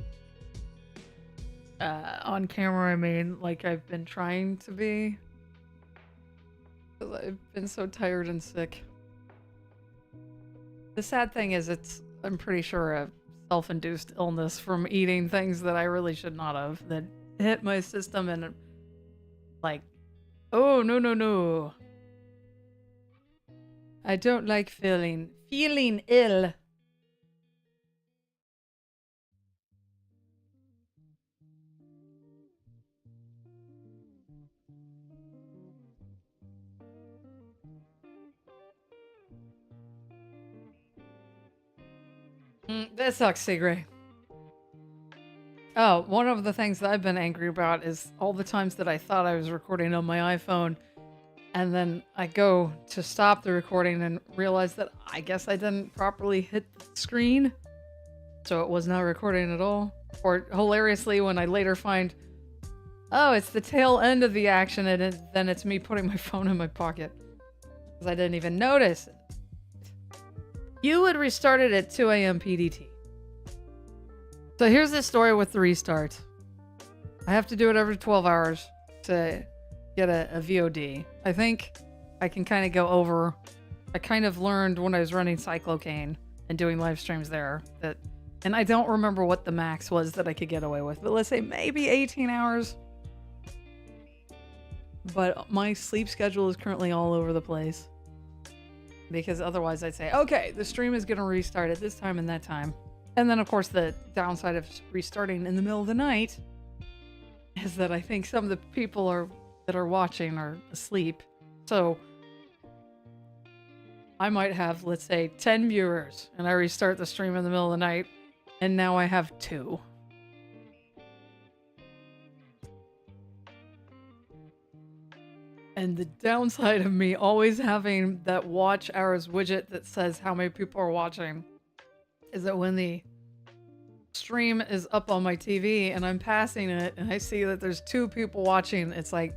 [SPEAKER 1] on camera, I mean, like I've been trying to be. 'Cause I've been so tired and sick. The sad thing is I'm pretty sure a self-induced illness from eating things that I really should not have, that hit my system and like, oh, no, no, no. I don't like feeling ill. That sucks, Sigray. Oh, one of the things that I've been angry about is all the times that I thought I was recording on my iPhone, and then I go to stop the recording and realize that I guess I didn't properly hit the screen, so it was not recording at all. Or hilariously, when I later find, oh, it's the tail end of the action, and then it's me putting my phone in my pocket because I didn't even notice it. You would restart it at 2 a.m. PDT. So here's the story with the restart. I have to do it every 12 hours to get a VOD. I think I can kind of go over. I kind of learned when I was running Cyclocane and doing live streams there that, and I don't remember what the max was that I could get away with, but let's say maybe 18 hours. But my sleep schedule is currently all over the place. Because otherwise I'd say, okay, the stream is going to restart at this time and that time. And then, of course, the downside of restarting in the middle of the night is that I think some of the people that are watching are asleep. So I might have, let's say, 10 viewers, and I restart the stream in the middle of the night, and now I have 2. And the downside of me always having that watch hours widget that says how many people are watching is that when the stream is up on my TV and I'm passing it and I see that there's 2 people watching, it's like,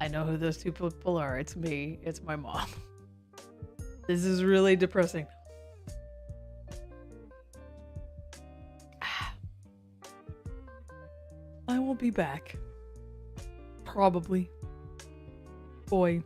[SPEAKER 1] I know who those 2 people are. It's me. It's my mom. This is really depressing. I will be back. Probably. Boy.